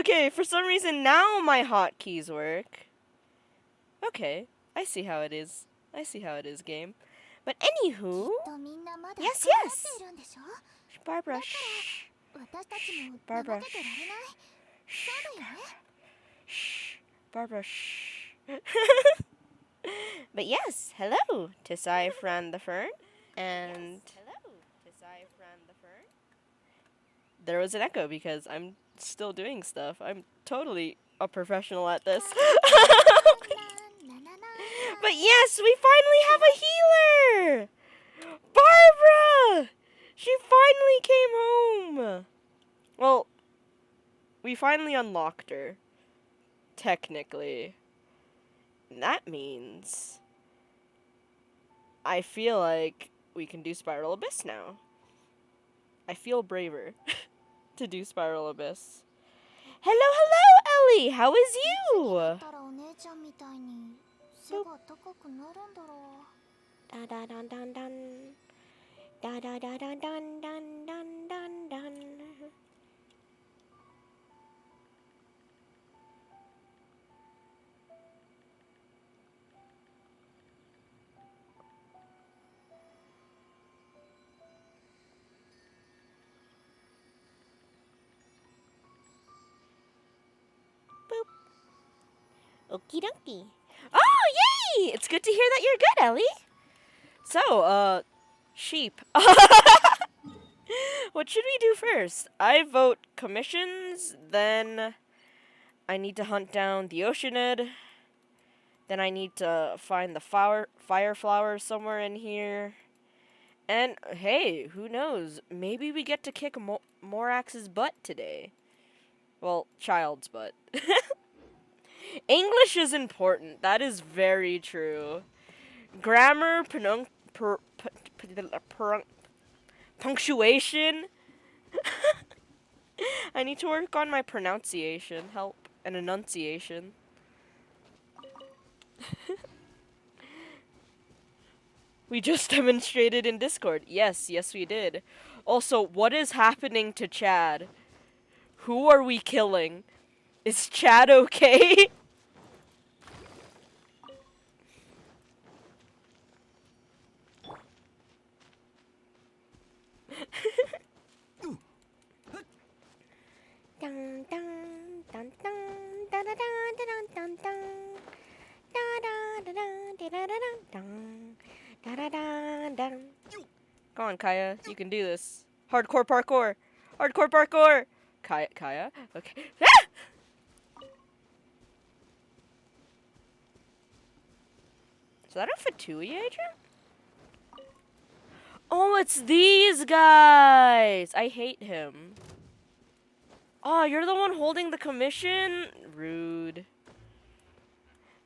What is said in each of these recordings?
Okay, for some reason now my hotkeys work. Okay, I see how it is. I see how it is, game. But anywho, yes, yes. Barbara, shh. Barbara, shh. Shh. Barbara, shh. But yes, hello to Cyfran the Fern. And there was an echo because I'm still doing stuff. I'm totally a professional at this. But yes, we finally have a healer! Barbara! She finally came home! Well, we finally unlocked her. Technically. And that means I feel like we can do Spiral Abyss now. I feel braver to do Spiral Abyss. Hello, hello, Ellie! How is you? Da da dun dun dun. Da da da dun dun dun dun dun dun. Okie dokie. Oh, yay! It's good to hear that you're good, Ellie. So, sheep. What should we do first? I vote commissions, then I need to hunt down the Oceanid, then I need to find the fire flower somewhere in here. And, hey, who knows? Maybe we get to kick Morax's butt today. Well, child's butt. English is important. That is very true. Grammar, punctuation. I need to work on my pronunciation. Help. And enunciation. We just demonstrated in Discord. Yes, yes we did. Also, what is happening to Chad? Who are we killing? Is Chad okay? Dun, dun, dun, dun, dun, dun, dun, dun, dun. Da da da da da da da da da da da. Come on, Kaya, you can do this. Hardcore parkour, hardcore parkour. Kaya, okay. Ah! Is that a Fatui agent? Oh, it's these guys. I hate him. Oh, you're the one holding the commission? Rude.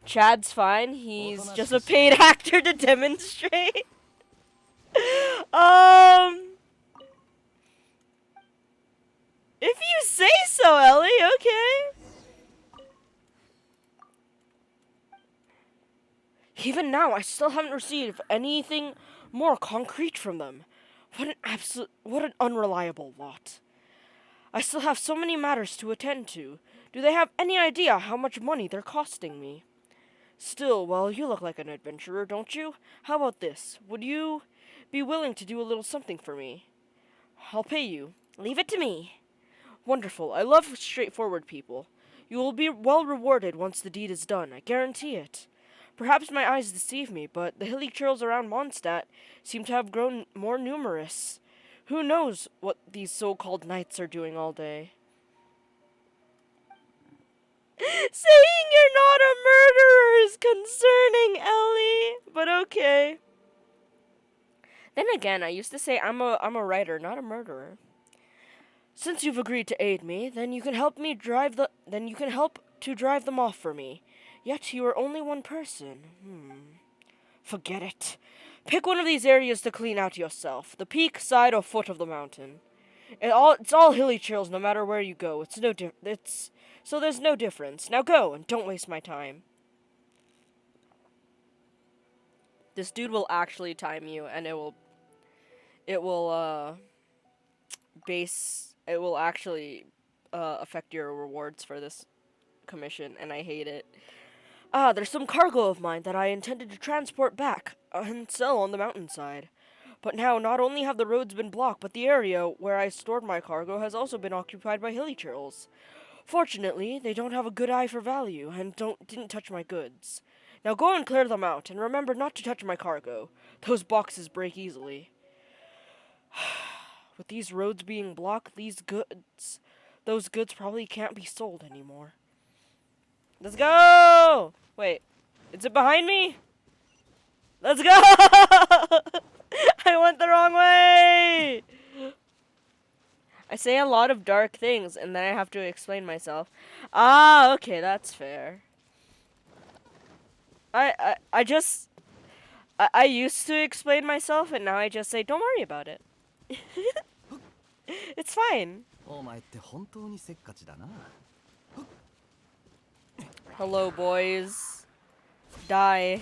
Chad's fine. He's just a paid actor to demonstrate. If you say so, Ellie, okay. Even now, I still haven't received anything more concrete from them. What an unreliable lot. I still have so many matters to attend to. Do they have any idea how much money they're costing me? Still, well, you look like an adventurer, don't you? How about this? Would you be willing to do a little something for me? I'll pay you. Leave it to me. Wonderful. I love straightforward people. You will be well rewarded once the deed is done. I guarantee it. Perhaps my eyes deceive me, but the hilly trails around Mondstadt seem to have grown more numerous. Who knows what these so-called knights are doing all day? Saying you're not a murderer is concerning, Ellie. But okay. Then again, I used to say I'm a writer, not a murderer. Since you've agreed to aid me, then you can help to drive them off for me. Yet you are only one person. Forget it. Pick one of these areas to clean out yourself. The peak, side, or foot of the mountain. It's all hilly trails no matter where you go. So there's no difference. Now go and don't waste my time. This dude will actually time you, and it will actually affect your rewards for this commission, and I hate it. Ah, there's some cargo of mine that I intended to transport back and sell on the mountainside. But now, not only have the roads been blocked, but the area where I stored my cargo has also been occupied by hilichurls. Fortunately, they don't have a good eye for value and didn't touch my goods. Now go and clear them out, and remember not to touch my cargo. Those boxes break easily. With these roads being blocked, those goods probably can't be sold anymore. Let's go! Wait, is it behind me? Let's go! I went the wrong way! I say a lot of dark things, and then I have to explain myself. Ah, okay, that's fair. I used to explain myself, and now I just say, don't worry about it. It's fine. Hello, boys. Die.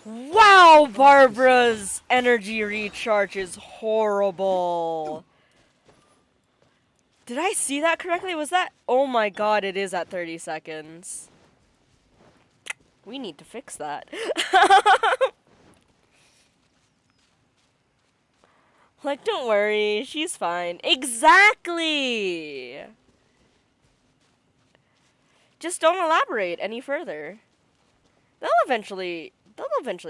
Wow, Barbara's energy recharge is horrible. Did I see that correctly? Was that? Oh my god, it is at 30 seconds. We need to fix that. Like, don't worry, she's fine. Exactly! Just don't elaborate any further. They'll eventually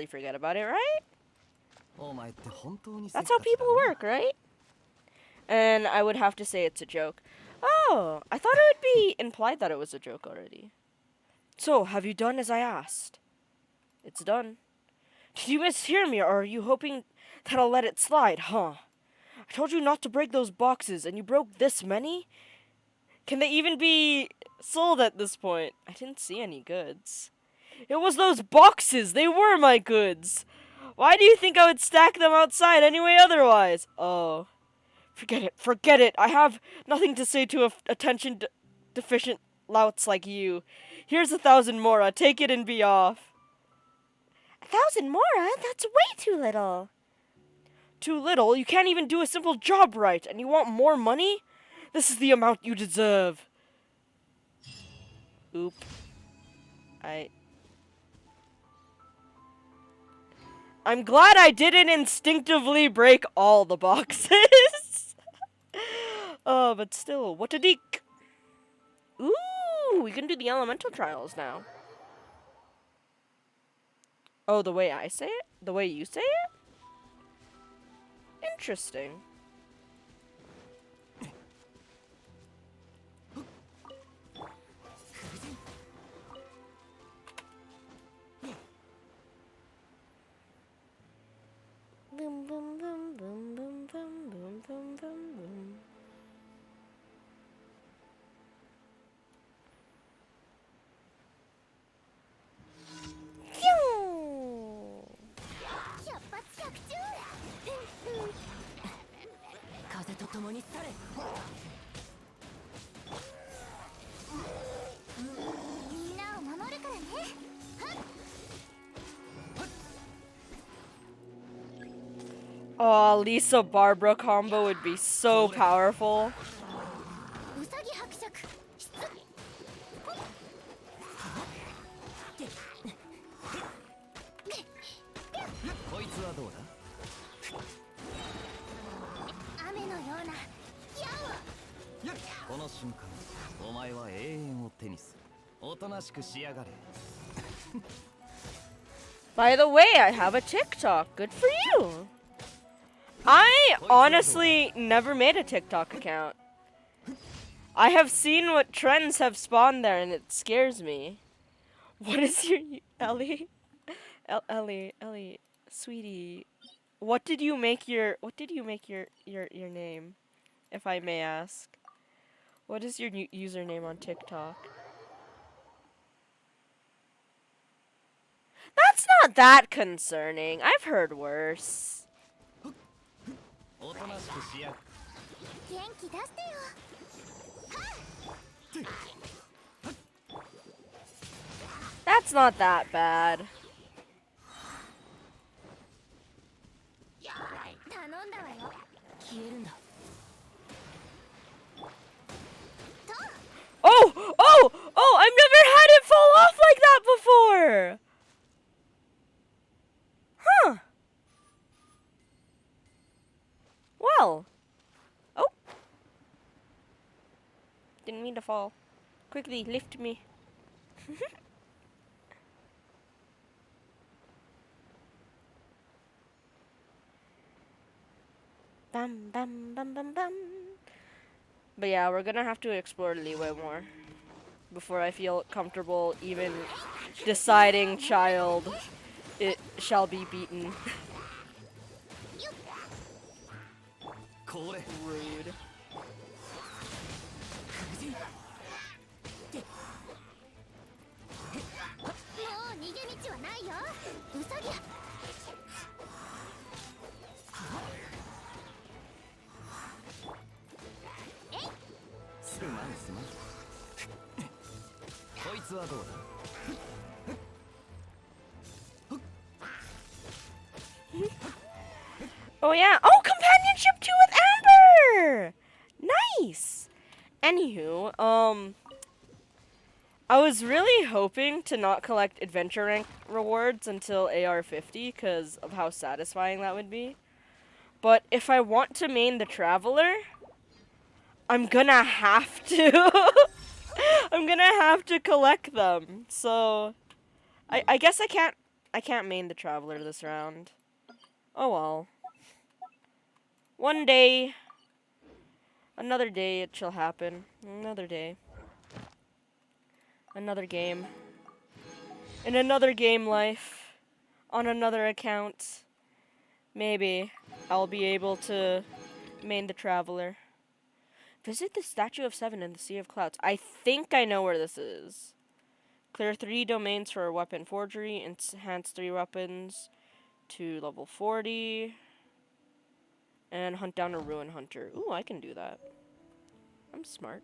forget about it, right? That's how people work, right? And I would have to say it's a joke. Oh, I thought it would be implied that it was a joke already. So, have you done as I asked? It's done. Did you mishear me, or are you hoping that I'll let it slide, huh? I told you not to break those boxes, and you broke this many? Can they even be sold at this point? I didn't see any goods. It was those boxes! They were my goods! Why do you think I would stack them outside anyway otherwise? Oh. Forget it! I have nothing to say to attention-deficient louts like you. Here's 1,000 mora. Take it and be off. 1,000 mora? That's way too little. Too little? You can't even do a simple job right, and you want more money? This is the amount you deserve. Oop. I'm glad I didn't instinctively break all the boxes. Oh, but still, what a deek. Ooh, we can do the elemental trials now. Oh, the way I say it? The way you say it? Interesting. Boom, boom, boom, boom, boom, boom, boom, boom, boom, boom. Oh, Lisa Barbara combo would be so powerful. By the way, I have a TikTok. Good for you. I honestly never made a TikTok account. I have seen what trends have spawned there, and it scares me. What is your Ellie? Ellie, sweetie. What did you make your name, if I may ask? What is your username on TikTok? That's not that concerning. I've heard worse. That's not that bad. Oh! Oh! Oh! I've never had it fall off like that before! Huh. Well. Oh. Didn't mean to fall. Quickly, lift me. Bum, bum, bum, bum, bum. But yeah, we're gonna have to explore Liyue more before I feel comfortable even deciding child it shall be beaten. Rude. Oh yeah. Oh, companionship 2 with Amber! Nice! Anywho, I was really hoping to not collect adventure rank rewards until AR50 because of how satisfying that would be. But if I want to main the Traveler, I'm gonna have to. I'm gonna have to collect them. So I guess I can't main the Traveler this round. Oh well. One day, another day it shall happen. Another day. Another game. In another game life. On another account. Maybe I'll be able to main the Traveler. Visit the Statue of Seven in the Sea of Clouds. I think I know where this is. Clear 3 domains for weapon forgery. Enhance 3 weapons to level 40. And hunt down a Ruin Hunter. Ooh, I can do that. I'm smart.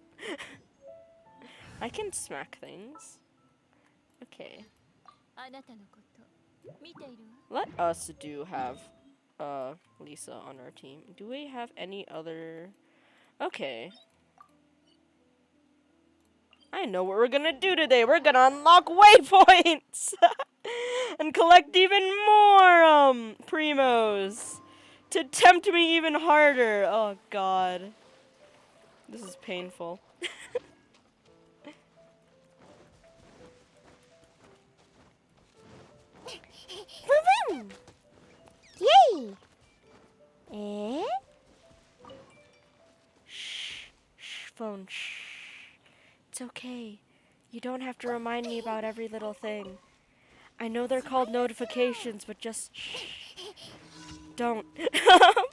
I can smack things. Okay. Let us have Lisa on our team. Do we have any other... Okay. I know what we're gonna do today. We're gonna unlock waypoints! And collect even more, primos! To tempt me even harder. Oh, God. This is painful. Yay! Eh? Shh. Shh, phone. Shh. It's okay. You don't have to remind me about every little thing. I know they're called notifications, but just shh. Don't. Oh.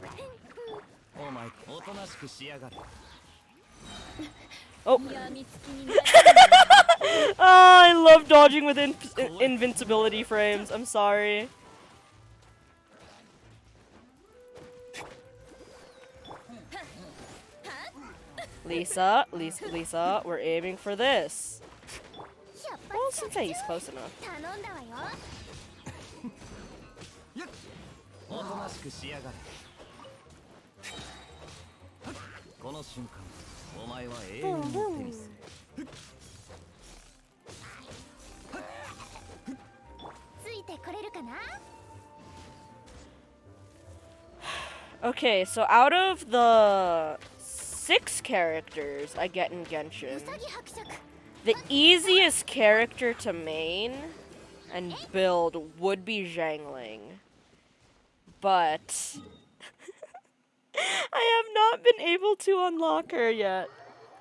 Oh, I love dodging with invincibility frames. I'm sorry. Lisa, we're aiming for this. Well, Sensei's close enough. Boom, boom. Okay, so out of the 6 characters I get in Genshin, the easiest character to main and build would be Xiangling. But I have not been able to unlock her yet.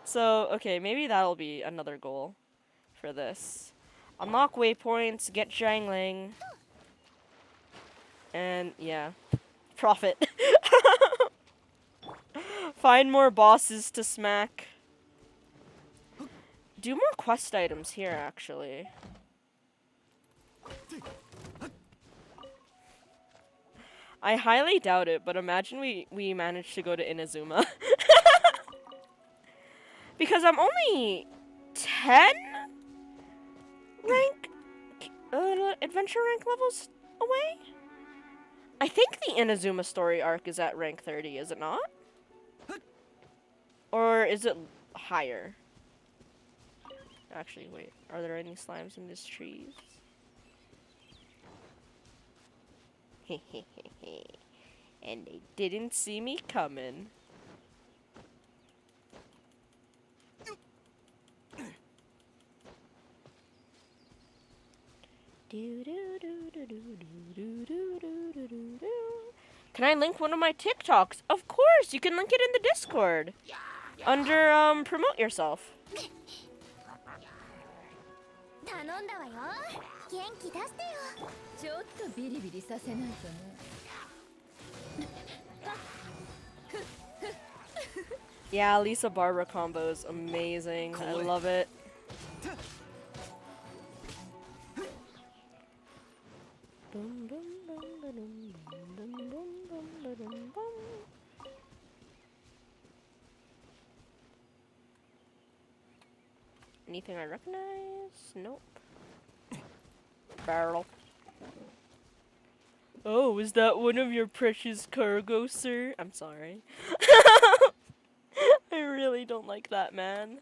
So, okay, maybe that'll be another goal for this. Unlock waypoints, get Xiangling, and yeah, profit. Find more bosses to smack. Do more quest items here, actually. I highly doubt it, but imagine we managed to go to Inazuma. Because I'm only 10 rank adventure rank levels away? I think the Inazuma story arc is at rank 30, is it not? Or is it higher? Actually, wait. Are there any slimes in these trees? And they didn't see me coming. Can I link one of my TikToks? Of course, you can link it in the Discord. Under promote yourself. 頼んだわよ。元気出してよ。ちょっとビリビリさせないとね。Yeah, Lisa Barbara combo is amazing. I love it. Anything I recognize? Nope. Barrel. Oh, is that one of your precious cargo, sir? I'm sorry. I really don't like that, man.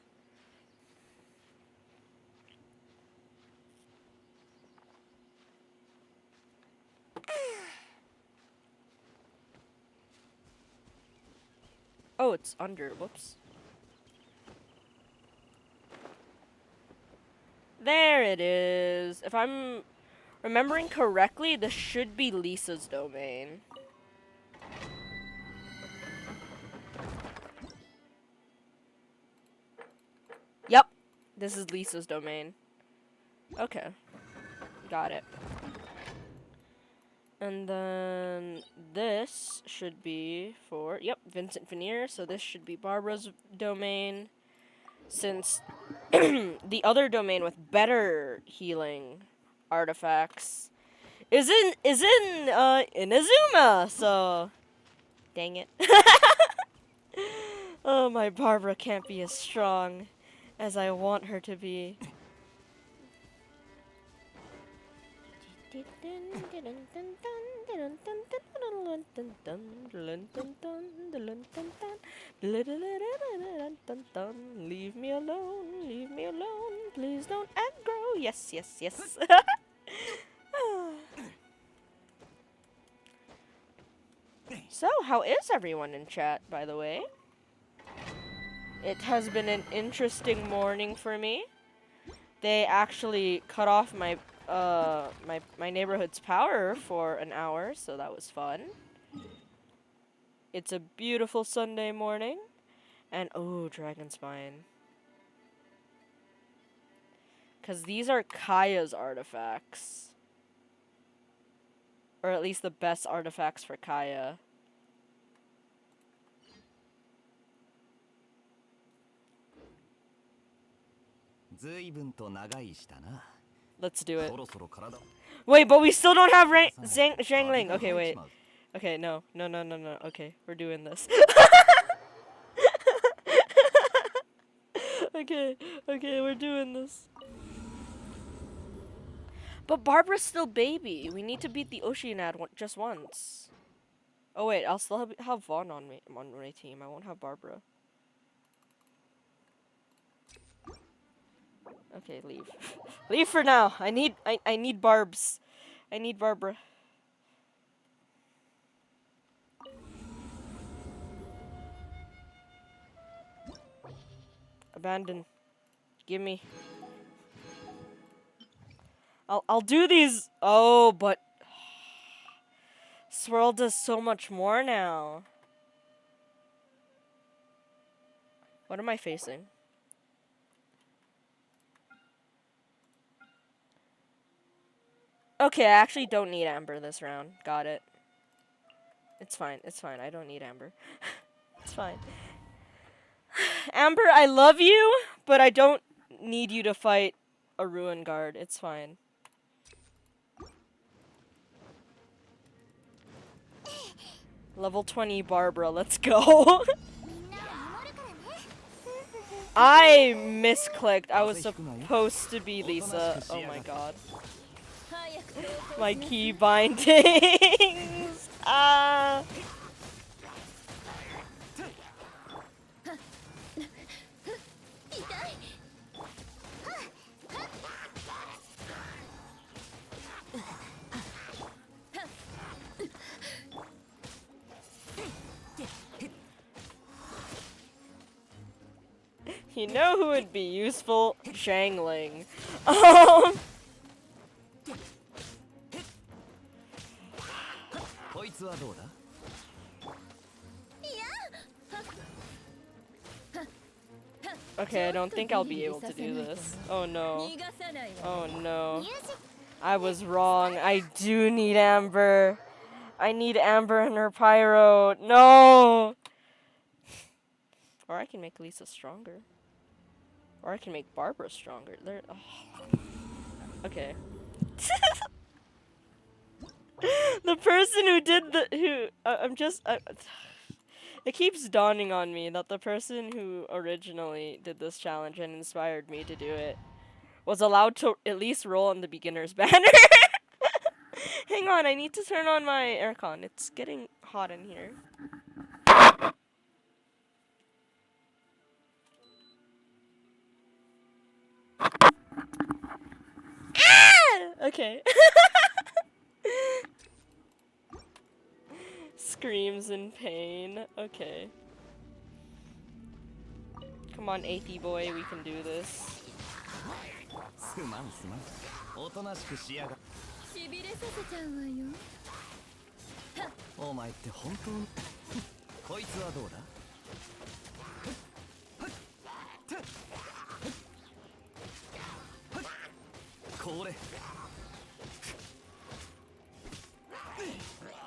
Oh, it's under. Whoops. There it is. If I'm remembering correctly, this should be Lisa's domain. Yep. This is Lisa's domain. Okay. Got it. And then this should be for, yep, Vincent Veneer. So this should be Barbara's domain. Since the other domain with better healing artifacts is in Inazuma, so dang it. Oh, my Barbara can't be as strong as I want her to be. Leave me alone, please don't aggro. Yes, yes, yes. So, how is everyone in chat, by the way? It has been an interesting morning for me. They actually cut off my my neighborhood's power for an hour, so that was fun. It's a beautiful Sunday morning, and oh, Dragon Spine. 'Cause these are Kaya's artifacts. Or at least the best artifacts for Kaya. Let's do it. Wait, but we still don't have Zhangling. Okay, wait. Okay, no. Okay, we're doing this. Okay, we're doing this. But Barbara's still baby. We need to beat the Oceanad just once. Oh wait, I'll still have Vaughn on my team. I won't have Barbara. Okay, leave. Leave for now. I need Barbs. I need Barbara. Abandon. Give me. I'll do these. Oh, but Swirl does so much more now. What am I facing? Okay, I actually don't need Amber this round. Got it. It's fine. I don't need Amber. It's fine. Amber, I love you, but I don't need you to fight a Ruin Guard. It's fine. Level 20 Barbara, let's go. I misclicked. I was supposed to be Lisa. Oh my god. My key bindings. Ah. You know who would be useful? Shangling. こいつはどうだ Okay, I don't think I'll be able to do this. Oh no. Oh no. I was wrong. I do need Amber. I need Amber and her pyro. No! Or I can make Lisa stronger. Or I can make Barbara stronger. Okay. The person who did it keeps dawning on me that the person who originally did this challenge and inspired me to do it was allowed to at least roll on the beginner's banner. Hang on, I need to turn on my aircon. It's getting hot in here. Okay. Screams in pain. Okay. Come on, Athey boy, we can do this. すまんすまんおとなしくしやがしびれさせちゃうわよ。お前って本当にこいつはどうだこれ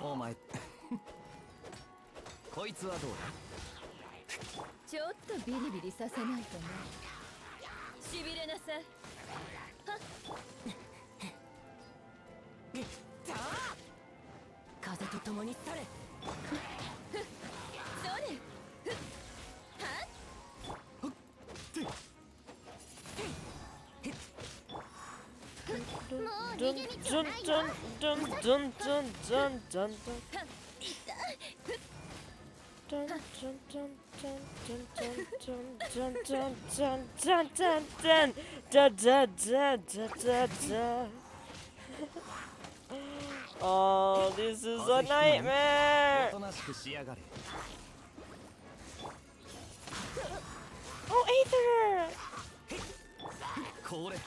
お前こいつはどうだちょっとビリビリさせないとね。しびれなさい。風と共に去れ。それ。Dun dun dun dun dun dun dun dun dun. Dun dun dun dun dun dun dun dun dun dun dun da da da da da da. Oh, this is a nightmare. おとなしくしやがれ Oh, Aether! これ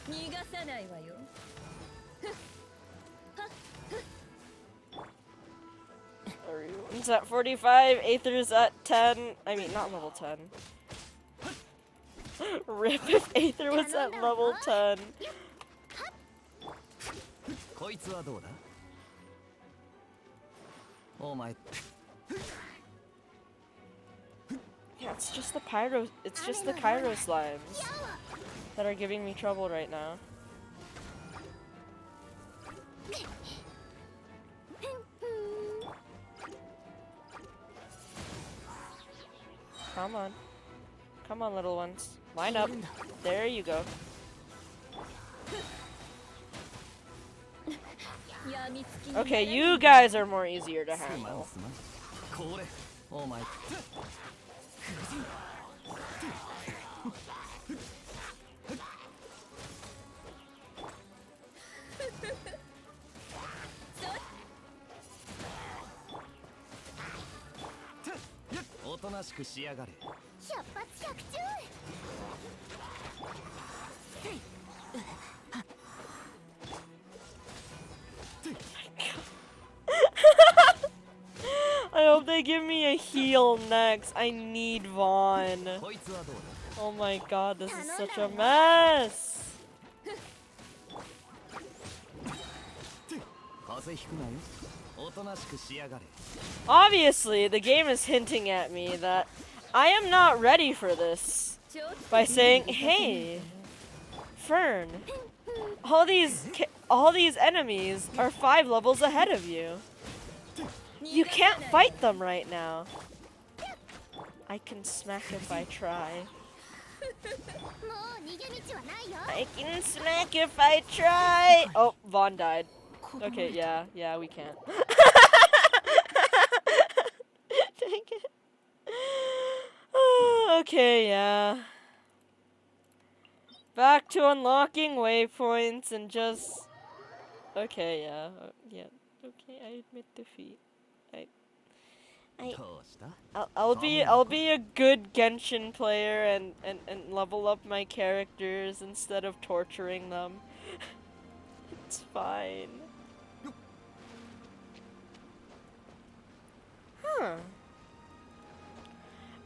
逃がさないわよ。 Everyone's at 45, Aether's at 10. I mean, not level 10. Rip if Aether was at level 10. こいつはどうだお前 Yeah, it's just the pyro. It's just the Cairo slimes that are giving me trouble right now. Come on. Come on, little ones. Line up. There you go. Okay, you guys are more easier to すまん handle. すまんこれお前 おとなしくしやがれ 出発百中。 I hope they give me a heal next. I need Vaughn. こいつはどうだ Oh my god, this is such a mess. 風邪ひくなよおとなしくしやがれ Obviously, the game is hinting at me that I am not ready for this by saying, "Hey, Fern, all these enemies are 5 levels ahead of you. You can't fight them right now." I can smack if I try. もう逃げ道はないよ I can smack if I try. Oh, Vaughn died. Okay, yeah, we can't. Dang it. Okay, yeah. Back to unlocking waypoints and just. Okay, yeah, yeah. Okay, I admit defeat. I'll be a good Genshin player and level up my characters instead of torturing them. It's fine. Huh.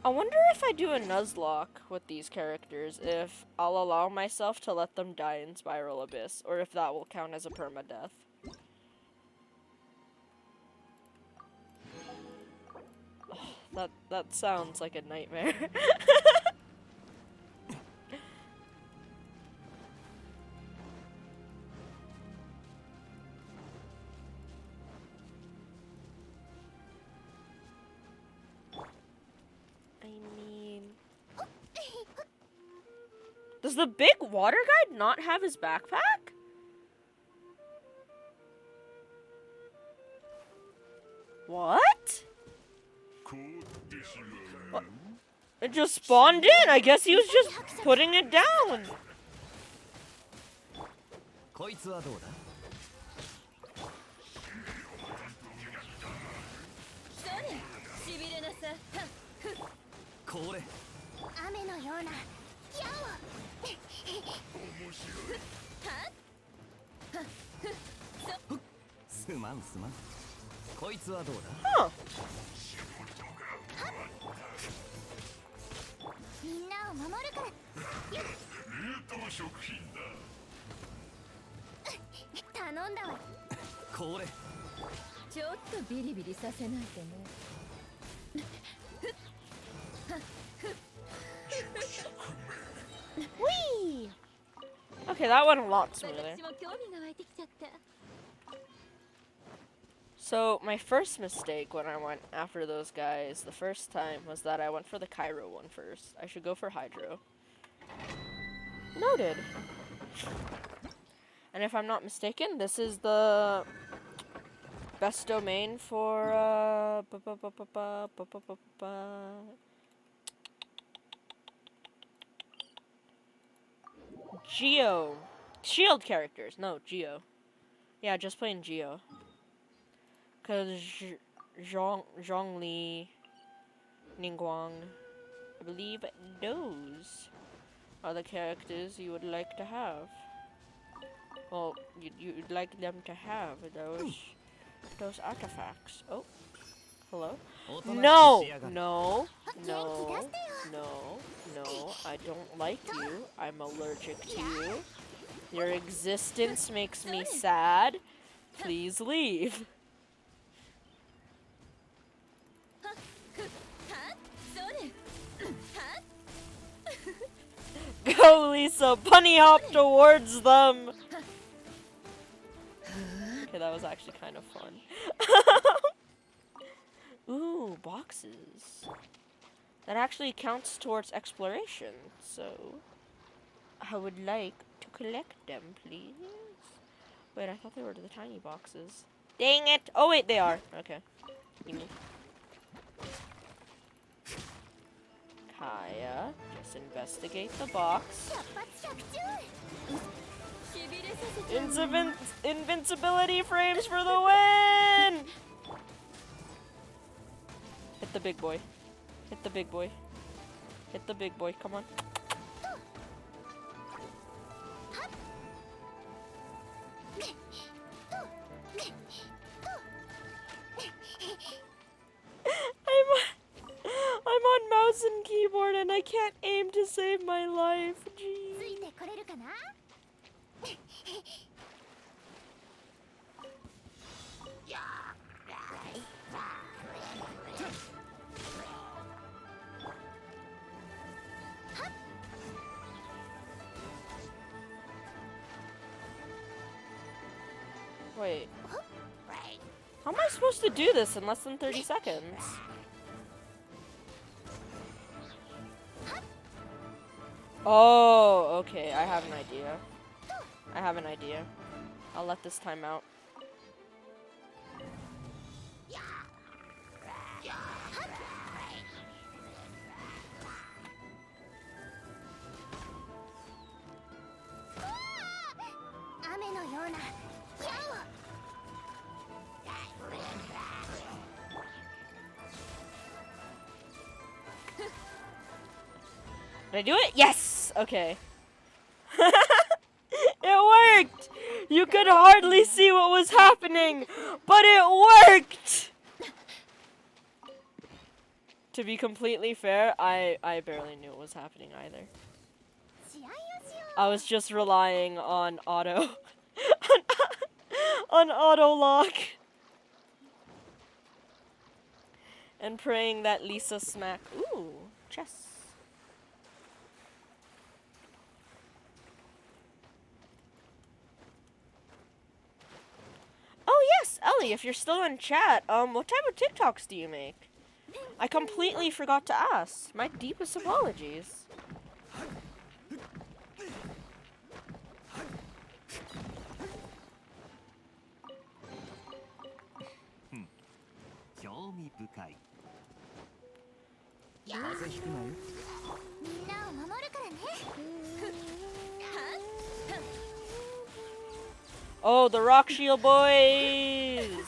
I wonder if I do a Nuzlocke with these characters, if I'll allow myself to let them die in Spiral Abyss, or if that will count as a permadeath. That sounds like a nightmare. I mean... Does the big water guide not have his backpack? What? What? It just spawned in. I guess he was just putting it down. こいつはどうだしびれなさこれ雨のような矢をすまんすまんこいつはどうだ Huh. みんなを守るから頼んだわこれちょっとビリビリさせないとね Whee! Okay, that went a lot smoother. 私も興味が湧いてきちゃった So, my first mistake when I went after those guys the first time was that I went for the Cairo one first. I should go for Hydro. Noted. And if I'm not mistaken, this is the best domain for Geo. Shield characters. No, Geo. Yeah, just plain Geo. Because Zhongli, Ningguang, I believe those are the characters you would like to have. Well, you'd like them to have those artifacts. Oh, hello? No! No, no, no, no, I don't like you. I'm allergic to you. Your existence makes me sad. Please leave. Go, Lisa! Bunny hop towards them! Okay, that was actually kind of fun. Ooh, boxes. That actually counts towards exploration, so I would like to collect them, please. Wait, I thought they were the tiny boxes. Dang it! Oh wait, they are. Okay. Give me. Kaya, just investigate the box. Invincibility frames for the win! Hit the big boy. Hit the big boy. Hit the big boy, come on. I'm on mouse and keyboard and I can't aim to save my life. Jeez. Wait. How am I supposed to do this in less than 30 seconds? Oh, okay. I have an idea. I'll let this time out. Did I do it? Yes! Okay. It worked! You could hardly see what was happening, but it worked! To be completely fair, I barely knew what was happening either. I was just relying on auto. on auto lock. And praying that Lisa smack. Ooh, chess. Oh yes, Ellie, if you're still in chat, what type of TikToks do you make? I completely forgot to ask. My deepest apologies. 興味深い。風邪ひくなよ。みんなを守るからね。 Oh, the Rock Shield boys!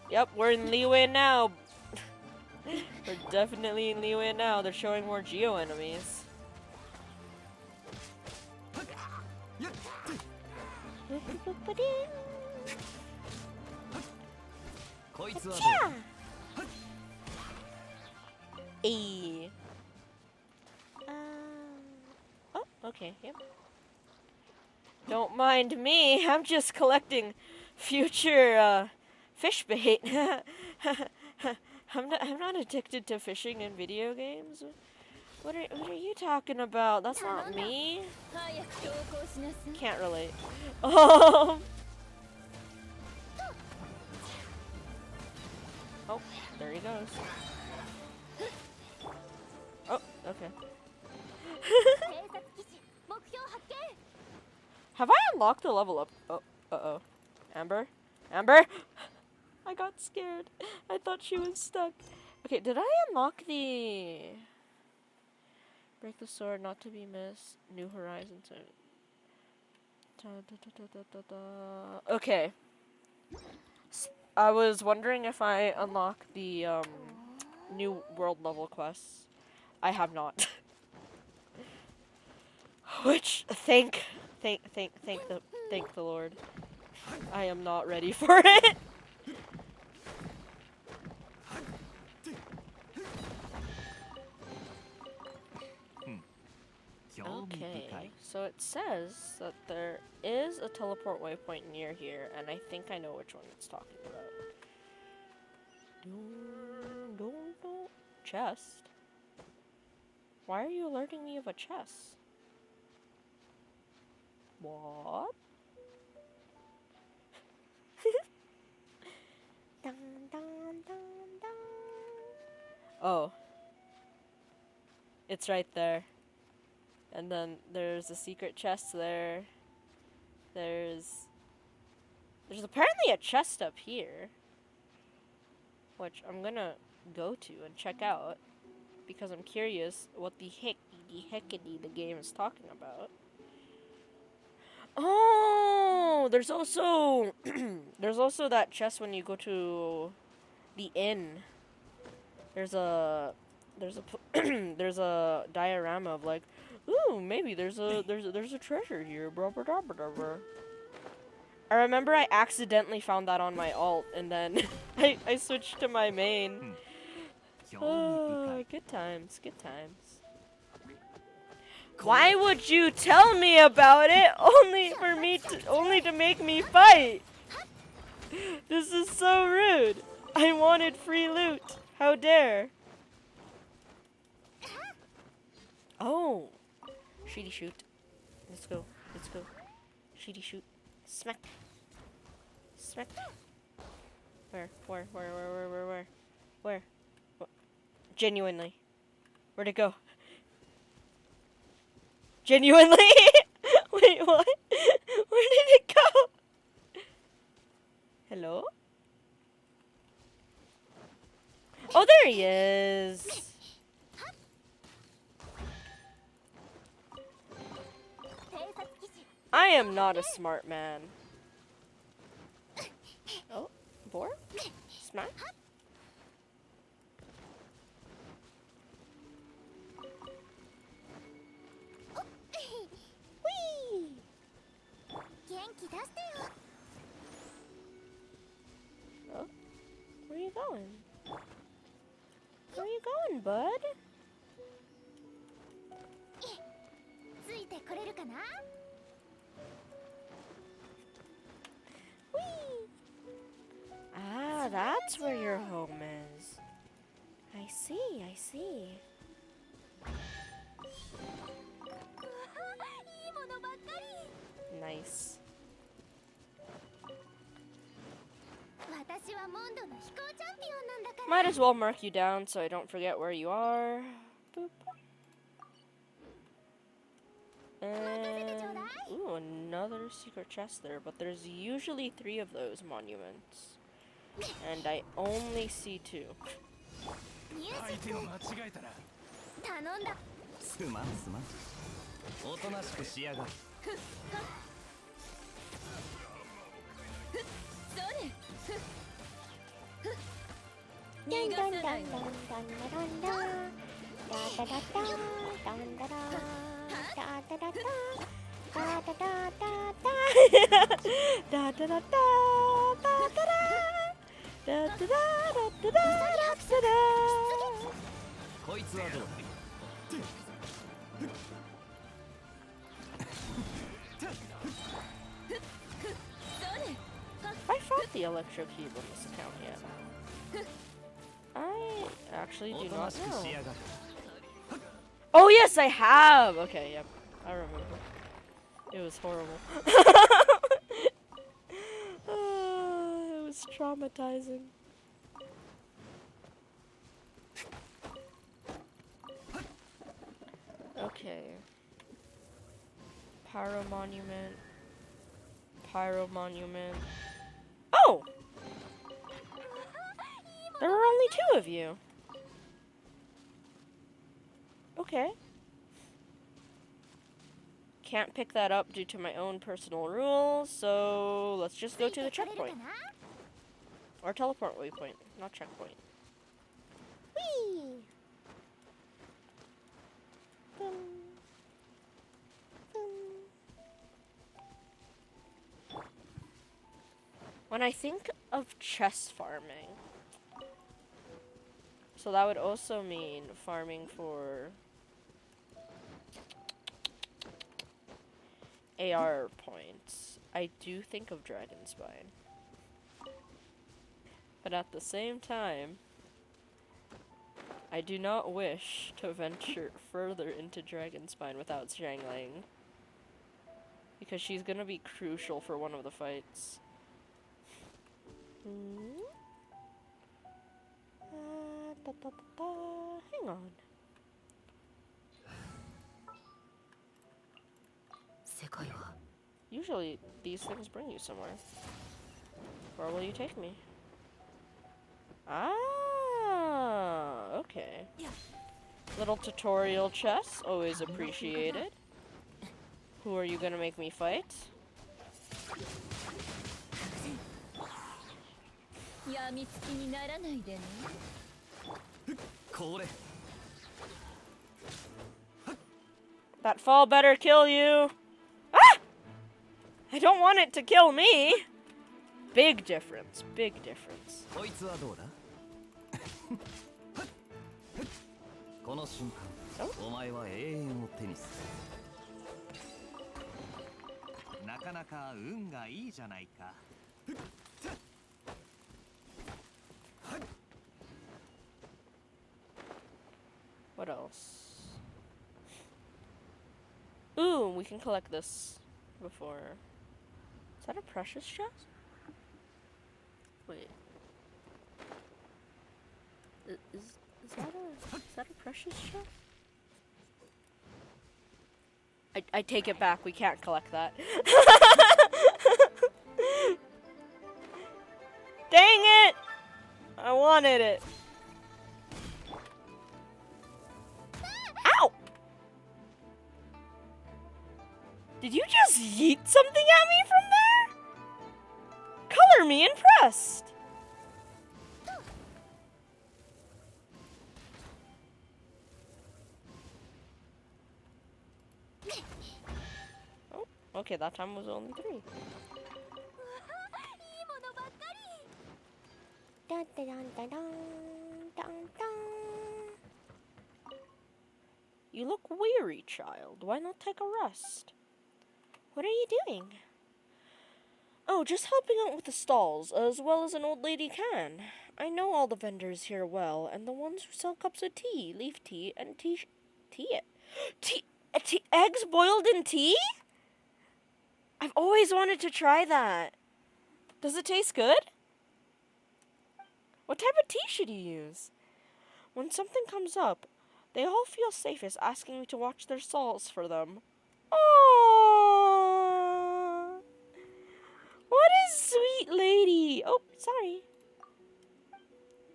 Yep, we're in Liyue now. We're definitely in Liyue now. They're showing more Geo enemies. こいつはどう？ Hey. Oh, okay, yep. Don't mind me. I'm just collecting future fish bait. I'm not addicted to fishing in video games. What are you talking about? That's not me. 早く投稿しなさい。 Can't relate. Oh, there he goes. Oh, okay. 偵察基地目標発見。 Have I unlocked the level up? Oh, uh-oh. Amber? Amber? I got scared. I thought she was stuck. Okay, did I unlock the... Break the sword, not to be missed. New Horizons. Okay. I was wondering if I unlocked the new world level quests. I have not. Which thank the Lord. I am not ready for it. Okay, so it says that there is a teleport waypoint near here, and I think I know which one it's talking about. Chest? Why are you alerting me of a chest? What? Dun, dun, dun, dun. Oh. It's right there. And then there's a secret chest there. There's apparently a chest up here, which I'm gonna go to and check out because I'm curious what the heckity the game is talking about. Oh, there's also there's also that chest when you go to the inn. There's a there's a diorama of like, ooh, maybe there's a treasure here. Blah, blah, blah, blah, blah. I remember I accidentally found that on my alt, and then I switched to my main. Oh, good times, good times. Why would you tell me about it only to make me fight? This is so rude. I wanted free loot. How dare? Oh. Sheety shoot. Let's go. Let's go. Sheety shoot. Smack. Smack. Where? Where? What? Genuinely. Where'd it go? Genuinely? Wait, what? Where did it go? Hello? Oh, there he is. I am not a smart man. Oh, boar? Smart? Whee! 元気出してよ Oh, where are you going? Where are you going, bud? ついてこれるかな Whee! Ah, that's where your home is. I see, I see. いいものばっかり Nice. 私はモンドの飛行チャンピオンなんだから Might as well mark you down so I don't forget where you are. Boop. And, ooh, another secret chest there, but there's usually 3 of those monuments. And I only see 2. ニュース相手を間違えたら頼んだすまんすまんおとなしくしやがるそれ Dun dun dun dun dun dun dun. Da da da da dun da da da da da da da da da da da. Da da da da da da da da da da da da da da da. こいつはどうだ I fought the Electro Cube on this account yet. I actually お do とな not しく know. しやがる Oh yes, I have. Okay, yep, I remember. It was horrible. It was traumatizing. Okay. Pyro Monument. Pyro Monument. Oh! There are only 2 of you. Okay. Can't pick that up due to my own personal rules, so let's just go to the ついてこれるか checkpoint. な Or teleport waypoint, not checkpoint. Whee! Dum, dum. When I think of chest farming, so that would also mean farming for AR points. I do think of Dragon Spine. But at the same time, I do not wish to venture further into Dragon Spine without Xiangling. Because she's gonna be crucial for one of the fights. Hang on. 世界は Usually, these things bring you somewhere. Where will you take me? Ah, okay. Little tutorial chess, always appreciated. Who are you gonna make me fight? やみつきにならないでね これ That fall better kill you. Ah! I don't want it to kill me. Big difference, big difference. こいつはどうだこの瞬間お前は永遠を手にするなかなか運がいいじゃないか What else? Ooh, we can collect this before. Is that a precious chest? Wait. Is that a precious chest? I take it back. We can't collect that. Dang it! I wanted it. Ow! Did you just yeet something at me from there? Color me impressed. Oh, okay, that time was only 3. いいものばっかり。 Dun, dun, dun, dun, dun, dun, dun. You look weary, child. Why not take a rest? What are you doing? Oh, just helping out with the stalls, as well as an old lady can. I know all the vendors here well, and the ones who sell cups of tea, leaf tea, and tea, eggs boiled in tea? I've always wanted to try that. Does it taste good? What type of tea should you use? When something comes up, they all feel safest asking me to watch their stalls for them. Oh, what a sweet lady. Oh, sorry.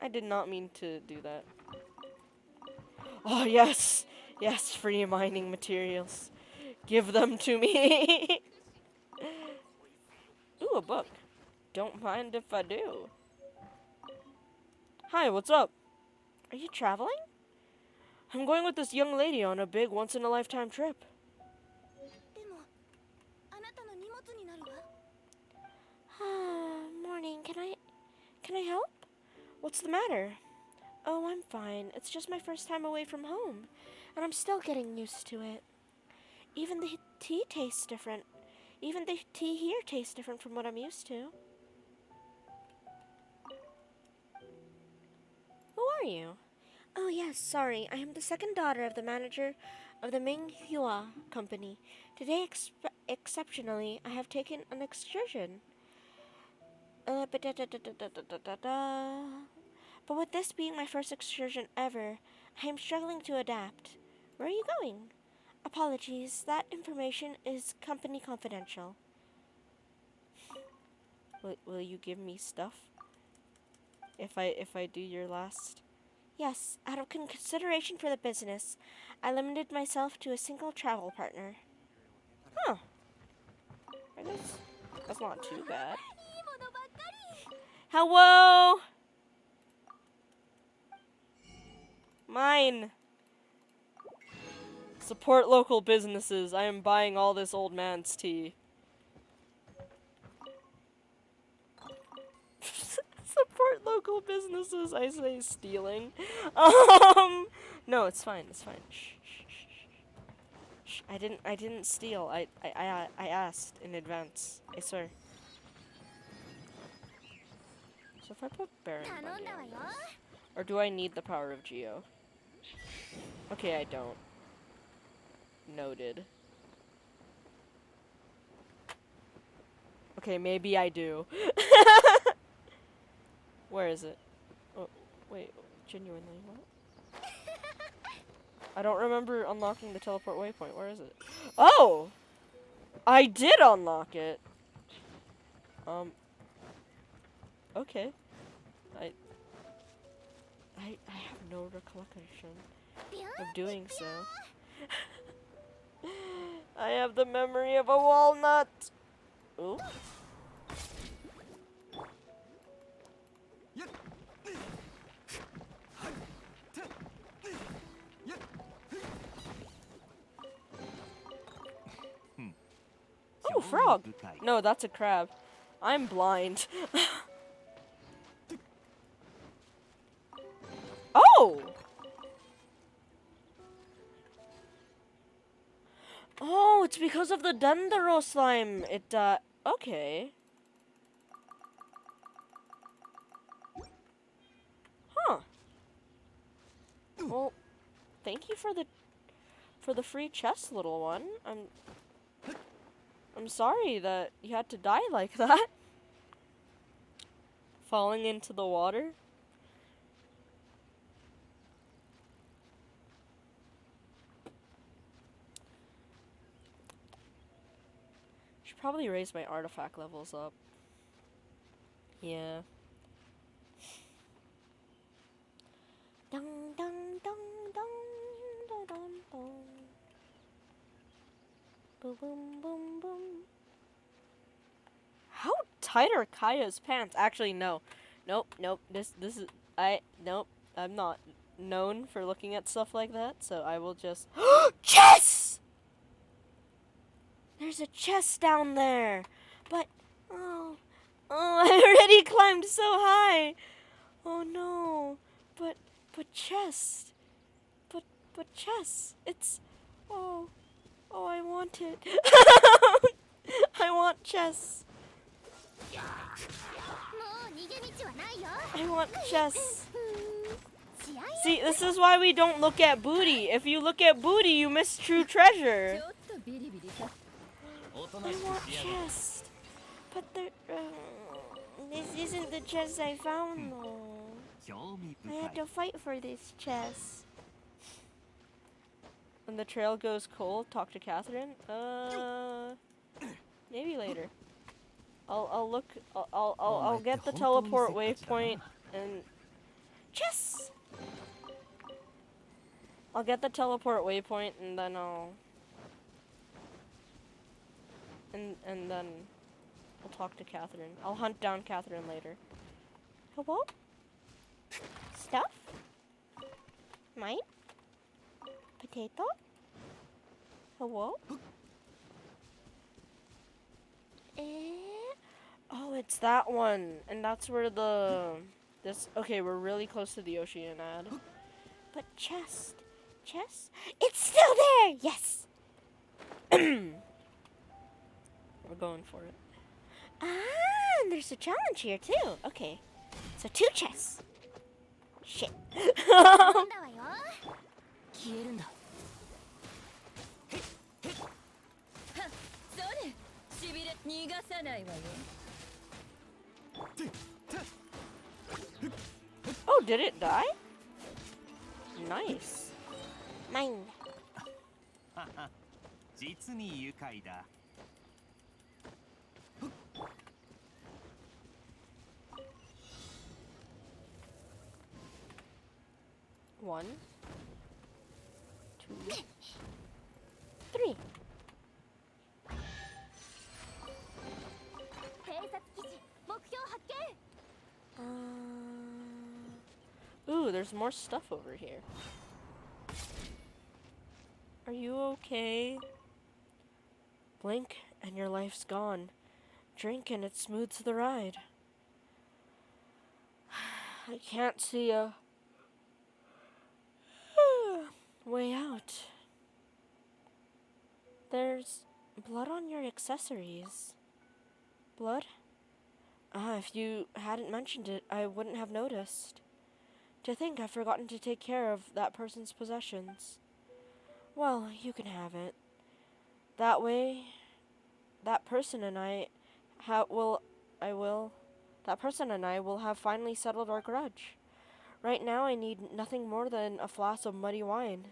I did not mean to do that. Oh, yes. Yes, free mining materials. Give them to me. Ooh, a book. Don't mind if I do. Hi, what's up? Are you traveling? I'm going with this young lady on a big once-in-a-lifetime trip. でも、あなたの荷物になるわ。 Morning, can I help? What's the matter? Oh, I'm fine. It's just my first time away from home, and I'm still getting used to it. Even the tea tastes different. Even the tea here tastes different from what I'm used to. Who are you? Oh, yes, sorry. I am the second daughter of the manager of the Minghua Company. Today, exceptionally, I have taken an excursion. But with this being my first excursion ever, I am struggling to adapt. Where are you going? Apologies, that information is company confidential. Will you give me stuff? If I do your last? Yes, out of consideration for the business, I limited myself to a single travel partner. Huh. I guess that's not too bad. いいものばっかり。 Hello! Mine! Support local businesses. I am buying all this old man's tea. Support local businesses. I say stealing. No, it's fine. It's fine. Shh, shh, shh, shh. Shh. I didn't steal. I asked in advance. I swear. So if I put Baron 頼んだわ Bunny よ on this, or do I need the power of Geo? Okay, I don't. Noted. Okay, maybe I do. Where is it? Oh, wait, genuinely, what? I don't remember unlocking the teleport waypoint. Where is it? Oh! I did unlock it! Okay. I have no recollection of doing so. I have the memory of a walnut! Ooh. Oh, frog! No, that's a crab. I'm blind. Oh! Oh, it's because of the Dendro slime. It, okay. Huh. Well, thank you for the free chest, little one. I'm sorry that you had to die like that. Falling into the water. Should probably raise my artifact levels up. Yeah. Dong dong dong dong dong dong dong. Boom boom boom boom. How tight are Kaya's pants? Actually, no. Nope. This is nope. I'm not known for looking at stuff like that, so I will just chess. There's a chest down there, but oh, I already climbed so high. Oh no, but chest, but chest. It's oh, I want it. I want chess. もう逃げ道はないよ I want chess. 試合 See, this is why we don't look at booty. If you look at booty, you miss true ち treasure. ょっとビリビリさ I want chest. But this isn't the chest I found though. I had to fight for this chest. When the trail goes cold, talk to Catherine. Maybe later. I'll look. I'll get the teleport waypoint and chess. I'll get the teleport waypoint and then and then I'll talk to Catherine. I'll hunt down Catherine later. Hello? Stuff? Mine? Potato? Hello? Oh, it's that one, and that's where this. Okay, we're really close to the Oceanad. But chest. Chest? It's still there! Yes! We're going for it. Ah, and there's a challenge here too. Okay. So 2 chests. Shit. なんだわよ消えるんだ。はっそれしびれ逃がさないわよ Oh, did it die? Nice. Mine. 実に愉快だ。 1, 2, 3. 偵察基地目標発見 Ooh, there's more stuff over here. Are you okay? Blink and your life's gone. Drink and it smooths the ride. I can't see a way out. There's blood on your accessories. Blood? If you hadn't mentioned it, I wouldn't have noticed. To think I've forgotten to take care of that person's possessions. Well, you can have it. That way, that person and I will have finally settled our grudge. Right now, I need nothing more than a flask of muddy wine.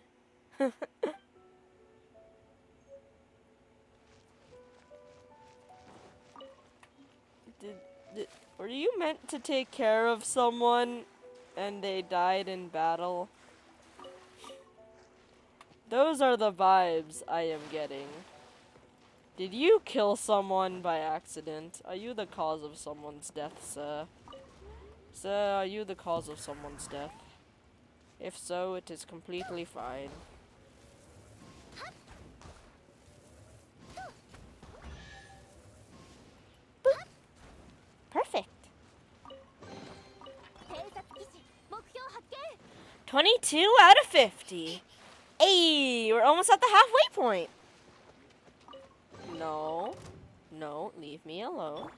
Were you meant to take care of someone and they died in battle? Those are the vibes I am getting. Did you kill someone by accident? Are you the cause of someone's death, sir? Sir, are you the cause of someone's death? If so, it is completely fine. Perfect. 偵察基地目標発見 22 out of 50. Hey, we're almost at the halfway point. No. No, leave me alone.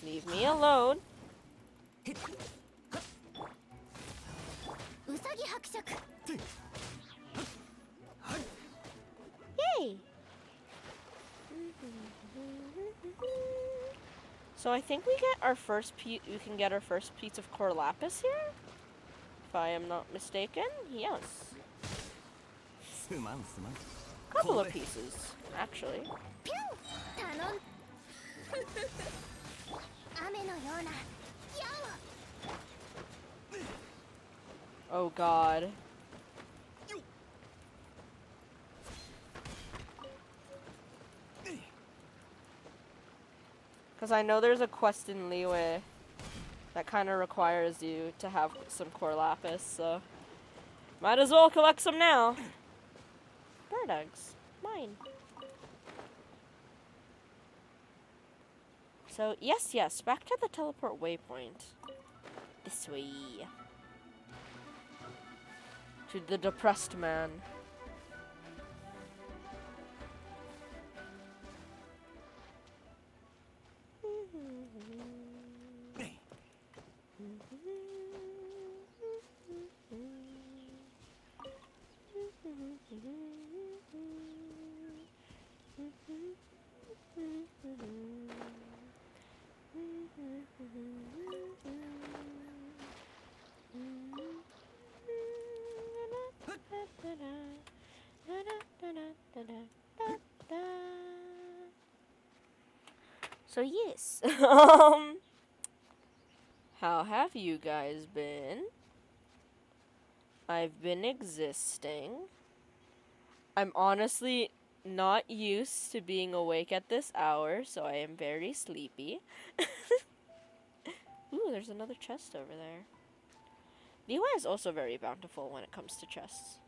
Leave me alone. ウサギ伯爵 Yay. So I think we get our first piece. We can get our first piece of core lapis here, if I am not mistaken. Yes, すまんすまん。 couple of これ pieces actually. ピュン頼ん雨のような矢を Oh god. Because I know there's a quest in Liyue that kind of requires you to have some core lapis, so might as well collect some now. Bird eggs. Mine. So, yes, back to the teleport waypoint. This way. To the depressed man. So yes, how have you guys been? I've been existing. I'm honestly not used to being awake at this hour, so I am very sleepy. Ooh, there's another chest over there. Liyue is also very bountiful when it comes to chests.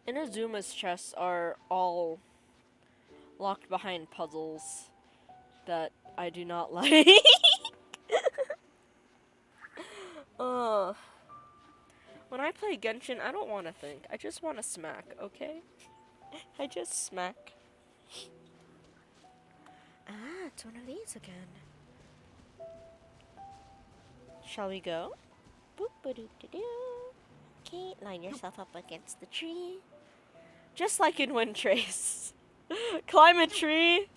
Inazuma's chests are all locked behind puzzles that I do not like. When I play Genshin, I don't want to think. I just want to smack, okay? I just smack. Ah, it's one of these again. Shall we go? Boop ba doo doo doo. Okay, line yourself up against the tree. Just like in Wind Trace. Climb a tree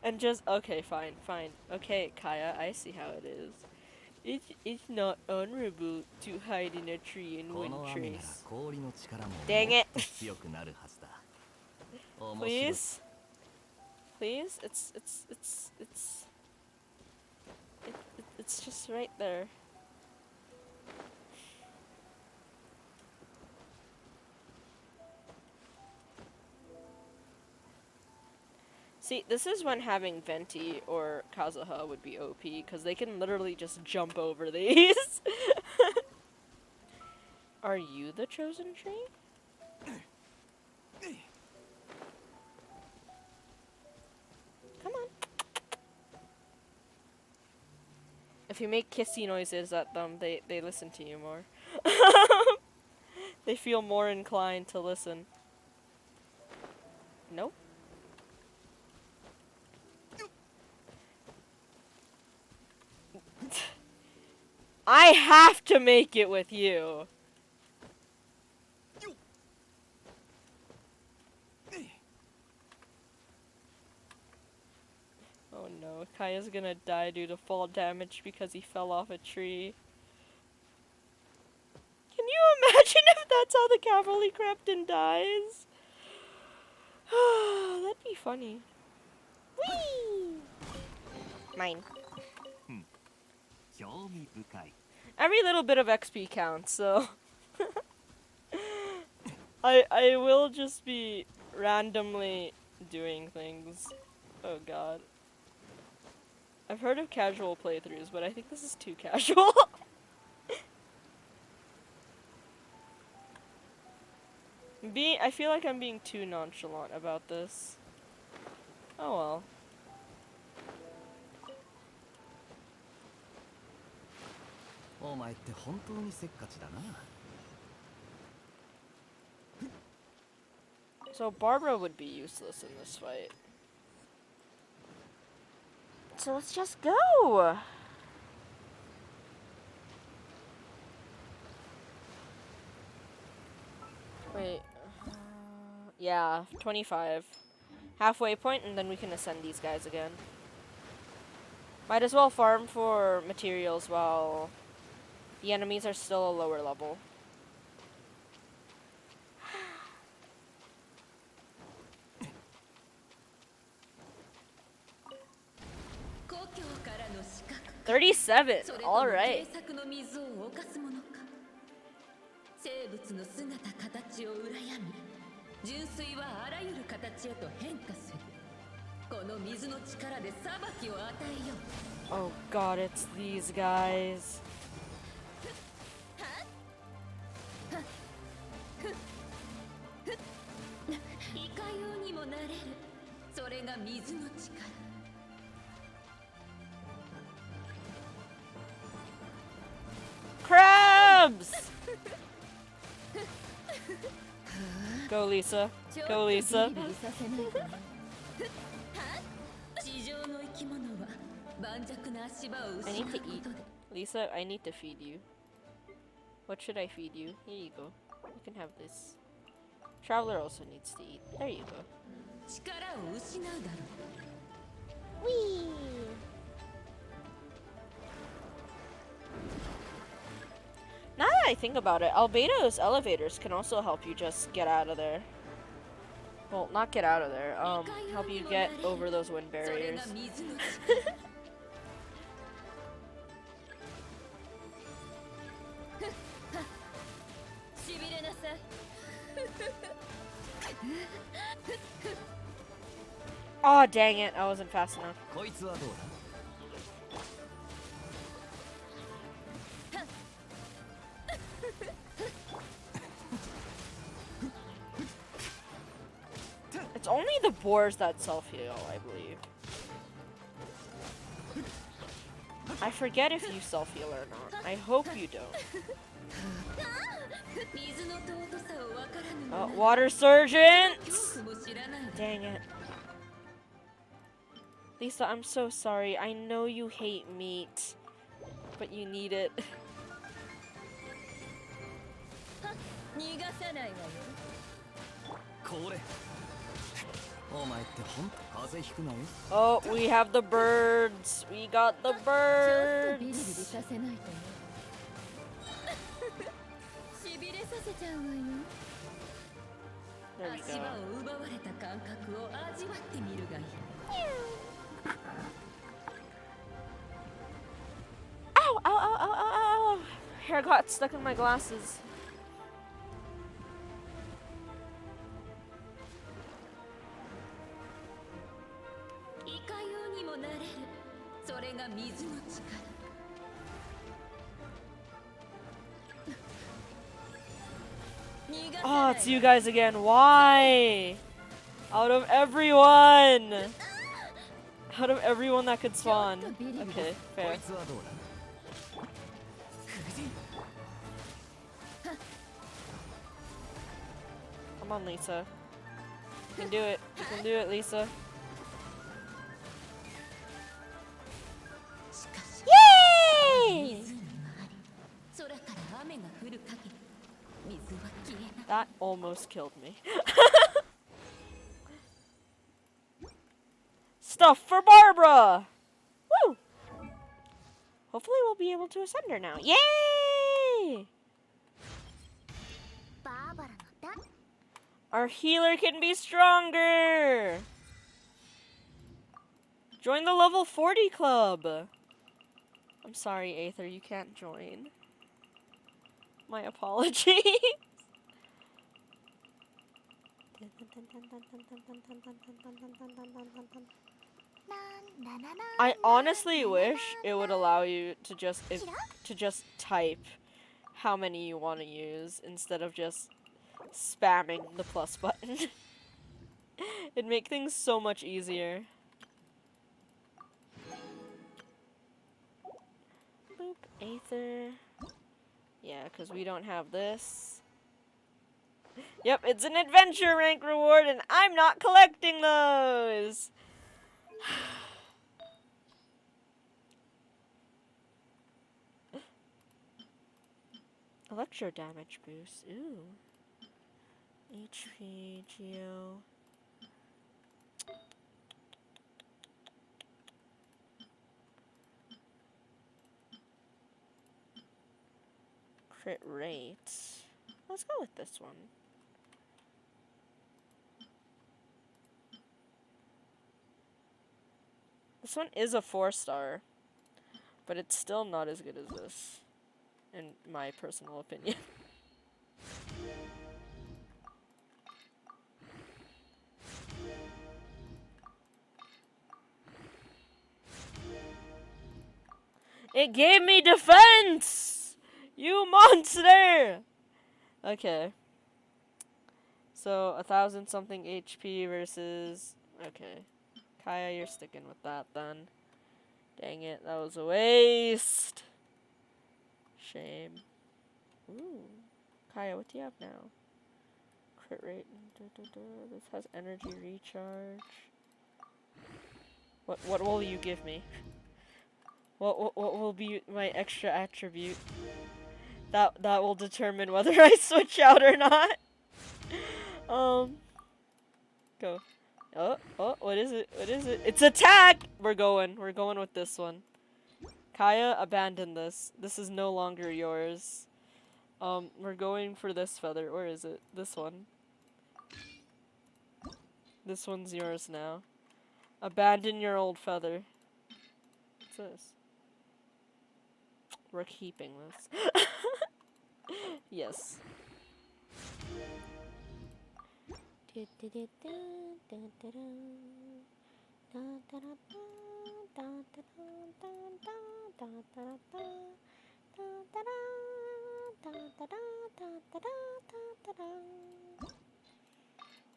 and just okay, fine. Okay, Kaya, I see how it is. It's not honorable to hide in a tree in こ Wind の雨なら Trace. 氷の力も Dang もっ it. と強くなるはずだ。面白い。 Please? Please? It's just right there. See, this is when having Venti or Kazuha would be OP, because they can literally just jump over these. Are you the chosen tree? Come on. If you make kissy noises at them, they listen to you more. They feel more inclined to listen. Nope. I have to make it with you. Oh no, Kaya's gonna die due to fall damage because he fell off a tree. Can you imagine if that's how the Cavalry Captain dies? That'd be funny. Whee! Mine. 興味深い Every little bit of XP counts, so I will just be randomly doing things. Oh god. I've heard of casual playthroughs, but I think this is too casual. I feel like I'm being too nonchalant about this. Oh well. お前って本当にせっかちだな。 So Barbara would be useless in this fight. So let's just go! Wait. Yeah, 25. Halfway point, and then we can ascend these guys again. Might as well farm for materials while the enemies are still a lower level. 37. それと All も right. 計作の水を犯すものか。生物の姿形を羨み、純粋はあらゆる形へと変化する。この水の力で裁きを与えよう。 Oh god, it's these guys. いかようにもなれる。それが水の力。 Crabs! Go, Lisa. Go, Lisa. ビリビリさせないでね。地上の生き物は盤石な足場を I 失 need う to こ eat. とで。 Lisa, I need to feed you. What should I feed you? Here you go. You can have this. Traveler also needs to eat. There you go. 力を失うだろう。 Whee! Now that I think about it, Albedo's elevators can also help you just get out of there. Well, not get out of there. Help you get over those wind それ barriers. が水の力。しびれなさい。 Oh, dang it. I wasn't fast enough. こいつはどうだ。 It's only the boars that self-heal, I believe. I forget if you self-heal or not. I hope you don't. 水の尊さをわからぬ Oh, water surgeons! 恐怖も知らないで。 Dang it. Lisa, I'm so sorry. I know you hate meat, but you need it. 逃がさないわよ。 これ。お前ってほんと風邪ひくなよ。 Oh, we have the birds. We got the ちょっとビリビリ birds. させないとね。しびれさせちゃうわよ。 There we 足場 go. を奪われた感覚を味わってみるがいい。 Ow, ow, ow, ow, ow, ow. Hair got stuck in my glasses. いかようにもなれる。それが水の力。 逃がさ Oh, ない it's you guys again. Why? Out of everyone. Out of everyone that could spawn. Okay, こ fair. いつはどうだ。藤井 Come on, Lisa. You can do it. You can do it, Lisa. しかし Yay! 湖があり、空から雨が降る限り水は消えない。 That almost killed me. Stuff for Barbara! Woo! Hopefully we'll be able to ascend her now. Yay! バーバラのだ Our healer can be stronger! Join the level 40 club! I'm sorry, Aether, you can't join. My apologies. I honestly wish it would allow you to just type how many you want to use instead of just spamming the plus button. It'd make things so much easier. Boop, Aether. Yeah, because we don't have this. Yep, it's an adventure rank reward and I'm not collecting those! Electro damage boost. Ooh. HP, Geo. Crit rate. Let's go with this one. This one is a 4-star. But it's still not as good as this, in my personal opinion. It gave me defense! You monster! Okay. So, 1,000 something HP versus... Okay. Kaya, you're sticking with that then. Dang it, that was a waste. Shame. Ooh. Kaya, what do you have now? Crit rate. This has energy recharge. What will you give me? What will be my extra attribute? That will determine whether I switch out or not. Go. Oh, what is it? What is it? It's attack! We're going with this one. Kaya, abandon this. This is no longer yours. We're going for this feather. Where is it? This one. This one's yours now. Abandon your old feather. What's this? We're keeping this. Yes.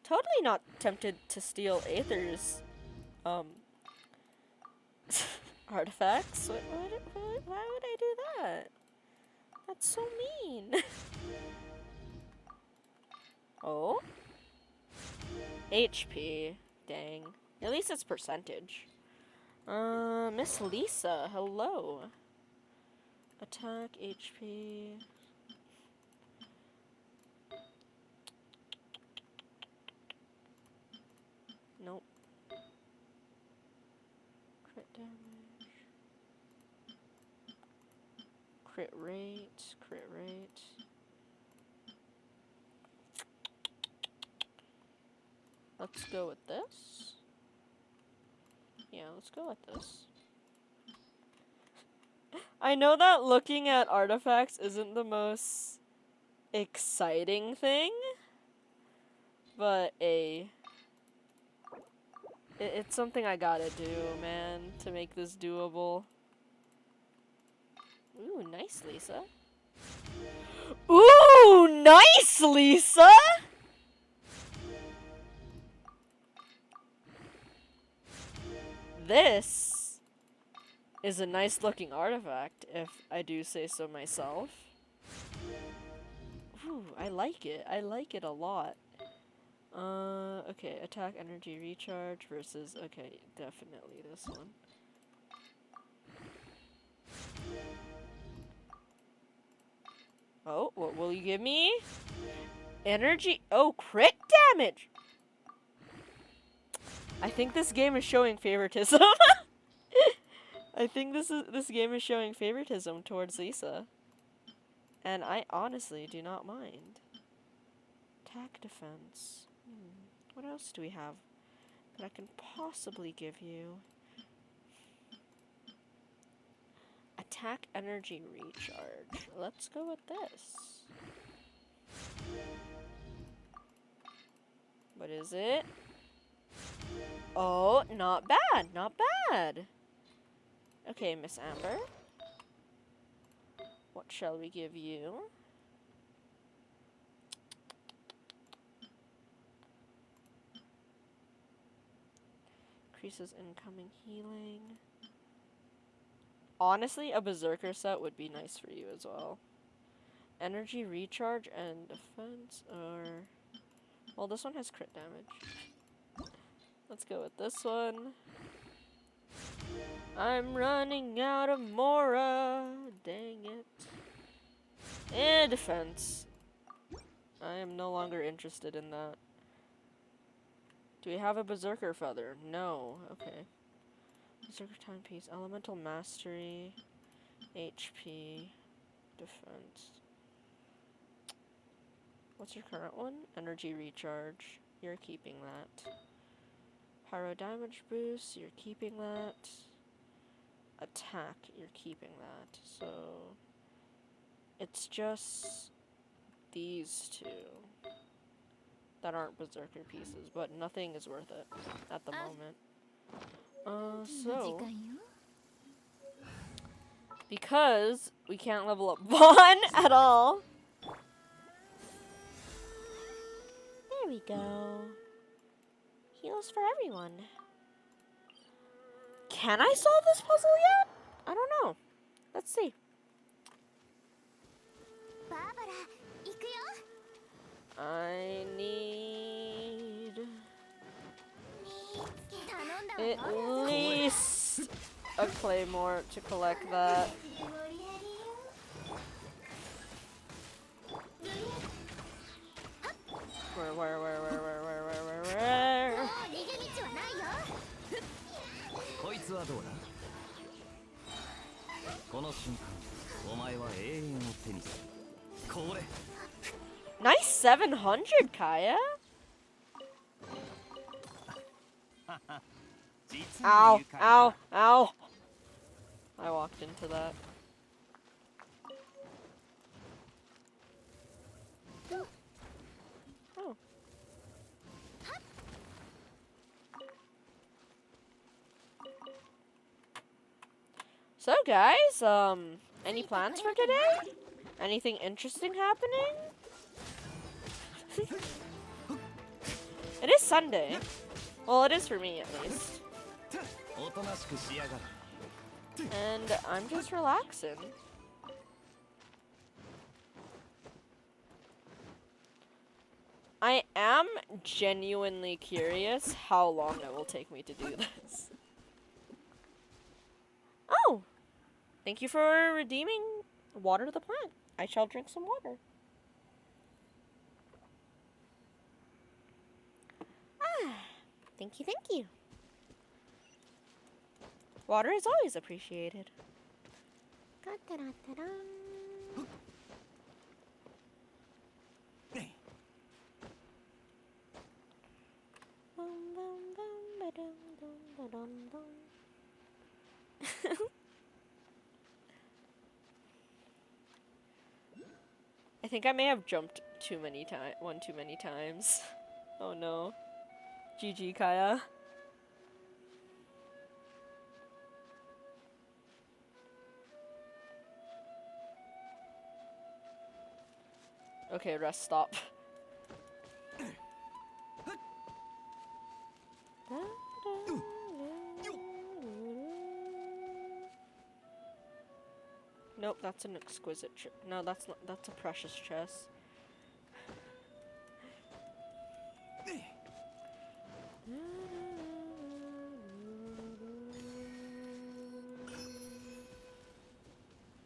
Totally not tempted to steal Aether's artifacts. Why would I do that? That's so mean. Oh? HP. Dang. At least it's percentage. Miss Lisa, hello. Attack, HP. Nope. Crit damage. Crit rate. Crit rate. Let's go with this. Yeah, let's go with this. I know that looking at artifacts isn't the most exciting thing, but it's something I gotta do, man, to make this doable. Ooh, nice, Lisa. Ooh, nice, Lisa! This is a nice looking artifact, if I do say so myself. Ooh, I like it. I like it a lot. Okay, attack, energy, recharge versus, okay, definitely this one. Oh, what will you give me? Energy, oh, crit damage! I think this game is showing favoritism. I think this game is showing favoritism towards Lisa. And I honestly do not mind. Attack, defense. What else do we have that I can possibly give you? Attack, energy, recharge. Let's go with this. What is it? Oh, not bad, not bad. Okay, Miss Amber. What shall we give you? Increases incoming healing. Honestly, a Berserker set would be nice for you as well. Energy recharge and defense, or... Well, this one has crit damage. Let's go with this one. I'm running out of Mora. Dang it. And defense. I am no longer interested in that. Do we have a Berserker feather? No. Okay. Berserker timepiece. Elemental mastery. HP. Defense. What's your current one? Energy recharge. You're keeping that. Pyro damage boost. You're keeping that. attack, you're keeping that. So it's just these two that aren't berserker pieces, but nothing is worth it at the moment. So because we can't level up Vaughn at all. There we go. Heals for everyone. Can I solve this puzzle yet? I don't know. Let's see. I need at least a claymore to collect that. Where? こいつはどうだ。この瞬間お前は永遠を手にする。これ Nice 700, Kaya. 実に Ow, 愉快 ow, だ ow. I walked into that. Oh. So guys, any plans for today? Anything interesting happening? It is Sunday. Well, it is for me at least. おとなしくしやがる。 And I'm just relaxing. I am genuinely curious how long it will take me to do this. Oh! Thank you for redeeming water the plant. I shall drink some water. Thank you, thank you. Water is always appreciated. Da-da-da-da-da. Bum, bum, bum, ba-dum, dum, ba-dum, dum. I think I may have jumped too many times. Oh no. GG, Kaya. Okay, rest stop. Nope, that's an exquisite no, that's not, that's a precious chest.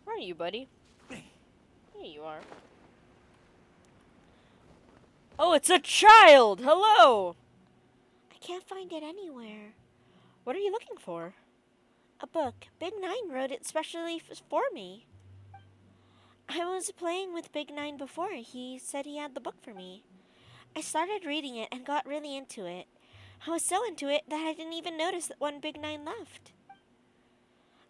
Where are you, buddy? Here you are. Oh, it's a child! Hello! I can't find it anywhere. What are you looking for? A book. Big Nine wrote it specially for me. I was playing with Big Nine before. He said he had the book for me. I started reading it and got really into it. I was so into it that I didn't even notice that when Big Nine left.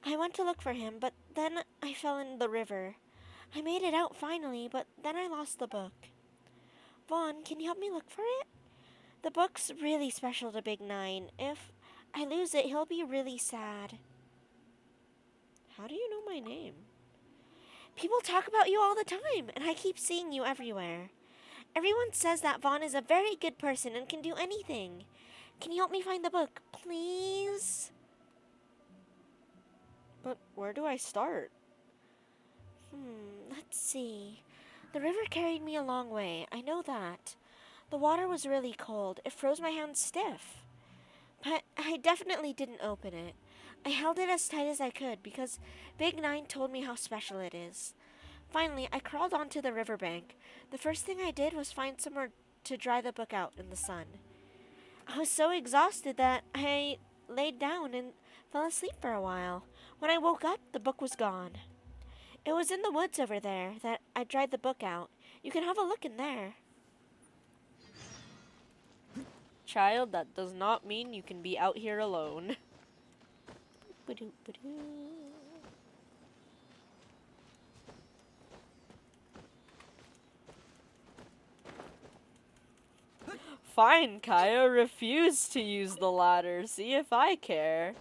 I went to look for him, but then I fell in the river. I made it out finally, but then I lost the book. Vaughn, can you help me look for it? The book's really special to Big Nine. If I lose it, he'll be really sad. How do you know my name? People talk about you all the time, and I keep seeing you everywhere. Everyone says that Vaughn is a very good person and can do anything. Can you help me find the book, please? But where do I start? Let's see. The river carried me a long way, I know that. The water was really cold. It froze my hands stiff. But I definitely didn't open it. I held it as tight as I could because Big Nine told me how special it is. Finally, I crawled onto the riverbank. The first thing I did was find somewhere to dry the book out in the sun. I was so exhausted that I laid down and fell asleep for a while. When I woke up, the book was gone. It was in the woods over there that I dried the book out. You can have a look in there. Child, that does not mean you can be out here alone. Ba-doo, ba-doo. Fine, Kaya. Refuse to use the ladder. See if I care.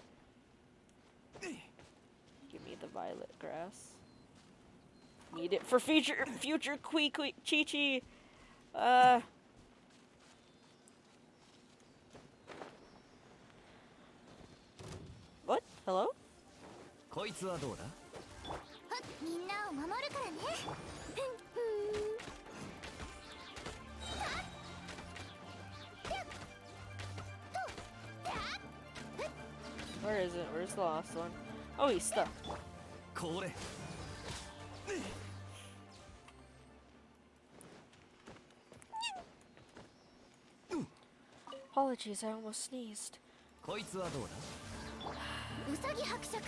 Give me the violet grass. Need it for future Chi-Chi. What? Hello? こいつはどうだ？みんなを守るからね。Where is it? Where's the last one? Oh, he's stuck. これ。 Apologies, I almost sneezed. こいつはどうだ？ウサギ伯爵。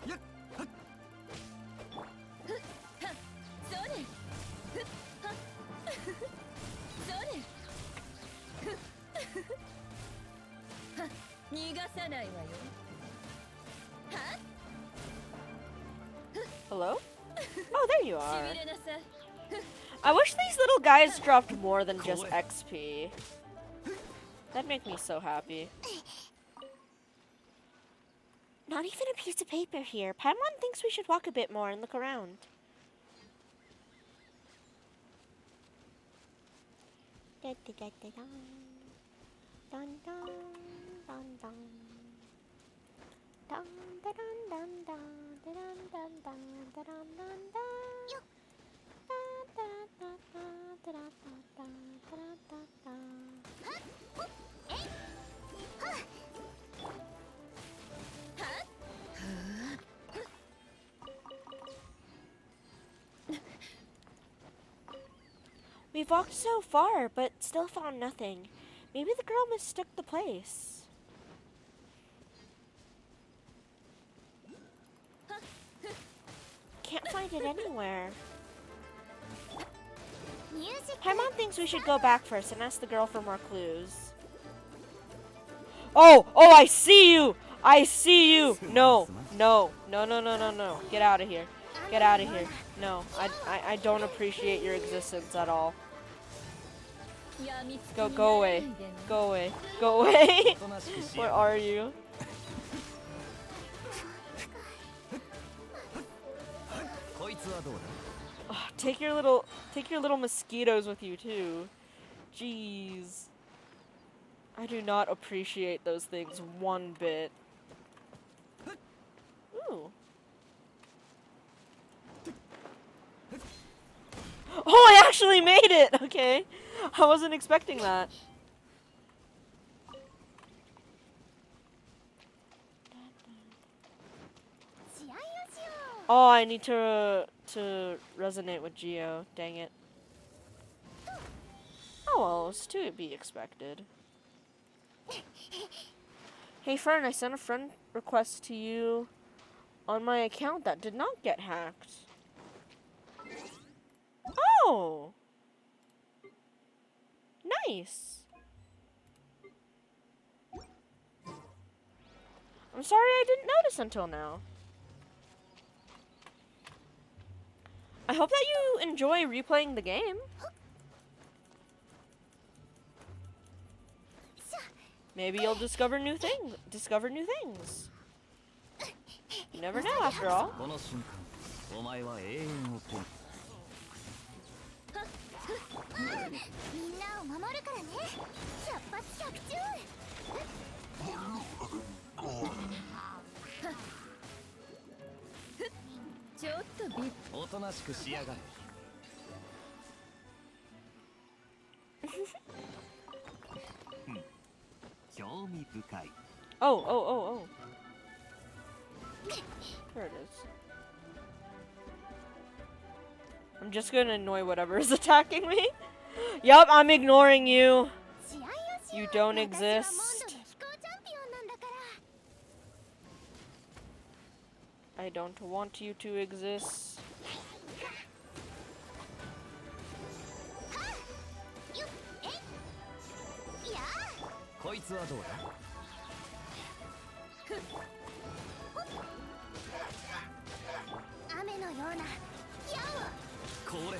やっはっそれそれ逃がさないわよ Hello? Oh, there you し are. びれなさい I wish these little guys dropped more than just XP. That'd make me so happy. Not even a piece of paper here. Paimon thinks we should walk a bit more and look around. Da, da, da, da, da. Dun, dun, dun, dun. Dun, da, dun, dun, dun. Da, dun, dun, dun. Da, dun, dun, dun. Da, da, da, da. Da, da, da, da. Da, da, da, da. We've walked so far, but still found nothing. Maybe the girl mistook the place. Can't find it anywhere. Paimon thinks we should go back first and ask the girl for more clues. Oh, I see you! I see you! No. Get out of here. Get out of here. No, I don't appreciate your existence at all. Go away. Go away. Go away. Where are you? こいつはどうだ？ Oh, take your little mosquitoes with you too. Jeez. I do not appreciate those things one bit. Ooh. Oh, I actually made it! Okay. I wasn't expecting that. Oh, I need to resonate with Geo. Dang it. Oh well, it was to be expected. Hey Fern, I sent a friend request to you on my account that did not get hacked. Oh! Nice. I'm sorry I didn't notice until now. I hope that you enjoy replaying the game. Maybe you'll discover new things. You never know after all. この瞬間、お前は永遠を手に。みんなを守るからね。百発百中。ちょっとびっおとなしくしやがれ。興味深い。 Oh. There it is. I'm just gonna annoy whatever is attacking me. Yup, I'm ignoring you. You don't exist. I don't want you to exist. Yeah. こいつはどうだ？雨のような矢を。これ。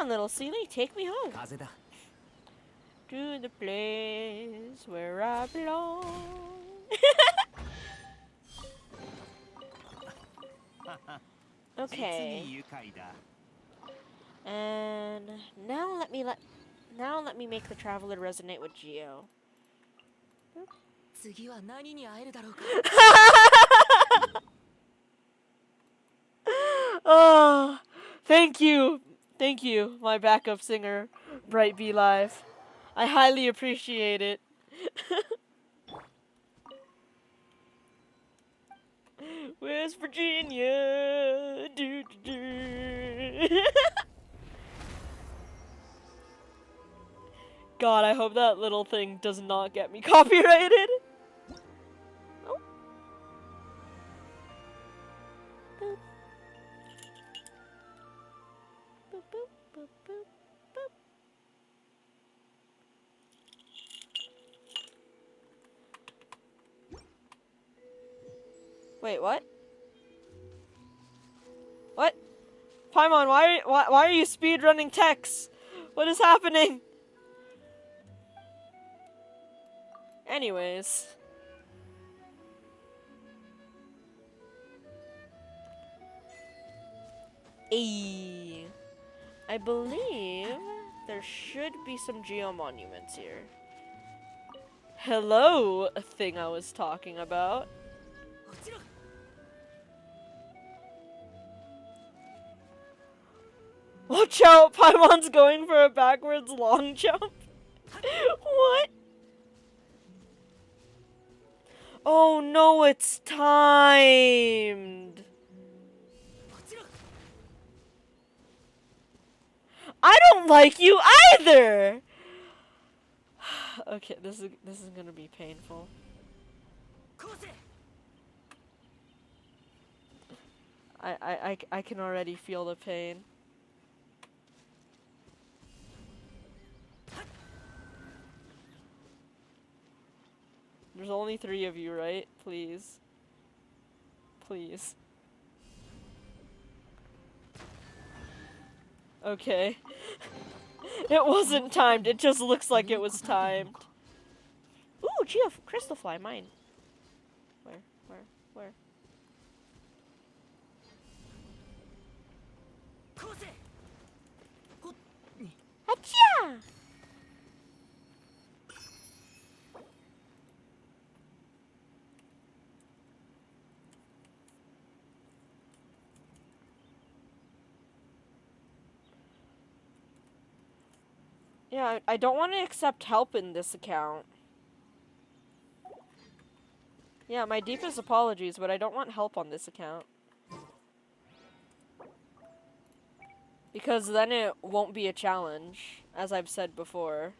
on, little Seely, take me home. 風だ To the place where I belong. 実 Okay. に愉快だ And now let me make the traveler resonate with Geo. 次は何に会えるだろうか Oh, thank you, my backup singer, Bright Be Live. I highly appreciate it. West Virginia. Do, do, do. God, I hope that little thing does not get me copyrighted. Oh. Boop. Boop, boop, boop, boop, boop. Wait, what? What? Paimon, why are you speedrunning text? What is happening? Anyways. I believe there should be some geomonuments here. Hello, a thing I was talking about. 落ちろ Watch out, Paimon's going for a backwards long jump. What? Oh no, it's timed. 落ちろ I don't like you either. Okay, this is gonna be painful. こうせ I can already feel the pain. There's only 3 of you, right? Please. Please. Okay. It wasn't timed. It just looks like it was timed. Ooh, Geo Crystal Fly, mine. Where? こうせ Achia! Yeah, I don't want to accept help in this account. Yeah, my deepest apologies, but I don't want help on this account. Because then it won't be a challenge, as I've said before.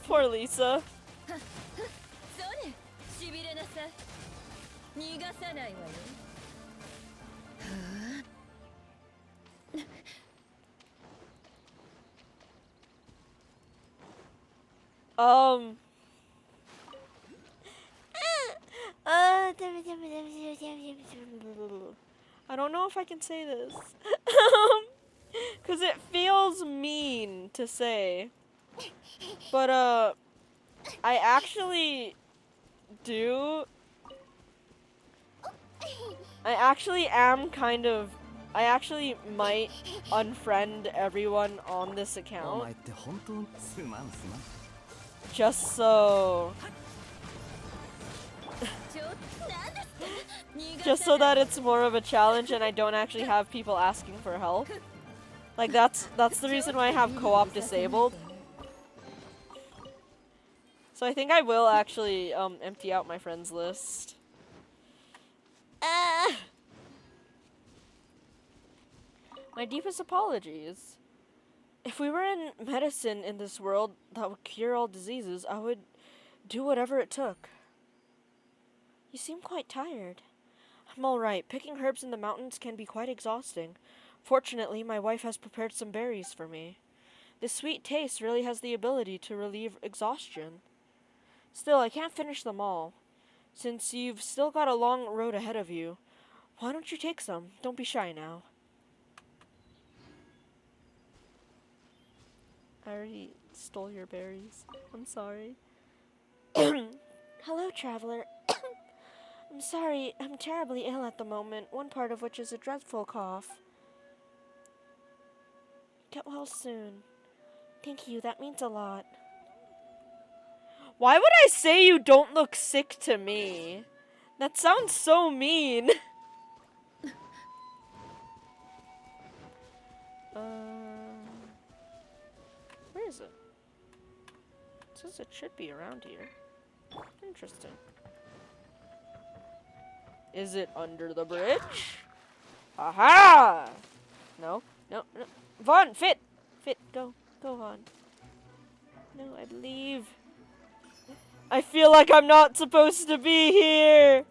Poor Lisa. それしびれなさい逃がさないわよ I don't know if I can say this. Cause it feels mean to say. But I actually do. I actually might unfriend everyone on this お account 前って本当にすまんすまん just so ちょっとなんですか逃が just さ so ない that it's more of a challenge and I don't actually have people asking for help. Like that's the reason why I have co-op disabled. So I think I will actually empty out my friends list. My deepest apologies. If we were in medicine in this world that would cure all diseases, I would do whatever it took. You seem quite tired. I'm alright. Picking herbs in the mountains can be quite exhausting. Fortunately, my wife has prepared some berries for me. This sweet taste really has the ability to relieve exhaustion. Still, I can't finish them all. Since you've still got a long road ahead of you, why don't you take some? Don't be shy now. I already stole your berries. I'm sorry. Hello, traveler. I'm sorry, I'm terribly ill at the moment, one part of which is a dreadful cough. Get well soon. Thank you, that means a lot. Why would I say you don't look sick to me? That sounds so mean. Where is it? It says it should be around here. Interesting. Is it under the bridge? Aha! No, no, no. Vaughn, fit! Fit, go. Go, Vaughn. No, I believe. I feel like I'm not supposed to be here!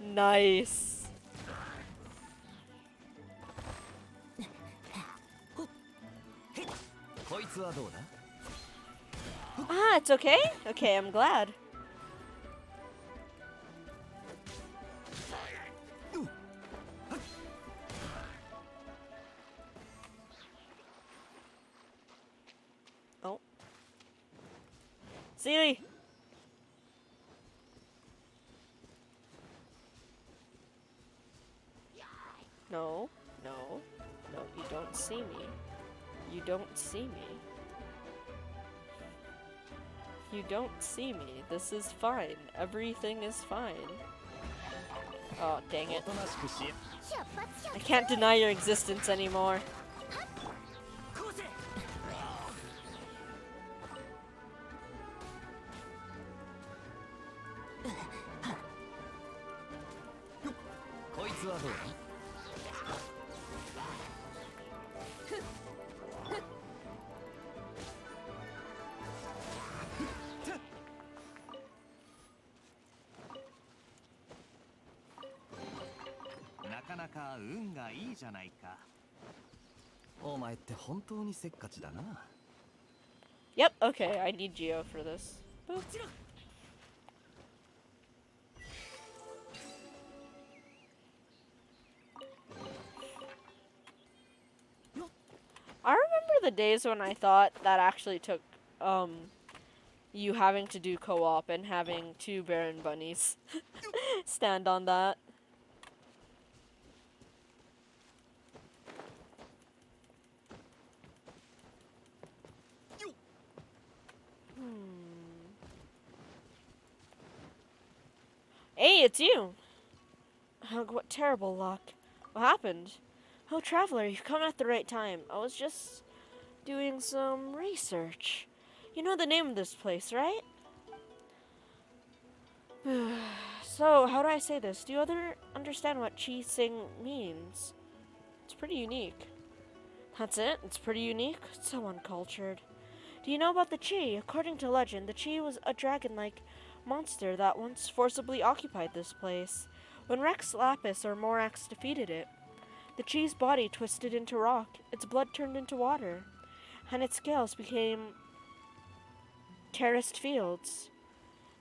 Nice. Ah, it's okay? Okay, I'm glad. Oh. Seely! No, no, no, you don't see me. You don't see me. You don't see me. This is fine. Everything is fine. Oh, dang it. I can't deny your existence anymore. Yep, okay, I need Geo for this. Boop. I remember the days when I thought that actually took, you having to do co-op and having 2 Baron Bunnies stand on that. Hey, it's you! Oh, what terrible luck. What happened? Oh, traveler, you've come at the right time. I was just doing some research. You know the name of this place, right? So, how do I say this? Do you understand what Chi Sing means? It's pretty unique. That's it? It's pretty unique? It's so uncultured. Do you know about the Chi? According to legend, the Chi was a dragon-like monster that once forcibly occupied this place. When Rex Lapis or Morax defeated it, the Chi's body twisted into rock, its blood turned into water, and its scales became terraced fields.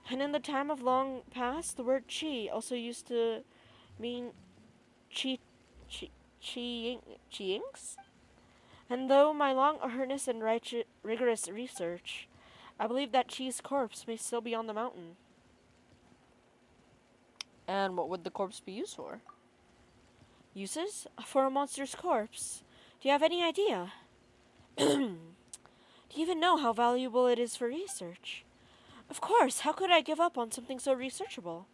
And in the time of long past, the word Chi also used to mean Chi-inks? And though my long, earnest, and rigorous research, I believe that Chi's corpse may still be on the mountain. And what would the corpse be used for? Uses? For a monster's corpse. Do you have any idea? Do you even know how valuable it is for research? Of course, how could I give up on something so researchable?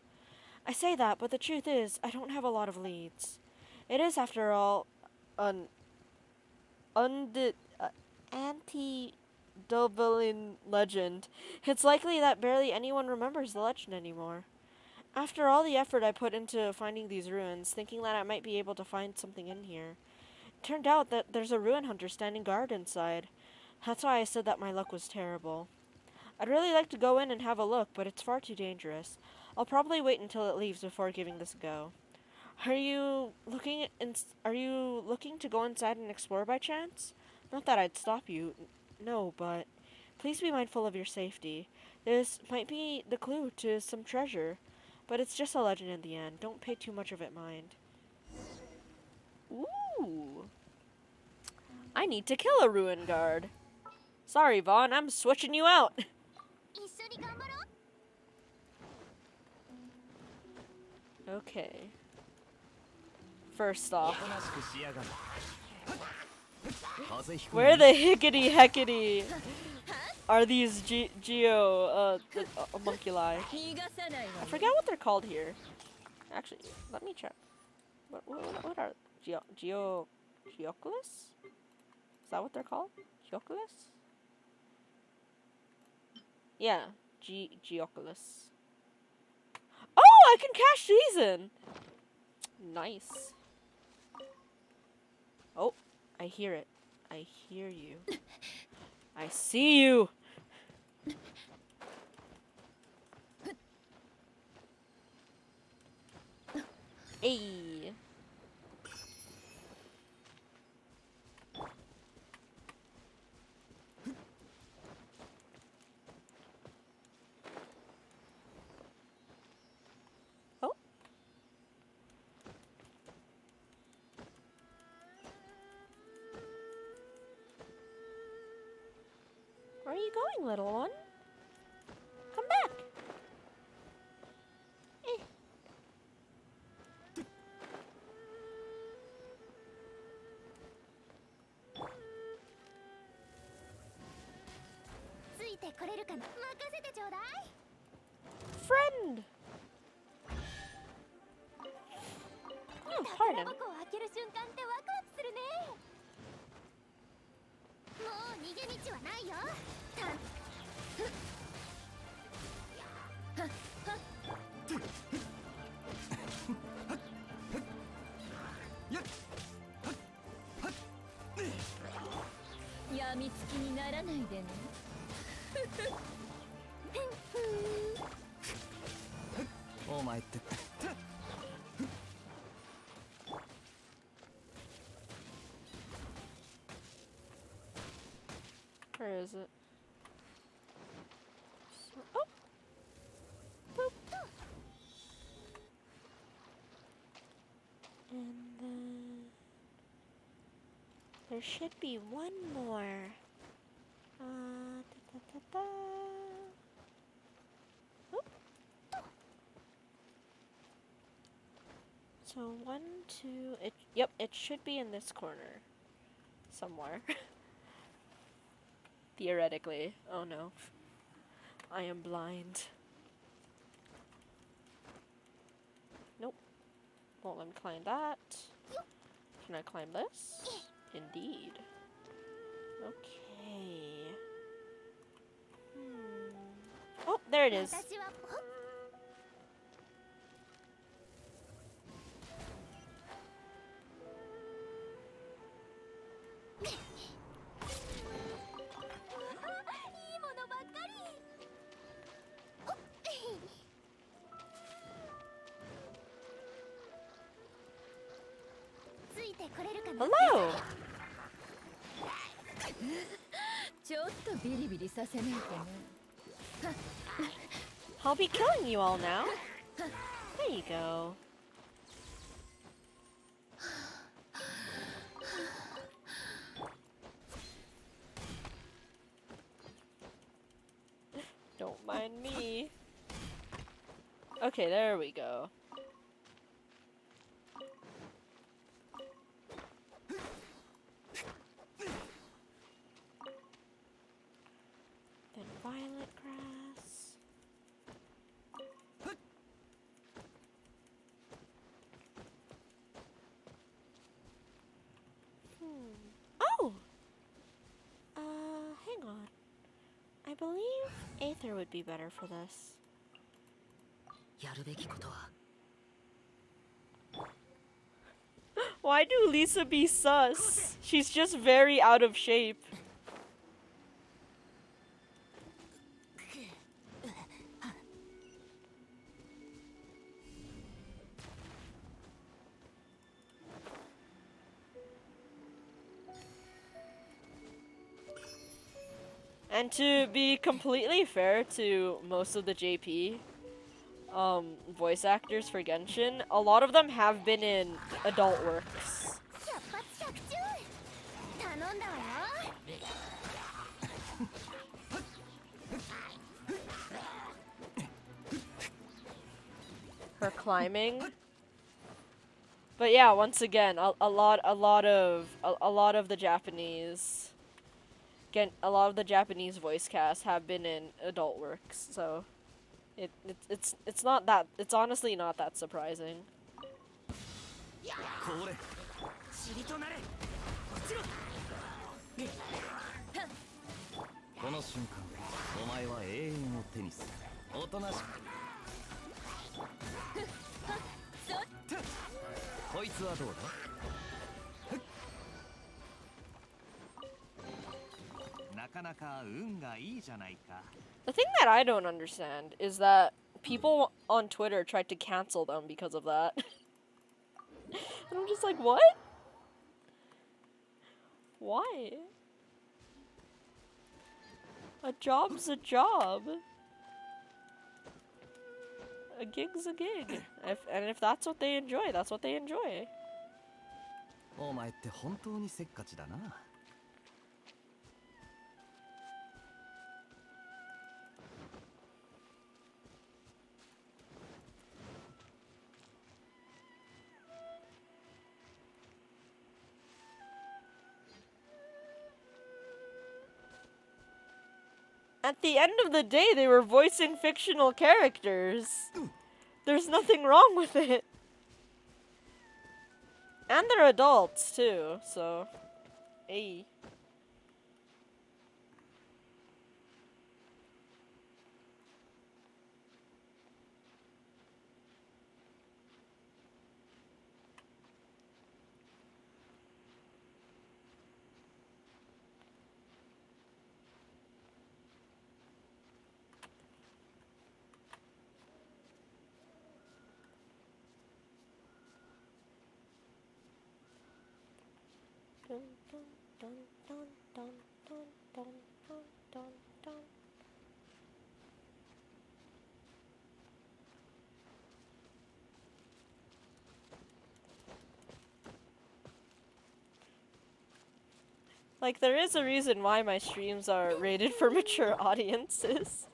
I say that, but the truth is, I don't have a lot of leads. It is, after all, an antediluvian legend. It's likely that barely anyone remembers the legend anymore. After all the effort I put into finding these ruins, thinking that I might be able to find something in here, it turned out that there's a ruin hunter standing guard inside. That's why I said that my luck was terrible. I'd really like to go in and have a look, but it's far too dangerous. I'll probably wait until it leaves before giving this a go. Are you looking to go inside and explore by chance? Not that I'd stop you. No, but please be mindful of your safety. This might be the clue to some treasure, but it's just a legend in the end. Don't pay too much of it mind. Ooh. I need to kill a ruin guard. Sorry, Vaughn, I'm switching you out. 一緒に頑張ろう Okay. First off, おとなしくしやがる風邪ひく where the hickety heckety are these homunculi? 逃がさないわ I forget what they're called here. Actually, let me check. What are Geoculus? Is that what they're called? Geoculus? Yeah, Geoculus. Oh, I can cash these in. Nice. Oh, I hear it. I hear you. I see you. Hey. Oh. Where are you going, little one? Come back. Eh. ついてこれるかな任せてちょうだい Friend. Oh, 宝 pardon. 箱を開ける瞬間ってワクワクするねもう逃げ道はないよやみつきにならないでね お前って Where is it? Oh. Boop. And then there should be one more. Da, da, da, da. Oop. So 1, 2. Yep, it should be in this corner somewhere. Theoretically. Oh no. I am blind. Nope. Won't let me climb that. Can I climb this? Indeed. Okay. Oh, there it is. 私はほっ いいものばっかりほっついてこれるかな Hello! ちょっとビリビリさせないとね I'll be killing you all now. There you go. Don't mind me. Okay, there we go. Then violet grass. Oh! Hang on. I believe Aether would be better for this. やるべきことは Why do Lisa be sus? She's just very out of shape. And to be completely fair to most of the JP voice actors for Genshin, a lot of them have been in adult works. 出発着中頼んだわよ For climbing. But yeah, once again, a lot of the Japanese voice casts have been in adult works, so it's not that, it's honestly not that surprising. これ塵となれ落ちろこの瞬間お前は永遠を手にするおとなしくこいつはどうだなかなか運がいいじゃないか The thing that I don't understand is that people on Twitter tried to cancel them because of that. And I'm just like, what? Why? A job's a job. A gig's a gig. And if that's what they enjoy, that's what they enjoy. お前って本当にせっかちだな At the end of the day, they were voicing fictional characters. There's nothing wrong with it. And they're adults, too, so... Hey. Dun, dun, dun, dun, dun, dun, dun, dun, dun. Like, there is a reason why my streams are rated for mature audiences.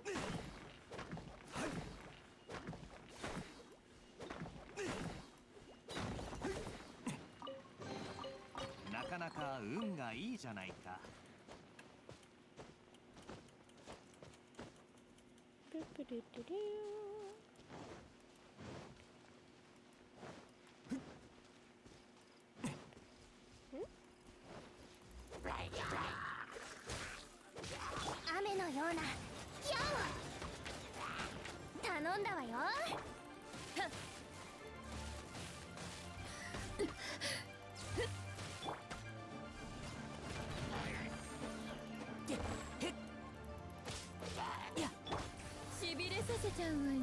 なかなか運がいいじゃないか Boop-a-doo-doo-doo. 雨のような矢を頼んだわよ しびれさせちゃうわよ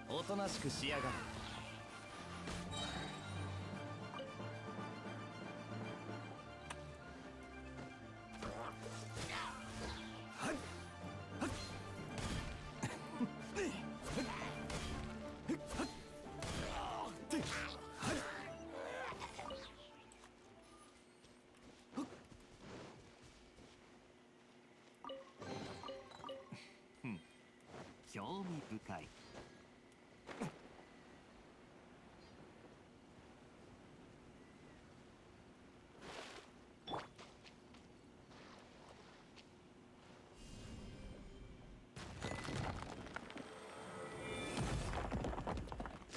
おとなしくしやがれ 興味深い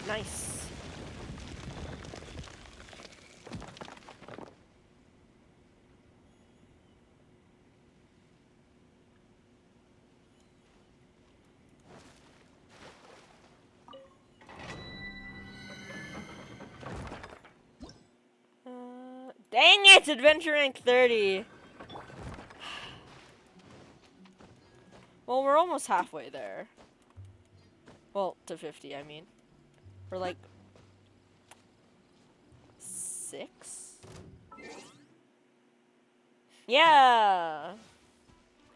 Nice. Dang it! Adventure rank 30. Well, we're almost halfway there. Well, to 50, I mean. We're like 6? Yeah!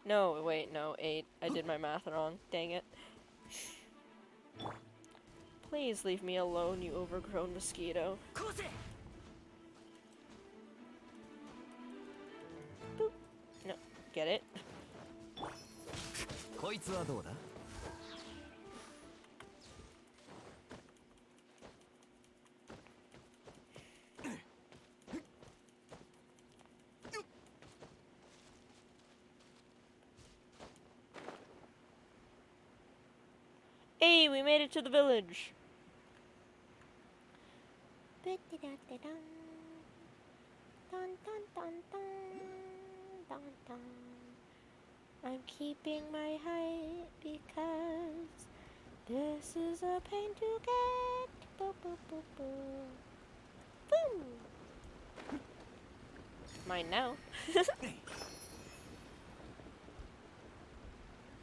No, wait, no, 8. I did my math wrong. Dang it. Please leave me alone, you overgrown mosquito. こうせ Boop. No, get it? こいつはどうだ Hey, we made it to the village. Ba-da-da-da-dum. Dun, dun, dun, dun. Dun, dun. I'm keeping my height because this is a pain to get. Boo, boo, boo, boo. Boom. Mine now.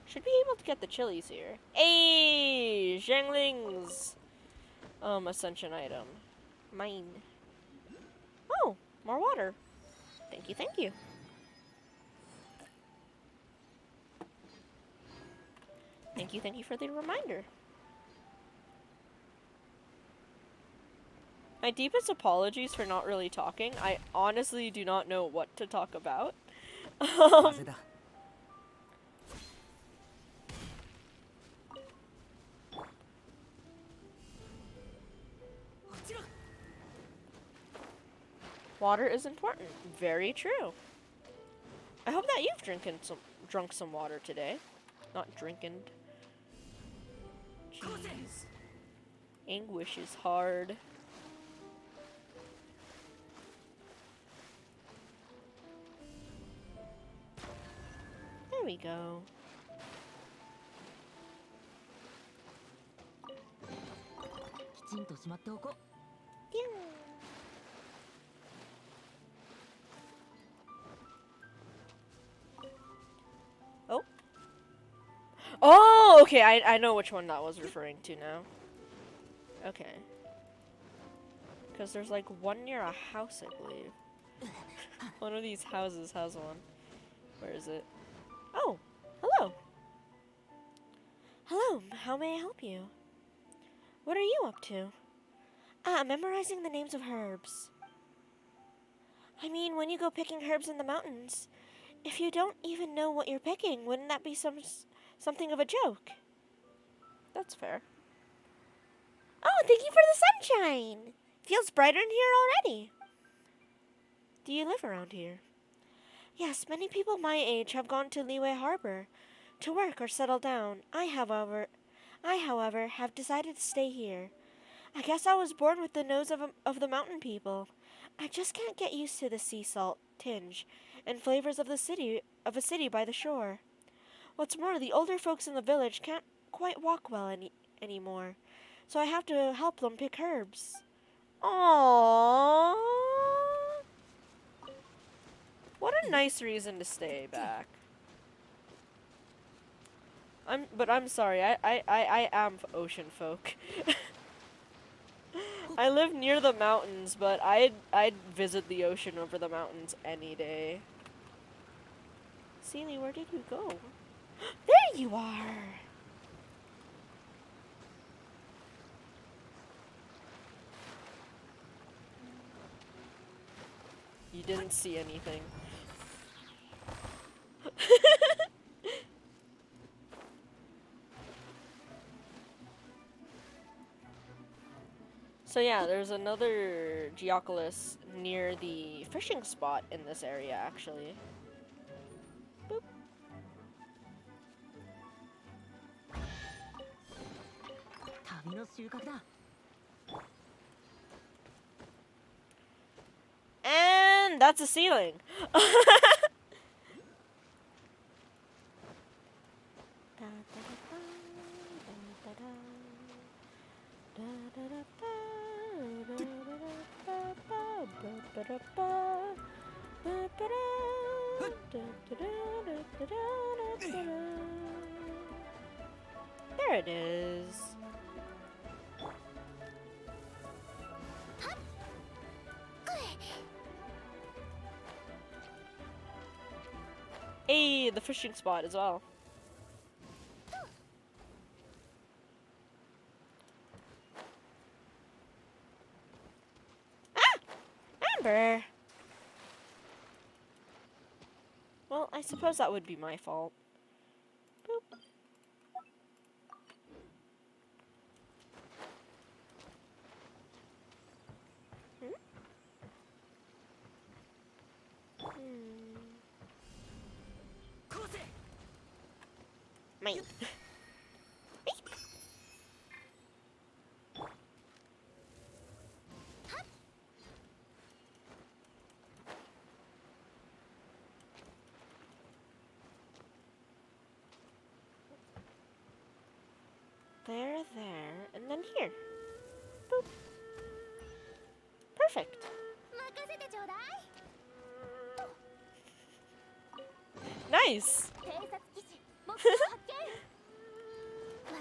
Should be able to get the chilies here. Hey, Zhangling's ascension item. Mine. Oh, more water. Thank you, thank you. Thank you for the reminder. My deepest apologies for not really talking. I honestly do not know what to talk about. 風だ Water is important. Very true. I hope that you've drunk some water today. Not drinking. Jeez. Anguish is hard. There we go. きちんとしまっておこう。 Oh. Oh, okay. I know which one that was referring to now. Okay. Because there's like one near a house, I believe. One of these houses has one. Where is it? Oh, hello. Hello, how may I help you? What are you up to? Memorizing the names of herbs. I mean, when you go picking herbs in the mountains, if you don't even know what you're picking, wouldn't that be something of a joke? That's fair. Oh, thank you for the sunshine! Feels brighter in here already. Do you live around here? Yes, many people my age have gone to Liyue Harbor to work or settle down. I, however, have decided to stay here. I guess I was born with the nose of the mountain people. I just can't get used to the sea salt tinge and flavors of a city by the shore. What's more, the older folks in the village can't quite walk well anymore, so I have to help them pick herbs. Aww. What a nice reason to stay back. I'm sorry, I am ocean folk. I live near the mountains, but I'd visit the ocean over the mountains any day. Seely, where did you go? There you are! You didn't see anything. So yeah, there's another Geoculus near the fishing spot in this area, actually. Boop. 旅の収穫だ。 And that's a ceiling. There it is. Hey, the fishing spot as well. Ah! Amber! Well, I suppose that would be my fault. Boop. Mine. There, and then here. Boop. Perfect. 任せてちょうだい。 Nice. 偵察基地目標発見。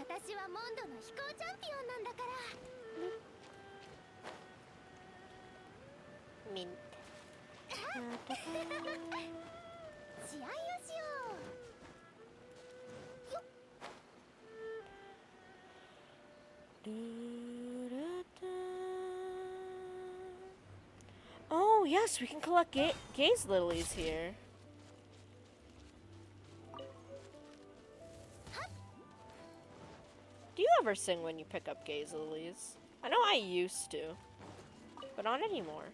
私はモンドの飛行チャンピオンなんだから。ミント。試合をしよう。よっ。 Oh, yes, we can collect gaze lilies here. Do you ever sing when you pick up gaze lilies? I know I used to, but not anymore.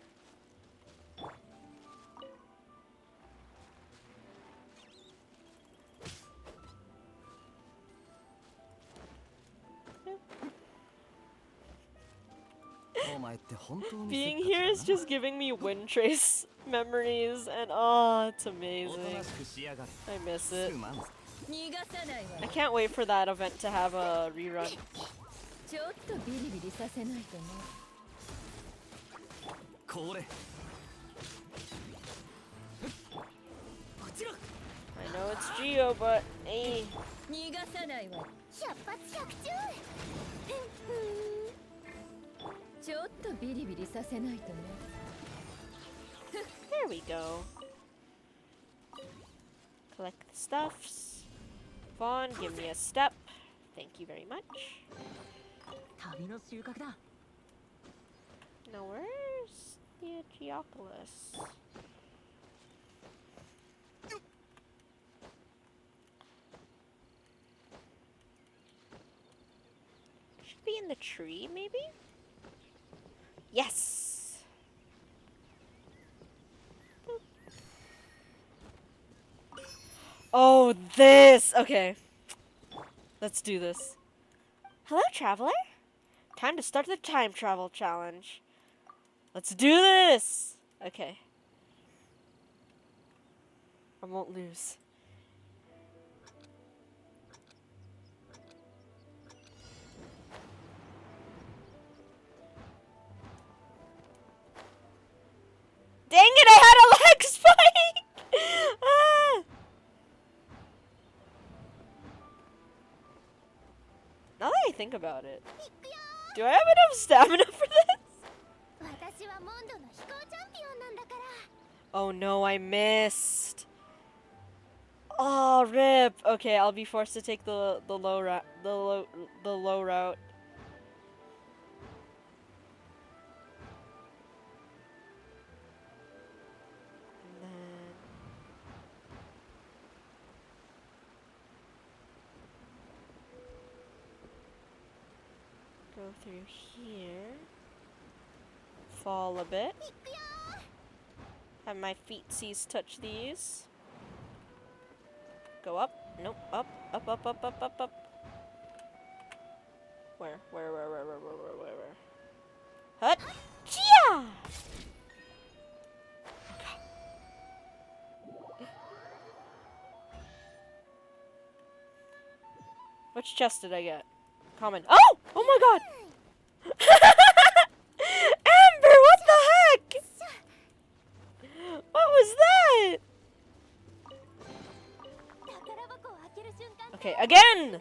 Being here is just giving me Wind Trace memories, and oh, it's amazing. I miss it. 逃がさないわ。 I can't wait for that event to have a rerun. ちょっとビリビリさせないとね。これ I know it's Geo, but hey. 逃がさないわ。百発百中。ちょっとビリビリさせないとね。 There we go. Collect the stuffs. Vaughn, give me a step. Thank you very much. 旅の収穫だ。 Now where's the Geopolis? Should be in the tree, maybe? Yes! Boop. Oh, this! Okay. Let's do this. Hello, traveler. Time to start the time travel challenge. Let's do this! Okay. I won't lose. Dang it, I had a lag spike! Ah! Now that I think about it, do I have enough stamina for this? 私はモンドの飛行チャンピオンなんだから。 Oh no, I missed. Oh, rip. Okay, I'll be forced to take the low route. The low route. And then go through here. Fall a bit. Have my feetsies touch these. Go up. Nope. Up. Up. Up. Up. Up. Up. Up. Where? Hut. Chia! Which chest did I get? Comment. Oh! Oh my god! Amber, what the heck? What was that? 宝箱を開ける瞬間。 Okay, again!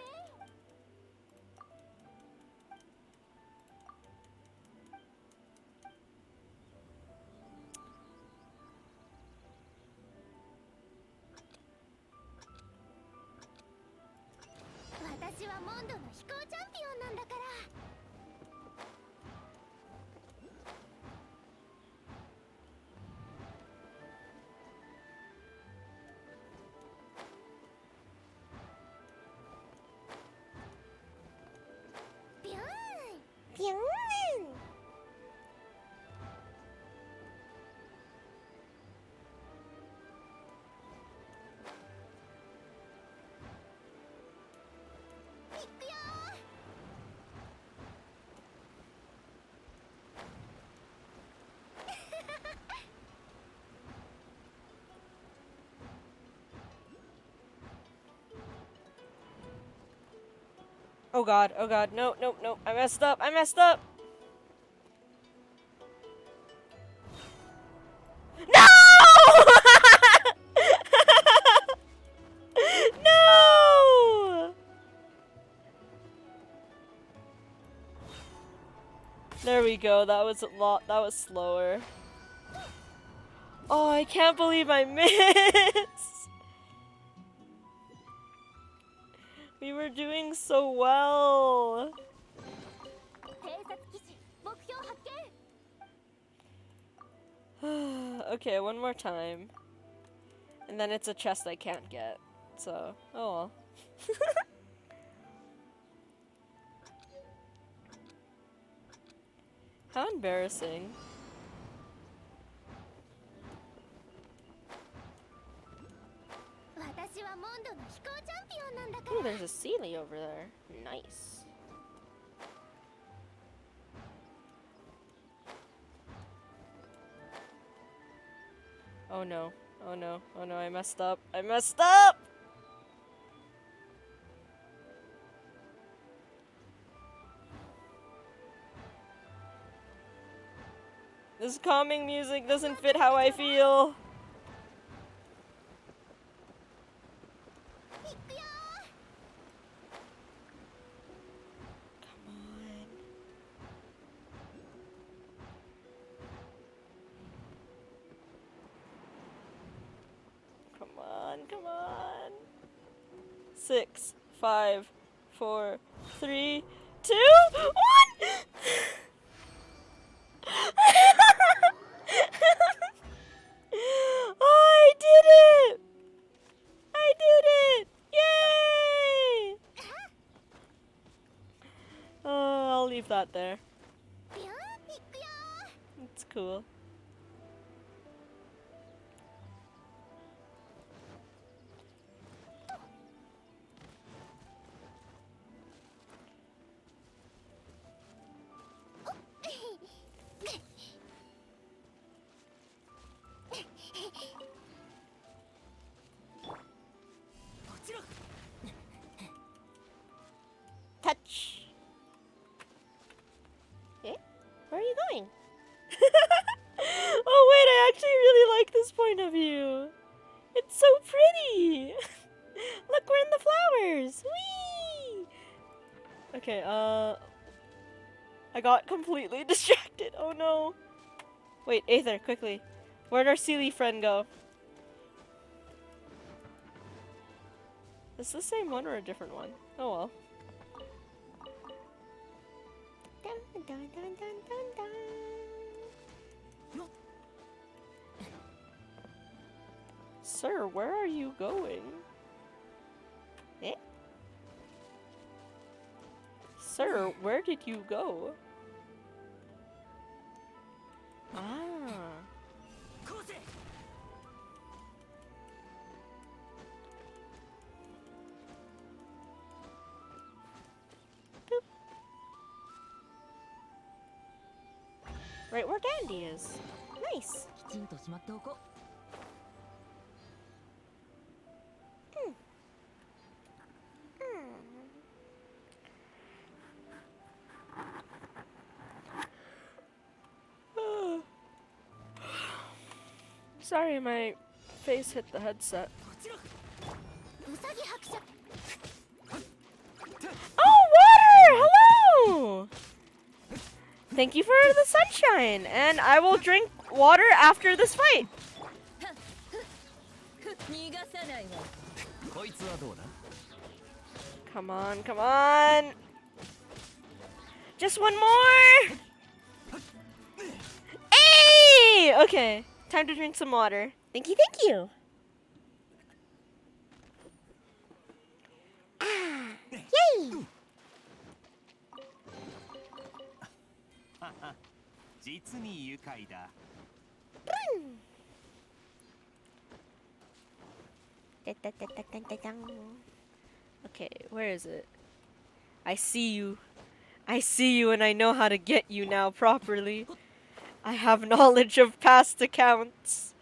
はモンドの飛行チャンピオンなんだから。ビューンビューン。行くよOh god, oh god, no, no, no, I messed up, I messed up! No! No! There we go, that was slower. Oh, I can't believe I missed! We were doing so well. 偵察基地目標発見。 Okay, one more time. And then it's a chest I can't get. So, oh well. How embarrassing. 私はモンドの飛行チャンピオンなんだから。 Ooh, there's a Sealy over there. Nice. Oh no. Oh no. Oh no, I messed up. I messed up! This calming music doesn't fit how I feel. 行くよ Come on, come on. 6, 5, 4, 3, 2, 1! Oh, I did it! I did it! Yay! Oh, I'll leave that there. ビューン行くよ It's cool. Touch. Eh? Where are you going? Oh wait, I actually really like this point of view. It's so pretty. Look, we're in the flowers. Whee! Okay, I got completely distracted. Oh no. Wait, Aether, quickly. Where'd our Sealy friend go? Is this the same one or a different one? Oh well. Dun, dun, dun, dun, dun, dun. Sir, where are you going? Eh? Sir, where did you go? Ah. Boop. Right where Dandy is. Nice. きちんとしまっておこう。 Sorry, my face hit the headset. ウサギ伯爵 Oh, water! Hello! Thank you for the sunshine, and I will drink water after this fight. 逃がさないわ。こいつはどうだ？ Come on, come on! Just one more! Hey! Okay, time to drink some water. Thank you, thank you. Yay! 実に愉快だ。Okay, where is it? I see you. I see you and I know how to get you now properly. I have knowledge of past accounts.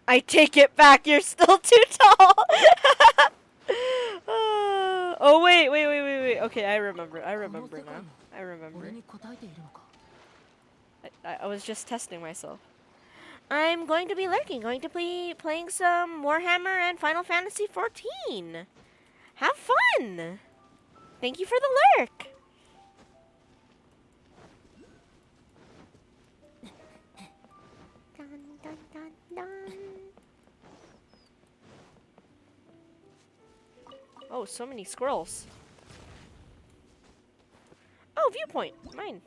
I take it back, you're still too tall! Oh, wait. Okay, I remember now. I remember. 俺に答えているのか I was just testing myself. I'm going to be lurking, going to be playing some Warhammer and Final Fantasy XIV. Have fun! Thank you for the lurk! Dun, dun, dun, dun. Oh, so many squirrels. Oh, viewpoint. Mine.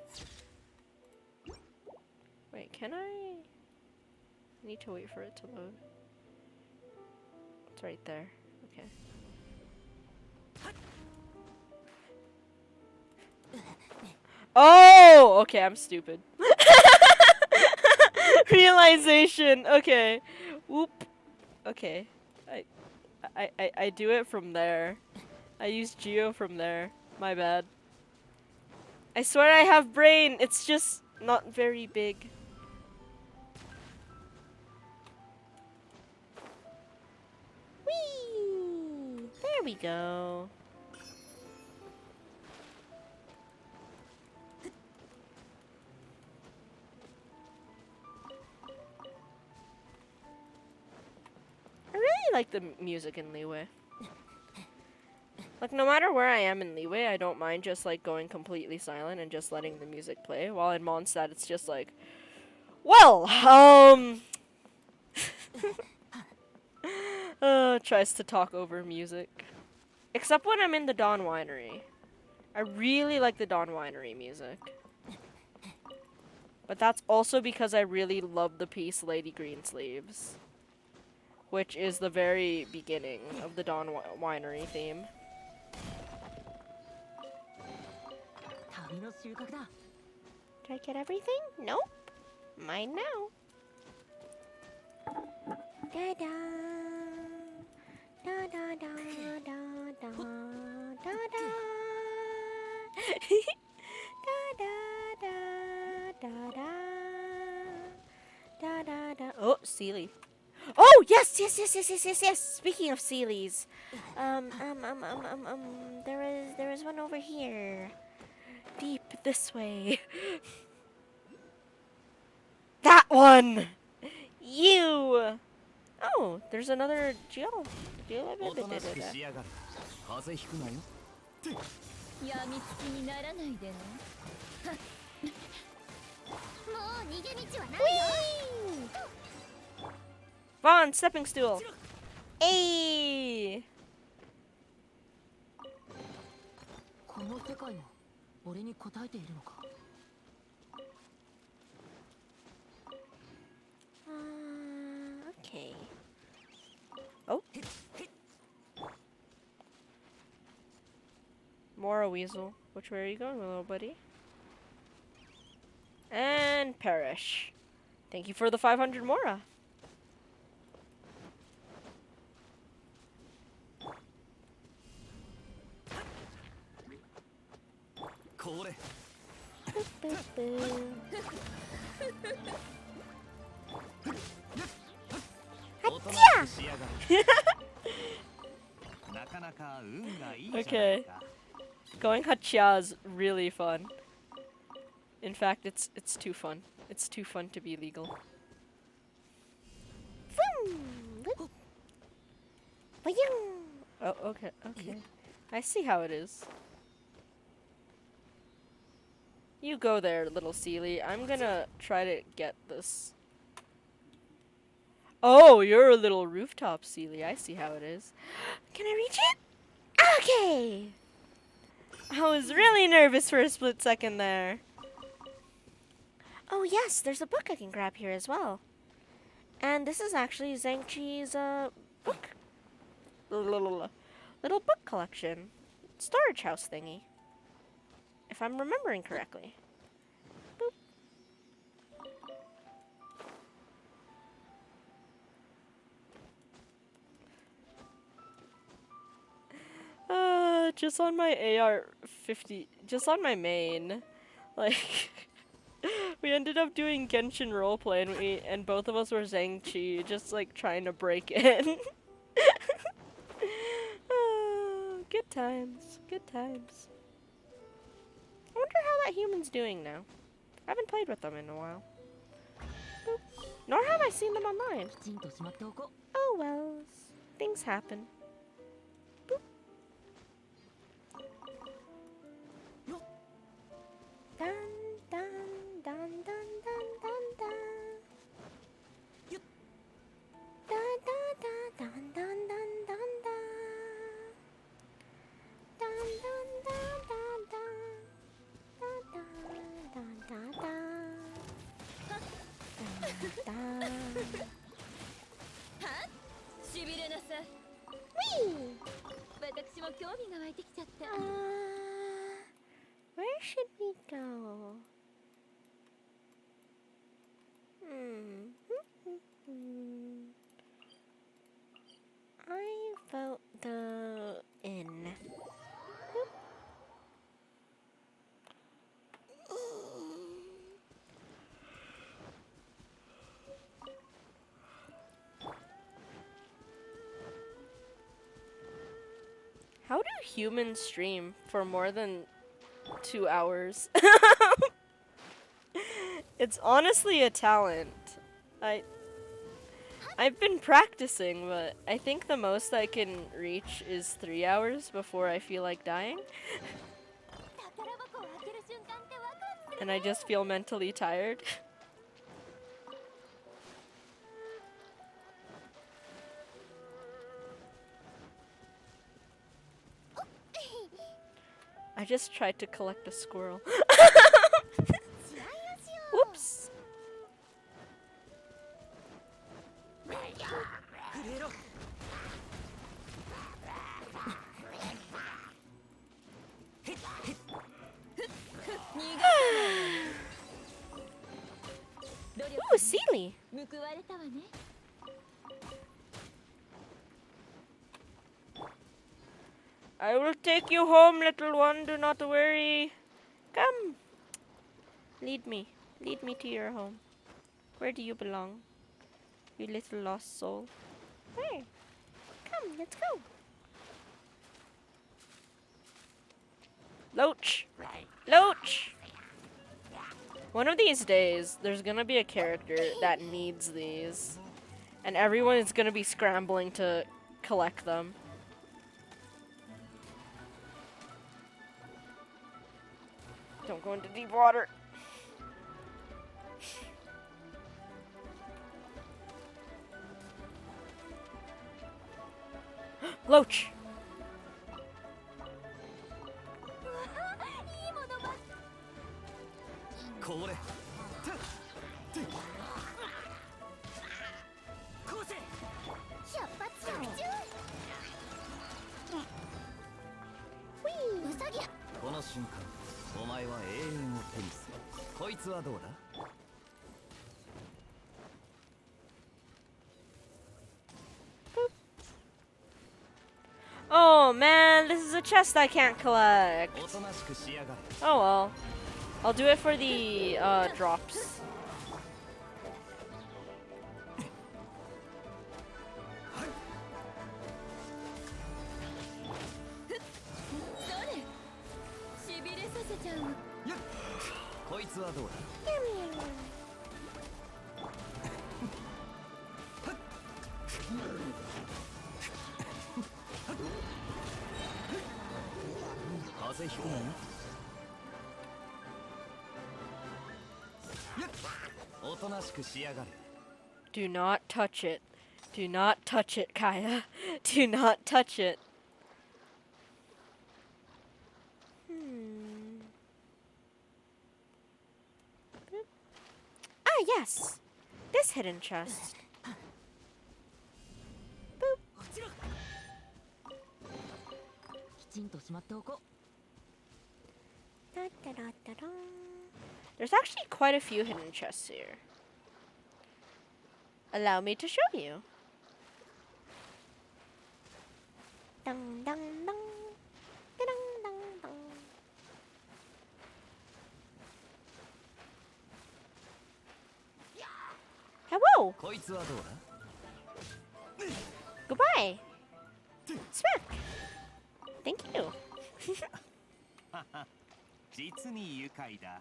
Wait, can I need to wait for it to load. It's right there. Okay. Oh! Okay, I'm stupid. Realization. Okay. Whoop. Okay. I do it from there. I use Geo from there. My bad. I swear I have brain. It's just not very big. Whee! There we go. I really like the music in Leeway. Like, no matter where I am in Leeway, I don't mind just, like, going completely silent and just letting the music play. While in Mondstadt, it's just like, well, tries to talk over music. Except when I'm in the Dawn Winery. I really like the Dawn Winery music. But that's also because I really love the piece Lady Greensleeves, which is the very beginning of the Dawn Winery theme. 旅の収穫だ Did I get everything? Nope. Mine now. Da da. Da da da da da da da. Da da da da da. Da da da. Oh, Sealy. Oh, yes. Speaking of Sealies, there is one over here. Deep this way. That one! You! Oh, there's another Geo. おとなしくしやがる。風邪ひくなよ。やみつきにならないでねもう逃げ道はないよ Vaughn, stepping stool. Hey! この世界も俺に答えているのか Okay. Oh. Mora Weasel. Which way are you going, little buddy? And perish. Thank you for the 500 Mora. Kore. Boo boo. おとなしくしやがる。なかなか運がいいじゃないか。 Going Hachia is really fun. In fact, it's too fun. It's too fun to be legal. Oh, okay. I see how it is. You go there, little Sealy. I'm gonna try to get this Oh, you're a little rooftop, Seely. I see how it is. Can I reach it? Okay. I was really nervous for a split second there. Oh yes, there's a book I can grab here as well. And this is actually Zhangqi's book. Little book collection. Storage house thingy. If I'm remembering correctly. Boop. Just on my AR-50, just on my main, like, we ended up doing Genshin roleplay and both of us were Zhangqi, just like trying to break in. Good times, good times. I wonder how that human's doing now. I haven't played with them in a while. Boop. Nor have I seen them online. きちんとしまっておこ Oh well, things happen. Boop. Dun dun dun dun dun dun dun. Dun dun dun dun dun dun dun dun. Dun dun dun dun dun. Dun dun dun dun dun. Dun dun. しびれなさい Whee! 私も興味が湧いてきちゃった Where should we go? Hmm. I vote the inn. How do humans stream for more than 2 hours? It's honestly a talent. I've been practicing, but I think the most I can reach is 3 hours before I feel like dying. 宝箱を開ける瞬間ってワクワクする And I just feel mentally tired. I just tried to collect a squirrel. Whoops. 触れろ Ooh, Seely. 報われたわね I will take you home, little one. Do not worry. Come. Lead me. Lead me to your home. Where do you belong? You little lost soul. Hey. Come, let's go. Loach. Loach. One of these days, there's gonna be a character that needs these. And everyone is gonna be scrambling to collect them. Don't go into deep water. Loach. いいものばっこれこうせ出発着中ウサギこの瞬間お前は永遠を手にするこいつはどうだ Oh man, this is a chest I can't collect. おとなしくしやがれ Oh well. I'll do it for the drops. それしびれさせちゃうこいつはどうだ 風邪ひくなよおとなしくしやがれ Do not touch it. Do not touch it, Kaya. Do not touch it. Ah, yes. This hidden chest. Boop. きちんとしまっておこ Da, da, da, da, da. There's actually quite a few hidden chests here. Allow me to show you. Dun, dun, dun. Dun, dun, dun. Hello. こいつはどうだ Goodbye. Smack. Thank you. 実に愉快だ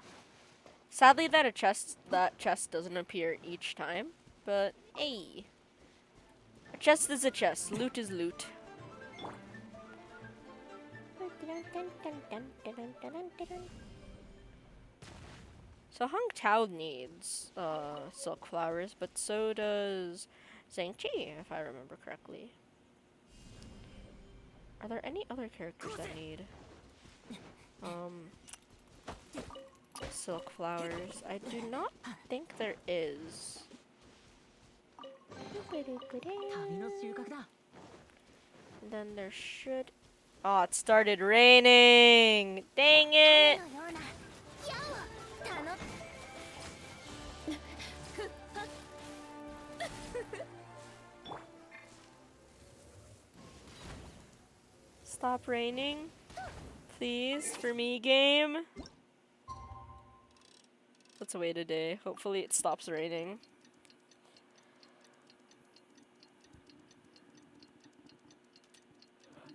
Sadly, that chest doesn't appear each time, but hey, a chest is a chest. Loot is loot. Dun, dun, dun, dun, dun, dun, dun, dun, dun. So Hung Tao needs silk flowers, but so does Zhang Qi, if I remember correctly. Are there any other characters that need silk flowers? I do not think there is. う。旅の収穫だ。 And then there should. Oh, it started raining! Dang it! Stop raining. Please, for me, game. Let's wait a day. Hopefully it stops raining.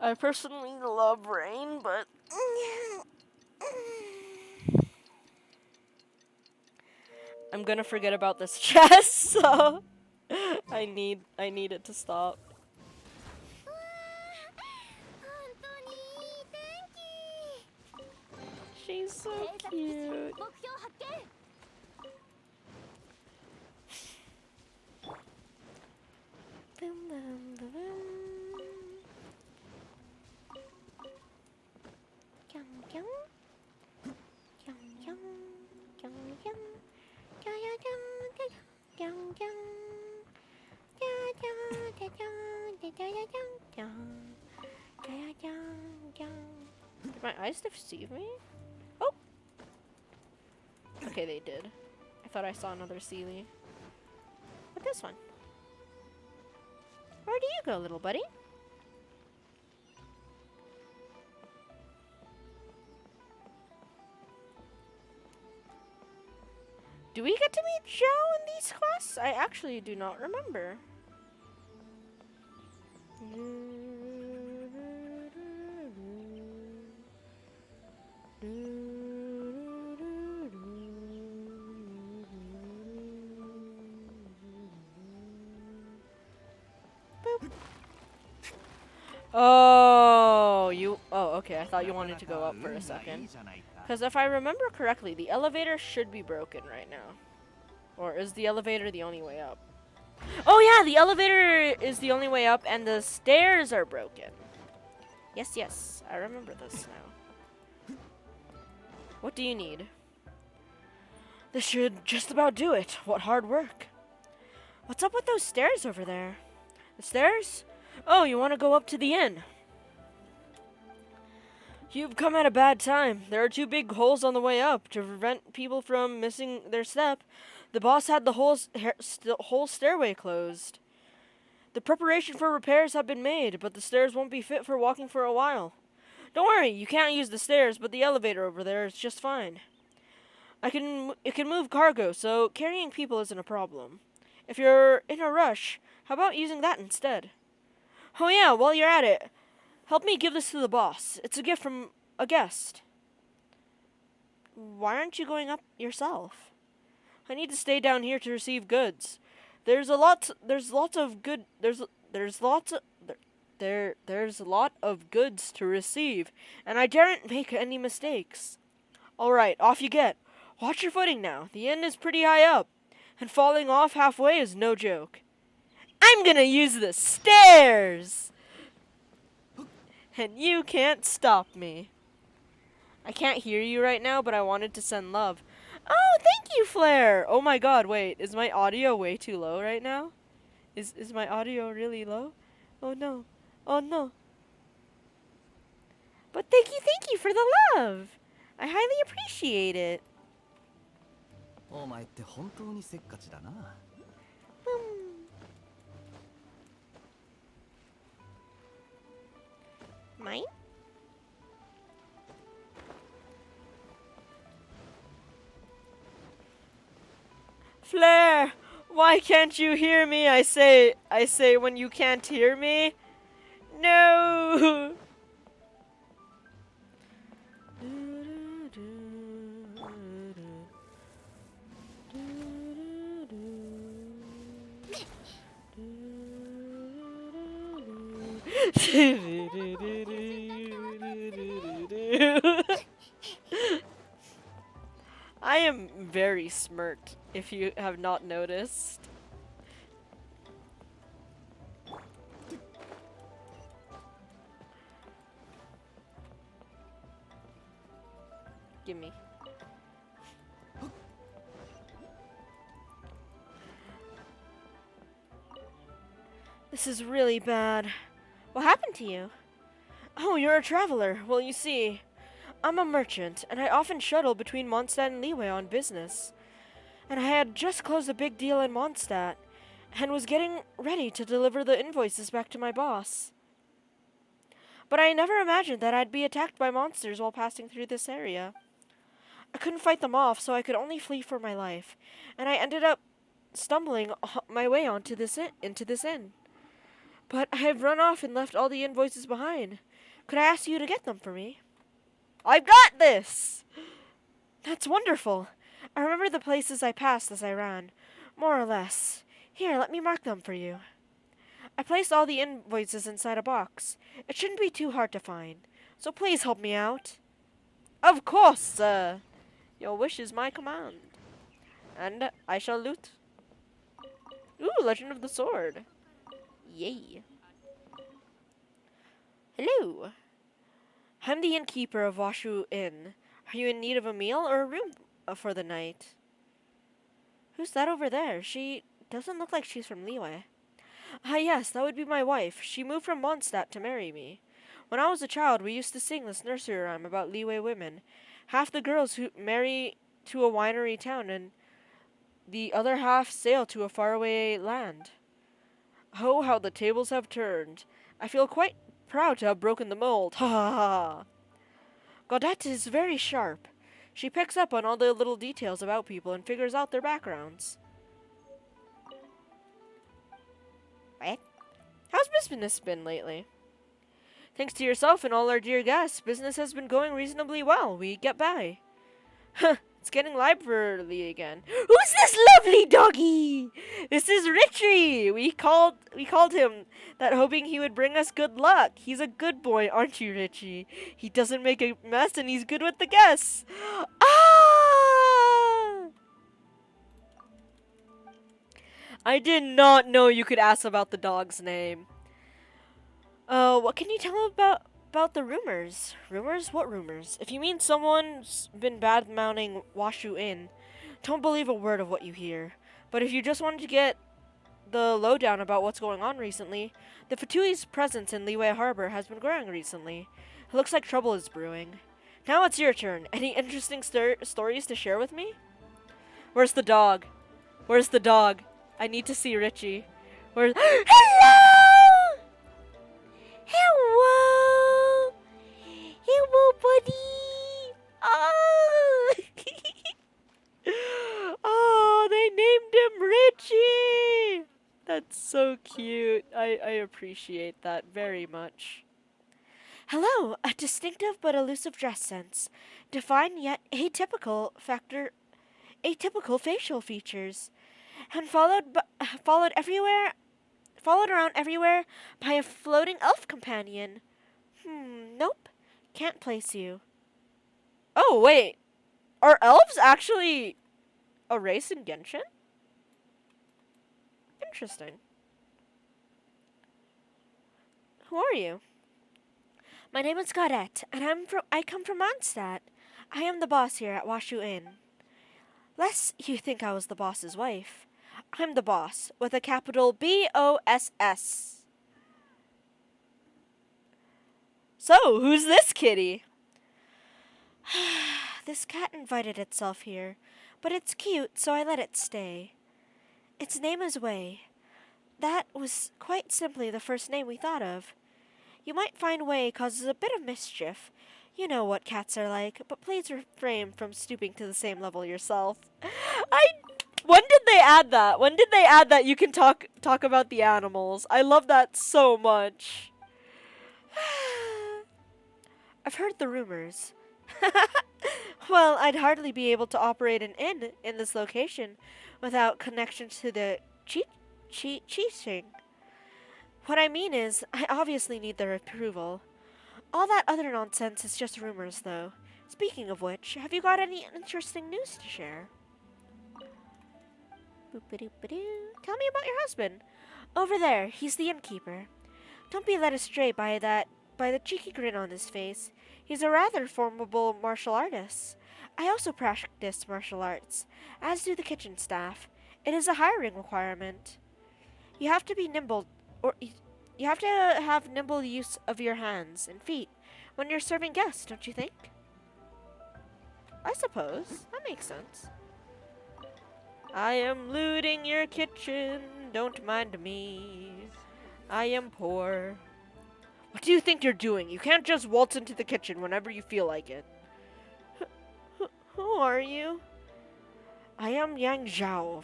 I personally love rain, but I'm gonna forget about this chest, so I need it to stop. She's so cute. 目標発見 Boom, boom, boom, boom. Yum, yum. Yum, yum. Yum, yum. Ya, ya, ya, ya, yum, yum. Ya, ya, ya, ya, ya, ya, ya, ya, ya. Ya, ya, ya, ya. Did my eyes deceive me? Oh! Okay, they did. I thought I saw another Sealy. But this one. Where do you go, little buddy? Do we get to meet Zhao in these quests? I actually do not remember. Oh, you. Oh, okay. I thought you wanted to go up for a second. Because if I remember correctly, the elevator should be broken right now. Or is the elevator the only way up? Oh yeah, the elevator is the only way up and the stairs are broken. Yes, yes. I remember this now. What do you need? This should just about do it. What hard work. What's up with those stairs over there? The stairs? Oh, you want to go up to the inn? You've come at a bad time. There are 2 big holes on the way up. To prevent people from missing their step, the boss had the whole stairway closed. The preparation for repairs have been made, but the stairs won't be fit for walking for a while. Don't worry, you can't use the stairs, but the elevator over there is just fine. It can move cargo, so carrying people isn't a problem. If you're in a rush, how about using that instead? Oh yeah, while you're at it, help me give this to the boss. It's a gift from a guest. Why aren't you going up yourself? I need to stay down here to receive goods. There's a lot of goods to receive, and I daren't make any mistakes. All right, off you get. Watch your footing now. The inn is pretty high up, and falling off halfway is no joke. I I'm gonna use the stairs! And you can't stop me. I can't hear you right now, but I wanted to send love. Oh, thank you, Flair! Oh my god, wait, is my audio way too low right now? Is my audio really low? Oh no. Oh no. But thank you for the love! I highly appreciate it. お前って本当にせっかちだな。Mine? Flair, why can't you hear me? I say when you can't hear me. No. I am very smirked, if you have not noticed. Gimme. This is really bad. What happened to you? Oh, you're a traveler. Well, you see, I'm a merchant, and I often shuttle between Mondstadt and Liyue on business. And I had just closed a big deal in Mondstadt, and was getting ready to deliver the invoices back to my boss. But I never imagined that I'd be attacked by monsters while passing through this area. I couldn't fight them off, so I could only flee for my life, and I ended up stumbling my way into this inn. But I have run off and left all the invoices behind. Could I ask you to get them for me? I've got this! That's wonderful. I remember the places I passed as I ran, more or less. Here, let me mark them for you. I placed all the invoices inside a box. It shouldn't be too hard to find, so please help me out. Of course, sir. Your wish is my command. And I shall loot. Ooh, Legend of the Sword. Yay. Hello. I'm the innkeeper of Washu Inn. Are you in need of a meal or a room for the night? Who's that over there? She doesn't look like she's from Liyue. Ah, yes, that would be my wife. She moved from Mondstadt to marry me. When I was a child, we used to sing this nursery rhyme about Liyue women. Half the girls who marry to a winery town, and the other half sail to a faraway land. Oh, how the tables have turned. I feel quite proud to have broken the mold. Ha ha ha. Gaudette is very sharp. She picks up on all the little details about people and figures out their backgrounds. What? How's business been lately? Thanks to yourself and all our dear guests, business has been going reasonably well. We get by. Huh, it's getting lively again. Who's this lovely doggy? This is Richie. We called him that, hoping he would bring us good luck. He's a good boy, aren't you, Richie? He doesn't make a mess and he's good with the guests. Ah! I did not know you could ask about the dog's name. What can you tell about the rumors? Rumors? What rumors? If you mean someone's been bad-mouthing Washu Inn, don't believe a word of what you hear. But if you just wanted to get the lowdown about what's going on recently, the Fatui's presence in Liyue Harbor has been growing recently. It looks like trouble is brewing. Now it's your turn. Any interesting stories to share with me? Where's the dog? Where's the dog? I need to see Richie. Where's... Hello! Hello! Hello, buddy! Oh! Oh, they named him Richie! That's so cute. I appreciate that very much. Hello, a distinctive but elusive dress sense. Defined yet atypical facial features. And followed around everywhere by a floating elf companion. Nope. Can't place you. Oh, wait. Are elves actually a race in Genshin? Interesting. Who are you? My name is Gaudette, and I come from Mondstadt. I am the boss here at Washu Inn. Lest you think I was the boss's wife. I'm the boss, with a capital B-O-S-S. So, who's this kitty? This cat invited itself here, but it's cute, so I let it stay. Its name is Wei. That was quite simply the first name we thought of. You might find Wei causes a bit of mischief. You know what cats are like, but please refrain from stooping to the same level yourself. When did they add that? When did they add that you can talk about the animals? I love that so much. I've heard the rumors. Well, I'd hardly be able to operate an inn in this location without connection to the cheating. What I mean is, I obviously need their approval. All that other nonsense is just rumors, though. Speaking of which, have you got any interesting news to share? Boop-a-doop-a-doo. Tell me about your husband. Over there, he's the innkeeper. Don't be led astray by the cheeky grin on his face. He's a rather formidable martial artist. I also practice martial arts, as do the kitchen staff. It is a hiring requirement. You have to be nimble, or you have to have nimble use of your hands and feet when you're serving guests, don't you think? I suppose. That makes sense. I am looting your kitchen, don't mind me. I am poor. What do you think you're doing? You can't just waltz into the kitchen whenever you feel like it. Who are you? I am Yang Zhao,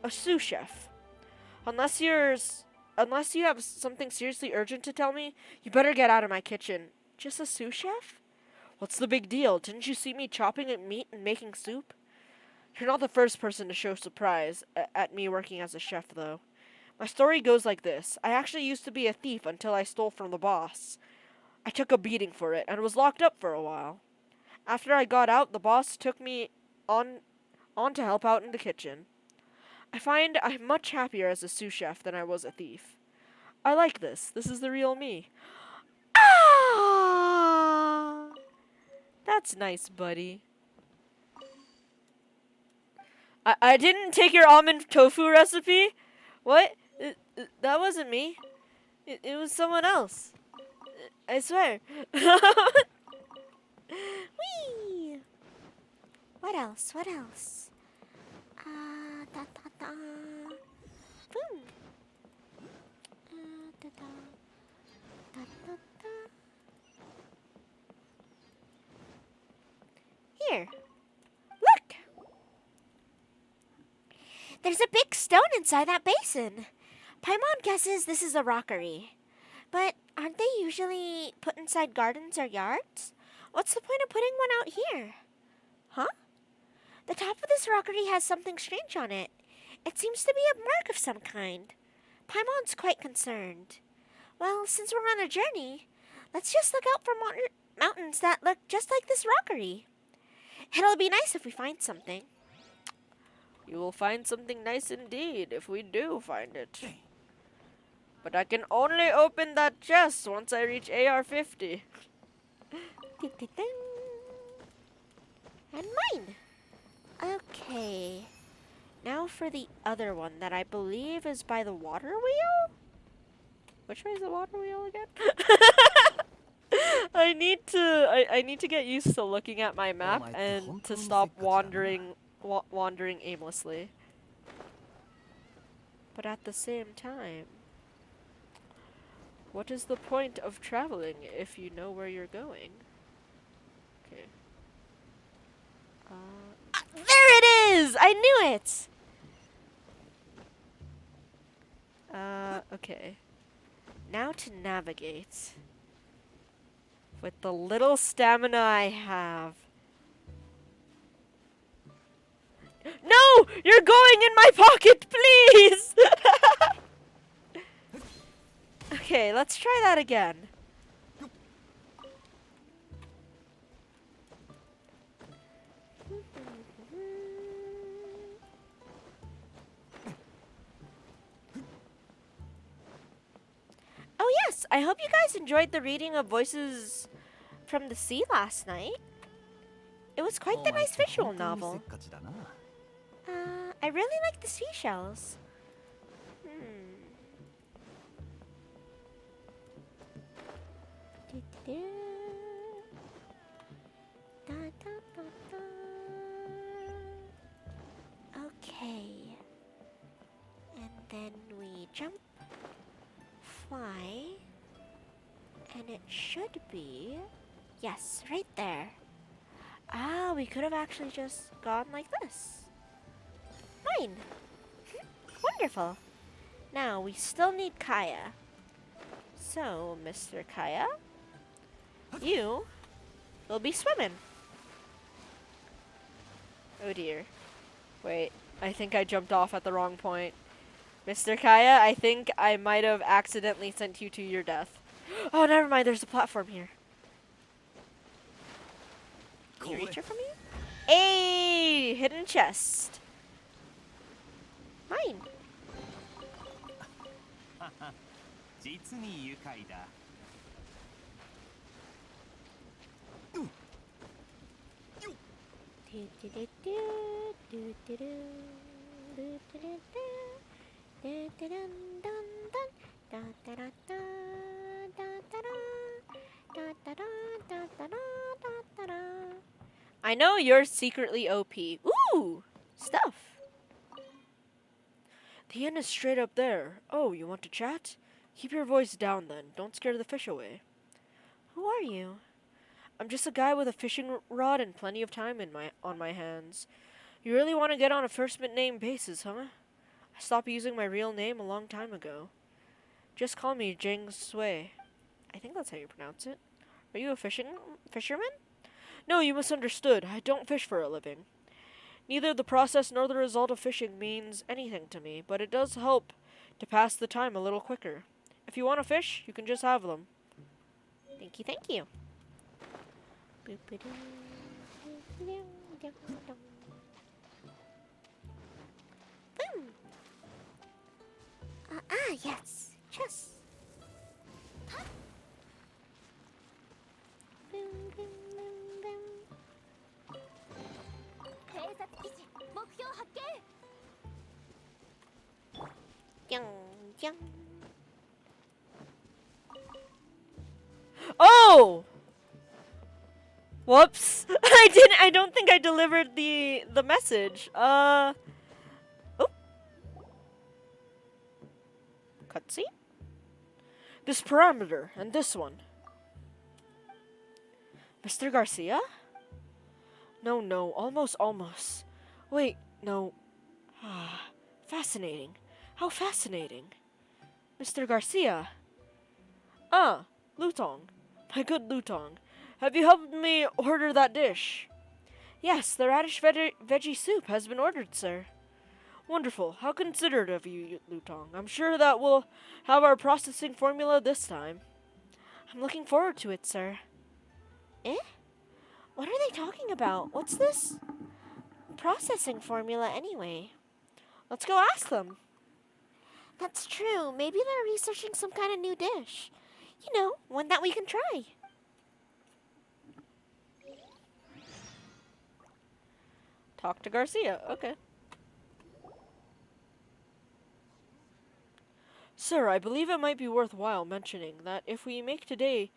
a sous chef. Unless you have something seriously urgent to tell me, you better get out of my kitchen. Just a sous chef? What's the big deal? Didn't you see me chopping at meat and making soup? You're not the first person to show surprise at me working as a chef, though. My story goes like this. I actually used to be a thief until I stole from the boss. I took a beating for it and was locked up for a while. After I got out, the boss took me on to help out in the kitchen. I find I'm much happier as a sous chef than I was a thief. I like this. This is the real me. Ah! That's nice, buddy. I didn't take your almond tofu recipe? What? That wasn't me. It was someone else. I swear. Whee! What else? What else? Da da da. Boom. Da da. Da da da. Here. Look! There's a big stone inside that basin. Paimon guesses this is a rockery. But aren't they usually put inside gardens or yards? What's the point of putting one out here? Huh? The top of this rockery has something strange on it. It seems to be a mark of some kind. Paimon's quite concerned. Well, since we're on a journey, let's just look out for mountains that look just like this rockery. It'll be nice if we find something. You will find something nice indeed if we do find it. But I can only open that chest once I reach AR-50. And mine. Okay. Now for the other one that I believe is by the water wheel? Which way is the water wheel again? I need to get used to looking at my map and to stop wandering aimlessly. But at the same time, what is the point of traveling if you know where you're going? Okay. There it is! I knew it! Okay. Now to navigate. With the little stamina I have. No! You're going in my pocket, please! Okay, let's try that again. I hope you guys enjoyed the reading of Voices from the Sea last night. It was quite the nice visual novel. I really like the seashells. Okay. And then we jump, fly, and it should be, yes, right there. Ah, we could have actually just gone like this. Fine. Wonderful. Now, we still need Kaya. So, Mr. Kaya, you will be swimming. Oh dear. Wait, I think I jumped off at the wrong point. Mr. Kaya, I think I might have accidentally sent you to your death. Oh, never mind, there's a platform here. Can you reach it from here? Hey, hidden chest. Mine. 実に愉快だ。I know you're secretly OP. Ooh, stuff. The inn is straight up there. Oh, you want to chat? Keep your voice down then. Don't scare the fish away. Who are you? I'm just a guy with a fishing rod and plenty of time on my hands. You really want to get on a first name basis, huh? I stopped using my real name a long time ago. Just call me Jing Sui. I think that's how you pronounce it. Are you a fisherman? No, you misunderstood. I don't fish for a living. Neither the process nor the result of fishing means anything to me, but it does help to pass the time a little quicker. If you want to fish, you can just have them. Thank you, thank you. Boom. Yes. Chess. Boom, boom, boom, boom. 偵察基地目標発見 Young, young. Oh! Whoops. I don't think I delivered the message. Oh. Cutscene? This parameter and this one. Mr. Garcia? No, almost. Wait, no. Fascinating. How fascinating. Mr. Garcia. Lutong. My good Lutong. Have you helped me order that dish? Yes, the radish veggie soup has been ordered, sir. Wonderful. How considerate of you, Lutong. I'm sure that we'll have our processing formula this time. I'm looking forward to it, sir. Eh? What are they talking about? What's this processing formula anyway? Let's go ask them. That's true. Maybe they're researching some kind of new dish. You know, one that we can try. Talk to Garcia. Okay. Sir, I believe it might be worthwhile mentioning that if we take today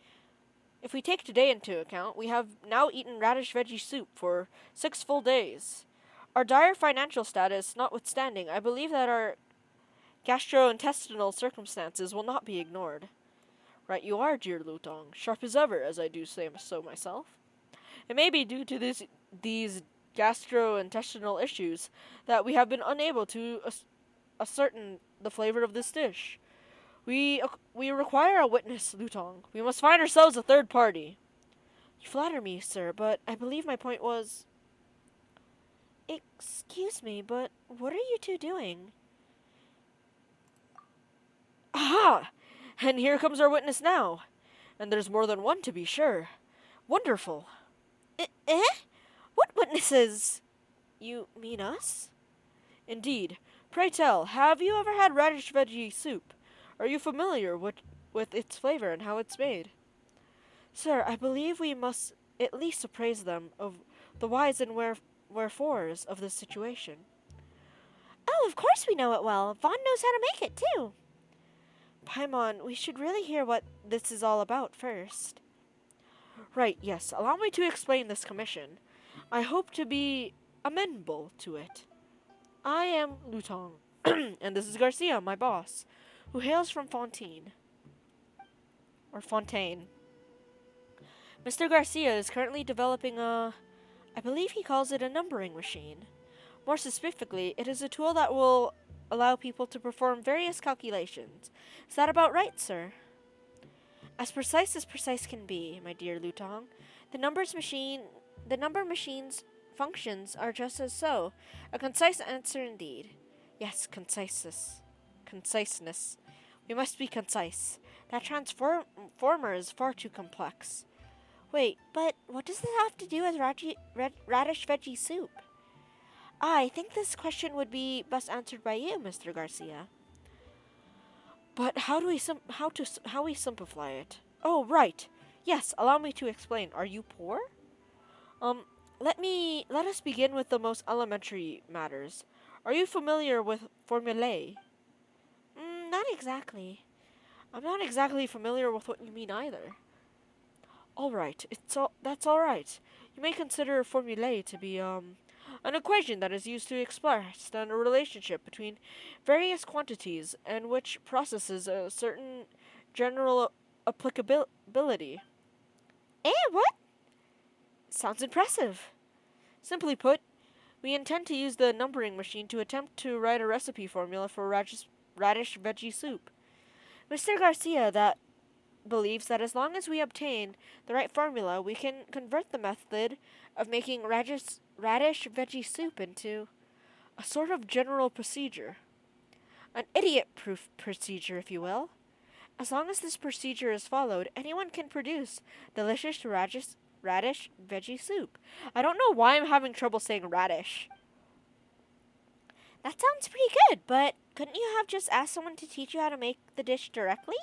into account, we have now eaten radish veggie soup for 6 full days. Our dire financial status notwithstanding, I believe that our gastrointestinal circumstances will not be ignored. Right you are, dear Lutong, sharp as ever, as I do say so myself. It may be due to these gastrointestinal issues that we have been unable to ascertain the flavor of this dish. We require a witness, Lutong. We must find ourselves a third party. You flatter me, sir, but I believe my point was... Excuse me, but what are you two doing? Aha! And here comes our witness now. And there's more than one, to be sure. Wonderful. Eh? What witnesses? You mean us? Indeed. Pray tell, have you ever had radish veggie soup? Are you familiar with with its flavor and how it's made. Sir, I believe we must at least appraise them of the whys and wherefores of this situation. Oh, of course we know it well. Vaughn knows how to make it, too. Paimon, we should really hear what this is all about first. Right, yes. Allow me to explain this commission. I hope to be amenable to it. I am Lutong, and this is Garcia, my boss, who hails from Fontaine. Or Fontaine. Mr. Garcia is currently developing I believe he calls it a numbering machine. More specifically, it is a tool that will allow people to perform various calculations. Is that about right, sir? As precise can be, my dear Lutong. The number machine's functions are just as so. A concise answer indeed. Yes, conciseness. We must be concise. That transformer is far too complex. Wait, but what does this have to do with radish veggie soup? I think this question would be best answered by you, Mr. Garcia. But how we simplify it? Oh, right. Yes, allow me to explain. Are you poor? Let us begin with the most elementary matters. Are you familiar with formulae? Not exactly. I'm not exactly familiar with what you mean either. All right, that's all right. You may consider formulae to be an equation that is used to express a relationship between various quantities and which processes a certain general applicability. What? Sounds impressive. Simply put, we intend to use the numbering machine to attempt to write a recipe formula for radish veggie soup. Mr. Garcia believes that as long as we obtain the right formula, we can convert the method of making radish veggie soup into a sort of general procedure. An idiot-proof procedure, if you will. As long as this procedure is followed, anyone can produce delicious radish veggie soup. I don't know why I'm having trouble saying radish. That sounds pretty good, but couldn't you have just asked someone to teach you how to make the dish directly?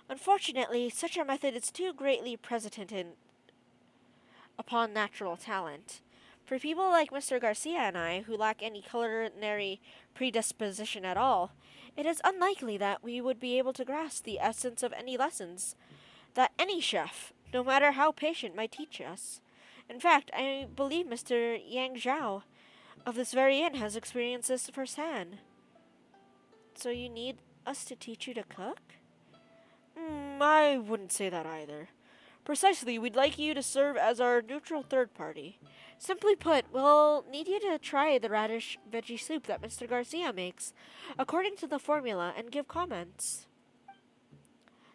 Unfortunately, such a method is too greatly predicated upon natural talent. For people like Mr. Garcia and I, who lack any culinary predisposition at all, it is unlikely that we would be able to grasp the essence of any lessons that any chef, no matter how patient, might teach us. In fact, I believe Mr. Yang Zhao of this very inn has experienced this firsthand. So you need us to teach you to cook? I wouldn't say that either. Precisely, we'd like you to serve as our neutral third party. Simply put, we'll need you to try the radish veggie soup that Mr. Garcia makes, according to the formula, and give comments.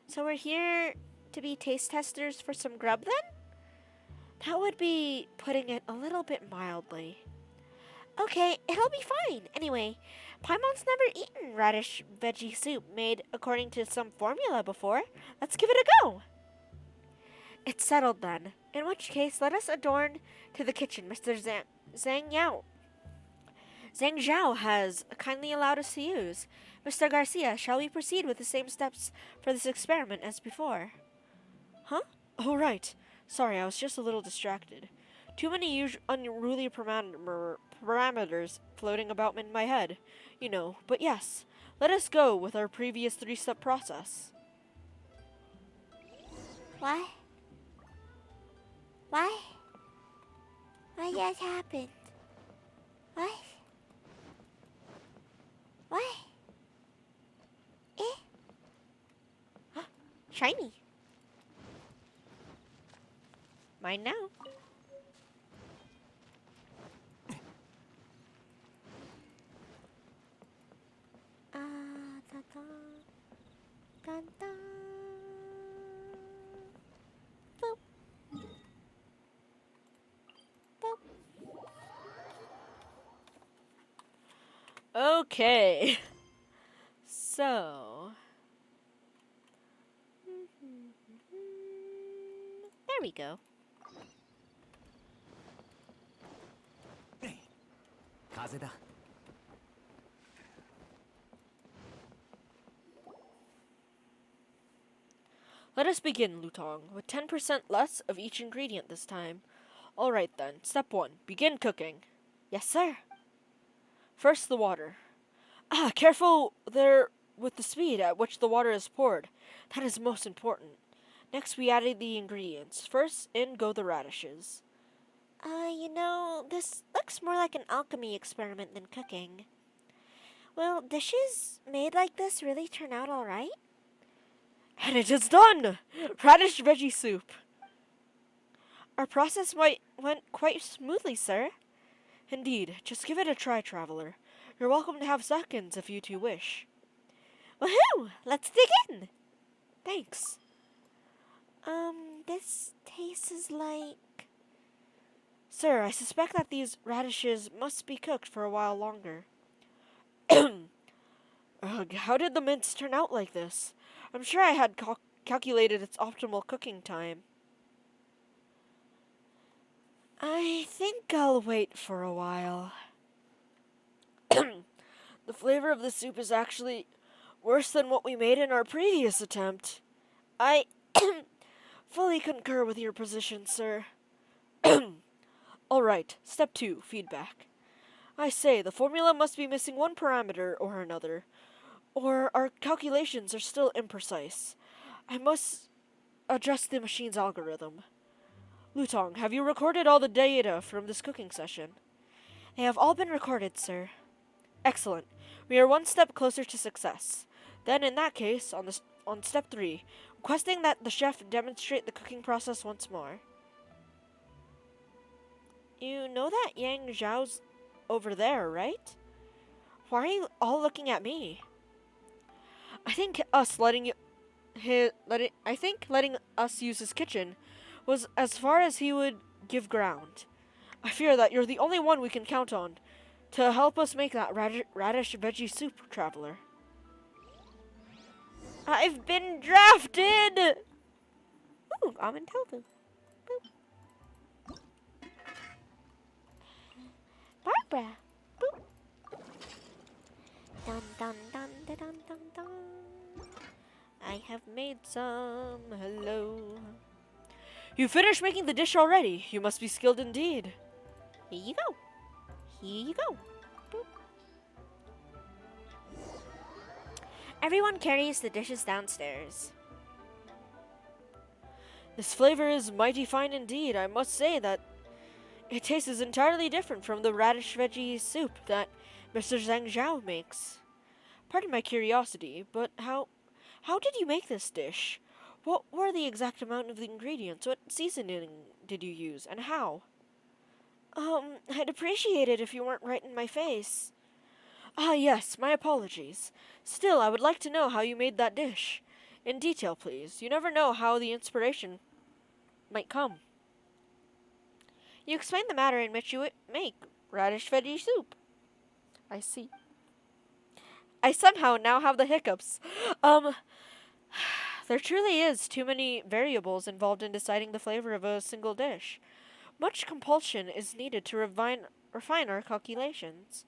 So we're here to be taste testers for some grub, then? That would be putting it a little bit mildly. Okay, it'll be fine. Anyway, Paimon's never eaten radish veggie soup made according to some formula before. Let's give it a go. It's settled then. In which case, let us adorn to the kitchen Mr. Zhang Zhao has kindly allowed us to use. Mr. Garcia, shall we proceed with the same steps for this experiment as before? Huh? Oh, right. Sorry, I was just a little distracted. Too many unruly parameters floating about in my head, you know. But yes, let us go with our previous 3-step process. What just happened? What? Shiny. Mine now. Dun, dun. Okay. So. There we go. 風だ What? Let us begin, Lutong, with 10% less of each ingredient this time. Alright then, step 1. Begin cooking. Yes, sir. First, the water. Careful there with the speed at which the water is poured. That is most important. Next, we added the ingredients. First, in go the radishes. This looks more like an alchemy experiment than cooking. Will dishes made like this really turn out alright? And it is done! Radish veggie soup. Our process went quite smoothly, sir. Indeed. Just give it a try, traveler. You're welcome to have seconds if you two wish. Woohoo! Let's dig in! Thanks. This tastes like... Sir, I suspect that these radishes must be cooked for a while longer. Ugh, how did the mince turn out like this? I'm sure I had calculated its optimal cooking time. I think I'll wait for a while. The flavor of the soup is actually worse than what we made in our previous attempt. I fully concur with your position, sir. Alright, step 2, feedback. I say, the formula must be missing one parameter or another, or our calculations are still imprecise. I must adjust the machine's algorithm. Lutong, have you recorded all the data from this cooking session? They have all been recorded, sir. Excellent. We are one step closer to success. Then, in that case, on step 3, requesting that the chef demonstrate the cooking process once more. You know that Yang Zhao's over there, right? Why are you all looking at me? I think letting us use his kitchen was as far as he would give ground. I fear that you're the only one we can count on to help us make that radish veggie soup, traveler. I've been drafted! Ooh, almond tofu. Boop. Barbara. Boop. Dun dun dun dun dun dun dun. I have made some. Hello. You finished making the dish already. You must be skilled indeed. Here you go. Here you go. Boop. Everyone carries the dishes downstairs. This flavor is mighty fine indeed. I must say that it tastes entirely different from the radish veggie soup that Mr. Zhang Zhao makes. Pardon my curiosity, but how did you make this dish? What were the exact amount of the ingredients? What seasoning did you use, and how? I'd appreciate it if you weren't right in my face. Ah, yes, my apologies. Still, I would like to know how you made that dish. In detail, please. You never know how the inspiration might come. You explained the manner in which you make radish veggie soup. I see. I somehow now have the hiccups. There truly is too many variables involved in deciding the flavor of a single dish. Much compulsion is needed to refine our calculations,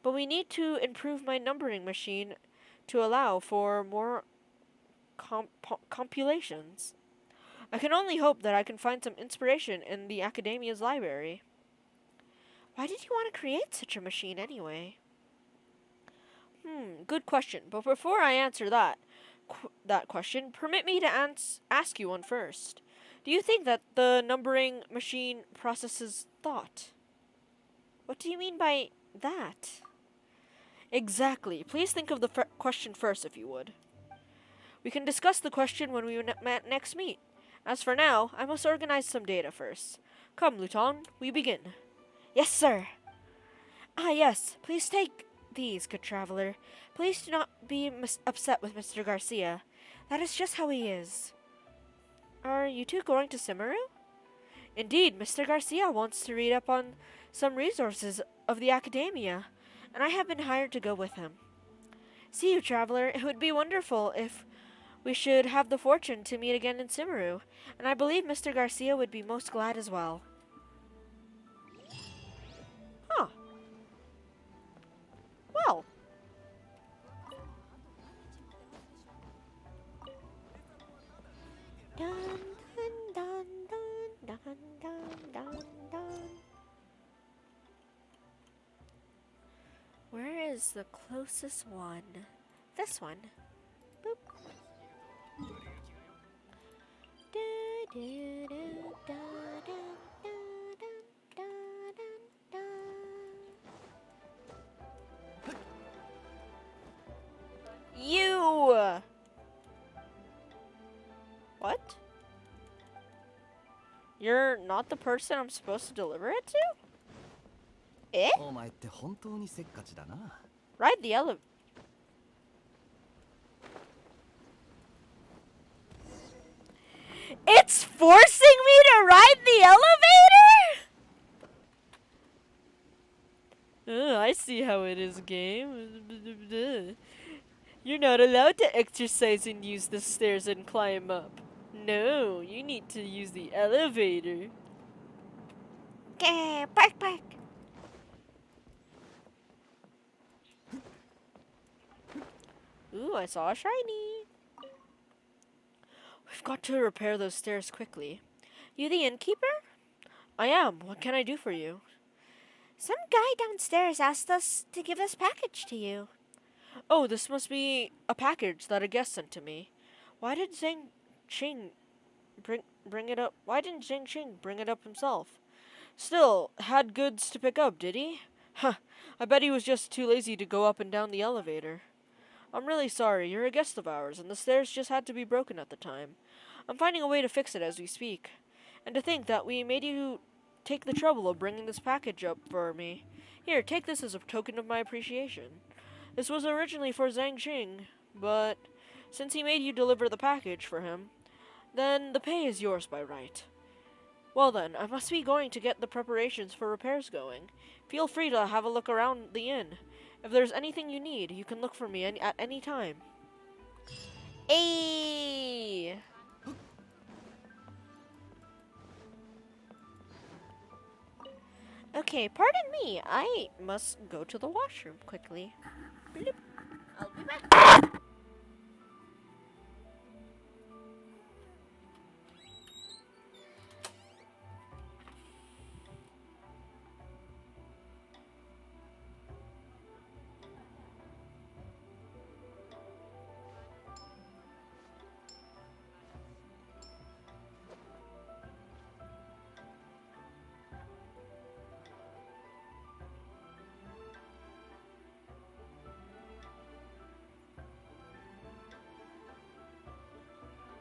but we need to improve my numbering machine to allow for more compulations. I can only hope that I can find some inspiration in the Academia's library. Why did you want to create such a machine anyway? Good question. But before I answer that question, permit me to ask you one first. Do you think that the numbering machine processes thought? What do you mean by that? Exactly. Please think of the question first, if you would. We can discuss the question when we next meet. As for now, I must organize some data first. Come, Lutong, we begin. Yes, sir. Ah, yes. Please take these, good traveler. Please do not be upset with Mr. Garcia. That is just how he is. Are you two going to Simaru? Indeed, Mr. Garcia wants to read up on some resources of the Academia, and I have been hired to go with him. See you, traveler. It would be wonderful if we should have the fortune to meet again in Simaru, and I believe Mr. Garcia would be most glad as well. Huh. Well. is the closest one? This one. Boop. You! What? You're not the person I'm supposed to deliver it to? Eh? お前って本当にせっかちだな。 Ride the elevator. It's forcing me to ride the elevator? I see how it is, game. You're not allowed to exercise and use the stairs and climb up. No, you need to use the elevator. Okay, bark, bark. Ooh, I saw a shiny. We've got to repair those stairs quickly. You the innkeeper? I am. What can I do for you? Some guy downstairs asked us to give this package to you. Oh, this must be a package that a guest sent to me. Why did Zhang Qing bring it up? Why didn't Zhang Qing bring it up himself? Still, had goods to pick up, did he? Huh, I bet he was just too lazy to go up and down the elevator. I'm really sorry, you're a guest of ours, and the stairs just had to be broken at the time. I'm finding a way to fix it as we speak. And to think that we made you take the trouble of bringing this package up for me. Here, take this as a token of my appreciation. This was originally for Zhang Qing, but since he made you deliver the package for him, then the pay is yours by right. Well then, I must be going to get the preparations for repairs going. Feel free to have a look around the inn. If there's anything you need, you can look for me at any time. Ayy! Okay, pardon me. I must go to the washroom quickly. Bloop. I'll be back.「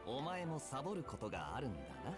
お前もサボることがあるんだな。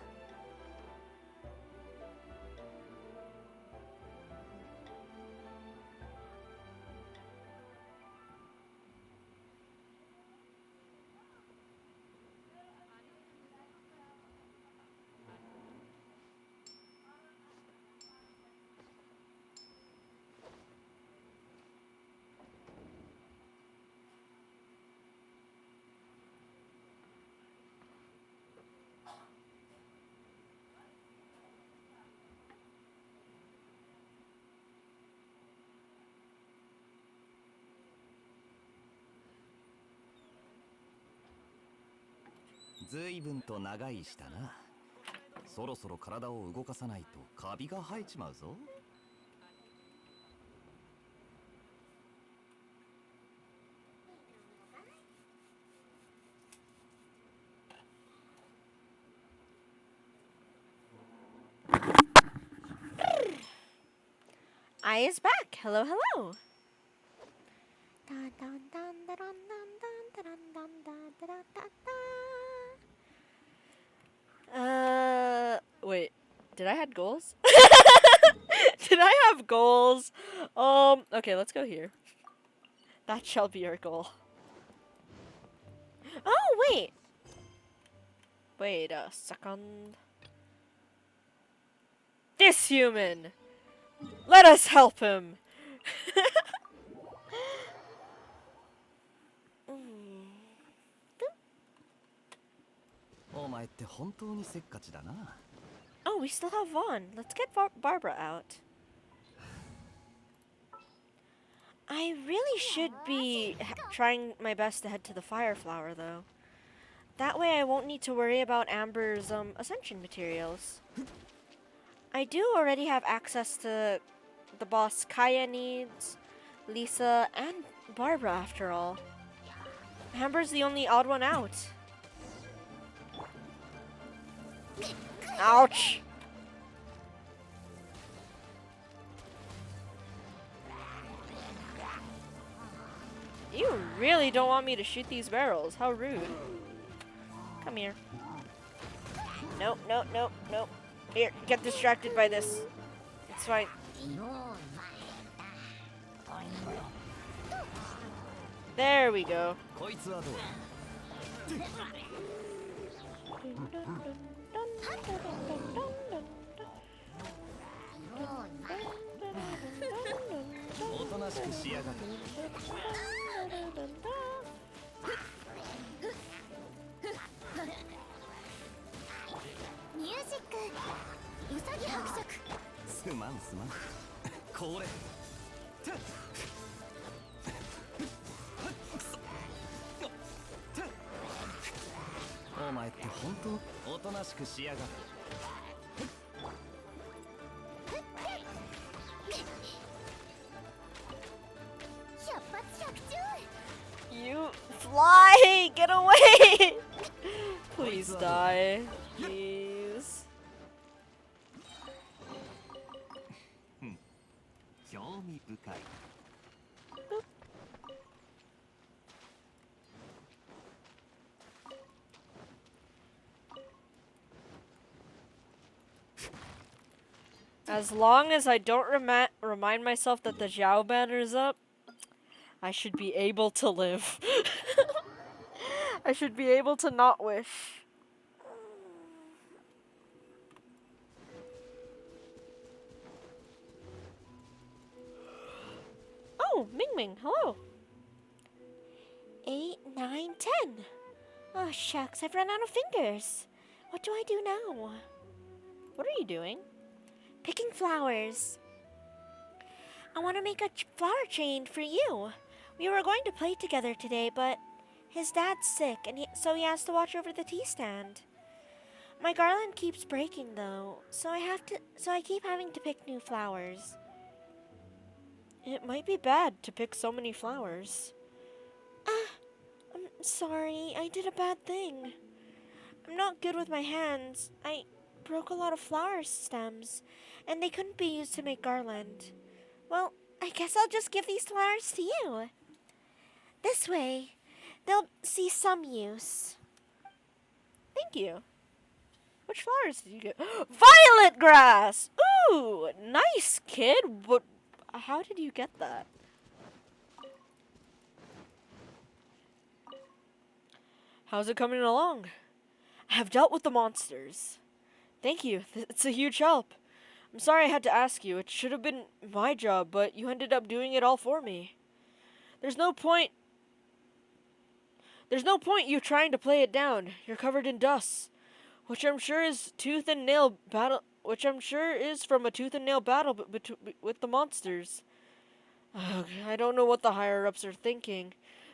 ずいぶんと長いしたな。そろそろ体を動かさないとカビが生えちまうぞ。I is back. Hello, hello. Wait. Did I have goals? Did I have goals? Okay, let's go here. That shall be our goal. Oh, wait. Wait a second. This human! Let us help him! お前って本当にせっかちだな。 Oh, we still have Vaughn. Let's get Barbara out. I really should be trying my best to head to the Fire Flower, though. That way I won't need to worry about Amber's ascension materials. I do already have access to the boss Kaya needs, Lisa and Barbara, after all. Amber's the only odd one out. Ouch! You really don't want me to shoot these barrels. How rude. Come here. Nope, nope, nope, nope. Here, get distracted by this. It's fine. There we go. こいつはどう？ おとなしくしやがれ。ミュージックウサギ伯爵。すまんすまん。これ。お前って本当おとなしくしやがれ。 百発百中。 You fly! Get away! Please die. Please. 興味深い。 As long as I don't remind myself that the Zhao banner's up, I should be able to live. I should be able to not wish. Oh, Ming Ming, hello. 8, 9, 10. Oh shucks, I've run out of fingers. What do I do now? What are you doing? Picking flowers. I want to make a flower chain for you. We were going to play together today, but his dad's sick, and so he has to watch over the tea stand. My garland keeps breaking though, so I keep having to pick new flowers. It might be bad to pick so many flowers. I'm sorry, I did a bad thing. I'm not good with my hands. I broke a lot of flower stems, and they couldn't be used to make garland. Well, I guess I'll just give these flowers to you. This way, they'll see some use. Thank you. Which flowers did you get? Violet grass! Ooh, nice, kid. What? How did you get that? How's it coming along? I have dealt with the monsters. Thank you. It's a huge help. I'm sorry I had to ask you. It should have been my job, but you ended up doing it all for me. There's no point you trying to play it down. You're covered in dust, which I'm sure is from a tooth and nail battle with the monsters. Ugh, I don't know what the higher ups are thinking.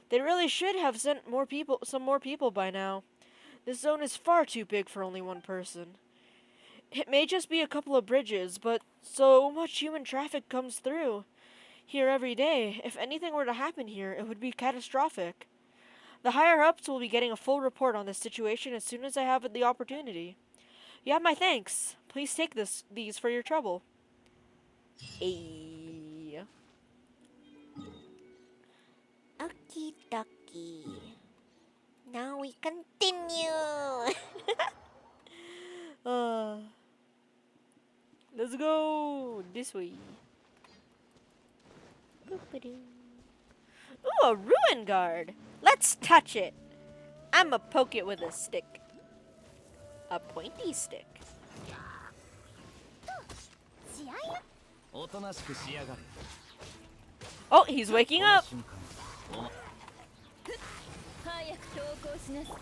They really should have sent some more people by now. This zone is far too big for only one person. It may just be a couple of bridges, but so much human traffic comes through here every day. If anything were to happen here, it would be catastrophic. The higher-ups will be getting a full report on this situation as soon as I have the opportunity. You have my thanks. Please take these for your trouble. Ayy. Okie dokie. Now we continue. Let's go this way. Ooh, a ruin guard. Let's touch it. I'ma poke it with a stick. A pointy stick. 試合よ。おとなしくしやがれ。 Oh, he's waking up. この瞬間お早く投稿しなさい。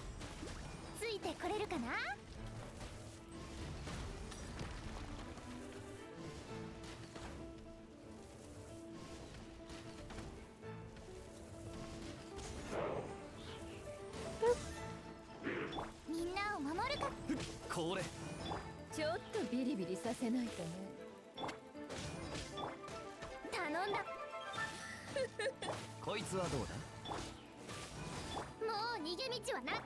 ついてこれるかな？みんなを守るか。これ。ちょっとビリビリさせないとね。頼んだ。つはどうだ。もう逃げ道はな。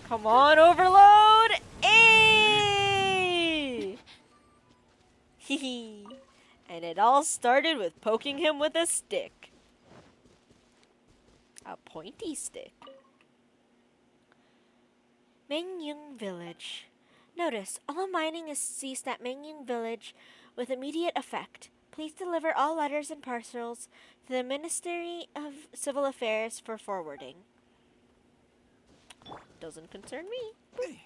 Come on, Overload! Hey! Hehe. And it all started with poking him with a stick. A pointy stick. Mengyung Village. Notice, all mining is ceased at Mengyung Village with immediate effect. Please deliver all letters and parcels to the Ministry of Civil Affairs for forwarding. Doesn't concern me. Boop.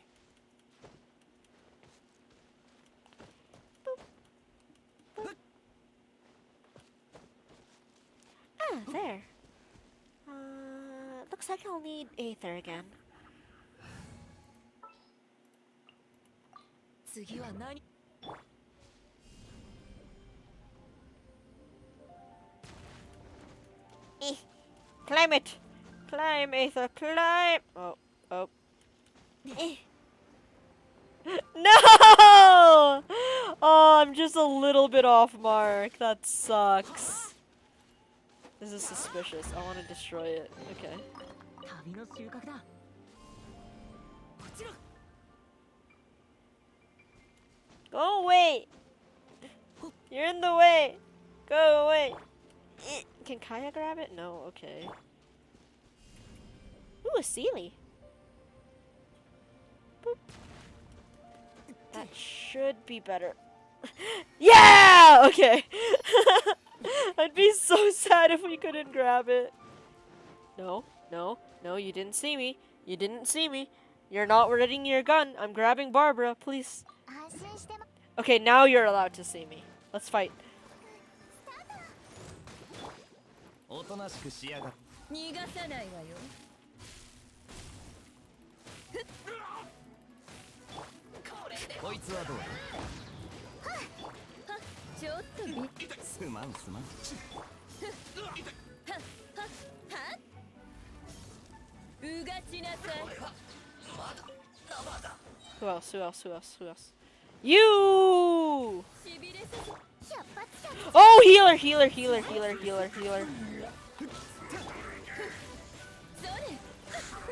Boop. Boop. Ah, there. Looks like I'll need Aether again. 次は何？ Climb it! Climb, Aether, climb! Oh, oh. No! Oh, I'm just a little bit off mark. That sucks. This is suspicious. I want to destroy it. Okay. 旅の収穫だ。 Go away! You're in the way! Go away! Can Kaya grab it? No, okay. Ooh, a Sealy. Boop. That should be better. Yeah! Okay. I'd be so sad if we couldn't grab it. No, no, no, you didn't see me. You didn't see me. You're not readying your gun. I'm grabbing Barbara, please. 安心してま Okay, now you're allowed to see me. Let's fight. おとなしくしやがる。逃がさないわよ。こいつはどうだ。ちょっとびっすまんすまん。うがちなさい。 Who else? Who else? Who else? Who else? You! しびれさせ。 100発100 Oh, healer, healer, healer, healer, healer, healer. それ。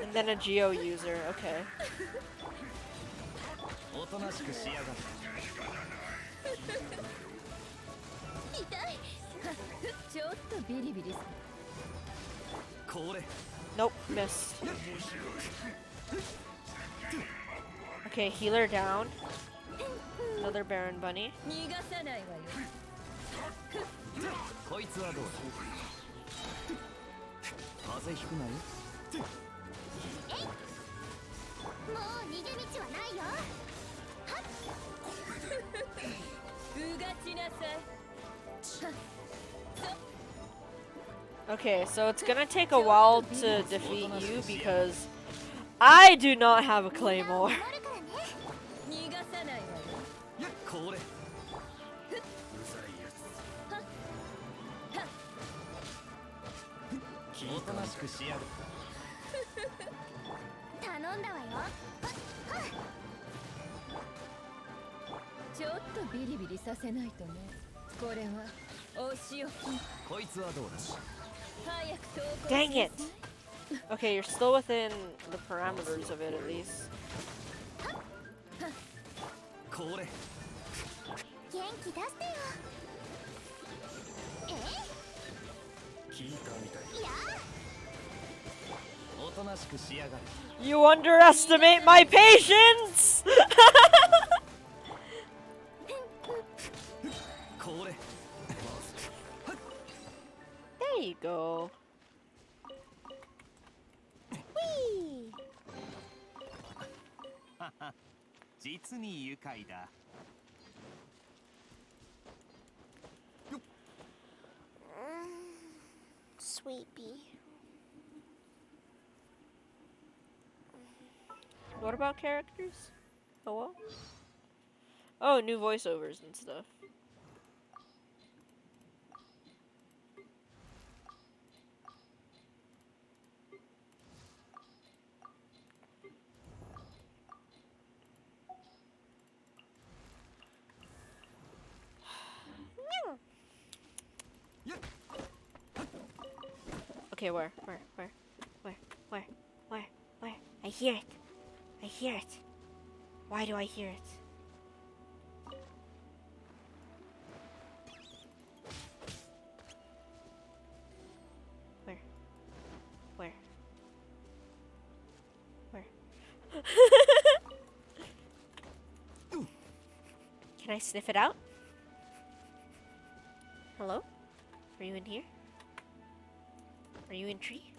And then a Geo user. Okay. おとなしくしやがる。痛い。ちょっとビリビリする。これ。 Nope, missed. Okay, healer down. Another Baron Bunny. 逃がさないわよ。こいつはどうだ。風邪ひくなよ。もう逃げ道はないよ。 うがちなさい。 Okay, so it's gonna take a while to defeat you because I do not have a claymore. 守るからね。 逃がさないわよ。これ。おとなしくしやがる。頼んだわよ。ちょっとビリビリさせないとね。これはお仕置き。こいつはどうだ。早く投稿 Dang しな it! Okay, you're still within the parameters of it at least. これ。元気出してよ。聞いたみたい。いやおとなしくしやがる。 You underestimate my patience! これ。 There you go. Whee! 実に愉快だ。 Sweepy. What about characters? Oh well. Oh, new voiceovers and stuff. Okay, where? I hear it. I hear it. Why do I hear it? Where? Can I sniff it out? Hello? Are you in here? Are you in tree?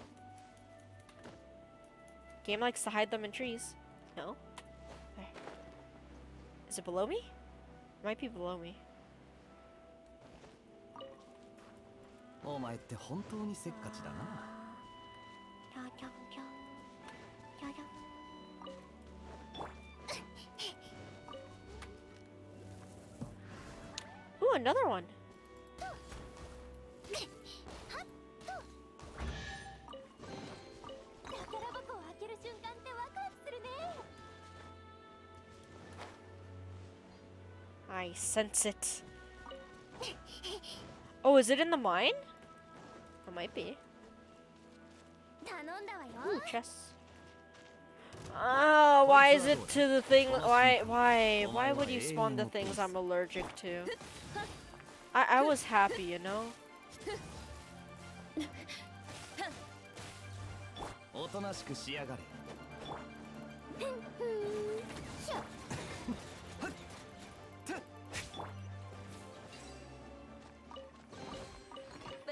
Game likes to hide them in trees. No? Where? Is it below me? It might be below me. お前って本当にせっかちだな。じゃじゃんじゃんじゃじゃん Ooh, another one. I sense it. Oh, is it in the mine? It might be. Ooh, chest. Oh, why is it to the thing? Why would you spawn the things I'm allergic to? I was happy, you know? おとなしくしやがれ。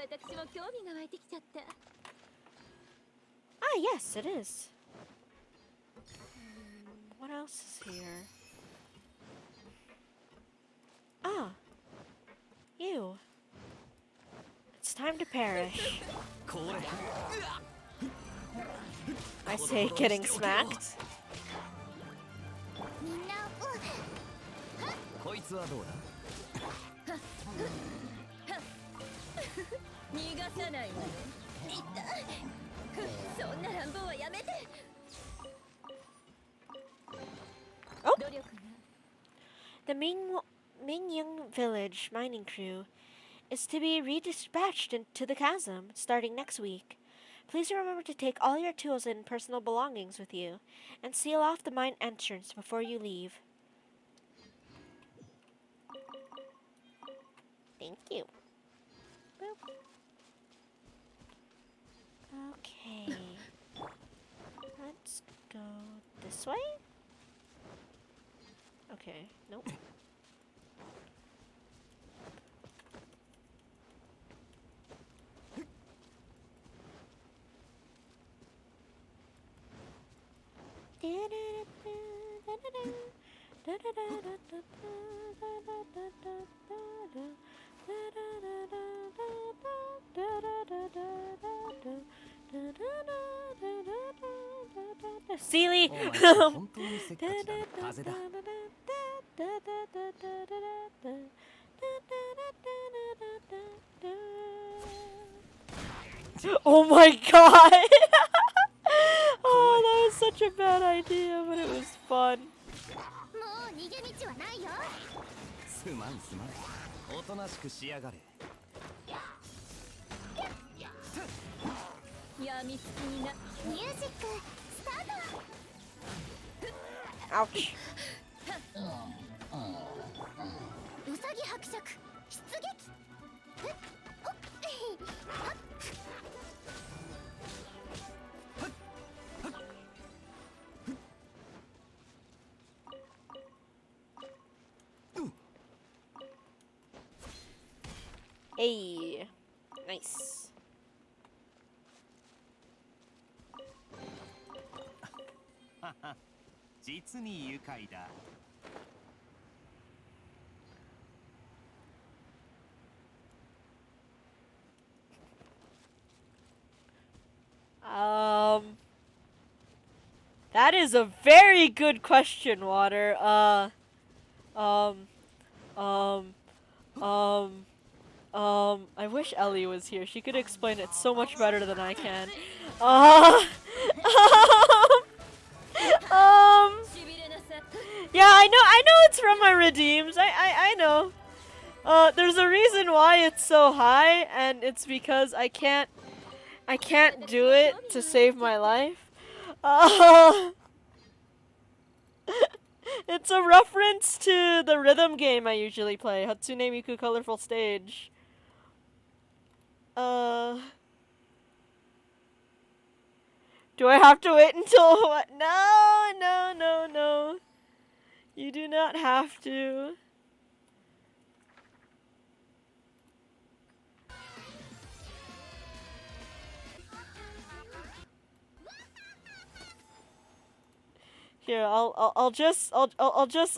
私も興味が湧いてきちゃった。 Ah, yes, it is. What else is here? Ah. You. It's time to perish. これ。 I say getting smacked. みんなこいつはどうだ。逃がさないわね。痛い。そんな乱暴はやめて。 Oh. 努力が。 The Mingyang Village mining crew is to be redispatched into the chasm starting next week. Please remember to take all your tools and personal belongings with you, and seal off the mine entrance before you leave. Thank you. Boop. Okay. Let's go this way? Okay, nope. Sealy! お前本当にせっかちだな。風だ。 Oh my god! Oh, that was such a bad idea, but it was fun. もう逃げ道はないよ。すまんすまん。おとなしくしやがれ。やみつきにな。ミュージックスタート。 Ouch. うさぎ伯爵出撃。ふっほっはっ Hey, nice. Haha. 実に愉快だ。 That is a very good question, Water. I wish Ellie was here. She could explain it so much better than I can. Yeah, I know it's from my redeems. I know. There's a reason why it's so high, and it's because I can't I can't do it to save my life. Uh, it's a reference to the rhythm game I usually play, Hatsune Miku Colorful Stage. Do I have to wait until what? No, no, no, no. You do not have to. Here, I'll just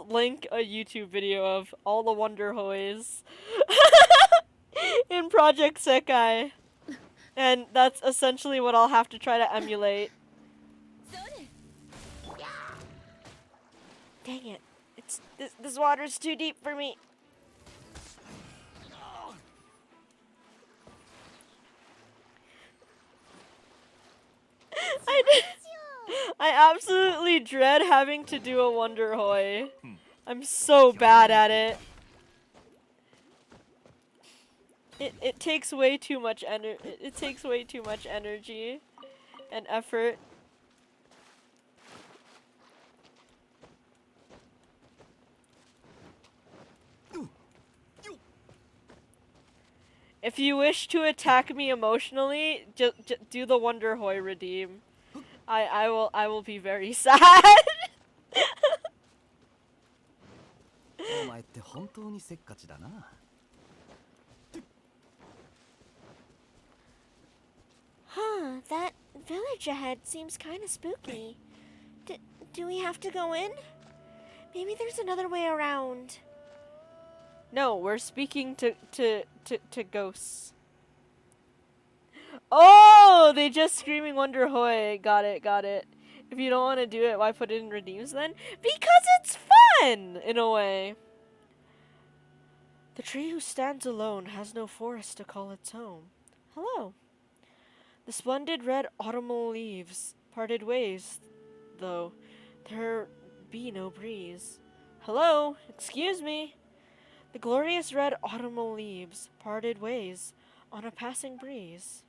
link a YouTube video of all the Wonder Hoys in Project Sekai, and that's essentially what I'll have to try to emulate. Dang it! This water's too deep for me. I absolutely dread having to do a Wonder Hoy. I'm so bad at it. It takes way too much it takes way too much energy and effort. If you wish to attack me emotionally, just do the Wonder Hoy redeem. I will be very sad. お前って本当にせっかちだな。Huh, that village ahead seems kind of spooky. Do we have to go in? Maybe there's another way around. No, we're speaking to ghosts. Oh, they just screaming Wonder Hoy. Got it. If you don't want to do it, why put it in redeems then? Because it's fun, in a way. The tree who stands alone has no forest to call its home. Hello. The splendid red autumnal leaves parted ways, though there be no breeze. Hello, excuse me. The glorious red autumnal leaves parted ways on a passing breeze.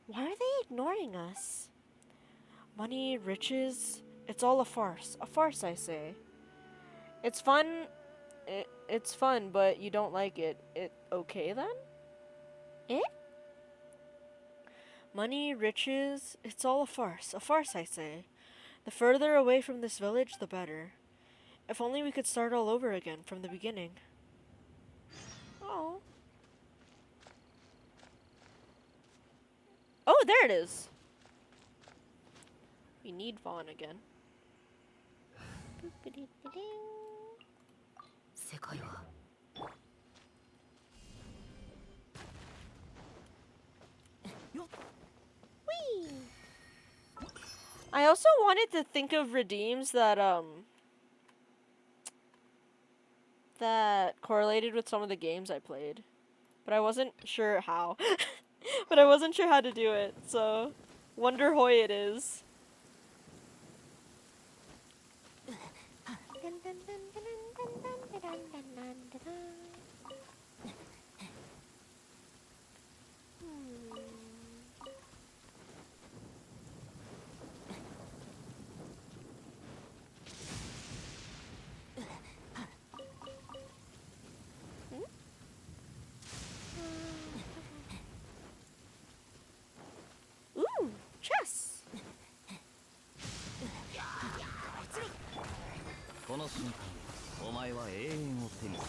Why are they ignoring us? Money, riches, it's all a farce. A farce, I say. It's fun. It's fun, but you don't like it. Okay then? Eh? Money, riches, it's all a farce. A farce, I say. The further away from this village, the better. If only we could start all over again from the beginning. Oh. Oh, there it is. We need Vaughn again. 世界は I also wanted to think of redeems that that correlated with some of the games I played, but I wasn't sure how. But I wasn't sure how to do it, so Wonder Hoy it is. Ooh, chess. この瞬間、お前は永遠を手にす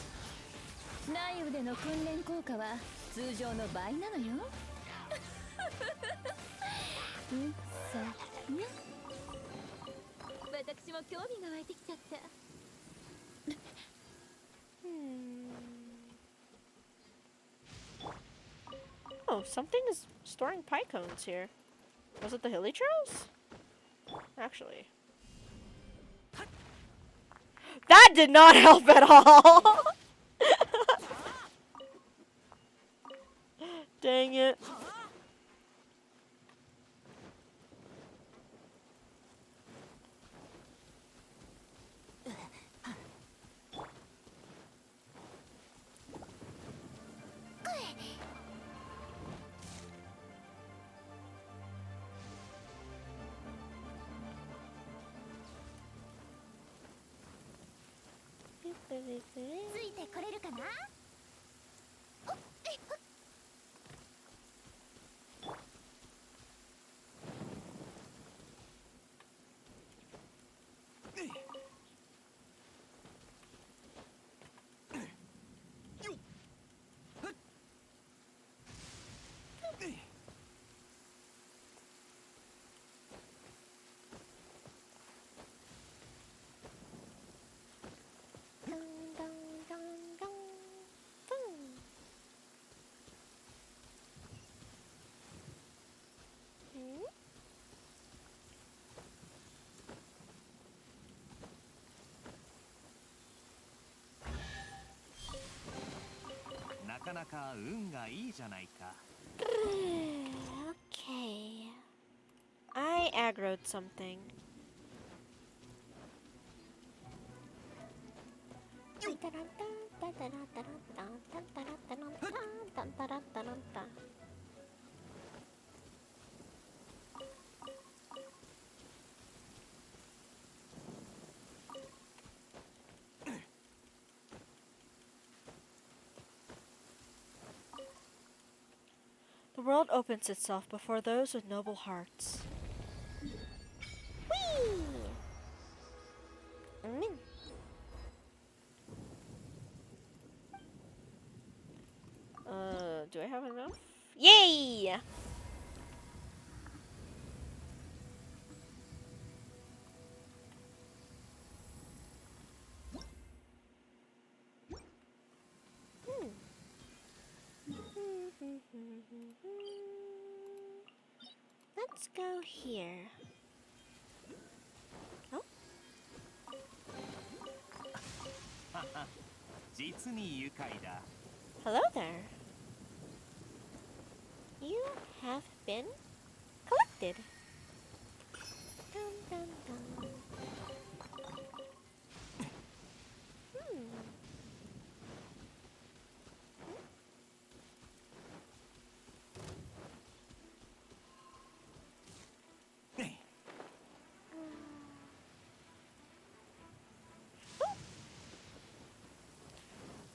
る。内部での訓練効果は通常の倍なのよ。うんそうね。私も興味が湧いてきちゃった。Oh, something is storing pie cones here. Was it the Hilly Trails? Actually. That did not help at all! Dang it. ついてこれるかな？ドンドンドンドンドン。ん？なかなか運がいいじゃないか。Okay. I aggroed something. The world opens itself before those with noble hearts. Whee! Do I have enough? Yay! Let's go here. Oh, 実に愉快だ。 hello there. You have been collected. Dun, dun, dun.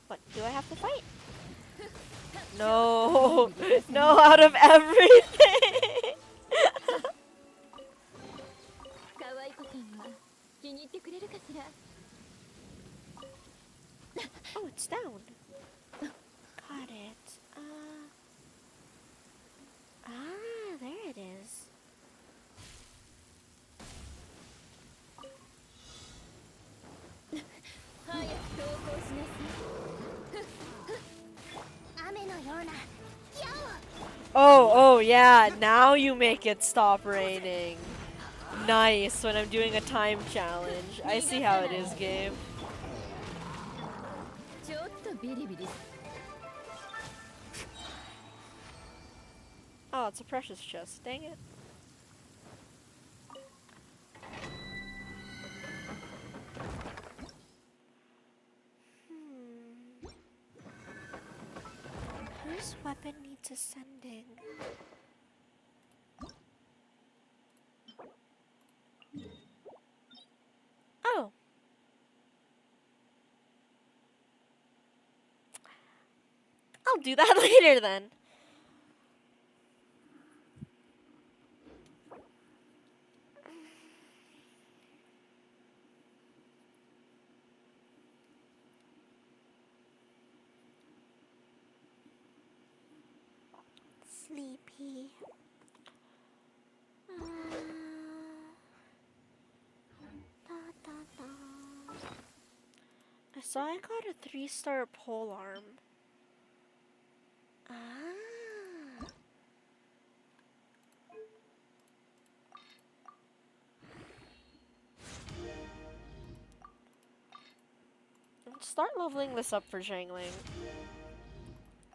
What, do I have to fight? No, no, out of everything. 可愛い子ちゃんは気に入ってくれるかしら。 Oh, it's down. Got it. There it is. 早く投稿しなさい。雨のような矢を。 Oh, yeah, now you make it stop raining. Nice, when I'm doing a time challenge. I see how it is, game. ちょっとビリビリ。 Oh, it's a precious chest. Dang it. Whose weapon needs ascending? Oh. I'll do that later then. Sleepy. Da, da, da. I saw I got a 3-star pole arm. Ah. Let's start leveling this up for Zhangling.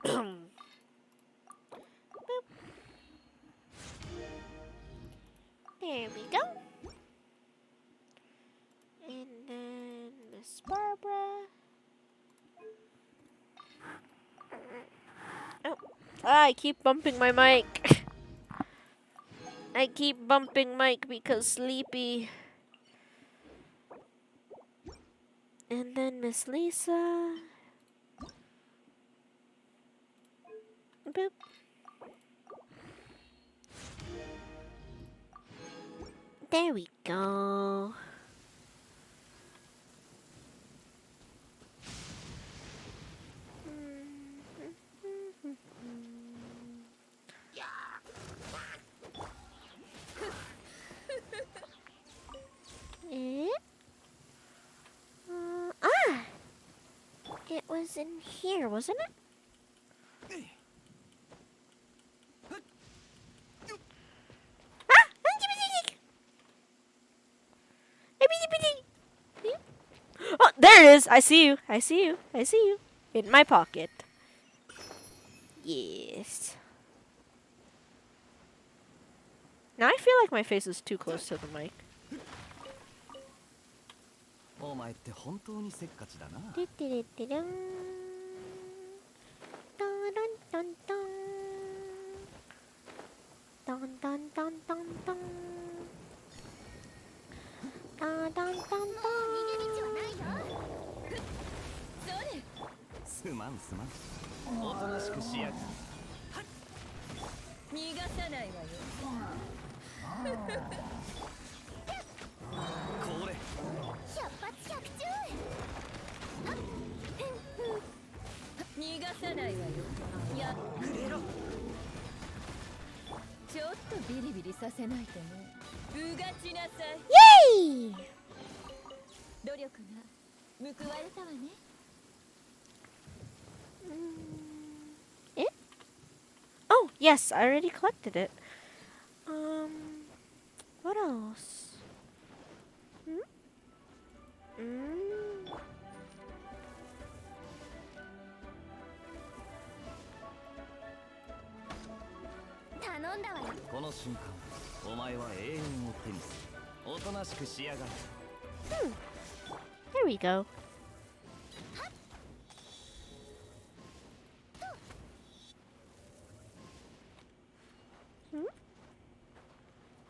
Boop. There we go. And then Miss Barbara. Oh, I keep bumping my mic. I keep bumping mic because sleepy. And then Miss Lisa. Boop. There we go. Eh? It was in here, wasn't it? Oh, there it is. I see you. I see you. I see you. In my pocket. Yes. Now I feel like my face is too close to the mic. お前って本当にせっかちだな。トゥトゥルトゥルン。トントントン。トントントントントン。トントントントン。逃げ道はないよ。すまんすまん。おとなしくしやがる。逃がさないわよ。これ。百発百中。逃がさないわよ。やくれろ。ちょっとビリビリさせないとね。うがちなさい。イエーイ。努力が報われたわね。Eh? Oh, yes, I already collected it. What else?この瞬間、お前は永遠を手にする。おとなしくしやがる。There we go.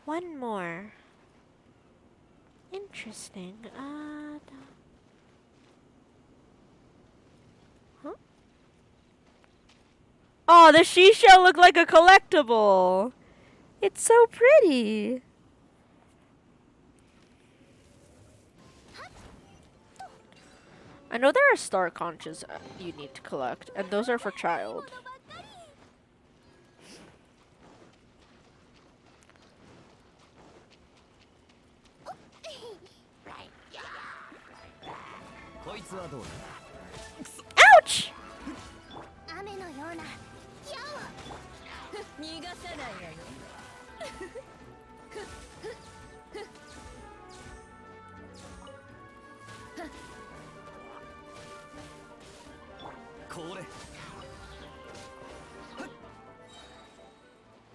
One more. Interesting. Huh? Oh, the shisha looked like a collectible. It's so pretty. I know there are star conches you need to collect, and those are for child. Ouch! 雨のような逃がさないわよ。これ。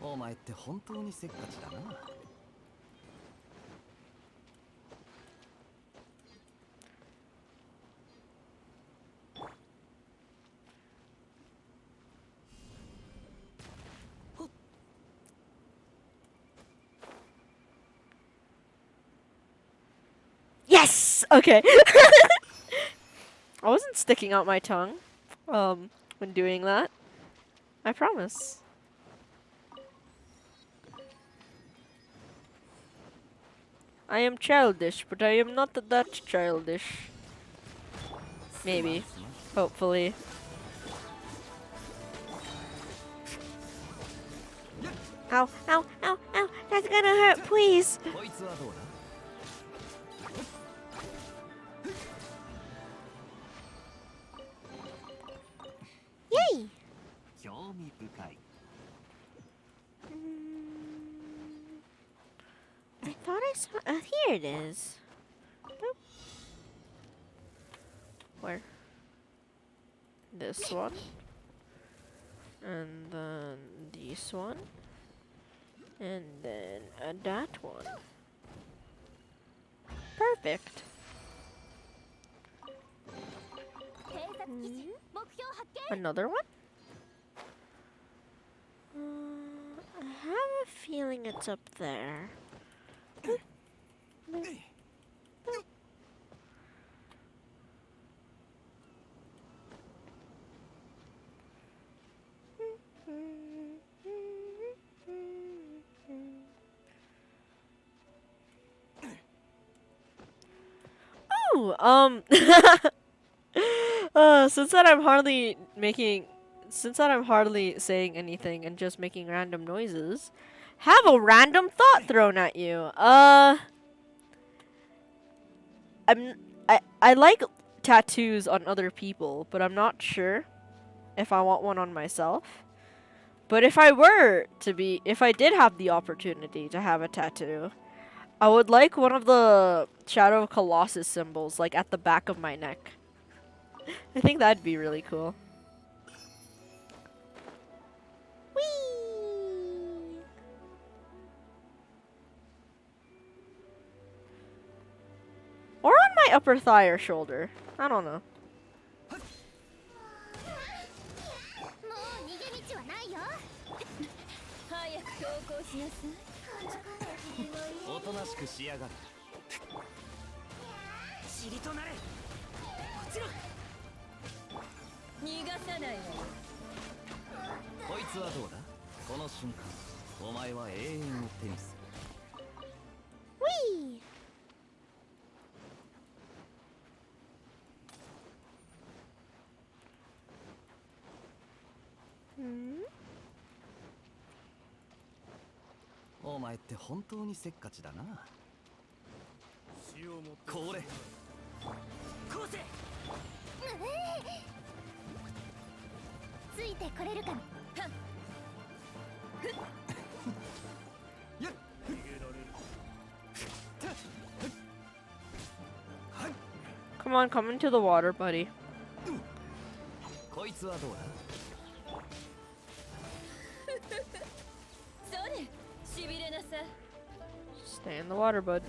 お前って本当にせっかちだな。Yes! Okay. I wasn't sticking out my tongue when doing that. I promise. I am childish, but I am not that childish. Maybe. Hopefully. Ow, ow, ow, ow! That's gonna hurt, please! こいつはどうだ。Yay! 興味深い。I thought I saw. Here it is. Boop. Where? This one. And then this one. And then that one. Perfect. Another one? I have a feeling it's up there. Ooh, since that I'm hardly saying anything and just making random noises, have a random thought thrown at you. I like tattoos on other people, but I'm not sure if I want one on myself. But if I did have the opportunity to have a tattoo, I would like one of the Shadow of Colossus symbols, like at the back of my neck. I think that'd be really cool. Whee! Or on my upper thigh or shoulder. I don't know. もう逃げ道はないよ。早く投降しなさい。おとなしくしやがる。塵となれ。こちら。逃がさないわよ。こいつはどうだ。この瞬間、お前は永遠を手にする。Whee! お前って本当にせっかちだな。これ。こうせ。ついてこれるかな。やっ。 Come on, come into the water, buddy. こいつはどうだ。それ、しびれなさい。 Stay in the water, bud.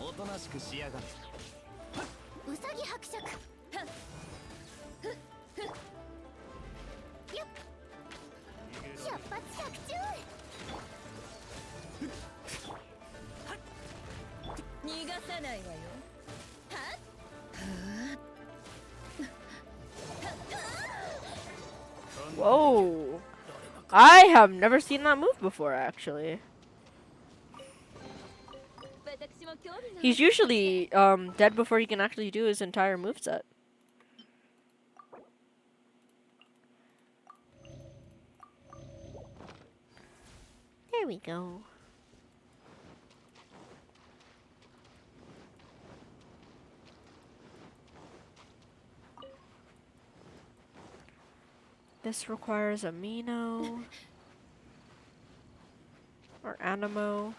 おとなしくしやがる。うさぎ伯爵。よっ。出発百中。逃がさないわよ。 Whoa. I have never seen that move before, actually. 私も興味が。 He's usually dead before he can actually do his entire moveset. There we go. This requires amino or animo.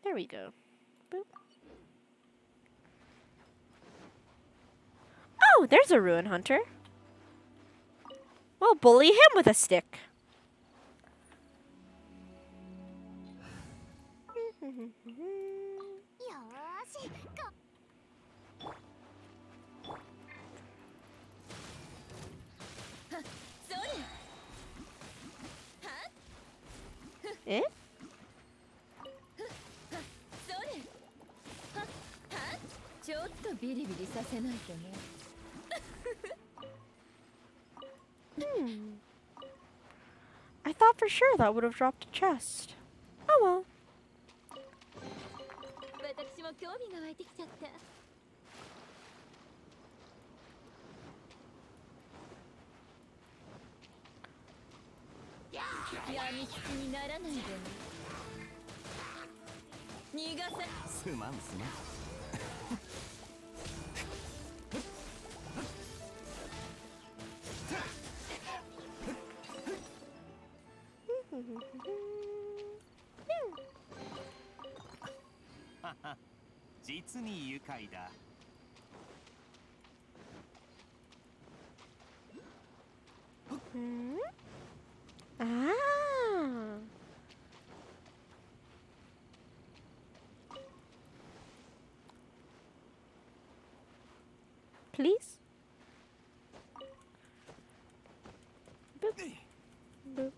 There we go. Boop. Oh, there's a ruin hunter. We'll bully him with a stick. よーし、それ。 Eh? それ。ちょっとビリビリさせないとね。 I thought for sure that would have dropped a chest. Oh well. 私も興味が湧いてきちゃった。やみつきにならないでね。逃がさ。すまんすまん。実に愉快だ。 Hmm? Ah. Please? Boop. Boop.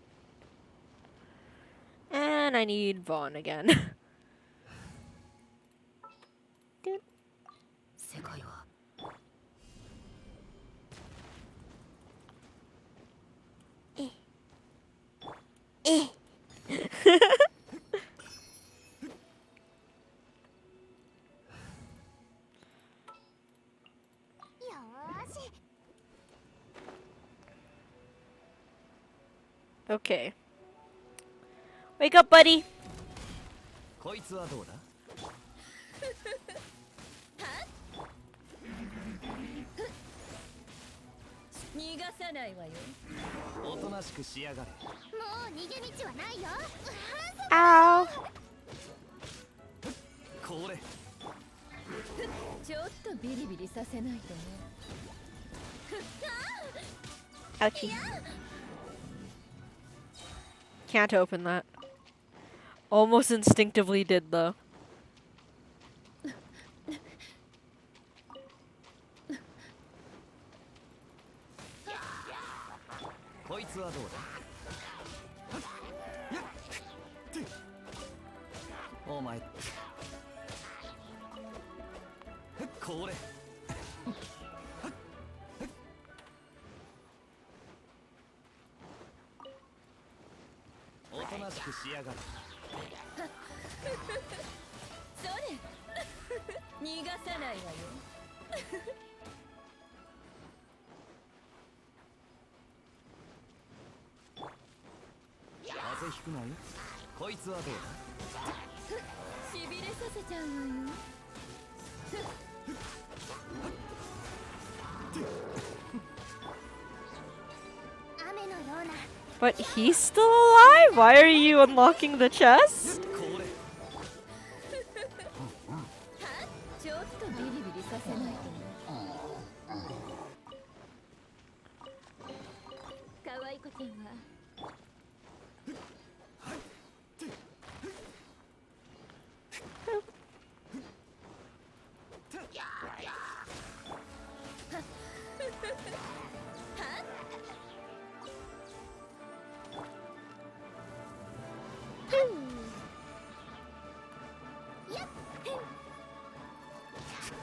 And I need Vaughn again. 世界は Okay. Wake up, buddy. こいつはどうだ。逃がさないわよ。おとなしくしやがれ。もう逃げ道はないよ。 Ow. これ。ちょっとビリビリさせないとね。 Ouchie. Can't open that. Almost instinctively did though. こいつはどうだ。お前。これ。おとなしくしやがれ。それ逃がさないわよ。風邪ひくなよ。こいつはどうだ。しびれさせちゃうわよ。 雨のような But he's still alive? Why are you unlocking the chest? これ。ちょっとビリビリさせないとね。可愛い子ちゃんは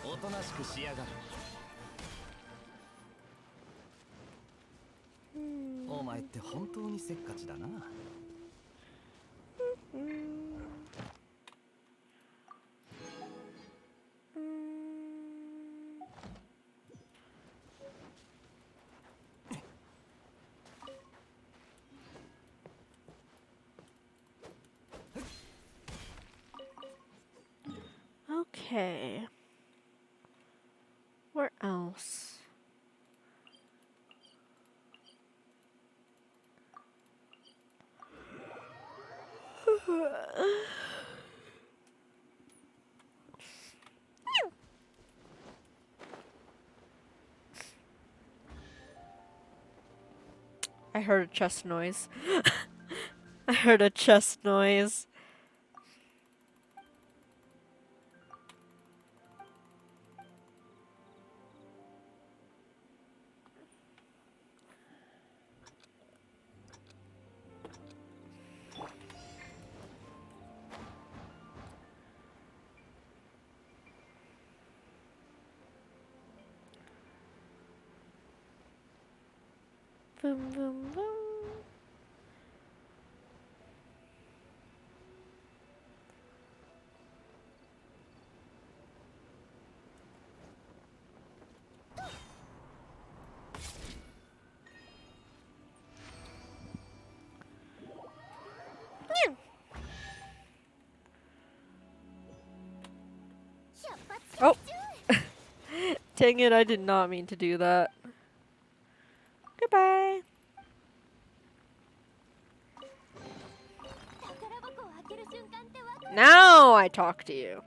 おとなしくしやがれ。お前って本当にせっかちだな。Okay. Where else? I heard a chest noise. I heard a chest noise. Boom, boom, boom. Oh! Dang it, I did not mean to do that. Goodbye. 宝箱を開ける瞬間ってわかる Now I talk to you.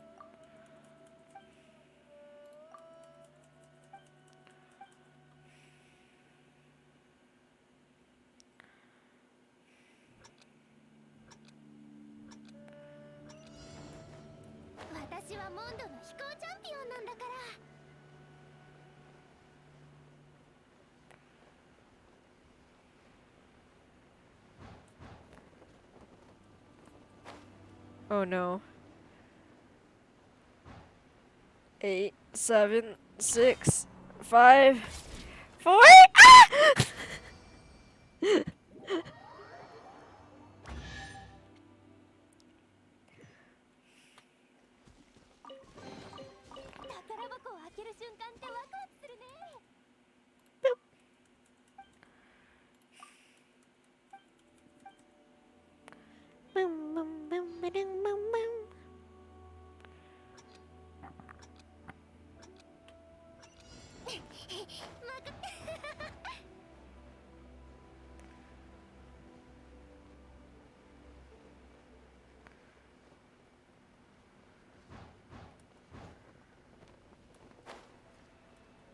私はモンドの飛行チャンピオンなんだから Oh no. 8, 7, 6, 5, 4. Ah! 宝箱を開ける瞬間ってワクワクするね Boop.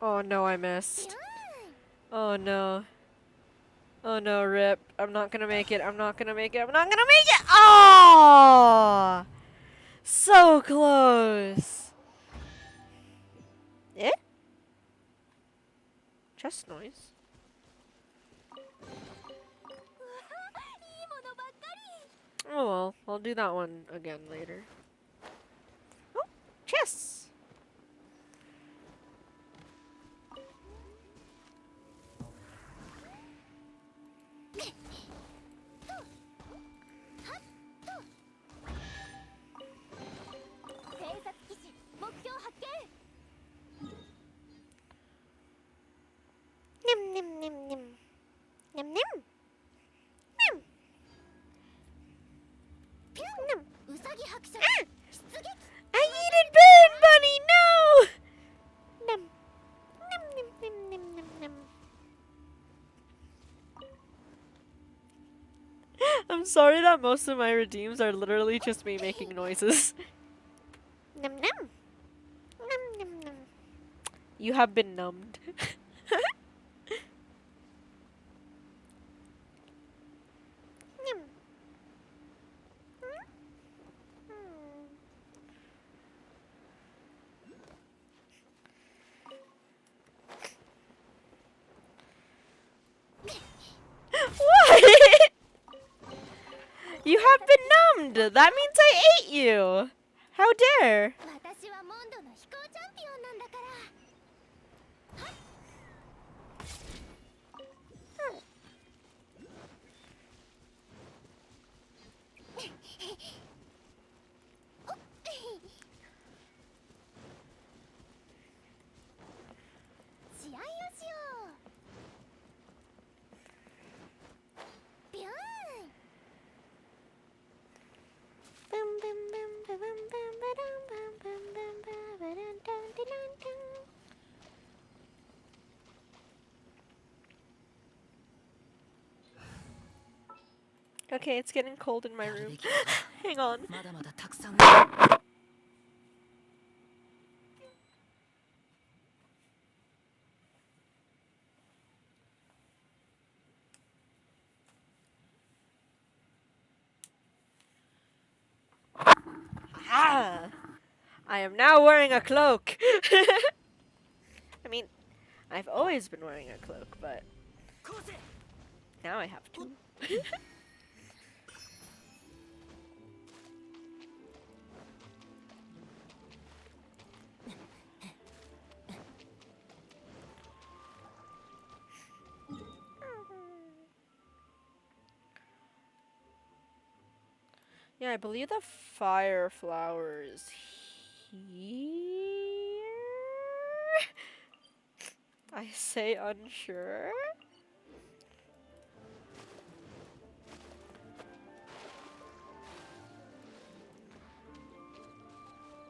Oh no, I missed. Oh no. Oh no, rip. I'm not gonna make it. I'm not gonna make it. I'm not gonna make it. Oh! So close. Eh? Chest noise. Oh well, I'll do that one again later. Oh, chests. Nim nim nim nim. Nim nim. Nim. Nim. Ah! I needed Burn Bunny, no! Nim. Nim nim nim nim nim nim. I'm sorry that most of my redeems are literally just me making noises. Nim nim. Nim nim nim. You have been numbed. Nim. What? You have been numbed. That means I ate you. How dare? 私はモンドの飛行チャンピオンなんだから。試合をしよう。ビューン。ブンブンブンブンブンブンブンブンブンブンブンブンブンブン。 Okay, it's getting cold in my room. Hang on. まだまだたくさん Ah! I am now wearing a cloak. I mean, I've always been wearing a cloak, but now I have to. Yeah, I believe the fire flower is here. I say unsure.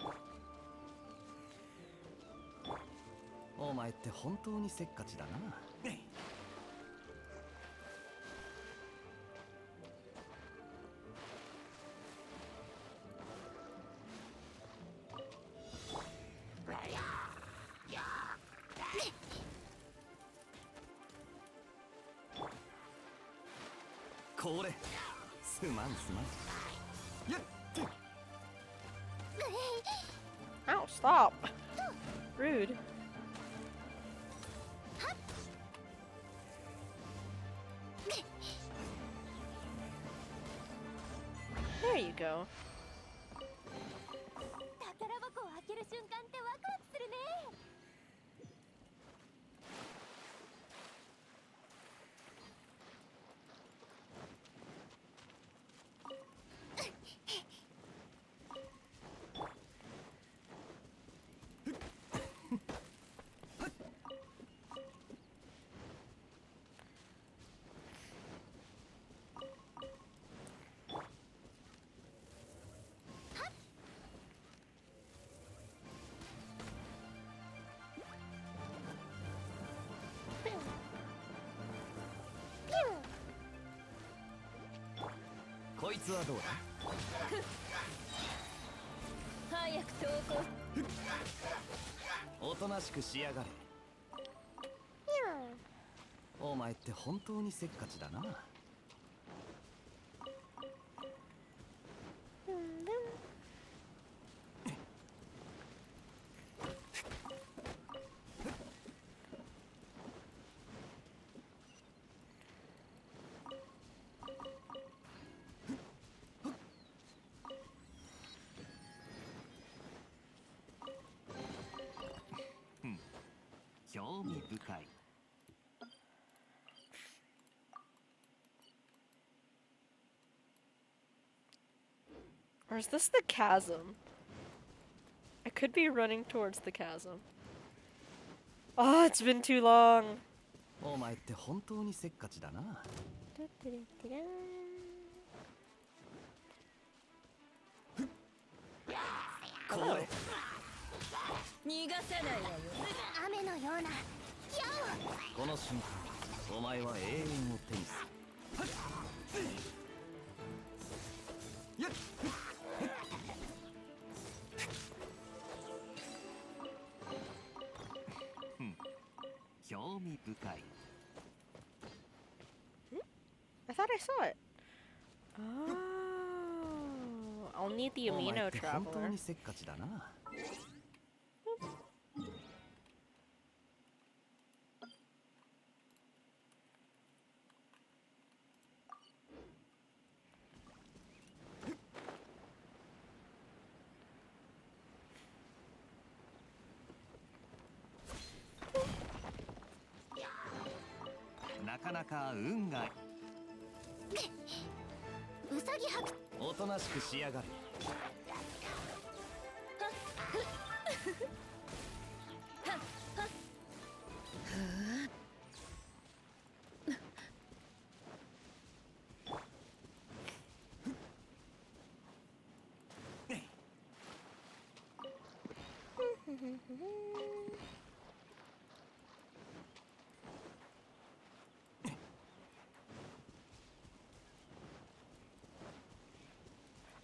Oh, お前って本当にせっかちだな。これすまんすまん。やっ Ow, stop. Rude. There you go. 宝箱を開ける瞬間ってワクワクするね。こいつはどうだ。早く投稿。おとなしくしやがれ。お前って本当にせっかちだな。興味深い。Or is this the chasm? I could be running towards the chasm. Oh, it's been too long. お前って本当にせっかちだな。これ。逃がさないわよ。雨のようなこの瞬間、お前は永遠を手にする。やっ。興味深い。I thought I saw it. Oh, I'll need the お前 amino って本当 traveler. にせっかちだな。なかなか運がうさぎはくおとなしくしやがる。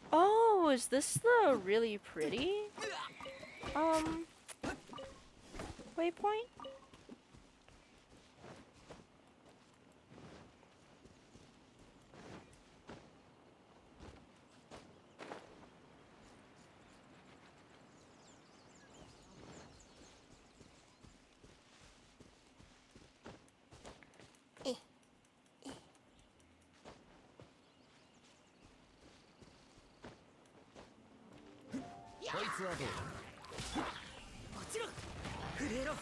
Oh, is this the really pretty waypoint?こいつはどうだ。落ちろ。震えろ。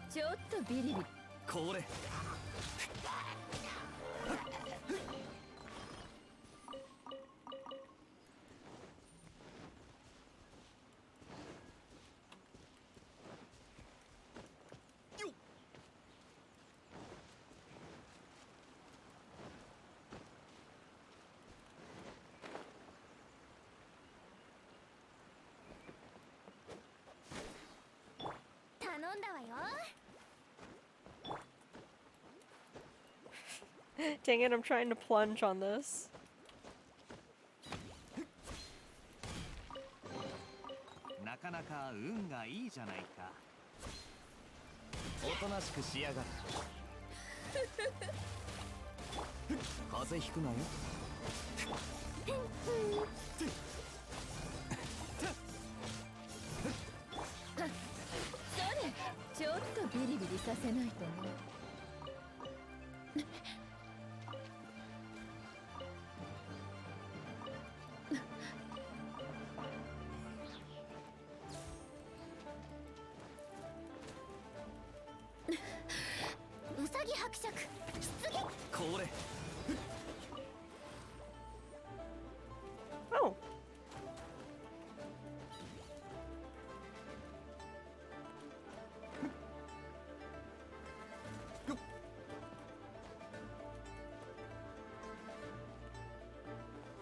ちょっとビリビリ。これ。頼んだわよ。 Dang it, I'm trying to plunge on this. なかなか運がいいじゃないか。おとなしくしやがる。風邪ひくなよ。それ、ちょっとビリビリさせないとね。うさぎ伯爵出撃。これ。Oh.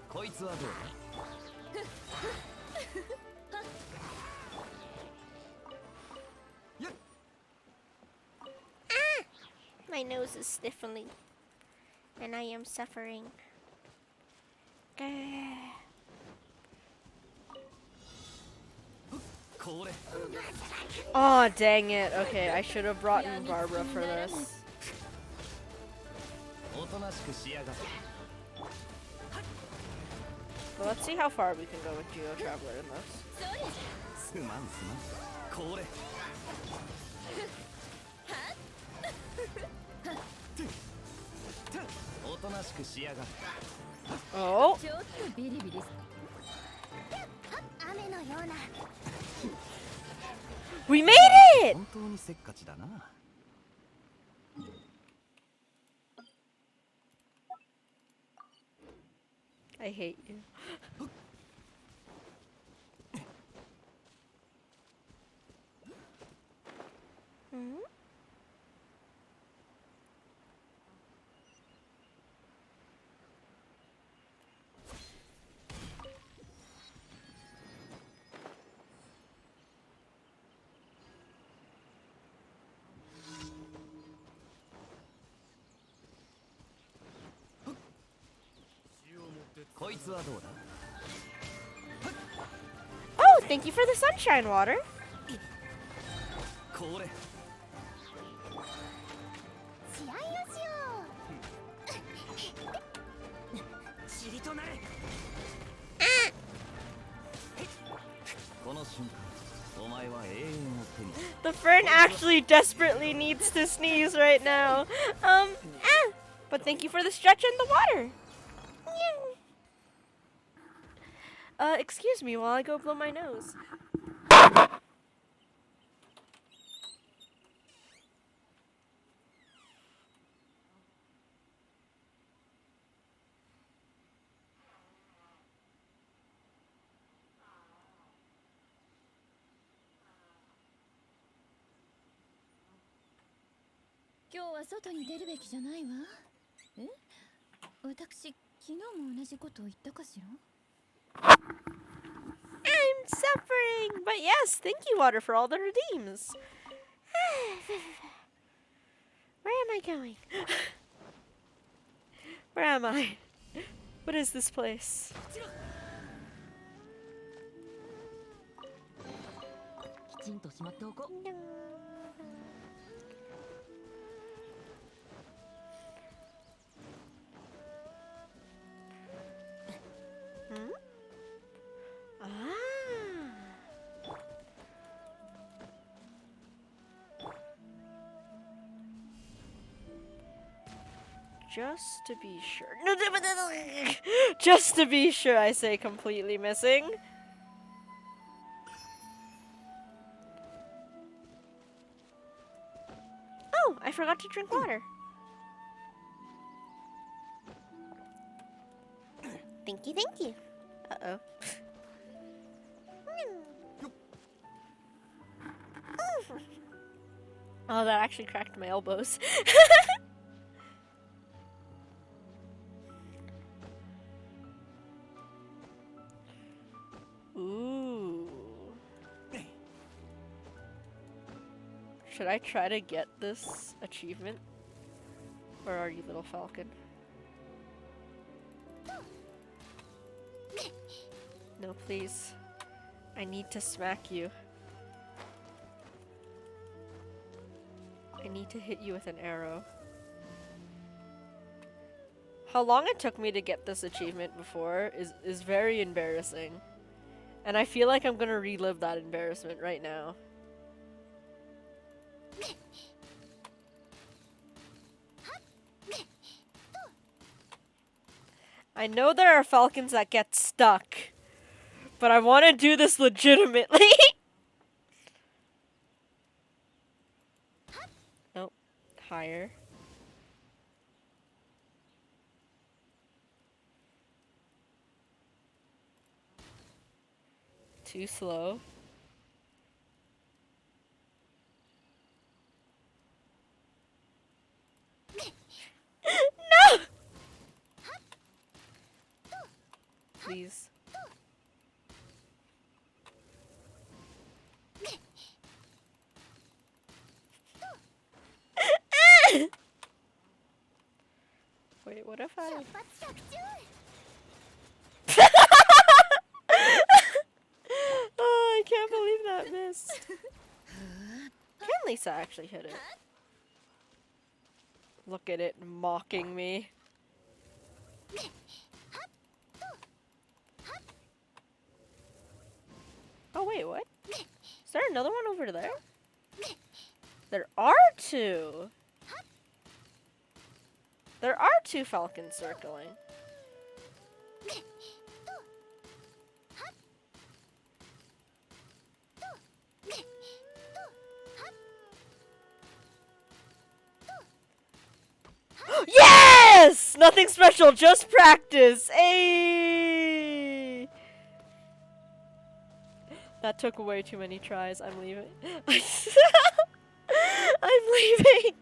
こいつはどうだ。My nose is stiffening, and I am suffering. これ Aw, dang it. Okay, I should have brought in Barbara for this. おとなしくしやがれ But let's see how far we can go with Geo Traveler in this. すまんすまんこれおとなしくしやがれ Oh, ちょっとビリビリ 雨のような we made it! 本当にせっかちだな I hate you. Hmm?こいつはどうだ Oh, thank you for the sunshine water. これ試合をしよちりとなれこの瞬間お前は永遠を手に The fern actually desperately needs to sneeze right now. But thank you for the stretch in the water. Excuse me while I go blow my nose. Today 今日は外に出るべきじゃないわ。え？私、昨日も同じことを言ったかしら？ I'm suffering, but yes, thank you, water, for all the redeems. Where am I going? Where am I? What is this place? きちんとしまっておこう。 Just to be sure. No, just to be sure, I say completely missing. Oh, I forgot to drink water. Thank you, thank you. Uh-oh. Oh, that actually cracked my elbows. Ooh. Should I try to get this achievement? Where are you, little falcon? No, please. I need to smack you. I need to hit you with an arrow. How long it took me to get this achievement before is very embarrassing. And I feel like I'm gonna relive that embarrassment right now. I know there are falcons that get stuck, but I want to do this legitimately. Nope. Higher. Too slow. No! Please. Wait, what if I... Oh, I can't believe that Lisa actually hit it. Look at it mocking me. Oh wait, what? Is there another one over there? There are two! There are two falcons circling. Yes! Nothing special, just practice. Hey! That took way too many tries. I'm leaving. I'm leaving.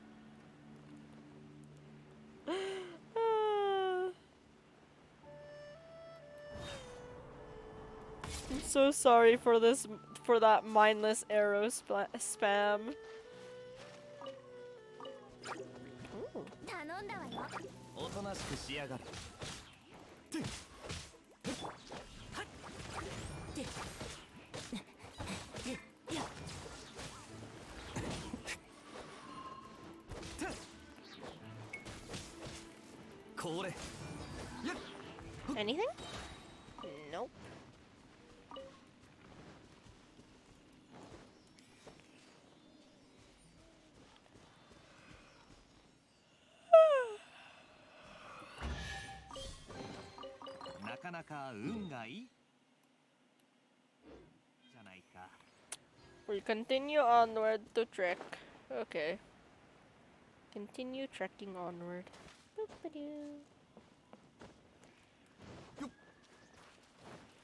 I'm so sorry for that mindless arrow spam. Ooh. 頼んだわよ。おとなしくしやがれ。これ。 Anything? Nope. We continue onward to trek. Okay. Continue trekking onward. Boop-a-doo.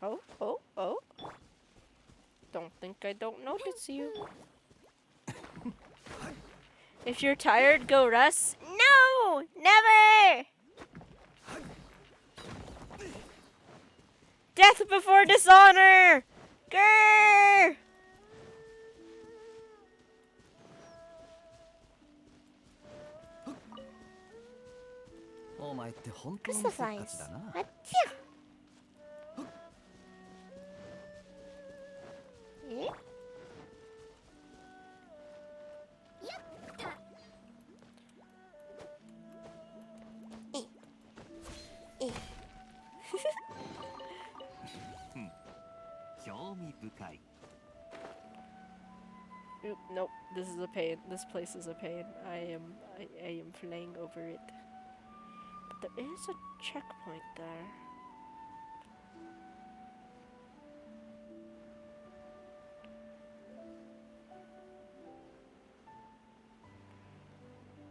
Oh, oh, oh. Don't think I don't notice you. If you're tired, go rest. No! Never! Death before dishonor! Grrr! お前って本当に What's せ the っか size? ちだな。 Achoo! Eh? Eh. 興味深い。 Oop, nope. This is a pain. This place is a pain. I am flying over it. But there is a checkpoint there.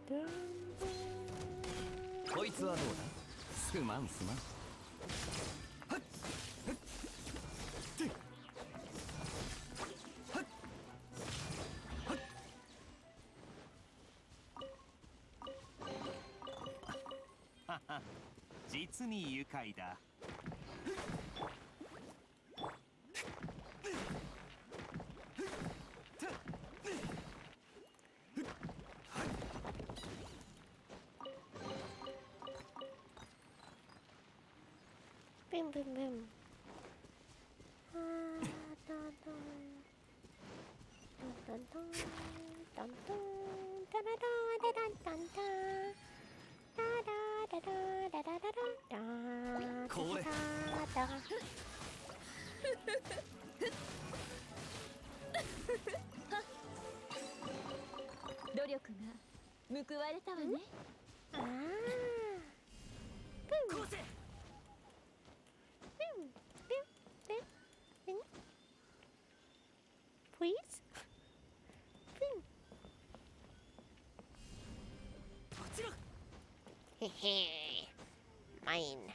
Dun, こいつはどうだ。すまんすまん。 実に愉快だ。 Boom, boom, boom. Ah, dun, dun. Dun, dun, dun. Dun, dun. Da, da, da, da, dun, dun, dun. Da, da, da, da, da, da, da, da, da. これ。 Da, da. 努力が報われたわね。 Ah. Boom. Boom, boom, boom, boom. Please? Boom. Hehe. Mine.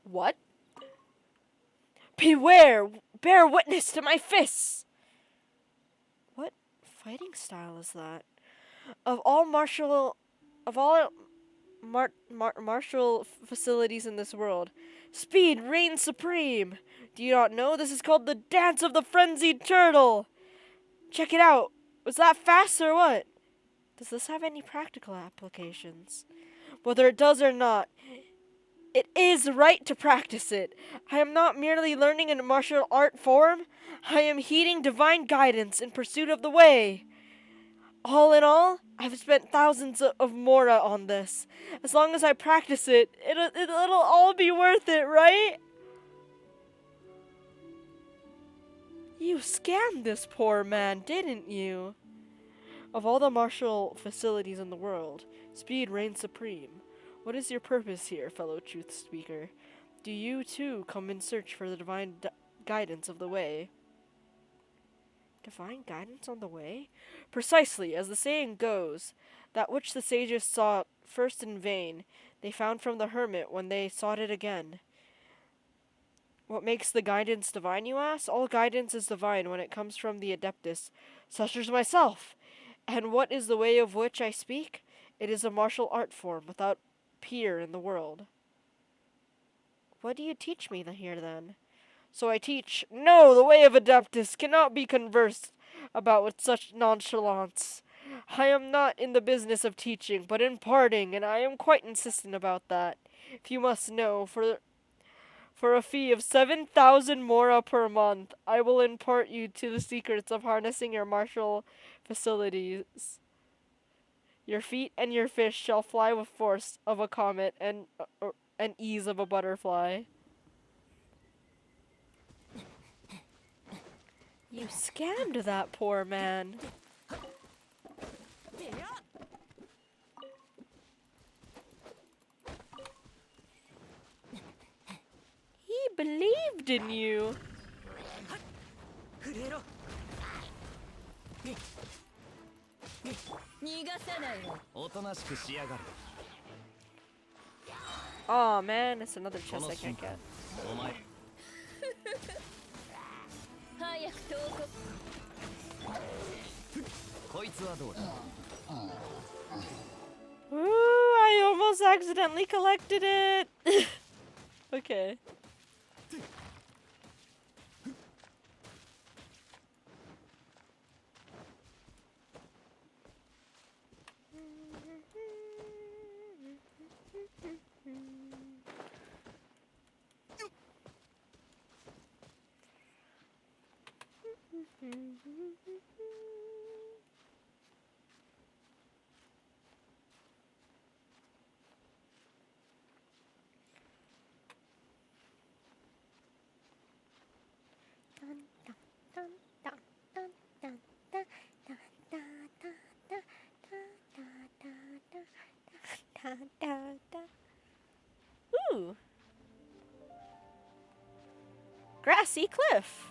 What? Beware! Bear witness to my fists! What fighting style is that? Of all martial facilities in this world, speed reigns supreme! Do you not know this is called the Dance of the Frenzied Turtle? Check it out! Was that fast or what? Does this have any practical applications? Whether it does or not, it is right to practice it. I am not merely learning a martial art form. I am heeding divine guidance in pursuit of the way. All in all, I've spent thousands of mora on this. As long as I practice it, it'll all be worth it, right? You scammed this poor man, didn't you? Of all the martial facilities in the world, speed reigns supreme. What is your purpose here, fellow truth speaker? Do you, too, come in search for the divine guidance of the way? Divine guidance on the way? Precisely, as the saying goes, that which the sages sought first in vain, they found from the hermit when they sought it again. What makes the guidance divine, you ask? All guidance is divine when it comes from the adeptus, such as myself. And what is the way of which I speak? It is a martial art form without peer in the world. What do you teach me here, then? So I teach, no, the way of adeptus cannot be conversed about with such nonchalance. I am not in the business of teaching, but imparting, and I am quite insistent about that. If you must know, for a fee of 7,000 mora per month, I will impart you to the secrets of harnessing your martial facilities. Your feet and your fish shall fly with force of a comet and ease of a butterfly. You scammed that poor man. He believed in you. Oh man, it's another chest I can't get. Ooh, I almost accidentally collected it. Okay. Ooh. Grassy cliff.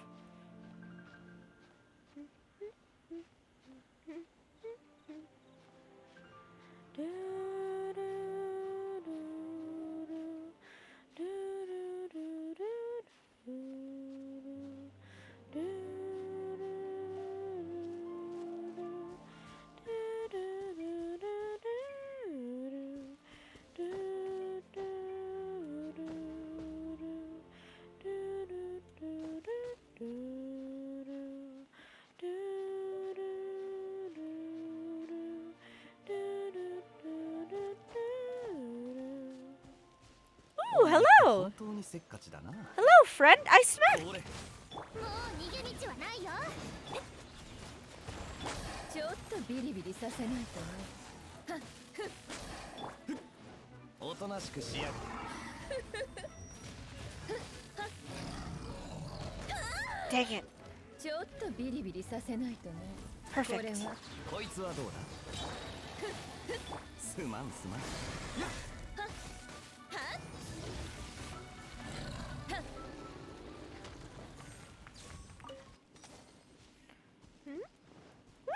Ooh, hello! Hello, friend, I smell. もう逃げ道はないよ。ちょっとビリビリさせないとね。おとなしくしやがれ。Dang it. ちょっとビリビリさせないとね。 Perfect. これはこいつはどうだ。すまんすまん。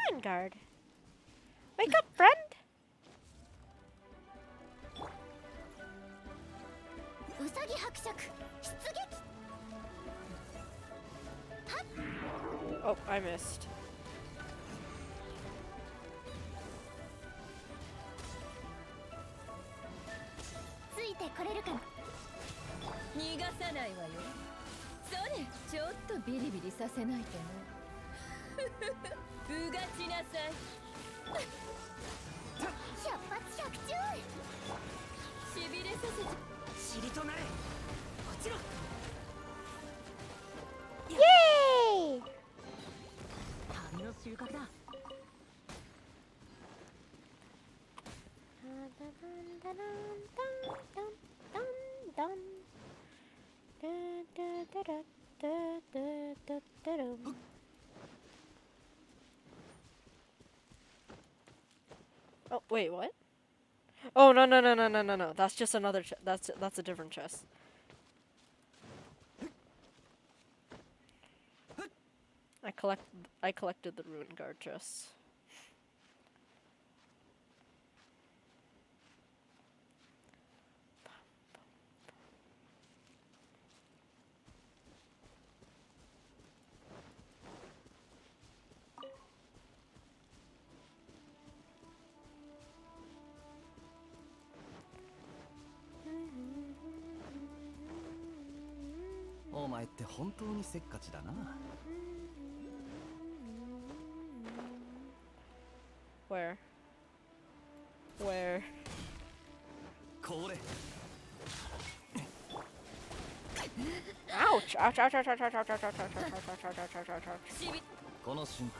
Vanguard. Wake up, friend. ウサギ伯爵出撃。 Oh, I missed. ついてこれるかな。逃がさないわよ。それちょっとビリビリさせないとね。うがちなさい。百発百中。しびれさせて。塵となれ落ちろ。イエーイ。旅の収穫だ。ダダダンダンダンダンダンダダダダダダダダン。Oh, wait, what? Oh, no, no, no, no, no, no, no. That's just another that's a different chest. I collected the ruin guard chests. Oh, お前って本当にせっかちだな。Where? Where? これ。Ouch! Ouch! Ouch! Ouch! Ouch! Ouch! Ouch! Ouch! Ouch! Ouch! Ouch! Ouch! Ouch! Ouch! Ouch! Ouch! この瞬間、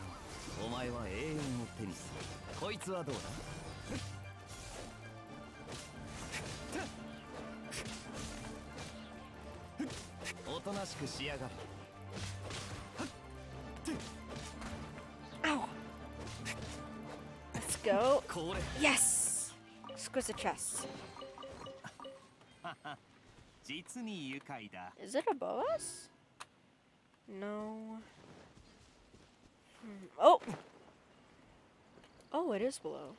お前は永遠を手にする。こいつはどうだ？おとなしくしやがれ。Ow! Let's go. これ。 Yes! Exquisite chest. 実に愉快だ。Is it above us? No. Oh! Oh, it is below.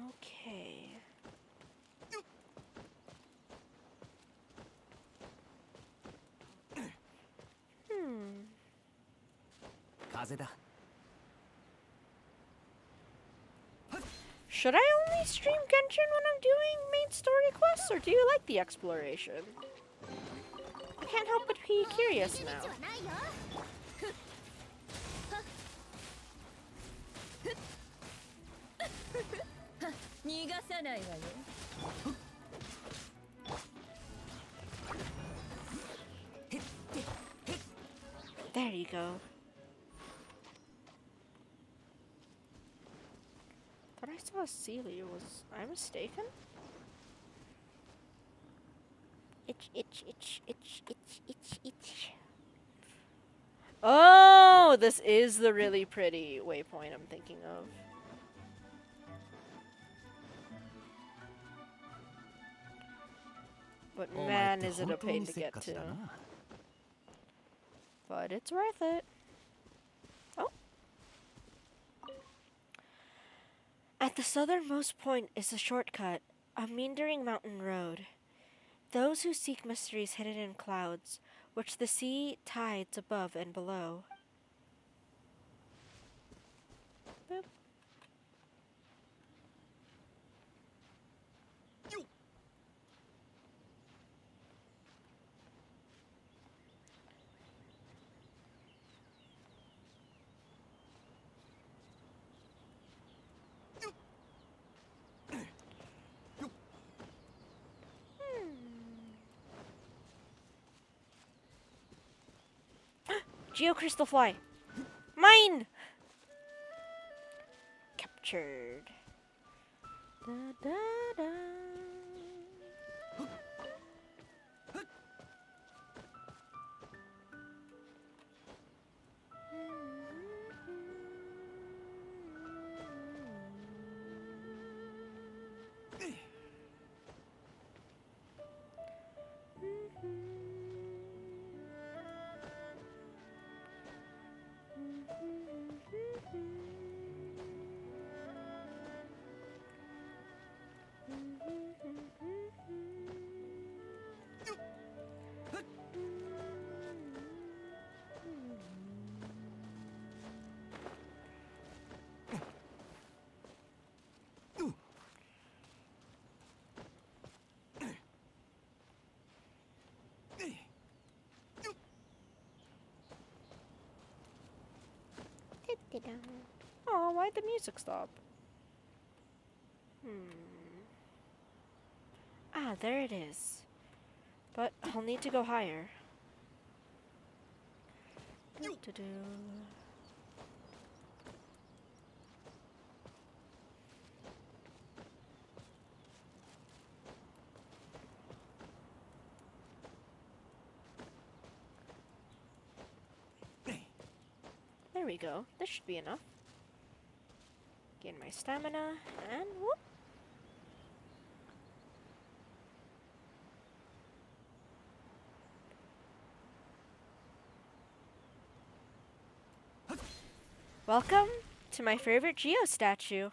Okay.風だ。 Should I only stream Genshin when I'm doing main story quests, or do you like the exploration? I can't help but be curious now. はないよ。逃がさないわよ。 There you go. Thought I saw a Celia. Was I mistaken? Itch, itch, itch, itch, itch, itch, itch. Oh, this is the really pretty waypoint I'm thinking of. But お前っ man, て is it 本 a 当 pain に to せっ get かち to. だな。 But it's worth it. Oh. At the southernmost point is a shortcut, a meandering mountain road. Those who seek mysteries hidden in clouds, which the sea tides above and below. Boop. Geocrystal fly. Mine! Captured. Da, da, da. dun. Oh, why'd the music stop? Ah, there it is. But I'll need to go higher. Do-do-do. There we go. This should be enough. Gain my stamina, and whoop. Welcome to my favorite Geo statue.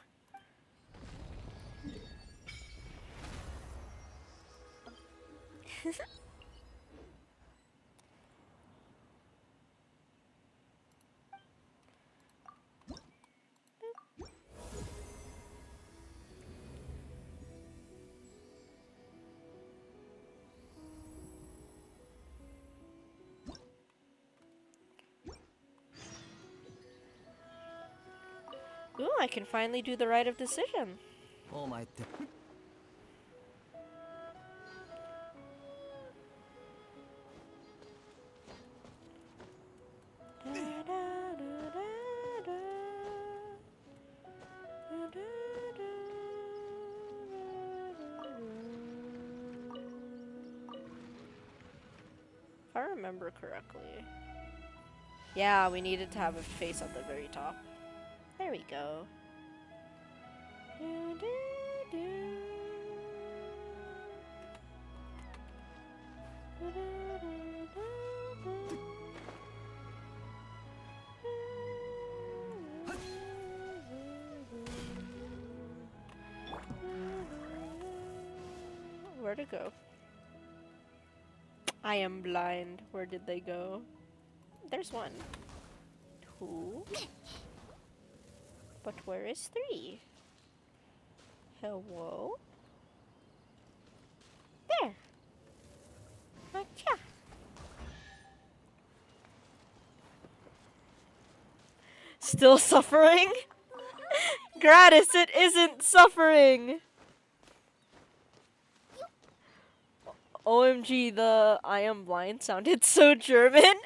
Ooh, I can finally do the right of decision. お前って If I remember correctly. Yeah, we needed to have a face at the very top. There we go. Where'd it go? I am blind. Where did they go? There's one. Two. But where is three? Hello? There. Acha. Still suffering? Gratis, it isn't suffering! OMG, the I am blind sounded so German.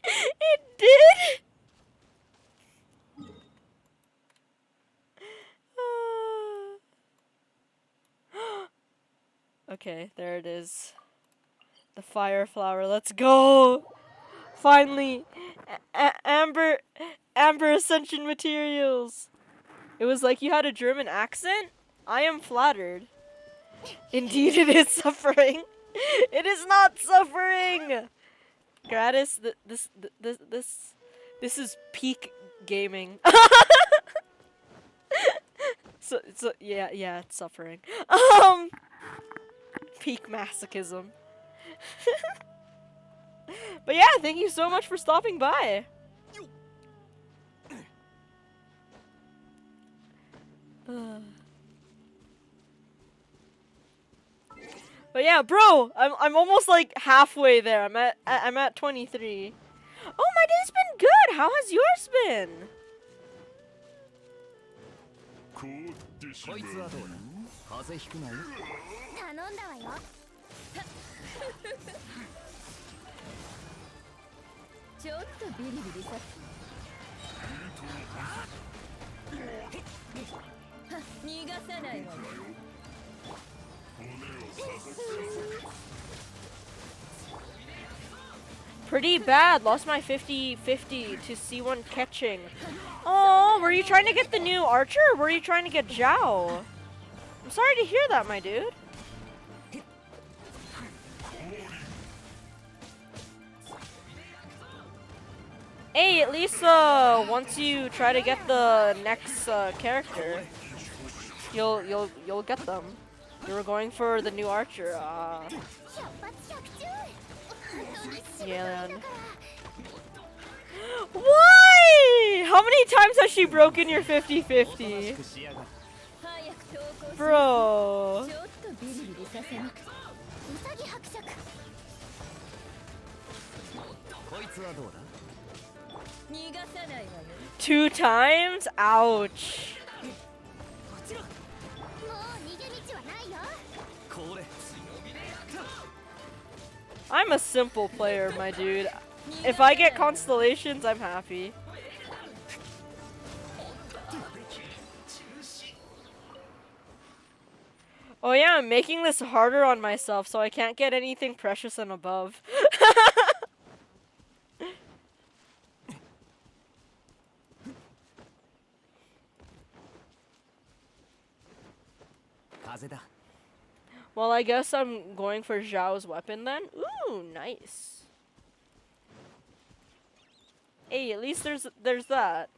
It did! Okay, there it is. The fire flower, let's go! Finally! Amber Ascension materials! It was like you had a German accent? I am flattered. Indeed it is suffering! It is not suffering! Gratis, this is peak gaming. so yeah, it's suffering. Peak masochism. But yeah, thank you so much for stopping by. But yeah, bro, I'm almost like halfway there. I'm at 23. Oh, my day's been good. How has yours been? こいつはどうだ風邪ひくなよ頼んだわよ。ちょっとビリビリさ逃がさないわよ Pretty bad. Lost my 50-50 to C1 catching. Oh, were you trying to get the new archer or were you trying to get Zhao? I'm sorry to hear that, my dude. Hey, at least once you try to get the next character, you'll get them. You were going for the new archer. Yeah. Why? How many times has she broken your 50-50? Bro. ちょっとビリビリさせなくてうさぎ伯爵。こいつはどうだ逃がさないわよ 2 times? Ouch. もう逃げ道はないよ。これ I'm a simple player, my dude. If I get constellations, I'm happy. Oh yeah, I'm making this harder on myself so I can't get anything precious and above. 風だ Well, I guess I'm going for Zhao's weapon then. Ooh, nice. Hey, at least there's that.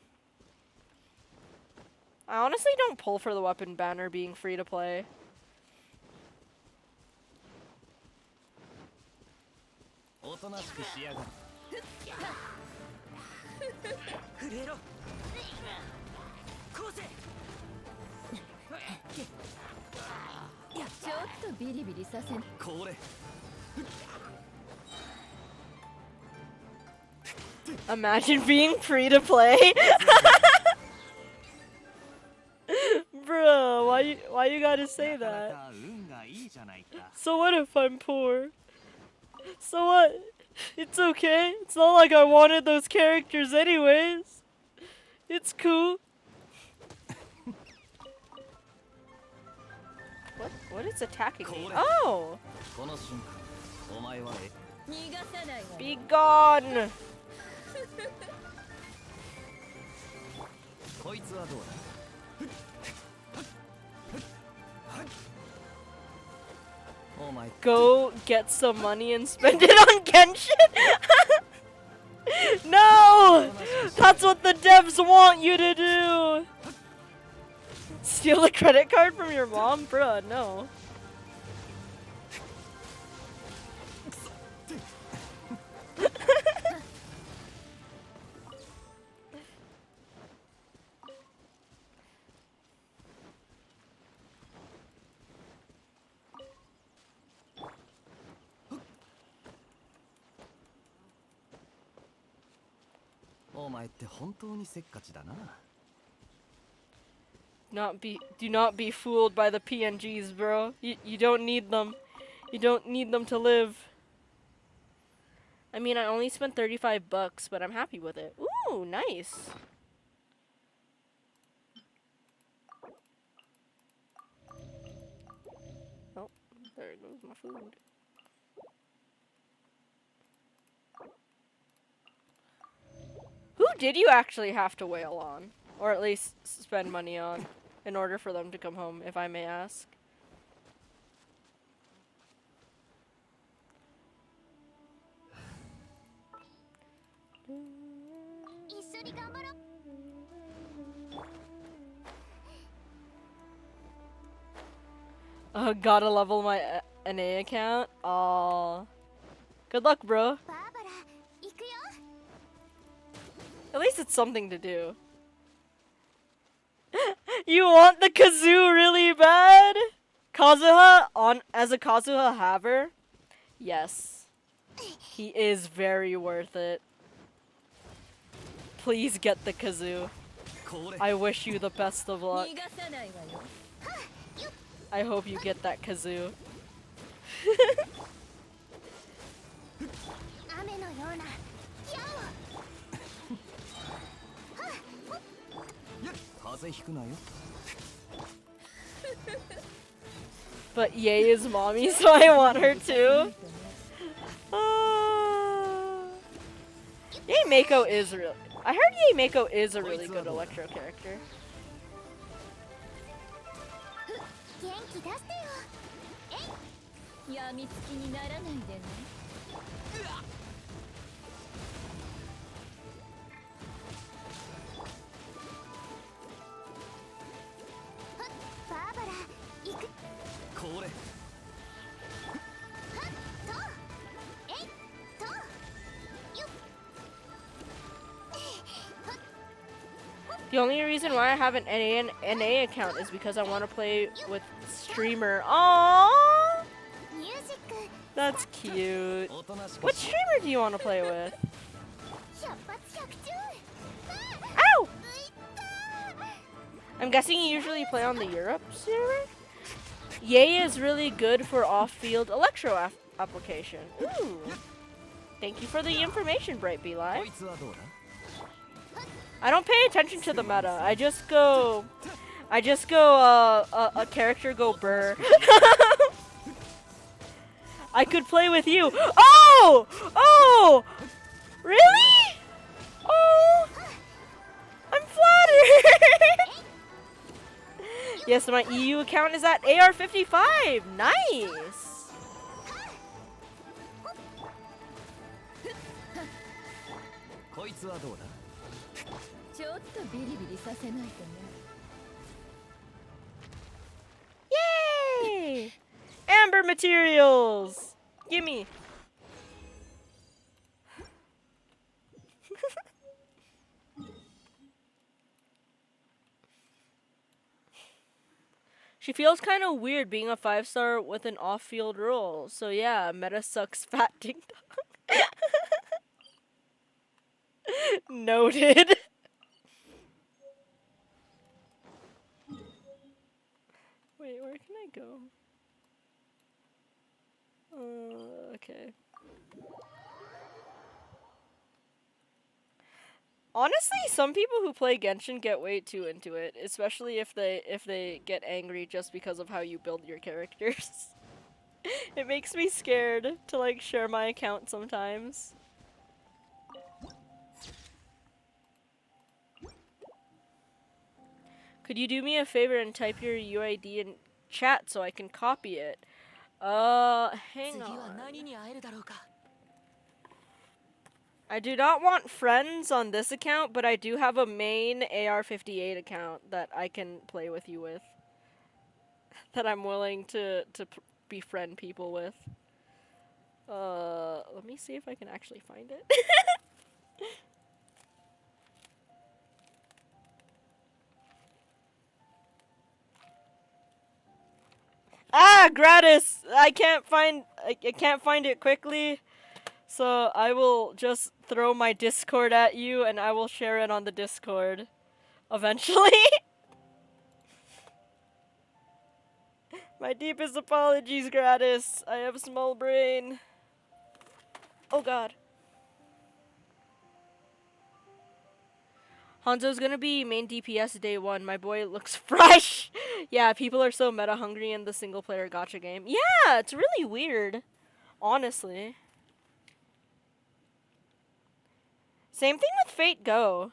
I honestly don't pull for the weapon banner being free to play. おとなしくしやがる震えろこうせちょっとビリビリさせんこれ Imagine being free to play. Bro, why you gotta say なかな that? か運がいいじゃないか So what if I'm poor? So what? It's okay. It's not like I wanted those characters anyways. It's cool. What is attacking me? Oh! この瞬間お前は逃がさないわよ Be gone! こいつはどうだ お前 Go get some money and spend it on Genshin? No! That's what the devs want you to do! Steal a credit card from your mom? Bruh, no.お前って本当にせっかちだな Do not be fooled by the PNGs, bro. You don't need them. You don't need them to live. I mean, I only spent $35, but I'm happy with it. Ooh, nice. Oh, there goes my food. Who did you actually have to wail on? Or at least spend money on in order for them to come home, if I may ask? Gotta level my NA account? Aw. Good luck, bro. バーバラ行くよ。 At least it's something to do. You want the kazoo really bad? Kazuha as a Kazuha haver? Yes. He is very worth it. Please get the kazoo. これ I wish you the best of luck. 逃がさないわよ I hope you get that kazoo. 雨のような矢を。風邪ひくなよ But Ye is mommy, so I want her too. Ye Mako is real. I heard Ye Mako is a really good Electro character. 元気出してよ。やみつきにならないでねバーバラ行く。これ The only reason why I have an NA account is because I want to play with streamer. Aww, ミュージック。 that's cute. おとなしく What streamer do you want to play with? Ow! I'm guessing you usually play on the Europe server? Yay is really good for off-field electro application. Ooh. Thank you for the information, Bright Bee こ Live. いつはどうだ I don't pay attention to the meta. I just go a character go burr. I could play with you. Oh! Oh! Really? Oh! I'm flattered. Yes, my EU account is at AR55. Nice. こいつはどうだ ちょっとビリビリさせないとね Yay! Amber materials. Gimme. She feels kind of weird being a 5-star with an off-field role. So yeah, meta sucks fat ding dong. Noted. Wait, where can I go? Okay. Honestly, some people who play Genshin get way too into it, especially if they get angry just because of how you build your characters. It makes me scared to like share my account sometimes. Could you do me a favor and type your UID in chat so I can copy it? Hang 次は on. 何に会えるだろうか I do not want friends on this account, but I do have a main AR58 account that I can play with you with. That I'm willing to befriend people with. Let me see if I can actually find it. Ah, gratis! I can't find it quickly. So I will just throw my Discord at you and I will share it on the Discord eventually. My deepest apologies, Gratis. I have small brain. Oh god. Hanzo's gonna be main DPS day 1. My boy looks fresh. Yeah, people are so meta hungry in the single player gacha game. Yeah, it's really weird. Honestly. Same thing with Fate Go.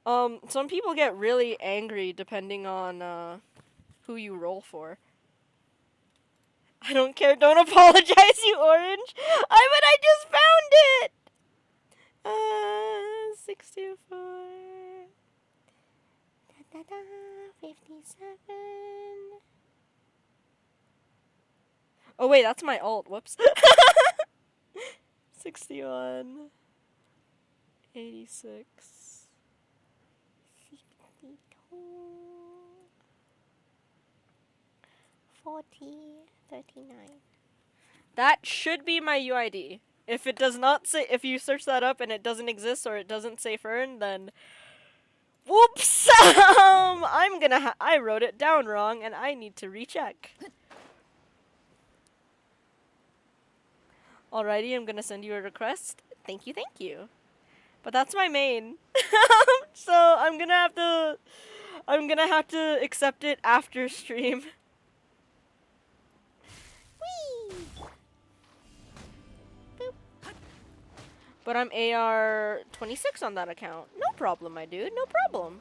Some people get really angry depending on who you roll for. I don't care, don't apologize, you orange. But I just found it. 64. Da, da, da, 57. Oh wait, that's my alt. Whoops. 61. 86. 52. 40. 39. That should be my UID. If it does not say, if you search that up and it doesn't exist or it doesn't say Fern, then whoops! I wrote it down wrong and I need to recheck. Alrighty, I'm gonna send you a request. Thank you, thank you. But that's my main. So I'm gonna have to accept it after stream. Whee! But I'm AR 26 on that account. No problem, my dude. No problem.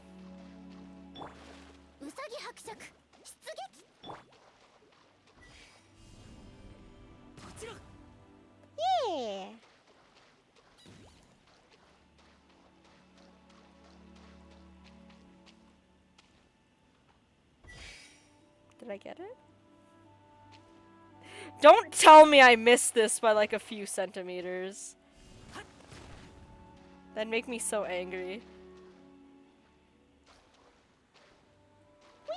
うさぎ伯爵出撃 Yeah! Did I get it? Don't tell me I missed this by like a few centimeters. That'd make me so angry. Whee!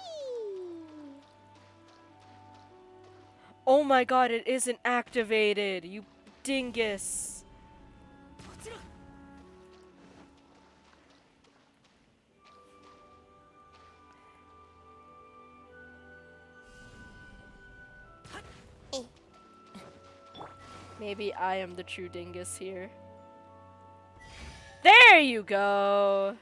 Oh my god, it isn't activated, you dingus. Maybe I am the true dingus here. There you go!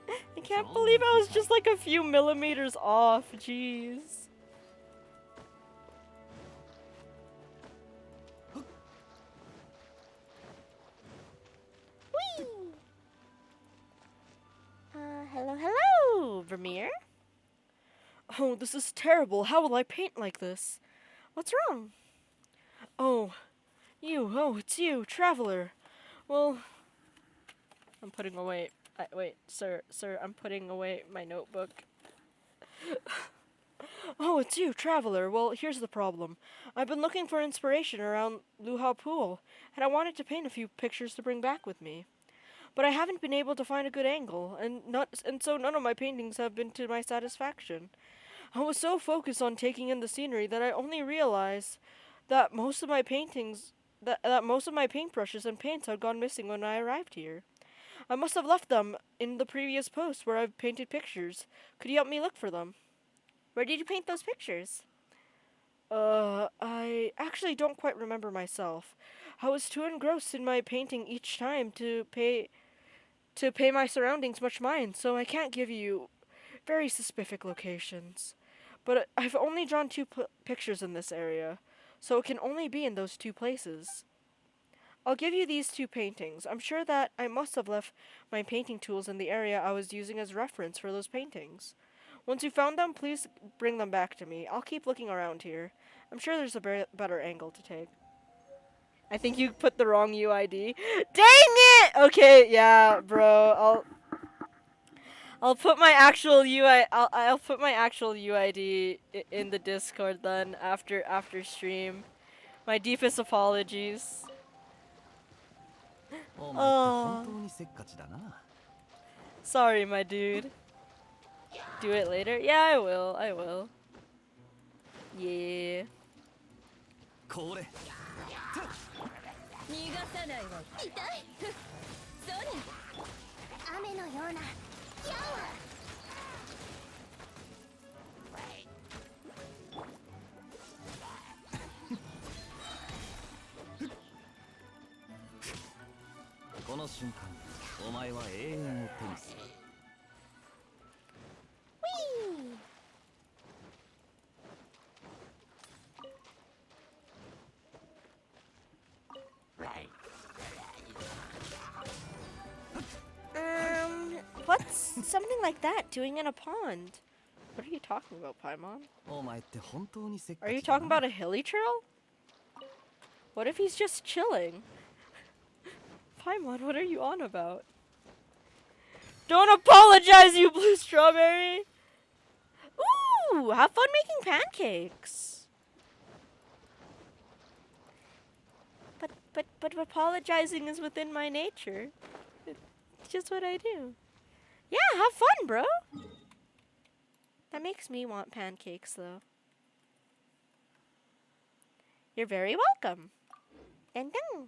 I can't believe I was just like a few millimeters off, jeez. Whee! Hello, Vermeer. Oh, this is terrible. How will I paint like this? What's wrong? Oh, it's you, Traveler. Well, I'm putting away. Wait, sir, I'm putting away my notebook. Oh, it's you, Traveler. Well, here's the problem. I've been looking for inspiration around Luhha Pool, and I wanted to paint a few pictures to bring back with me. But I haven't been able to find a good angle, and so none of my paintings have been to my satisfaction. I was so focused on taking in the scenery that I only realized that most of my paintings that most of my paintbrushes and paints had gone missing when I arrived here. I must have left them in the previous post where I've painted pictures. Could you help me look for them? Where did you paint those pictures? I actually don't quite remember myself. I was too engrossed in my painting each time to pay my surroundings much mind, so I can't give you very specific locations. But I've only drawn two pictures in this area, so it can only be in those two places. I'll give you these two paintings. I'm sure that I must have left my painting tools in the area I was using as reference for those paintings. Once you found them, please bring them back to me. I'll keep looking around here. I'm sure there's a better angle to take. I think you put the wrong UID. Dang it! Okay, yeah, bro. I'll put my actual I'll put my actual UID in the Discord then after stream. My deepest apologies. Oh. Sorry, my dude. Do it later? Yeah, I will. Yeah. 逃がさないわ。痛い。そうね。雨のような。やわ。この瞬間、お前は永遠を手にする。What's something like that doing in a pond? What are you talking about, Paimon? お前って本当にせっかちだな。 Are you talking about a hilly trail? What if he's just chilling? Paimon, what are you on about? Don't apologize, you blue strawberry! Ooh, have fun making pancakes! But apologizing is within my nature. It's just what I do. Yeah, have fun, bro! That makes me want pancakes, though. You're very welcome. Dun dun.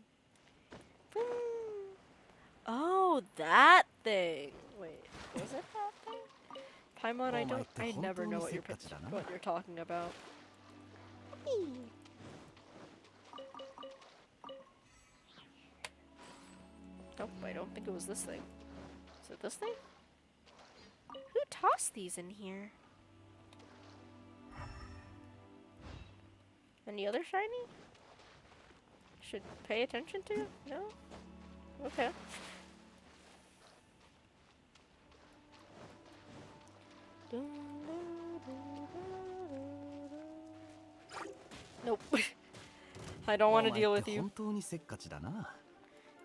Boom. Oh, that thing. Wait, was it that thing? Paimon, I never know what you're talking about. Nope, I don't think it was this thing. Is it this thing? Who tossed these in here? Any other shiny? Should pay attention to? No? Okay. Nope. I don't want to deal with you.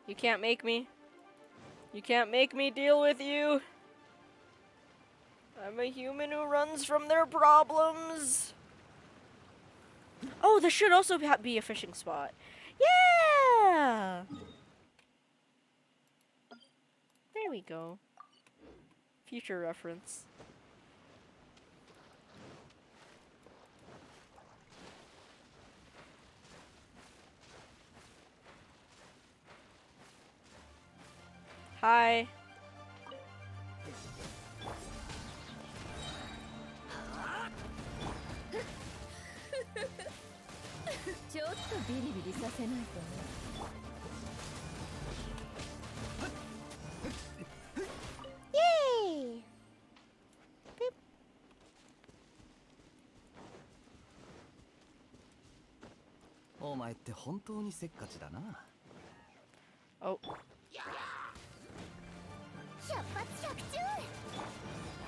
You can't make me. You can't make me deal with you. I'm a human who runs from their problems. Oh, this should also be a fishing spot. Yeah! There we go. Future reference. Hi. ビリビリさせないとね。Yay! お前って本当にせっかちだな。 Oh. 百発百中。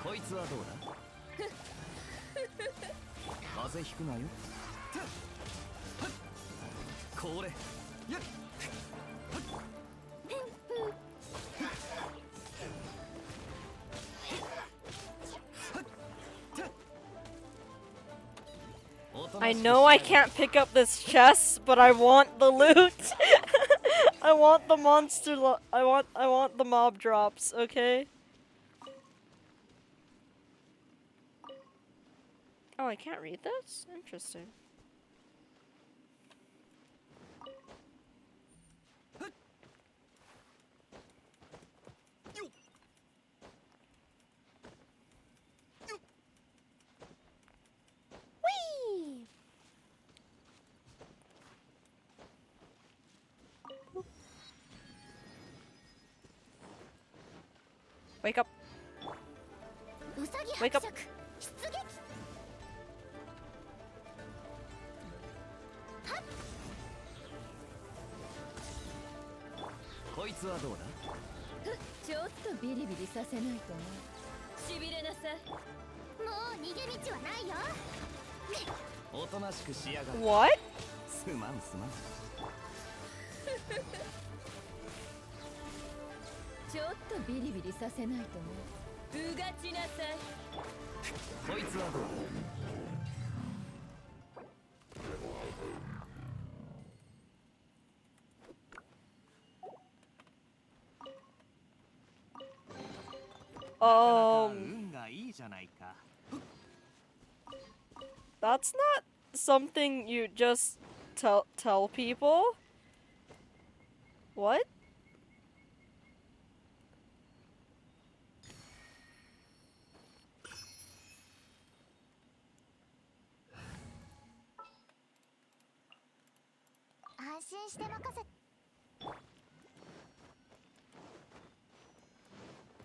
こいつはどうだ。風邪ひくなよ。これやっ。I know I can't pick up this chest, but I want the loot. I want the I want the mob drops, okay? Oh, I can't read this? Interesting. Whee! Wake up. うさぎ Wake 伯 up. 爵出撃。こいつはどうだ。ちょっとビリビリさせないとね。しびれなさい。もう逃げ道はないよ。おとなしくしやがる。 What? すまんすまん。ちょっとビリビリさせないとね。うがちなさい。こいつはどうだ。 運がいいじゃないか。 That's not something you just tell people. What?「安心して任せ」「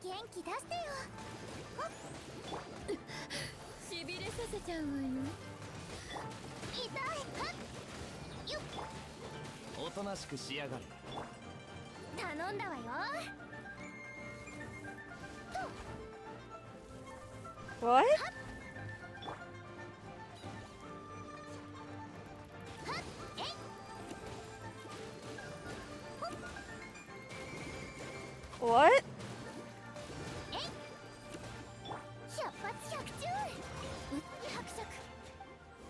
元気出してよ」しびれさせちゃうわよ。痛い。よっ、おとなしくしやがる。頼んだわよ。 What? What? 百発百中。うさぎ伯爵。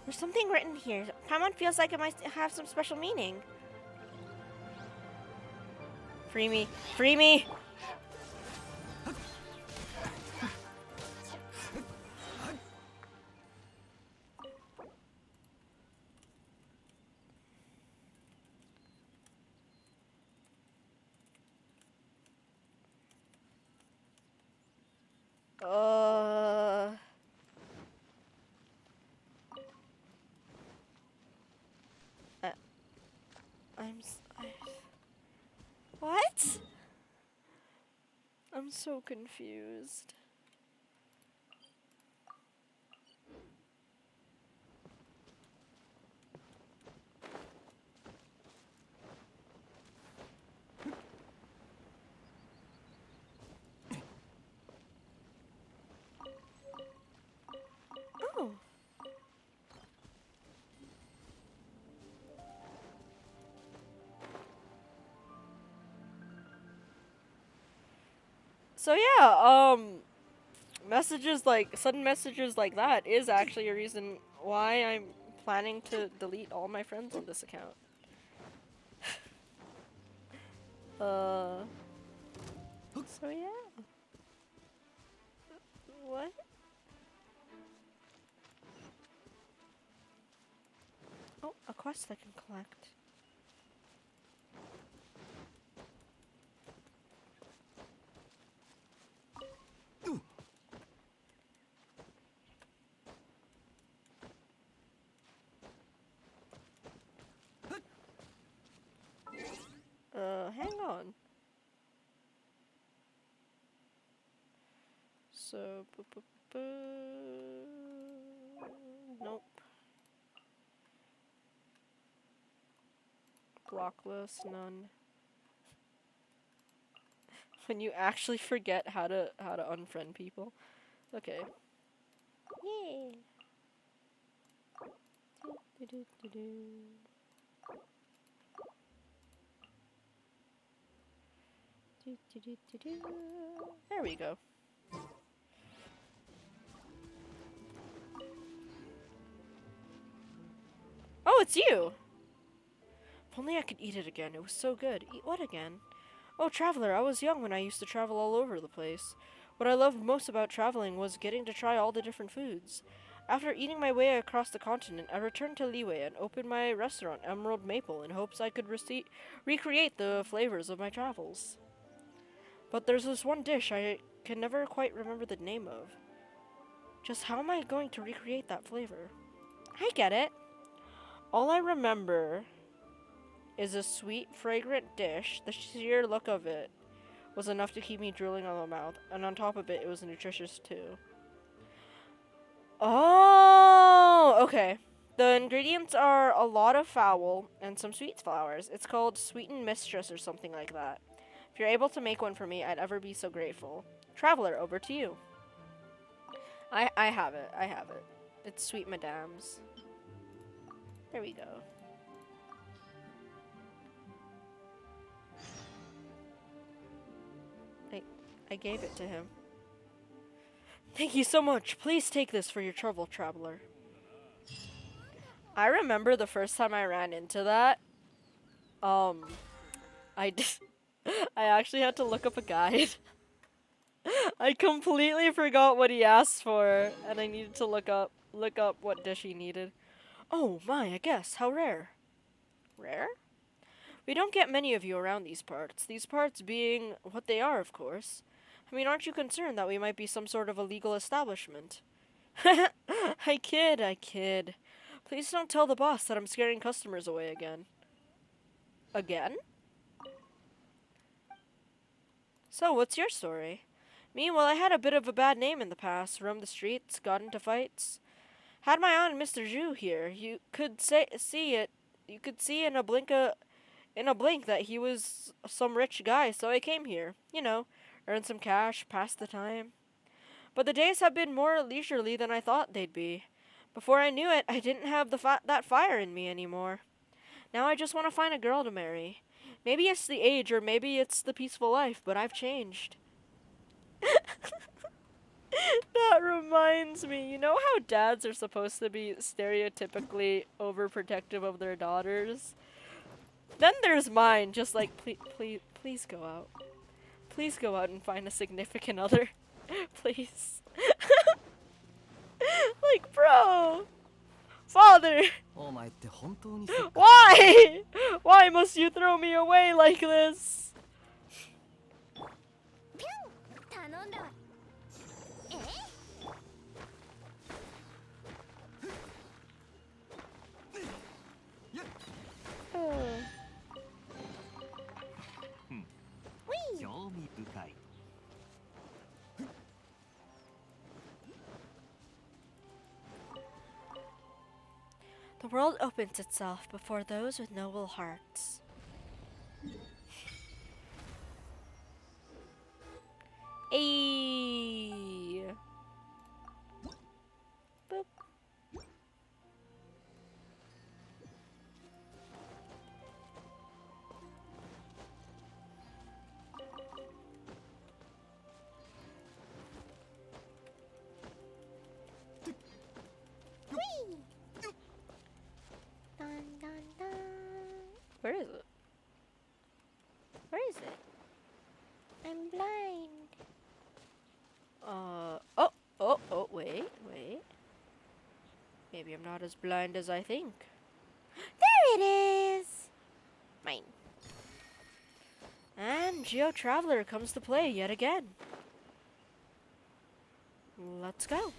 There's something written here. Paimon feels like it might have some special meaning. Free me. Free me! What? I'm so confused. Oh. So yeah, messages like sudden messages like that is actually a reason why I'm planning to delete all my friends on this account. So yeah. What? Oh, a quest I can collect. So, nope. Block list, none. When you actually forget how to unfriend people. Okay. Yay. There we go. Oh, it's you! If only I could eat it again. It was so good. Eat what again? Oh, traveler, I was young when I used to travel all over the place. What I loved most about traveling was getting to try all the different foods. After eating my way across the continent, I returned to Liyue and opened my restaurant, Emerald Maple, in hopes I could recreate the flavors of my travels. But there's this one dish I can never quite remember the name of. Just how am I going to recreate that flavor? I get it. All I remember is a sweet, fragrant dish. The sheer look of it was enough to keep me drooling on my mouth, and on top of it, it was nutritious too. Oh, okay. The ingredients are a lot of fowl and some sweet flowers. It's called Sweetened Mistress or something like that. If you're able to make one for me, I'd ever be so grateful. Traveler, over to you. I have it. I have it. It's Sweet Madame's. There we go. I gave it to him. Thank you so much. Please take this for your trouble, traveler. I remember the first time I ran into that. I actually had to look up a guide. I completely forgot what he asked for, and I needed to look up what dish he needed. Oh my, I guess. How rare. Rare? We don't get many of you around these parts being what they are, of course. I mean, aren't you concerned that we might be some sort of illegal establishment? I kid. Please don't tell the boss that I'm scaring customers away again. Again? So, what's your story? Me, well, I had a bit of a bad name in the past. Roamed the streets, got into fights. Had my aunt Mr. Zhu here. You could see it. You could see in a blink that he was some rich guy, so I came here. You know, earn some cash, pass the time. But the days have been more leisurely than I thought they'd be. Before I knew it, I didn't have that fire in me anymore. Now I just want to find a girl to marry. Maybe it's the age, or maybe it's the peaceful life, but I've changed. That reminds me, you know how dads are supposed to be stereotypically overprotective of their daughters? Then there's mine, just like, please go out. Please go out and find a significant other. Please. Like, bro. Father. Why? Why must you throw me away like this? 頼んだわ。え？ 興味深い。 The world opens itself before those with noble hearts. Ayy. Boop. Dun, dun, dun. Where is it? Where is it? I'm blind. Oh, wait. Maybe I'm not as blind as I think. There it is. Mine. And Geo Traveler comes to play yet again. Let's go.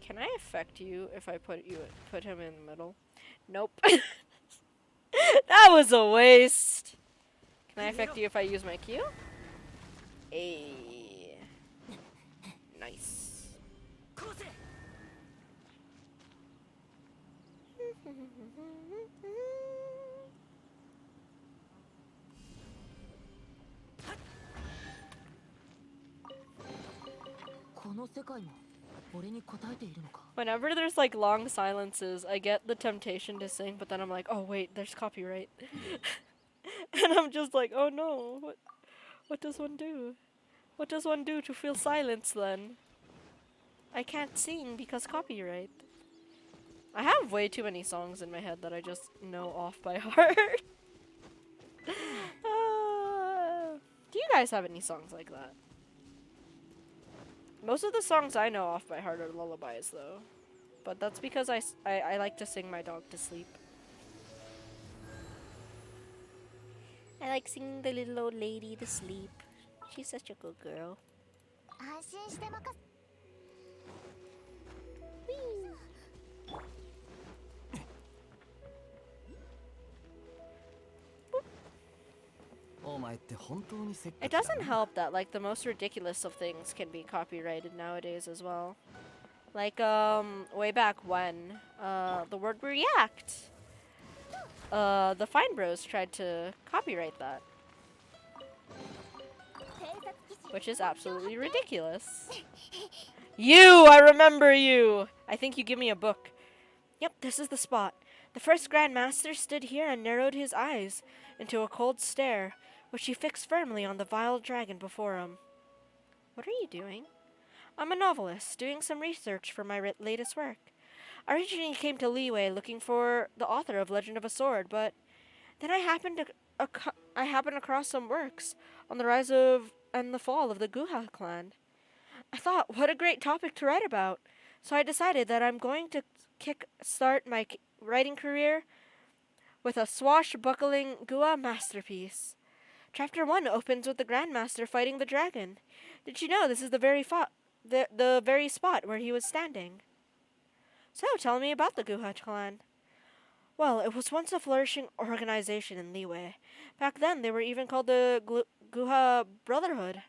Can I affect you if I put him in the middle? Nope. That was a waste. Can I affect you if I use my Q? Nice. Whenever there's like long silences, I get the temptation to sing, but then I'm like, oh wait, there's copyright. And I'm just like, oh no, what does one do? What does one do to feel silence then? I can't sing because copyright. I have way too many songs in my head that I just know off by heart. Do you guys have any songs like that? Most of the songs I know off by heart are lullabies though. But that's because I like to sing my dog to sleep. I like singing the little old lady to sleep. She's such a good girl. It doesn't help that like the most ridiculous of things can be copyrighted nowadays as well. Like way back when the word react, the Fine Bros tried to copyright that, which is absolutely ridiculous. You, I remember you. I think you give me a book. Yep, this is the spot. The first Grand Master stood here and narrowed his eyes into a cold stare, which he fixed firmly on the vile dragon before him. What are you doing? I'm a novelist, doing some research for my latest work. I originally came to Liyue looking for the author of Legend of a Sword, but then I happened across some works on the rise of and the fall of the Guha clan. I thought, what a great topic to write about. So I decided that I'm going to start my writing career with a swashbuckling Guha masterpiece. Chapter 1 opens with the Grandmaster fighting the dragon. Did you know this is the very spot where he was standing? So, tell me about the Guha clan. Well, it was once a flourishing organization in Liyue. Back then, they were even called the Guha Brotherhood.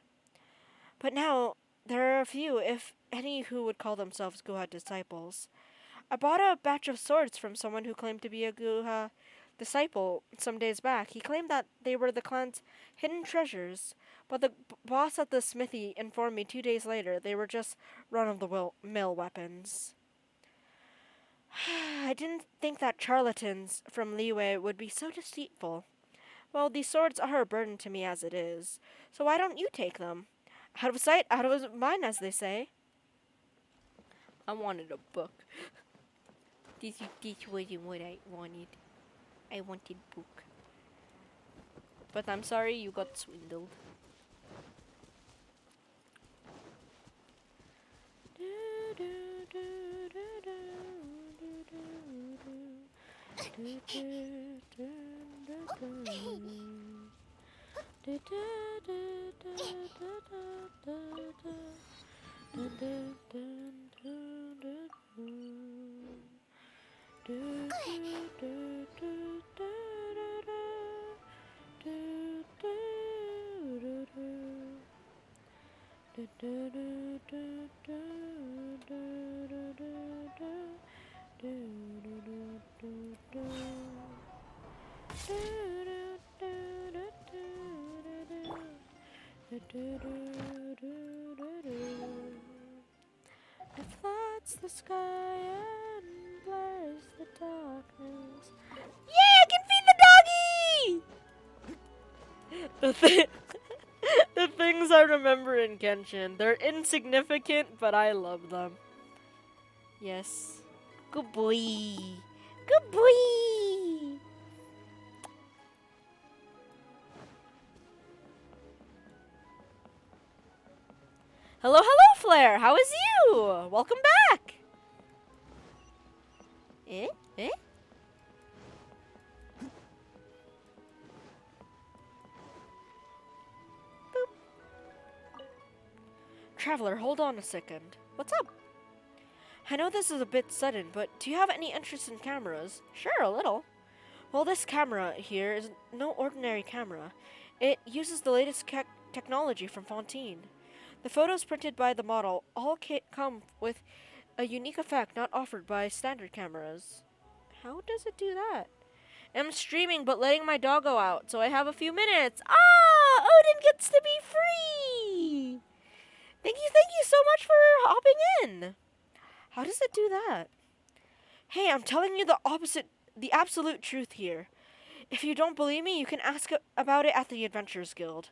But now, there are a few, if any, who would call themselves Guha disciples. I bought a batch of swords from someone who claimed to be a Guha disciple some days back. He claimed that they were the clan's hidden treasures, but the boss at the smithy informed me 2 days later they were just run-of-the-mill weapons. I didn't think that charlatans from Liyue would be so deceitful. Well, these swords are a burden to me as it is, so why don't you take them? Out of sight, out of mind, as they say. I wanted a book. This wasn't what I wanted. I wanted book. But I'm sorry you got swindled. It floods the sky and blurs the darkness. Yeah, I can feed the doggy! The things I remember in Genshin. They're insignificant, but I love them. Yes. Good boy. Good boy. Hello, Flare. How is you? Welcome back. Eh? Boop. Traveler, hold on a second. What's up? I know this is a bit sudden, but do you have any interest in cameras? Sure, a little. Well, this camera here is no ordinary camera. It uses the latest technology from Fontaine. The photos printed by the model all come with a unique effect not offered by standard cameras. How does it do that? I'm streaming but letting my dog go out, so I have a few minutes. Ah! Odin gets to be free! Thank you so much for hopping in. How does it do that? Hey, I'm telling you the absolute truth here. If you don't believe me, you can ask about it at the Adventurers Guild.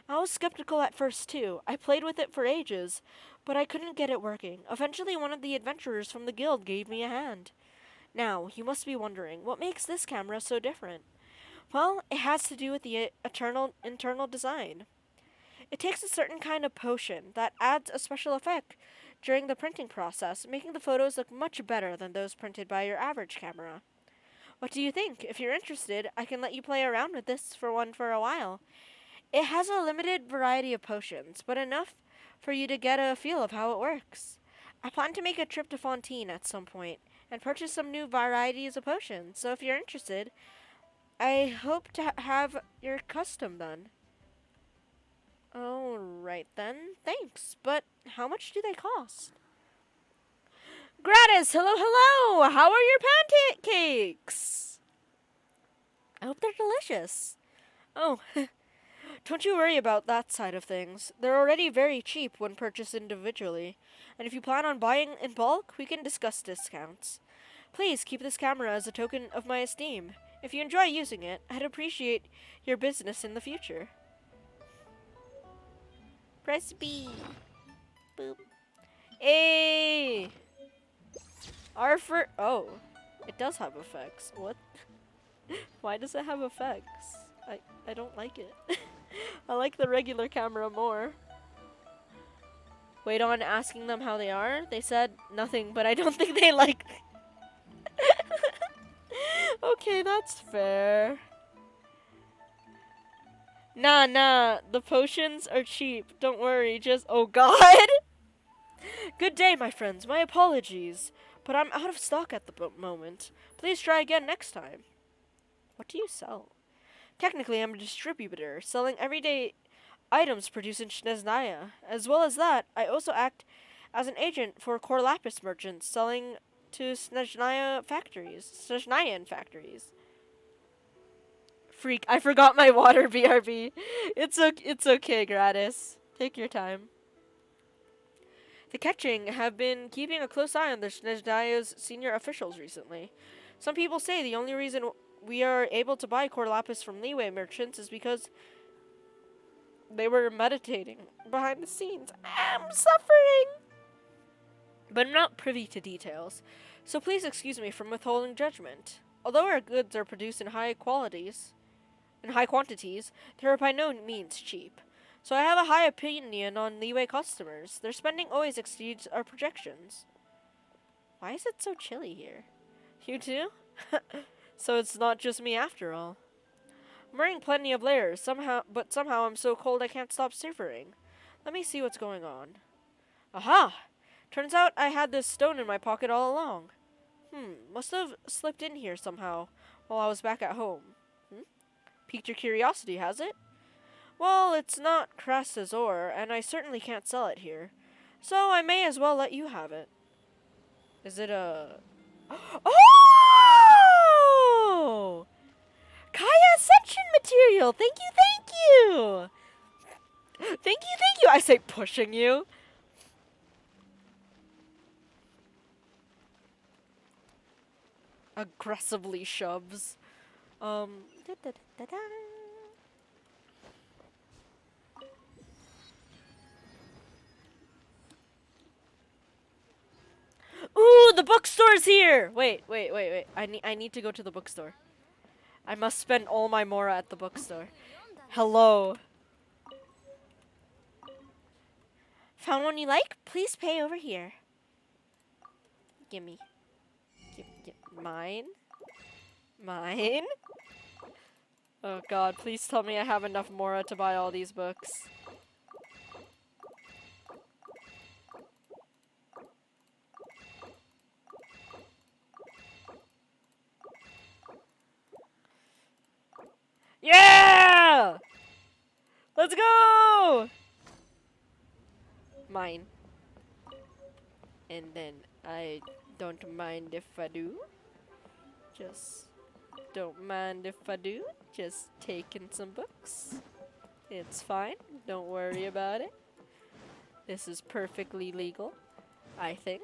I was skeptical at first too. I played with it for ages, but I couldn't get it working. Eventually, one of the adventurers from the guild gave me a hand. Now, you must be wondering, what makes this camera so different? Well, it has to do with the internal design. It takes a certain kind of potion that adds a special effect during the printing process, making the photos look much better than those printed by your average camera. What do you think? If you're interested, I can let you play around with this for a while. It has a limited variety of potions, but enough for you to get a feel of how it works. I plan to make a trip to Fontaine at some point and purchase some new varieties of potions, so if you're interested, I hope to have your custom done. Alright then, thanks, but how much do they cost? Gratis, hello! How are your pancakes? I hope they're delicious. Oh, don't you worry about that side of things. They're already very cheap when purchased individually, and if you plan on buying in bulk, we can discuss discounts. Please keep this camera as a token of my esteem. If you enjoy using it, I'd appreciate your business in the future. Press B. Boop. Hey! Oh, it does have effects. What? Why does it have effects? I don't like it. I like the regular camera more. Wait on asking them how they are. They said nothing, but I don't think they like. Okay, that's fair. Nah, the potions are cheap. Don't worry, just— oh god! Good day, my friends. My apologies, but I'm out of stock at the moment. Please try again next time. What do you sell? Technically, I'm a distributor, selling everyday items produced in Snezhnaya. As well as that, I also act as an agent for Core Lapis merchants, selling to Snezhnayan factories. Freak, I forgot my water, BRB. It's okay, Gratis. Take your time. The Ketching have been keeping a close eye on the Snezhnaya's senior officials recently. Some people say the only reason we are able to buy Core Lapis from Liyue merchants is because they were meditating behind the scenes. I'm suffering! But I'm not privy to details, so please excuse me from withholding judgment. Although our goods are produced in high quantities, they are by no means cheap. So I have a high opinion on Liyue customers. Their spending always exceeds our projections. Why is it so chilly here? You too? So it's not just me after all. I'm wearing plenty of layers, but somehow I'm so cold I can't stop shivering. Let me see what's going on. Aha! Turns out I had this stone in my pocket all along. Must have slipped in here somehow while I was back at home. Piqued your curiosity, has it? Well, it's not Krasta's ore, and I certainly can't sell it here. So I may as well let you have it. Is it a... Oh! Kaya Ascension material! Thank you! Thank you! I say pushing you. Aggressively shoves. Ooh, the bookstore's here! Wait. I need to go to the bookstore. I must spend all my Mora at the bookstore. Hello. Found one you like? Please pay over here. Gimme. Mine? Oh god, please tell me I have enough Mora to buy all these books. Yeah! Let's go! Mine. And then I don't mind if I do. Just don't mind if I do. Just taking some books. It's fine. Don't worry about it. This is perfectly legal, I think.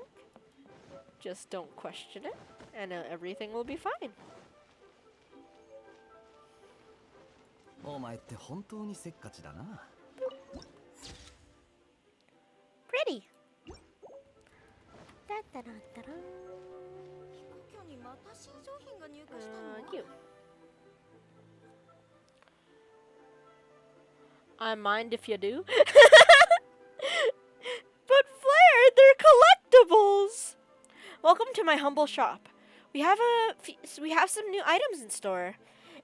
Just don't question it, and everything will be fine. お前って本当にせっかちだな。 Pretty. Da da da da da. 今日にまた新商品が入荷したの？ You. I mind if you do. But Flair, they're collectibles. Welcome to my humble shop. We have some new items in store.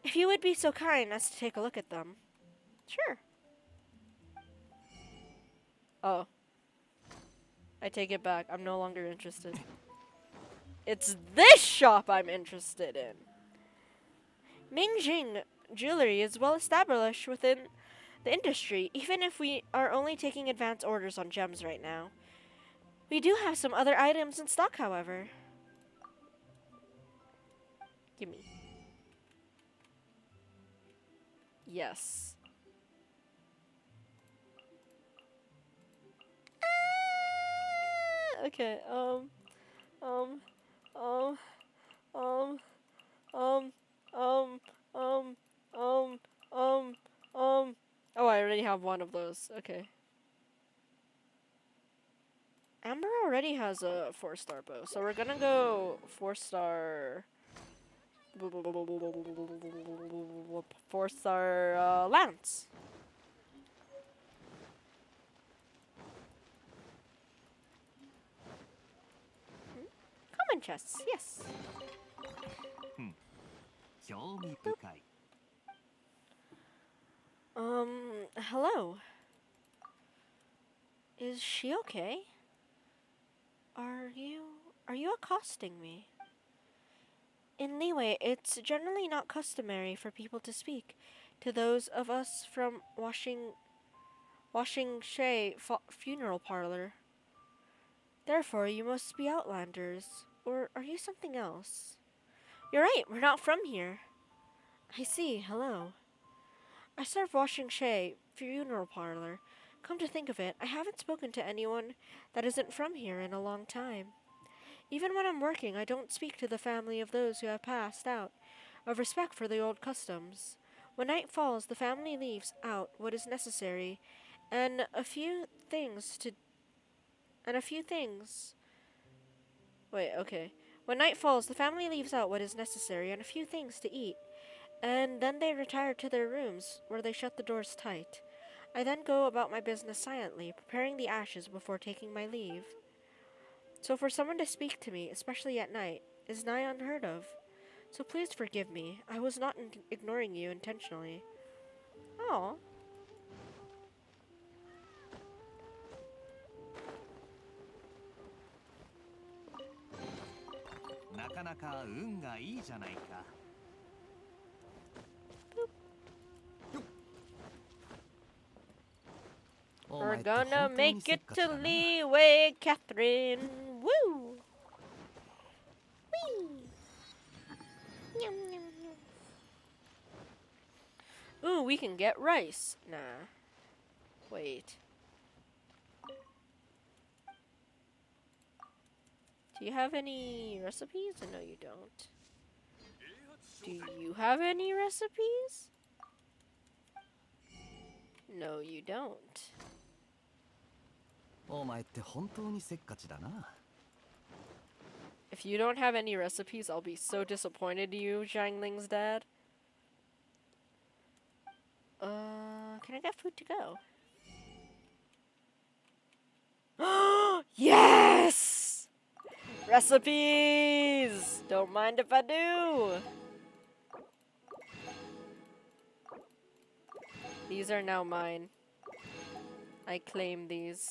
If you would be so kind as to take a look at them. Sure. Oh. I take it back. I'm no longer interested. It's this shop I'm interested in. Mingjing Jewelry is well established within the industry, even if we are only taking advance orders on gems right now. We do have some other items in stock, however. Gimme. Yes. Okay, oh, I already have one of those. Okay. Amber already has a 4-star bow, so we're gonna go 4-star. 4-star lance. Common chests, yes. 興味深い。 Hello. Is she okay? Are you accosting me? In Liyue, it's generally not customary for people to speak to those of us from Washing Shea Funeral Parlor. Therefore, you must be outlanders. Or are you something else? You're right, we're not from here. I see, hello. I serve Washing Shea Funeral Parlor. Come to think of it, I haven't spoken to anyone that isn't from here in a long time. Even when I'm working, I don't speak to the family of those who have passed out, of respect for the old customs. When night falls, the family leaves out what is necessary, and a few things. Wait, okay. When night falls, the family leaves out what is necessary and a few things to eat, and then they retire to their rooms, where they shut the doors tight. I then go about my business silently, preparing the ashes before taking my leave. So for someone to speak to me, especially at night, is nigh unheard of. So please forgive me. I was not ignoring you intentionally. Oh. なかなか運がいいじゃないか。 We're gonna make it to Liyue, Catherine. Woo! Whee! Yum, yum, yum. Ooh, we can get rice. Nah. Wait. Do you have any recipes? No, you don't. Do you have any recipes? No, you don't. お前って本当にせっかちだな。 If you don't have any recipes, I'll be so disappointed in you, Zhangling's dad. Can I get food to go? Yes! Recipes! Don't mind if I do. These are now mine. I claim these.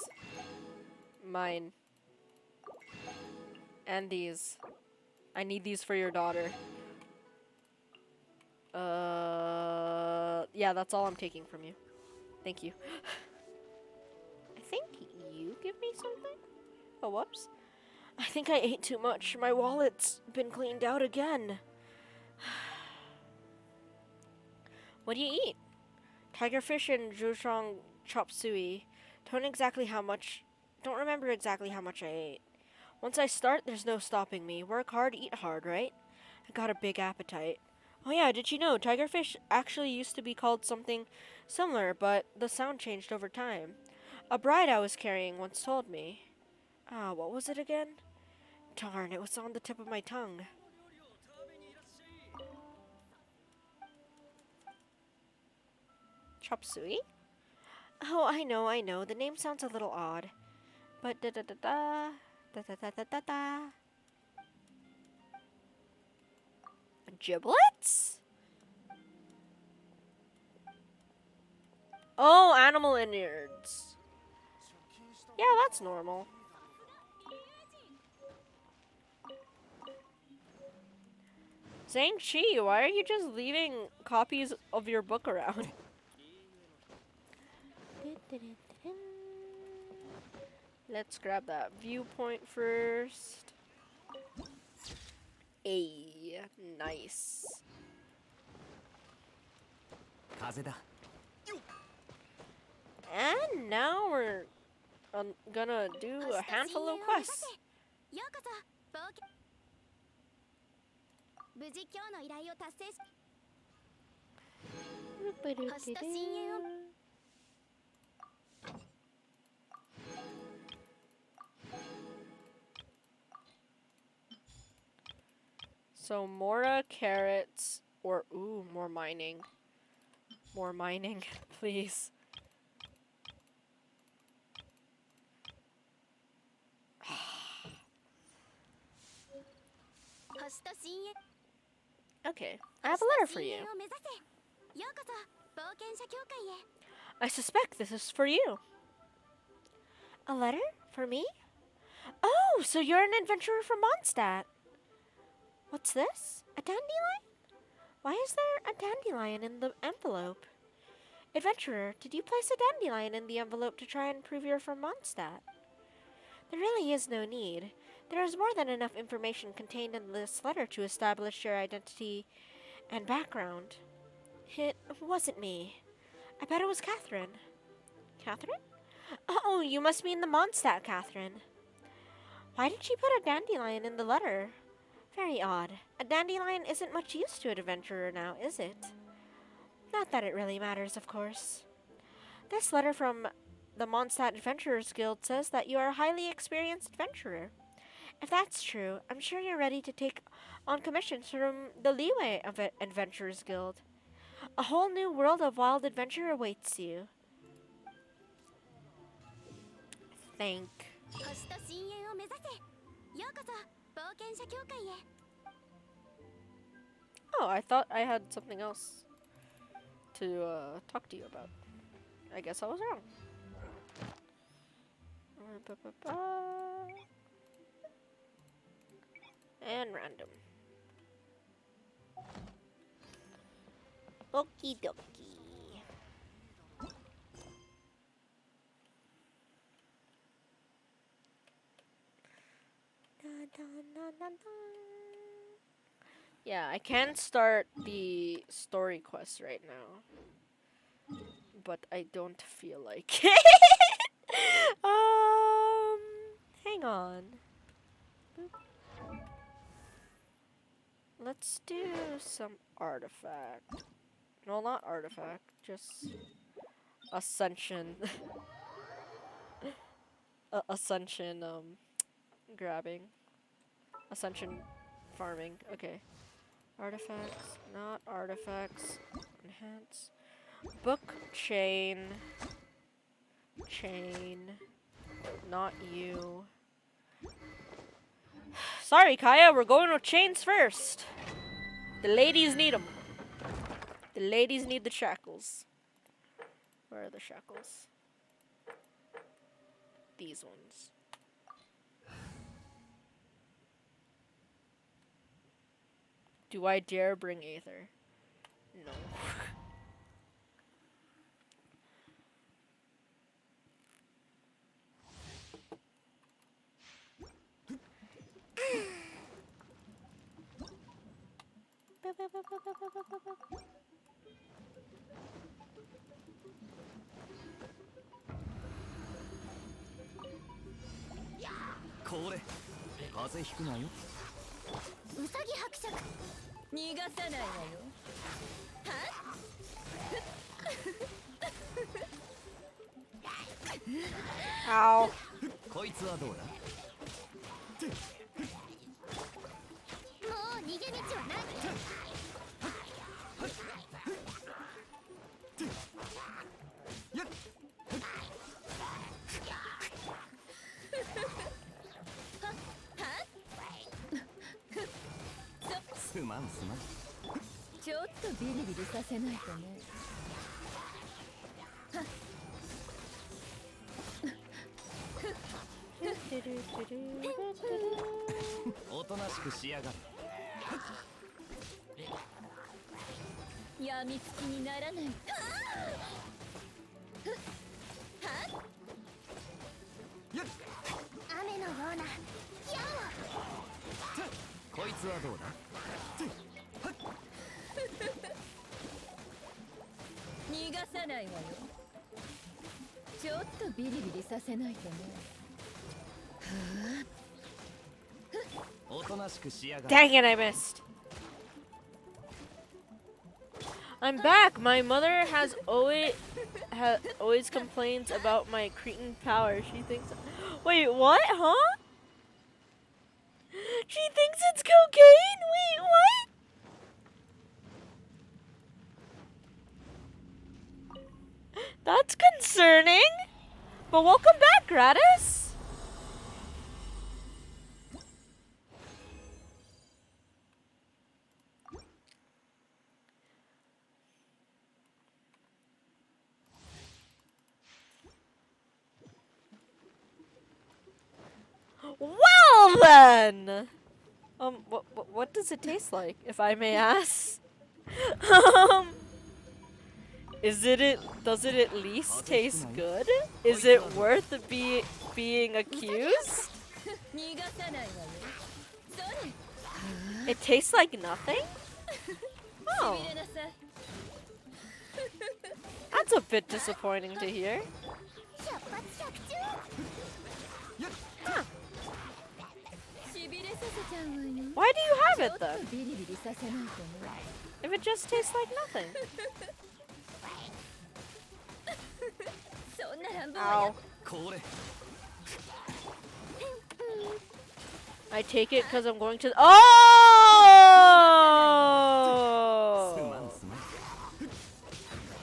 Mine. And these. I need these for your daughter. Yeah, that's all I'm taking from you. Thank you. I think you give me something? Oh, whoops. I think I ate too much. My wallet's been cleaned out again. What do you eat? Tigerfish and Zhujiang chop suey. Don't remember exactly how much I ate. Once I start, there's no stopping me. Work hard, eat hard, right? I got a big appetite. Oh yeah, did you know tigerfish actually used to be called something similar, but the sound changed over time. A bride I was carrying once told me. Ah, what was it again? Darn, it was on the tip of my tongue. Chop suey? Oh, I know. The name sounds a little odd. But da da da da da da da da da da. Giblets? Oh, animal innards. Yeah, that's normal. Zhang-Chi, why are you just leaving copies of your book around? Let's grab that viewpoint first. Ayy, nice. 風だ And now we're gonna do a handful of quests. ようこそ冒険無事今日の依頼を達成し星と深淵を So Mora, carrots, or ooh, more mining. More mining, please. Okay, I have a letter for you. I suspect this is for you. A letter? For me? Oh, so you're an adventurer from Mondstadt. What's this? A dandelion? Why is there a dandelion in the envelope? Adventurer, did you place a dandelion in the envelope to try and prove you're from Mondstadt? There really is no need. There is more than enough information contained in this letter to establish your identity and background. It wasn't me. I bet it was Catherine. Catherine? Oh, you must mean the Mondstadt Catherine. Why did she put a dandelion in the letter? Very odd. A dandelion isn't much use to an adventurer now, is it? Not that it really matters, of course. This letter from the Mondstadt Adventurers Guild says that you are a highly experienced adventurer. If that's true, I'm sure you're ready to take on commissions from the Leeway of Adventurers Guild. A whole new world of wild adventure awaits you. Thank. Oh, I thought I had something else to talk to you about. I guess I was wrong. And random. Okie dokie. Yeah, I can start the story quest right now, but I don't feel like it. Hang on. Boop. Let's do some artifact. No, not artifact, just ascension. Ascension, grabbing. Ascension farming. Okay. Artifacts, not artifacts. Enhance. Book chain. Chain. Not you. Sorry, Kaya, we're going with chains first. The ladies need them. The ladies need the shackles. Where are the shackles? These ones. Do I dare bring Aether? No. これ風邪ひくなよ。ウサギ伯爵。逃がさないわよ。 Ow. こいつはどうだ。もう逃げ道はない。やっすまんすまん。ちょっとビリビリさせないとね。おとなしくしやがれ。やみつきにならない。やっ雨のような矢こいつはどうだ。逃がさないわよ。ちょっとビリビリさせないとね。おとなしくしやがれ。 Dang it, I missed. I'm back. My mother has always complains about my cretin power. She thinks. Wait, what? Huh? She thinks it's cocaine? Wait, what? That's concerning. But welcome back, Gratis. Well then, what does it taste like, if I may ask? Does it at least taste good? Is it worth being accused? 逃がさないわよ。それ。 It tastes like nothing? Oh, 入れなさい。 that's a bit disappointing to hear. 出発着中。しびれさせちゃうわよ。 Why do you have ちょ it っと then? ビリビリさせないとね。 If it just tastes like nothing? そんな乱暴は Ow. これ I take it because I'm going to. すま Oh! んすまん。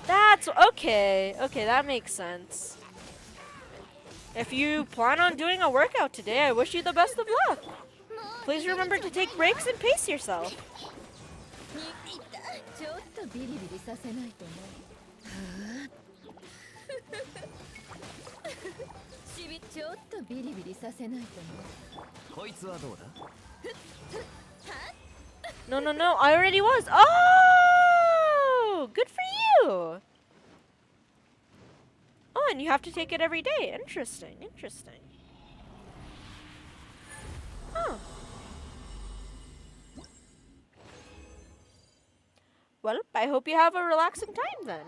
That's okay. Okay, that makes sense. If you plan on doing a workout today, I wish you the best of luck. Please remember to take breaks and pace yourself. ちょっとビリビリさせないとね。ちょっとビリビリさせないとね。こいつはどうだ。 No, no, no. I already was. Oh! Good for you. Oh, and you have to take it every day. Interesting. Interesting. Huh. Well, I hope you have a relaxing time then.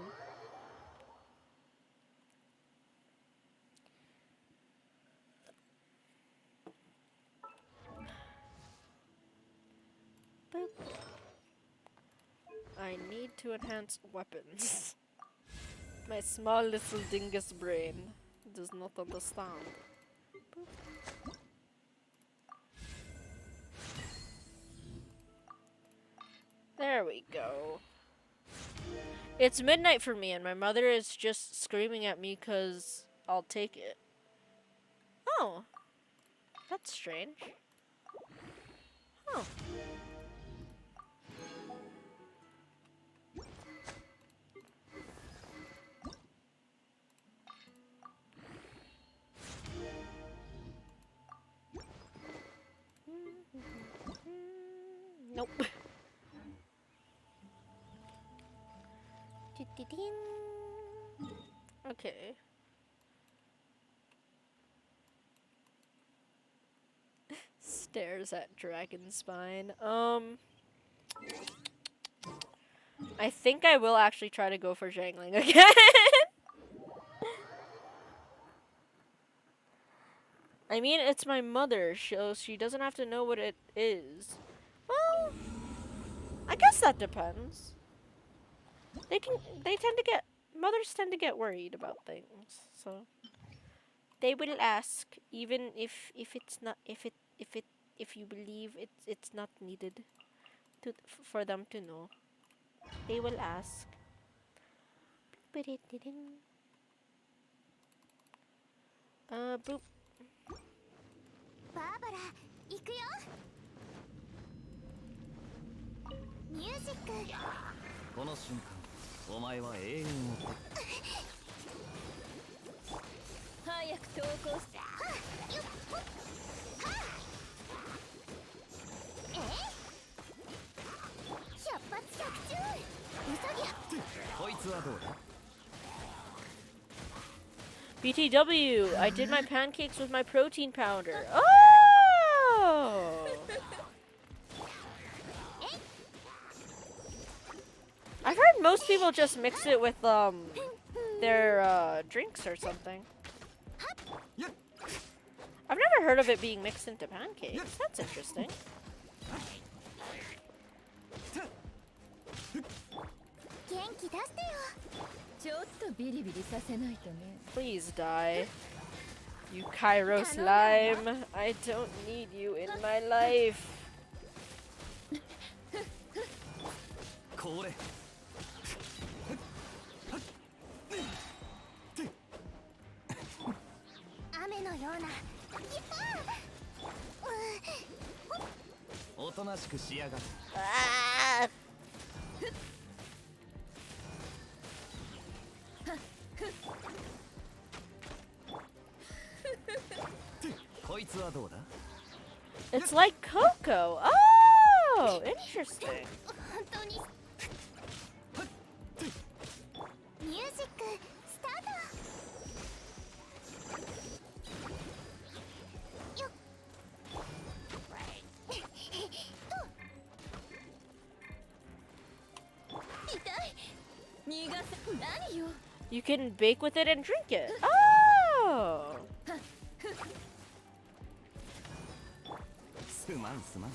Boop. I need to enhance weapons. My small little dingus brain does not understand. Boop. There we go. It's midnight for me and my mother is just screaming at me because I'll take it. Oh. That's strange. Oh. Nope. Okay. Stares at dragon spine. I think I will actually try to go for Zhangling again. I mean, it's my mother, so she doesn't have to know what it is. Well, I guess that depends. They tend to get, mothers tend to get worried about things, so they will ask, even if it's not, if you believe it's not needed to for them to know, they will ask. Boop. バーバラ行くよ。ミュージック。この瞬間お前は永遠を早く投稿して。百発百中。ウサギや。こいつはどうだ BTW, I did my pancakes with my protein powder. Oh! I've heard most people just mix it with their drinks or something. I've never heard of it being mixed into pancakes. That's interesting. 元気出してよ。ちょっとビリビリさせないとね。 Please die. You Cairo slime. I don't need you in my life. これ雨のような。おとなしくしやがる Ah! こいつはどうだ It's like cocoa. Oh, interesting. 本当に。ミュージックスタート。よっ。痛い。逃がせ。何よ。 You can bake with it and drink it. Oh! すまんすまん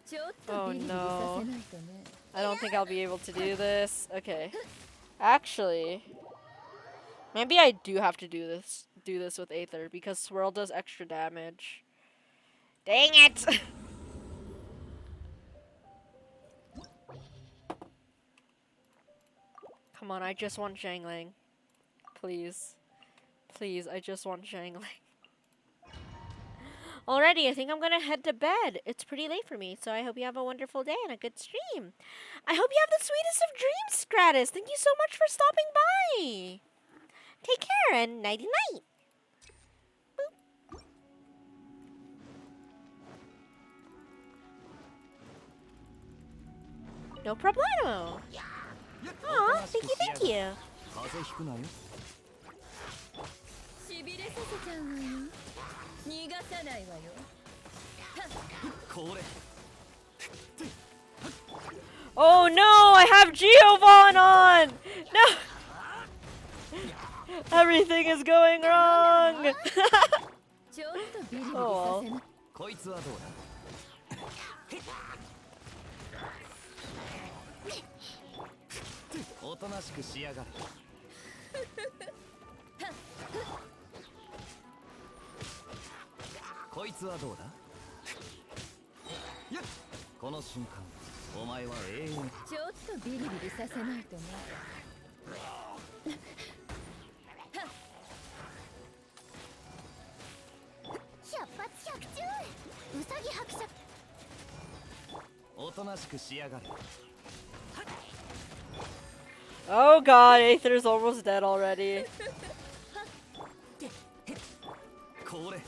ちょっと Oh ビリビリさ no. せないとね。 I don't think I'll be able to do this. Okay. Actually, maybe I do have to do this with Aether because Swirl does extra damage. Dang it! Come on, I just want Zhangling. Please. Please, I just want Zhangling. Alrighty, I think I'm gonna head to bed. It's pretty late for me, so I hope you have a wonderful day and a good stream. I hope you have the sweetest of dreams, Stratus. Thank you so much for stopping by. Take care and nighty-night. No problemo. Aw, thank you. 風邪ひくなよしびれさせちゃうわよ。逃がさないわよ。これ Oh no, I have Giovann on! No! Everything is going wrong! ちょっとビリビリさ Oh. せない。こいつはどうだおとなしくしやがるこいつはどうだこの瞬間お前は永遠ちょっとビリビリさせないとね。百発百中。ウサギ伯爵。おとなしくしやがる Oh god, Aether's almost dead already. これ よ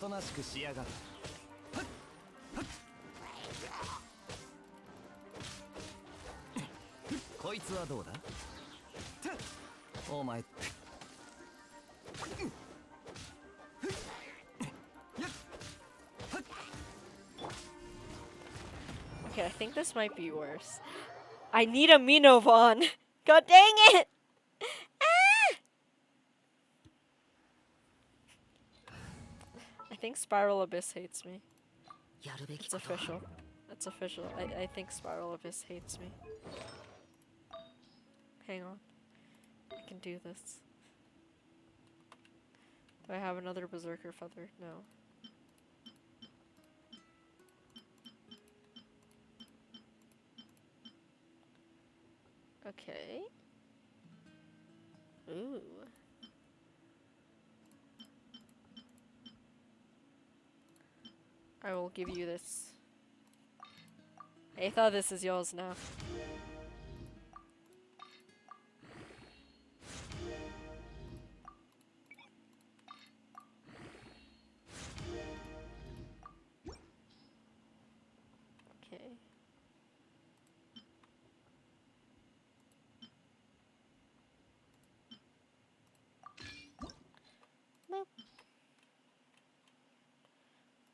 となしくしやがる。こいつはどうだ。お前。Okay, I think this might be worse. I need a Minovon. God dang it! Ah! I think Spiral Abyss hates me. やるべき It's ことは official. It's official. I think Spiral Abyss hates me. Hang on. I can do this. Do I have another Berserker Feather? No. Okay. Ooh. I will give you this. Aetha, this is yours now. Okay. Boop.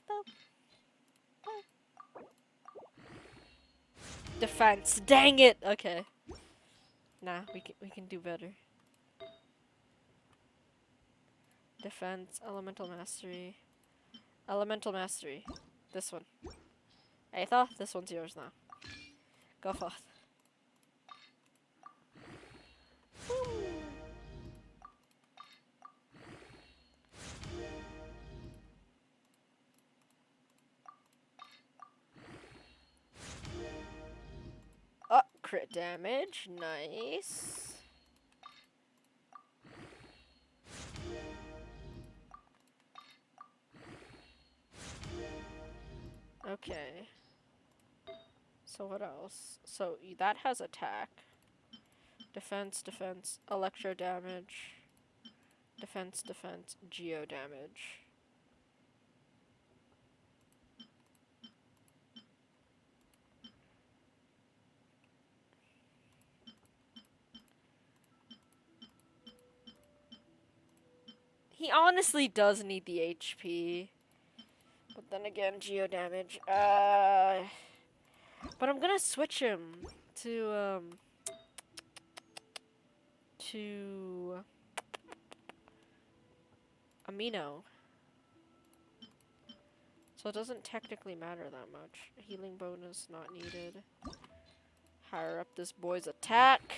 Boop. Defense. Dang it. Okay. Nah, we can do better. Defense, elemental mastery. Elemental mastery. This one. Aetha, this one's yours now. Go forth. Oh, crit damage. Nice. Okay. So what else? So that has attack. Defense, defense, electro damage. Defense, defense, geo damage. He honestly does need the HP. But then again, geo damage. But I'm gonna switch him to Amino. So it doesn't technically matter that much. Healing bonus not needed. Higher up this boy's attack.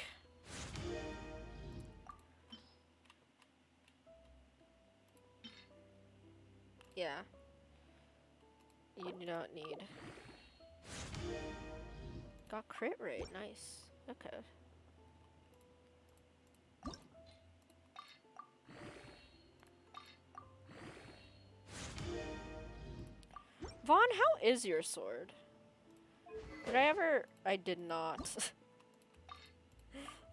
Yeah. You do not need. Got crit rate, nice. Okay. Vaughn, how is your sword? Did I ever? I did not.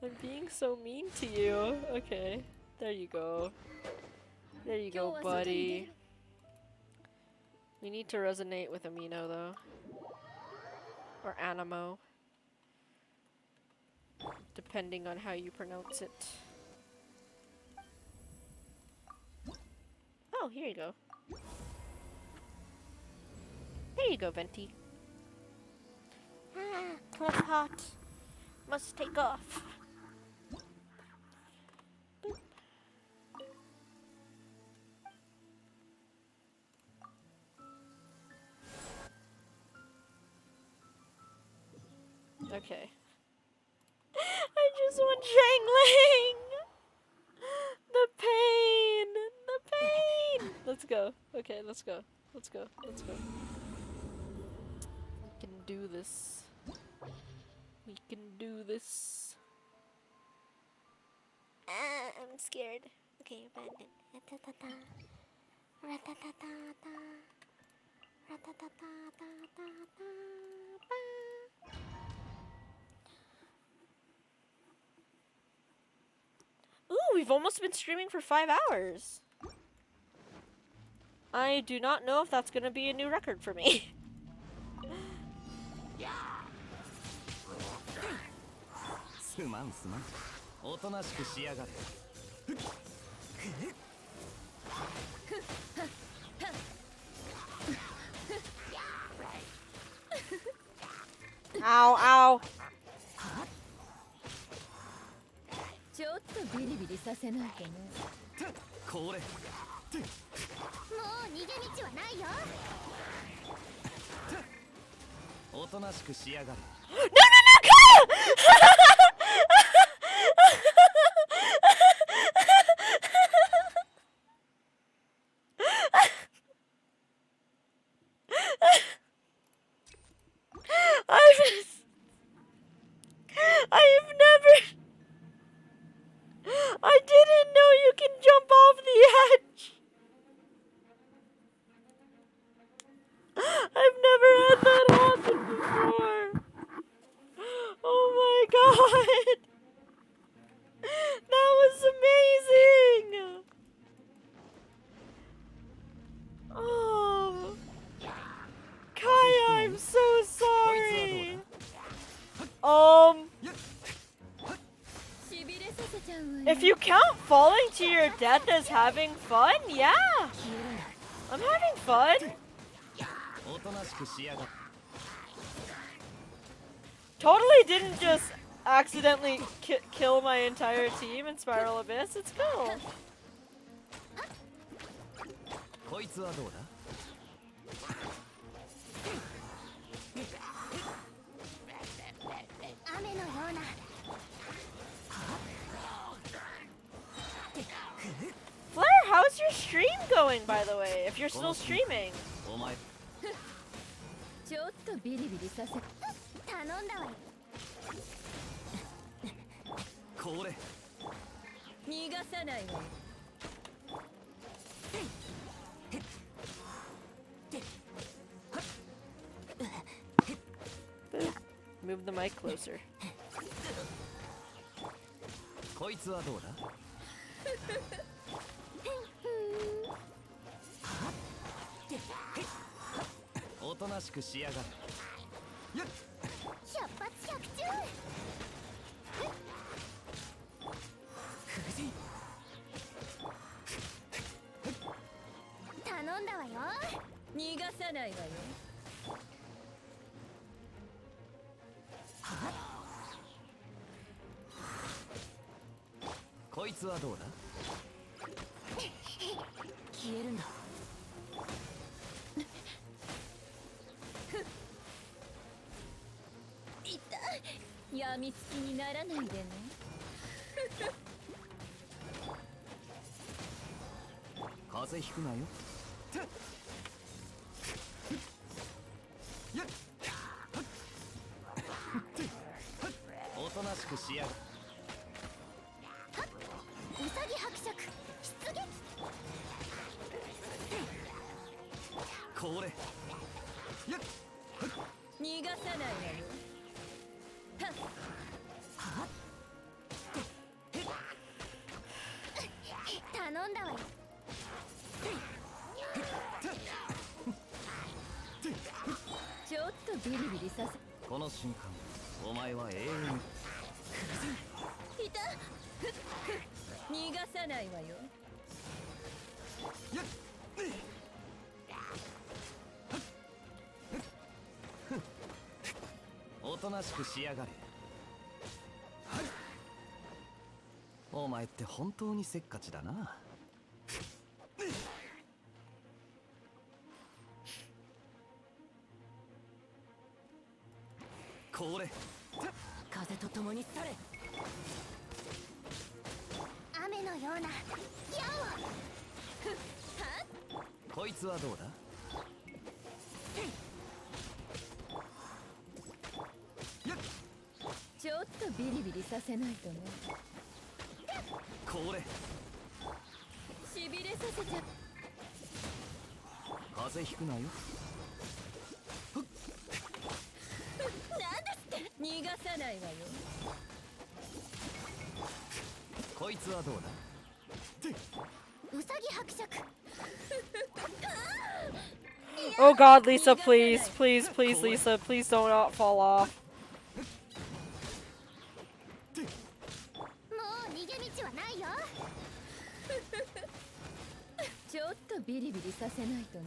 I'm being so mean to you. Okay. There you go. There you go, buddy. We need to resonate with Amino, though. Or Animo. Depending on how you pronounce it. Oh, here you go. There you go, Venti. Ah, close hot. Must take off. Boop. Okay. I just want Shangling! The pain! The pain! Let's go. Okay, let's go. Let's go. Let's go. We can do this. We can do this. I'm scared. Okay, abandon. Ratatata. Ratatata. Ratatata. Ooh, we've almost been streaming for 5 hours. I do not know if that's gonna be a new record for me. すまんすまん。おとなしくしやがれ。 Ow, ow. ちょっとビリビリさせないとね。これ。もう逃げ道はないよ。おとなしくしやがれ。 No, no, no, Kaya! I've never. I didn't know you can jump off the edge. I've never had that happen before. Oh my god. That was amazing. Oh. Kaya, I'm so sorry. しびれさせちゃうわよ。 If you count falling to your death as having fun, yeah. I'm having fun. おとなしくしやがれ。 Totally didn't just accidentally kill my entire team in Spiral Abyss. It's cool. こいつはどうだ。 雨のような。 Flare, how's your stream going, by the way? If you're still streaming. お前。 ちょっとビリビリさせ。頼んだわよ。 これ。 逃がさないわよ。 Move the mic closer. こいつはどうだ。 おとなしくしやがれ。 百発百中。 頼んだわよ。 逃がさないわよ。 こいつはどうだ。 消えるんだ。 やみつきにならないでね。 風邪ひくなよ。 おとなしくしやがれ。 うさぎ伯爵出撃。 これ。 逃がさないわよ。 頼んだわよ。 ちょっとビリビリさせ。 この瞬間、お前は永遠に。 いた。逃がさないわよ。 おとなしくしやがれ。お前って本当にせっかちだな。これ。風と共に去れ。 雨のような。矢を。 こいつはどうだ。 ちょっとビリビリさせないとね。 これ。 しびれさせちゃ。 風邪ひくなよ。 逃がさないわよ。 こいつはどうだ。 うさぎ伯爵。Oh god, Lisa, please, please, please, Lisa, please don't not fall off. もう逃げ道はないよ。ちょっとビリビリさせないとね。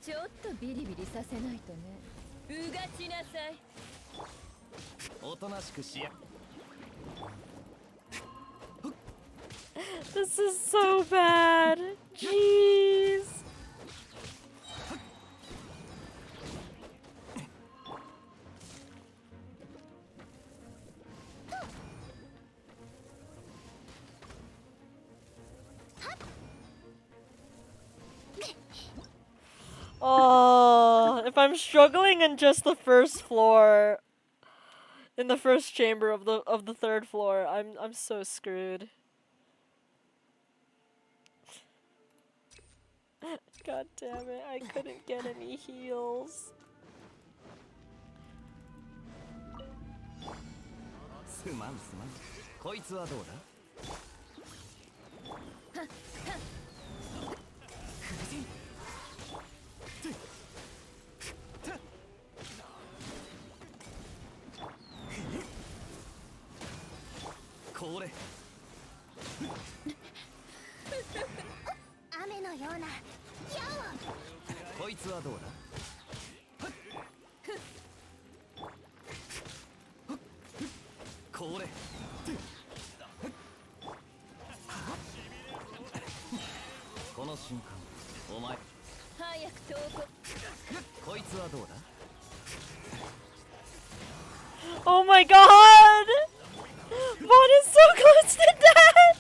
ちょっとビリビリさせないとね。うがちなさい。おとなしくしや。 This is so bad. Jeez. Oh, if I'm struggling in just the first floor, in the first chamber of the third floor, I'm so screwed. God damn it, I couldn't get any heals. すまんすまん。こいつはどうだ。これ。雨のような矢を。こいつはどうだ。これ。この瞬間、お前。早く投稿。こいつはどうだ。 Oh my god! Vaughn is so close to death!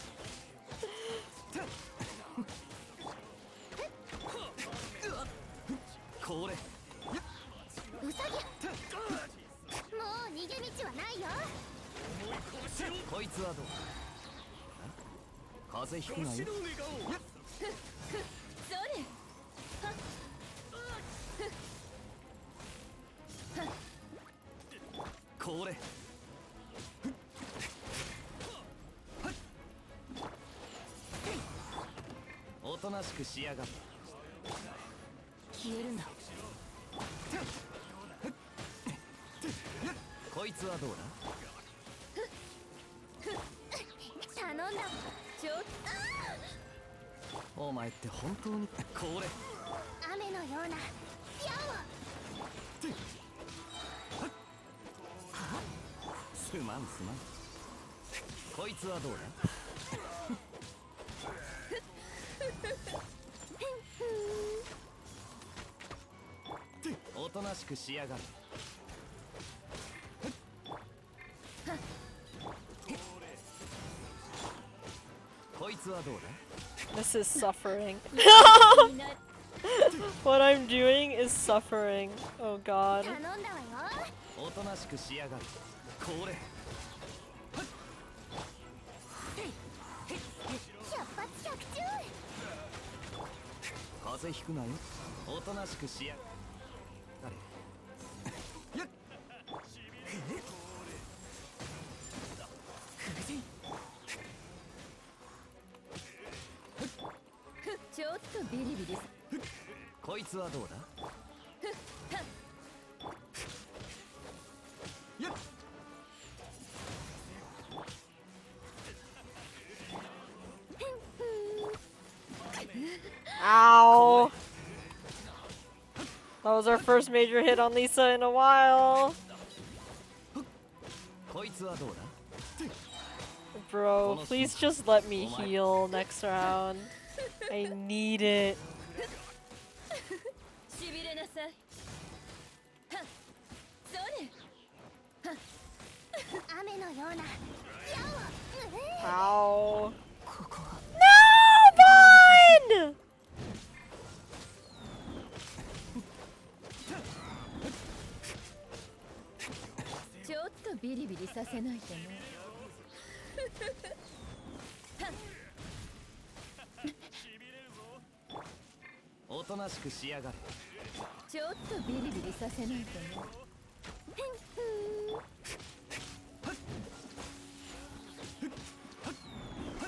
これ。ウサギ。もう逃げ道はないよ。こいつはどうだ。風邪ひくなよ。それ。これ。おとなしくしやがる。消えるんだ。こいつはどうだ。頼んだ。ちょっお前って本当に。これ。雨のような矢を。すまんすまん。こいつはどうだ。おとなしくしやがる。こいつはどうだ。 This is suffering. とにな。 What I'm doing is suffering. Oh god. 頼んだわよ。おとなしくしやがる。これ。百発百中。風邪ひくなよ。おとなしくしやがれ。ちょっとビリビリ。こいつはどうだ。Ow. That was our first major hit on Lisa in a while. こいつはどうだ。 Bro, please just let me heal next round. I need it. しびれなさい。はっ。それ。雨のような矢を。Ow. No, Vaughn! ちょっとビリビリさせないとね。おとなしくしやがれ。ちょっとビリビリさせないとね。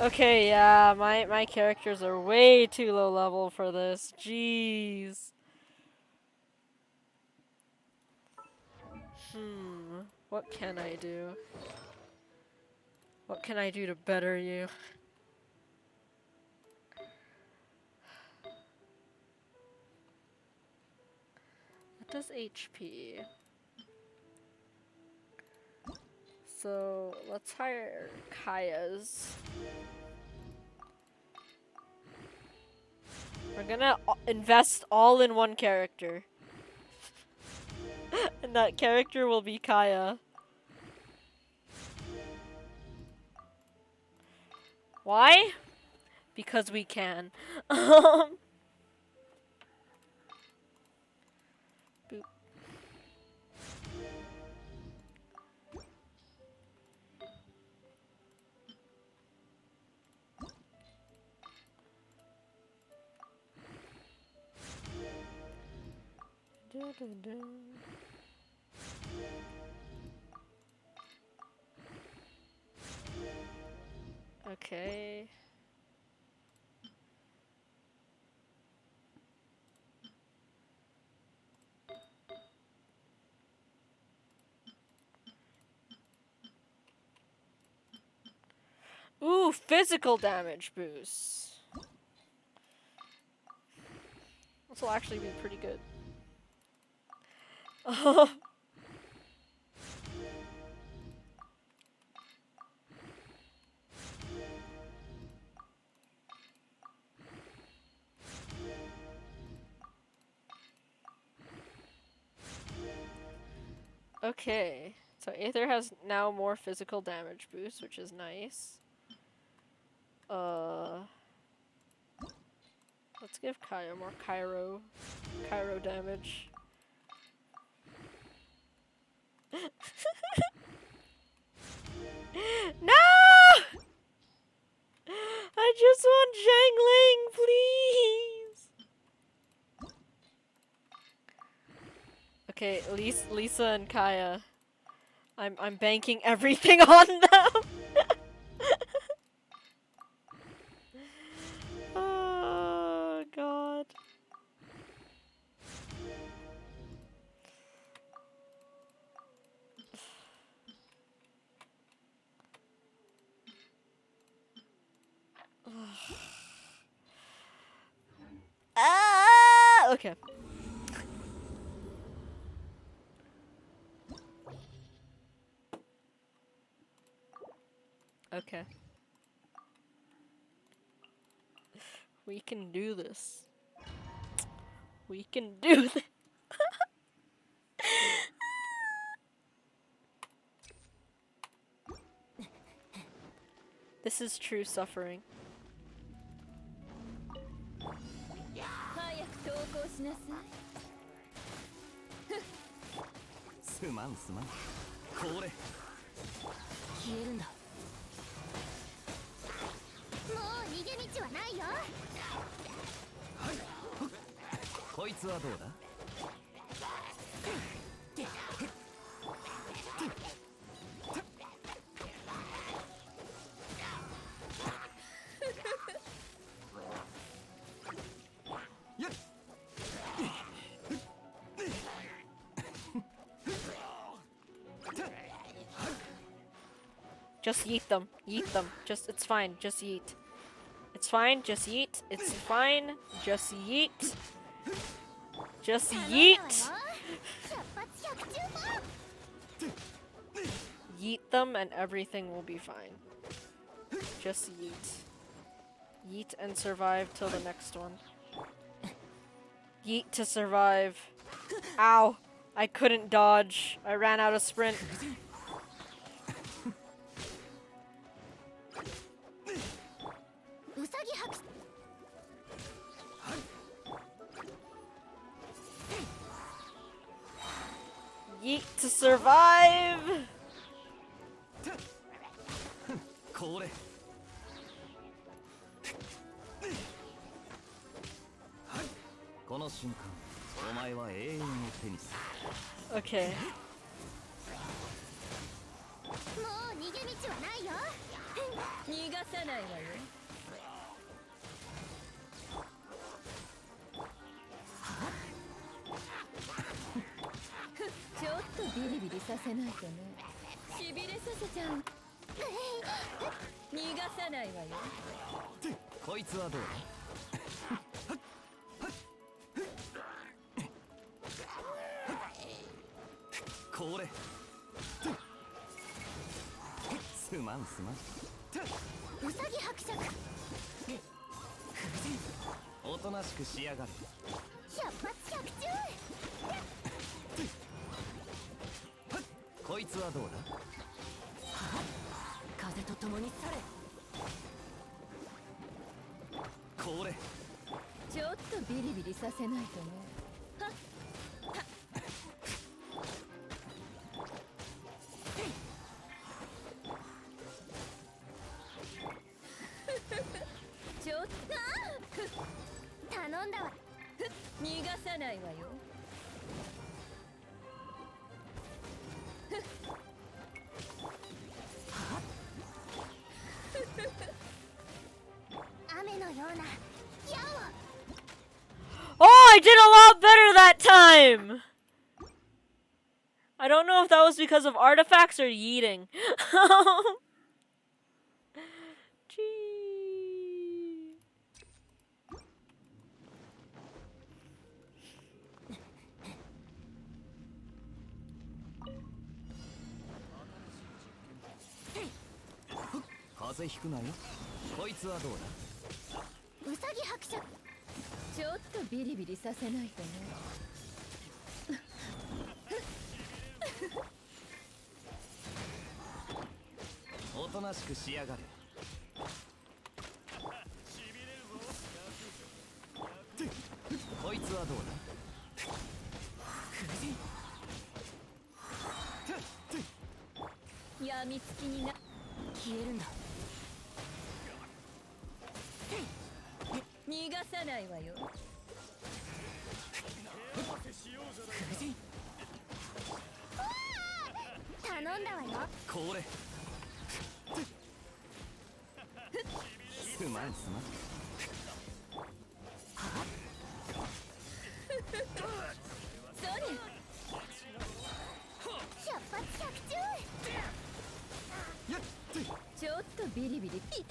Okay, yeah, my characters are way too low level for this. Jeez. What can I do? What can I do to better you? What does HP? So let's hire Kaya's. We're gonna invest all in one character. And that character will be Kaya. Why? Because we can. Boop. Okay. Ooh, physical damage boost. This will actually be pretty good. Okay, so Aether has now more physical damage boost, which is nice. Let's give Kaya more Cairo damage. No! I just want Zhangling, please. Okay, Lisa and Kaya. I'm banking everything on them. Oh god. Okay. Okay. We can do this. We can do this. This is true suffering. 早く投稿しなさい。すまんすまん。これ消えるんだ。もう逃げ道はないよ。こいつはどうだ。Just yeet them. Yeet them. Just, it's fine. Just yeet. It's fine. Just yeet. It's fine. Just yeet. Just yeet. Yeet them and everything will be fine. Just yeet. Yeet and survive till the next one. Yeet to survive. Ow. I couldn't dodge. I ran out of sprint. Yeet to survive! これこの瞬間お前は永遠を手にする Okay. もう逃げ道はないよ。逃がさないわよ。ちょっとビリビリさせないとね。しびれさせちゃう。逃がさないわよ。こいつはどうだ。これすまんすまん。ウサギ伯爵、おとなしくしやがる。百発百中。こいつはどうだ。風と共に去れ。これちょっとビリビリさせないとね。ちょっと頼んだわ。逃がさないわよ。雨のような矢を。 Oh, I did a lot better that time! I don't know if that was because of artifacts or yeeting. Gee.風邪ひくなよ。こいつはどうだ。ウサギ伯爵、ちょっとビリビリさせないとね。おとなしくしやがれ。こいつはどうだ。やみつきにな。消えるんだ。逃がさないわよ。頼んだわよ。これすまんすまん。それ百発百中。ちょっとビリビリ痛い。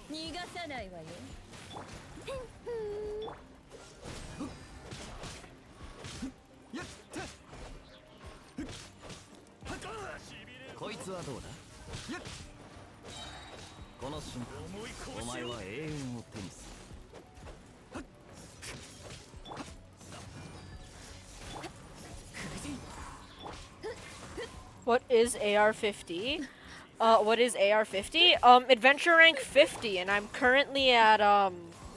逃がさないわよ。こいつはどうだ。この瞬間お前は永遠を手にする。What is AR-50? What is AR-50? Adventure rank 50, and I'm currently at,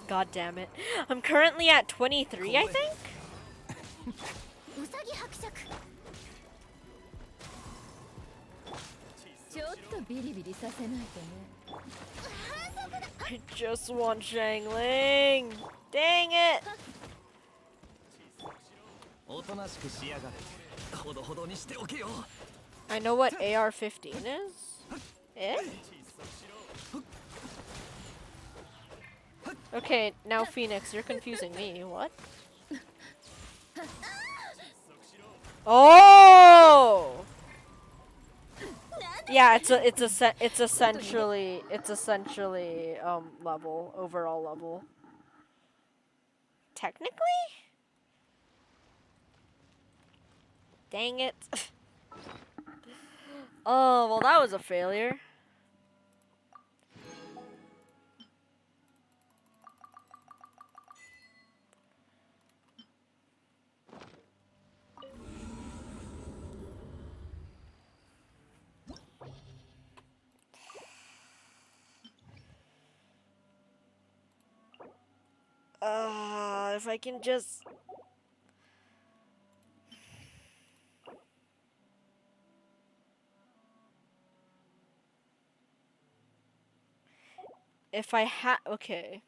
God damn it. I'm currently at 23, I think? ウサギ伯爵、ちょっとビリビリさせないとね。 I just want Shangling! Dang it! おとなしくしやがれ。ほどほどにしておけよ。 I know what AR-15 is. Eh? Okay, now Phoenix, you're confusing me. What? Oh! Yeah, it's essentially level, overall level. Technically? Dang it. Oh, well, that was a failure. If I can just... Okay.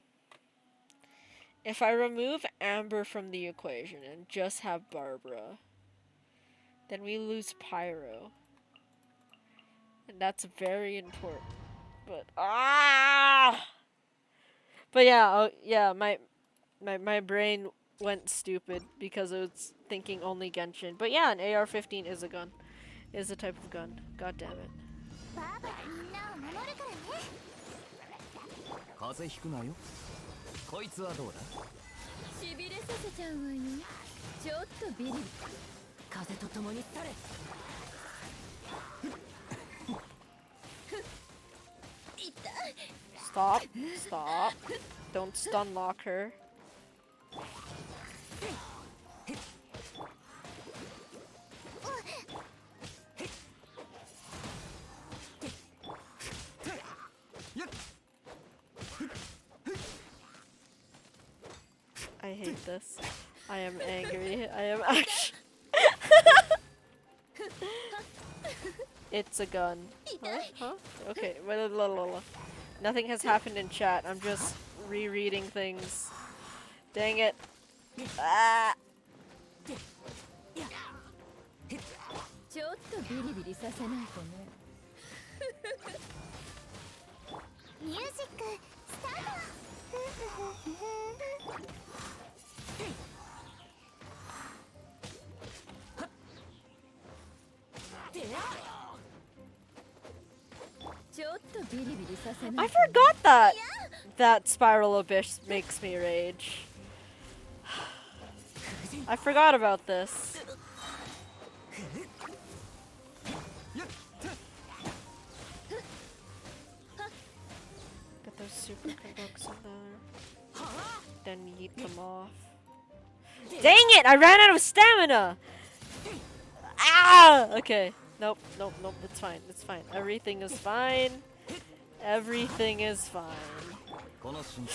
If I remove Amber from the equation and just have Barbara, then we lose Pyro. And that's very important. But But yeah, yeah, my brain went stupid because it was thinking only Genshin. But yeah, an AR-15 is a gun. Is a type of gun. God damn it. バーバラみんなを守るからね。風邪ひくなよ。こいつはどうだ。しびれさせちゃうわよ。ちょっとビリビリ。風と共に去れ。 Stop. Stop. Don't stun lock her. I hate this. I am angry. I am actually. It's a gun. Huh? Huh? Okay. Nothing has happened in chat. I'm just rereading things. Dang it. Ah. ちょっとビリビリさせないとね。ミュージックスタート。ちょっとビリビリさせな I いとね。 forgot that Spiral Abyss makes me rage. I forgot about this. Get those super conducts in there. Then yeet them off. Dang it! I ran out of stamina! Ah! Okay. Nope, nope, nope. It's fine. It's fine. Everything is fine. Everything is fine. この瞬間、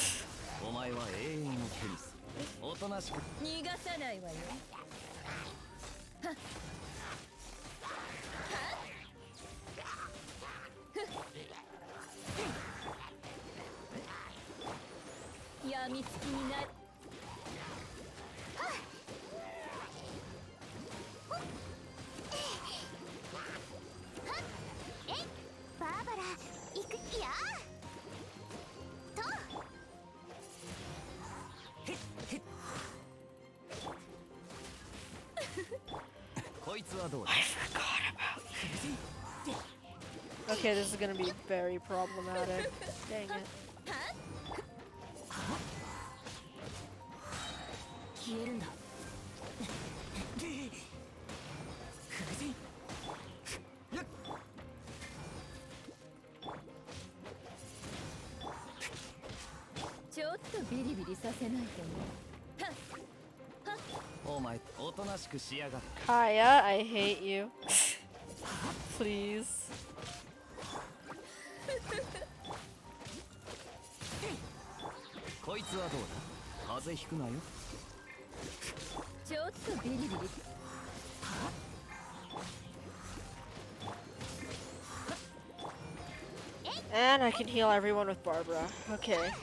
お前は永遠を手にする。おとなしく。逃がさないわよ。やみつきになる。バーバラ行くやと。こいつはどうだ。 I forgot about you. Okay, this is gonna be very problematic. Dang it. 消えるんだ。 ちょっとビリビリさせないとね。 お前、おとなしくしやがる。 Kaya, I hate you. Please. こいつはどうだ。風邪ひくなよ。 ちょっとビリビリ。 And I can heal everyone with Barbara. Okay.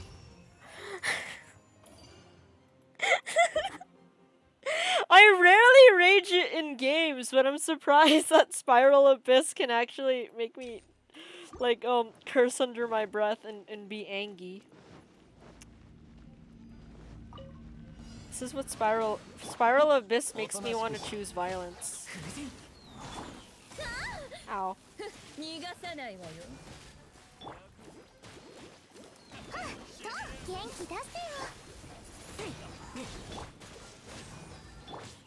I rarely rage it in games, but I'm surprised that Spiral Abyss can actually make me like curse under my breath and be angry. This is what Spiral Abyss makes me want to choose violence. Ow. 逃がさないわよ。元気出せよ。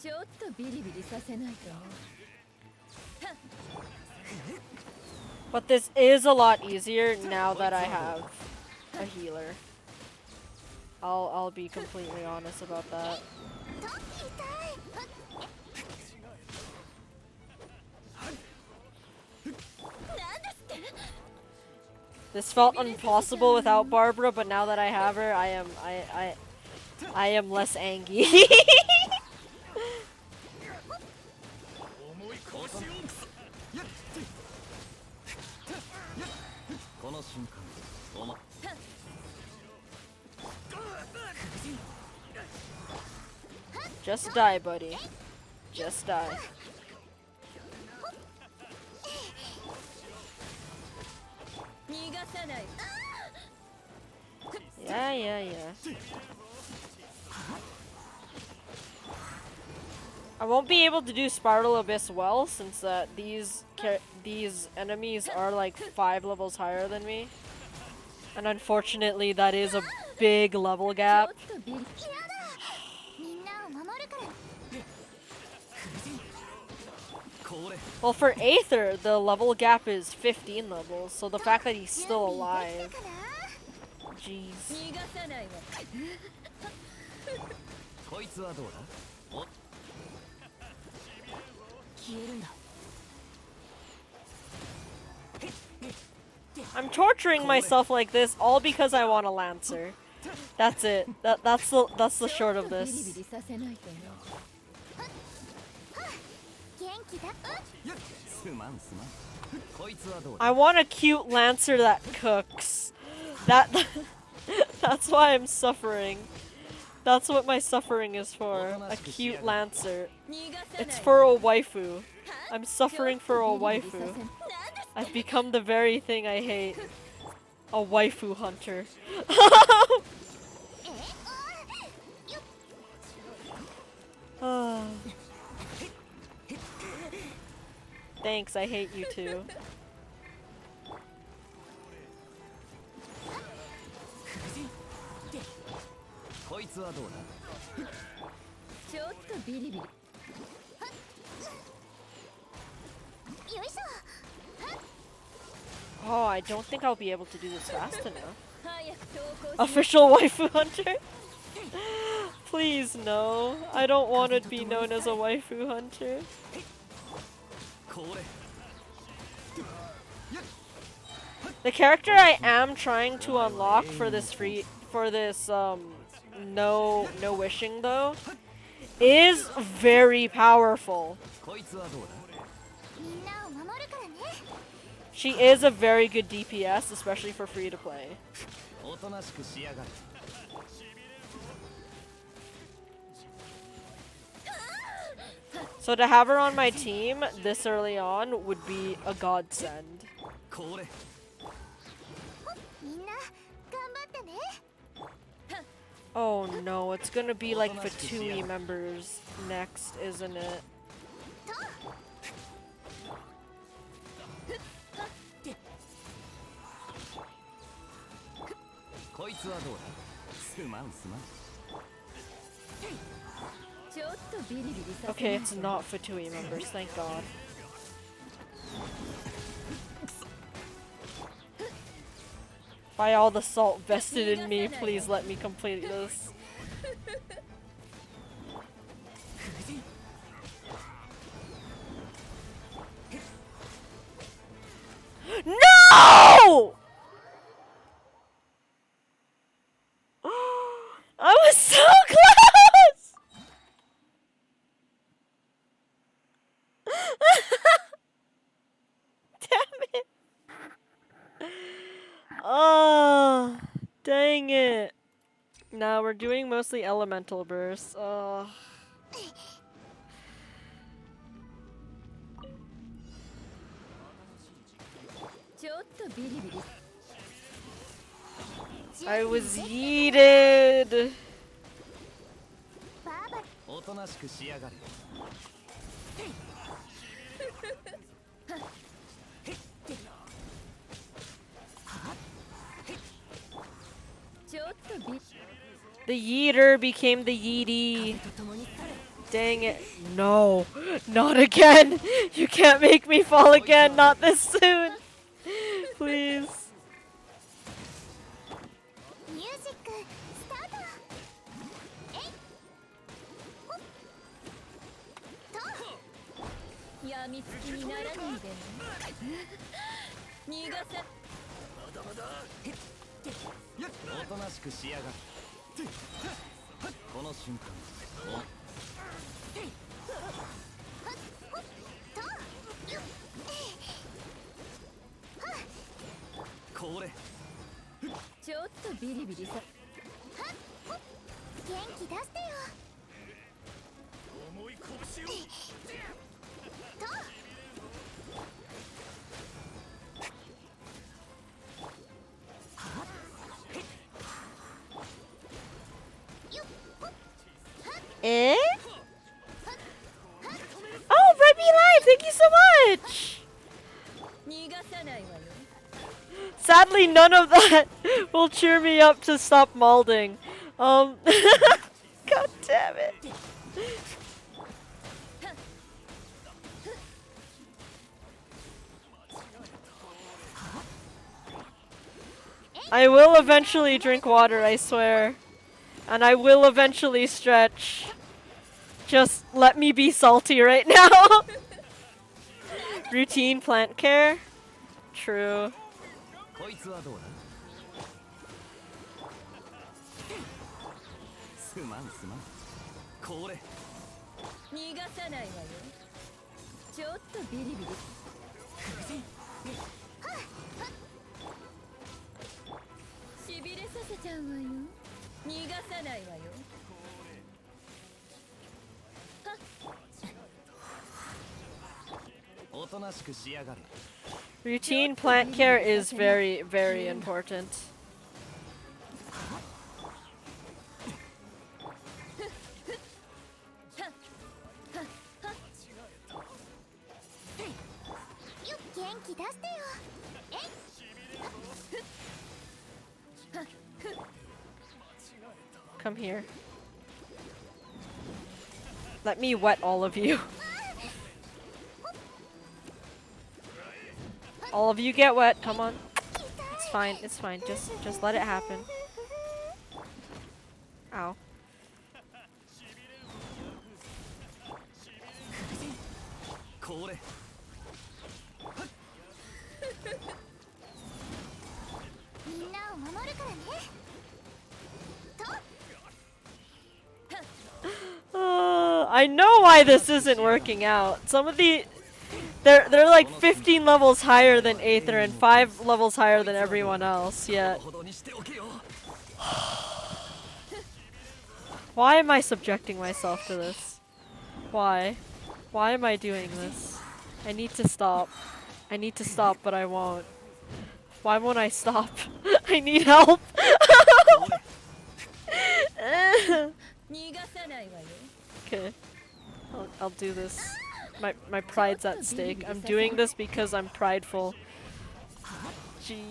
ちょっとビリビリさせないとね。 But this is a lot easier now that I have a healer. I'll be completely honest about that. This felt impossible without Barbara, but now that I have her, I am less angry. この瞬間、お前。Just die, buddy. Just die. Yeah. I won't be able to do Spiral Abyss well since these enemies are like 5 levels higher than me. And unfortunately that is a big level gap. Well, for Aether, the level gap is 15 levels, so the fact that he's still alive. Jeez. こいつはどうだ？お 消えるんだ。 I'm torturing myself like this all because I want a Lancer. That's it. That's the short of this. すまんすまん。こいつはどうだ？ I want a cute Lancer that cooks. That's why I'm suffering. That's what my suffering is for. A cute Lancer. It's for a waifu. I'm suffering for a waifu. I've become the very thing I hate. A waifu hunter. Thanks, I hate you too. こいつはどうだ？ ちょっとビリビリ。 Oh, I don't think I'll be able to do this fast enough. Official waifu hunter? Please no. I don't want to be known as a waifu hunter. これ。 The character I am trying to unlock for this no wishing though is very powerful. こいつはどうだ？ She is a very good DPS, especially for free to play. おとなしくしやがれ。 So to have her on my team this early on would be a godsend. これ。 Oh no, it's gonna be like Fatui members next, isn't it? こいつはどうだ？すまんすまん。 ちょっとビリビリさせ Okay, it's not Fatui members, thank God. By all the salt vested in me, please let me complete this. No! I was so close! Damn it. Oh, dang it. Now we're doing mostly elemental bursts. Oh. ちょっとビリビリ。 I was yeeted. おとなしくしやがれ。 ちょっとビ。 The yeeter became the yeety. Dang it. No, not again. You can't make me fall again, not this soon. Please. ミュージックスタート。やみつきにならないでね。逃がせ。おとなしくしやがれ。この瞬間。これ。ちょっとビリビリさ。元気出してよ。重い拳をEh? Oh, Red Bee Live, thank you so much! 逃がさないわよ。 Sadly, none of that will cheer me up to stop malding. God damn it. I will eventually drink water, I swear. And I will eventually stretch. Just let me be salty right now. Routine plant care? True. こいつはどうだすまんすまんこれ逃がさないわよ。ちょっとビリビリ。しびれさせちゃうわよ。逃がさないわよ。おとなしくしやがれ Routine plant care is very, very important. Come here. Let me wet all of you. All of you get wet, come on. It's fine, it's fine. Just let it happen. Ow. I know why this isn't working out. Some of the they're like 15 levels higher than Aether and 5 levels higher than everyone else, yet. Why am I subjecting myself to this? Why? Why am I doing this? I need to stop. I need to stop, but I won't. Why won't I stop? I need help! Okay. I'll do this. My pride's at stake. I'm doing this because I'm prideful. Gee.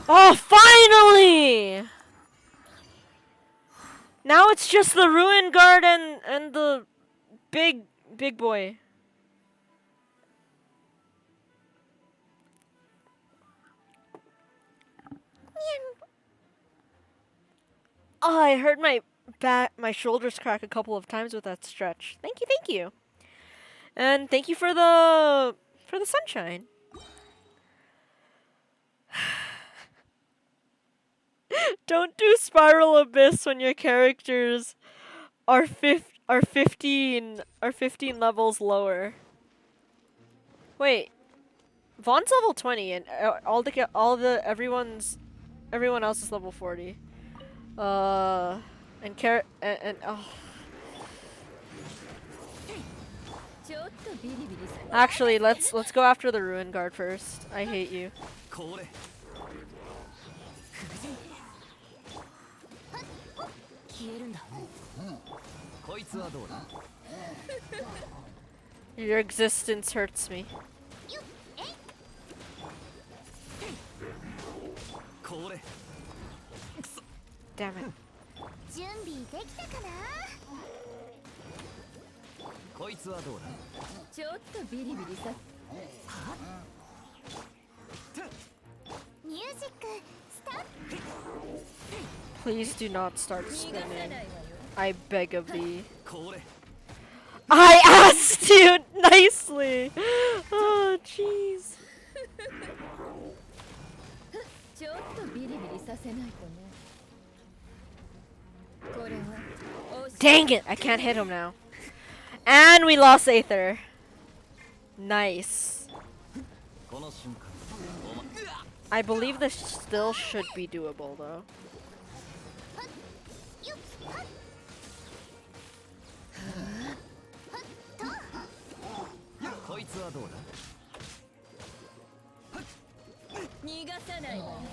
Oh, finally! Now it's just the Ruin Guard and the big boy. Oh, I heard my shoulders crack a couple of times with that stretch. Thank you. And thank you for the sunshine. Don't do Spiral Abyss when your characters are 15 levels lower. Wait, Vaughn's level 20 and everyone else is level 40. Oh. Actually, let's go after the Ruin Guard first. I hate you. Your existence hurts me. Damn it. Please do not start spinning. I beg of thee. これ I asked you nicely! Oh, jeez. ちょっとビリビリさせないとね。これは Dang it! I can't hit him now. And we lost Aether. Nice. この瞬間おま I believe this still should be doable, though. こいつはどうだ逃がさないわね。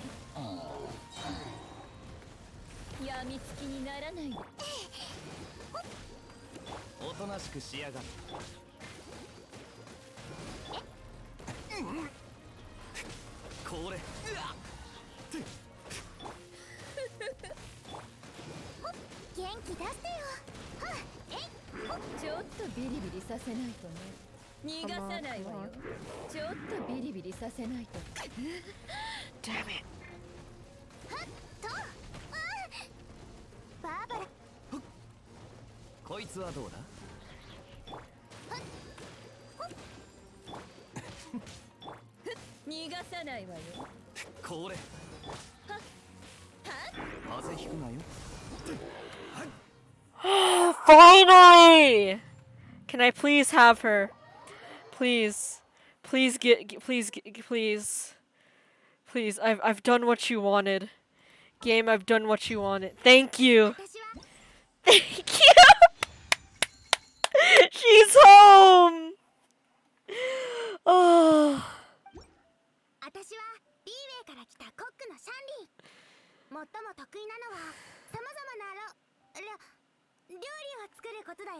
やみつきにならないで。おとなしくしやがるこれ元気出してよ。ちょっとビリビリさせないとね。逃がさないわよ。ちょっとビリビリさせないと。 Damn it. バーバラ。こいつはどうだ逃がさないわよ。これ風邪ひくなよ Finally! Can I please have her? Please. Please please. Please, I've done what you wanted. Game, I've done what you wanted. Thank you. 私は Thank you. She's home. Oh. 私はリーウェイから来たコックのシャンリー。最も得意なのは様々な料理を作ることだよ。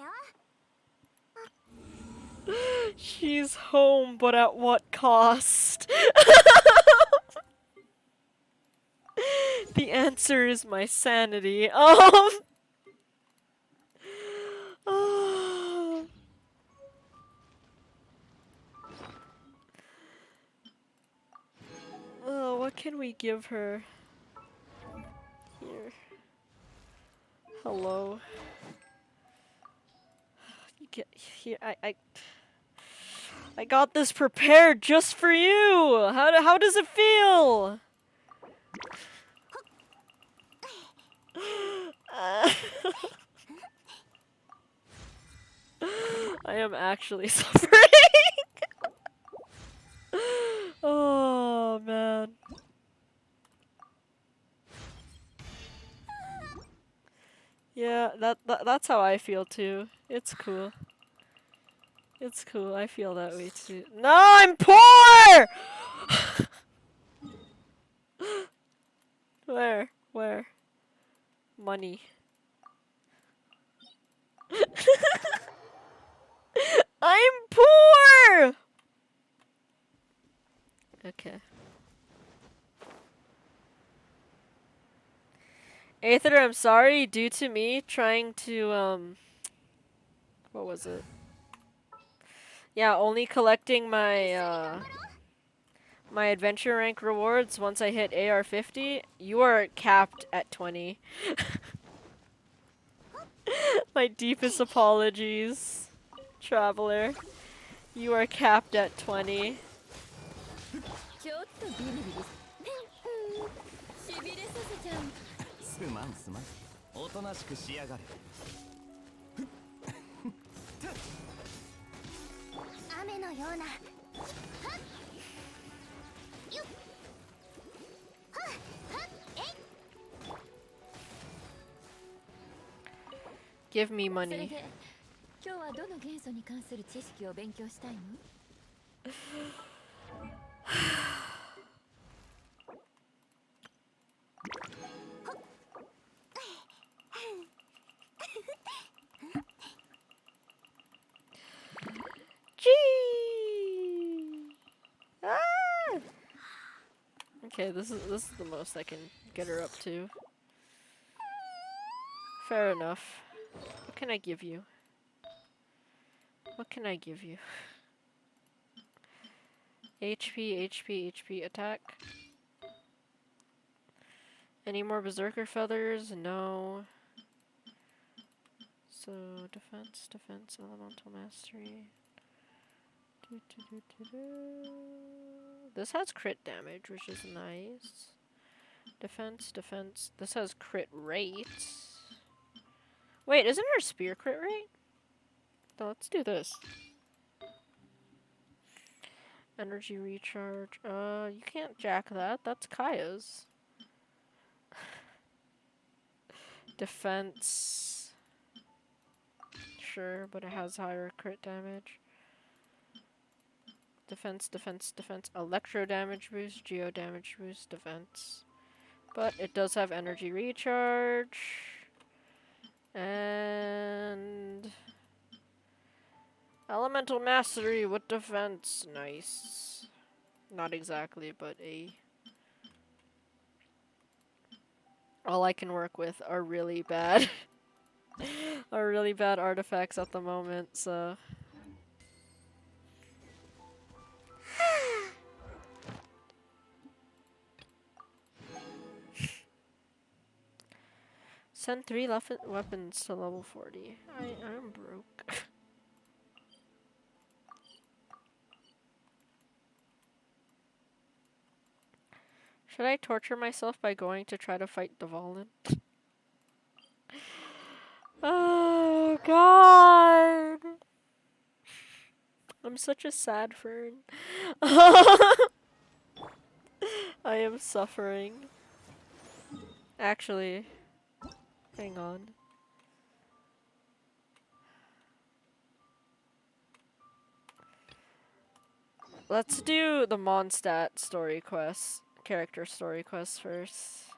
She's home, but at what cost? The answer is my sanity. Oh, what can we give her? Here. Hello. You get here. I got this prepared just for you. How does it feel? I am actually suffering. Oh man. Yeah, that's how I feel too. It's cool. It's cool. I feel that way too. No, I'm poor. Where? Where? Money. I'm poor. Okay. Aether, I'm sorry, due to me trying to, what was it? Yeah, only collecting my, my adventure rank rewards once I hit AR 50, you are capped at 20. My deepest apologies, traveler. You are capped at 20. ちょっとビリビリしびれさせちゃう。すまんすまんおとなしくしやがれ雨のような。はっよっはっはっえい Give me それ money. で今日はどの元素に関する知識を勉強したいの？ Gee. Ah! Okay, this is the most I can get her up to. Fair enough. What can I give you? What can I give you? HP, attack. Any more berserker feathers? No. So defense, elemental mastery. This has crit damage, which is nice. Defense. This has crit rate. Wait, isn't her spear crit rate? So let's do this. Energy recharge. You can't jack that. That's Kaya's. Defense. Sure, but it has higher crit damage. Defense. Electro damage boost, geo damage boost, defense. But it does have energy recharge. And elemental mastery with defense. Nice. Not exactly, but all I can work with are really bad artifacts at the moment, so send 3 weapons to level 40. I'm broke. Should I torture myself by going to try to fight Dvalin? Oh god! I'm such a sad fern. I am suffering. Actually, hang on. Let's do the Mondstadt story quest, character story quest first.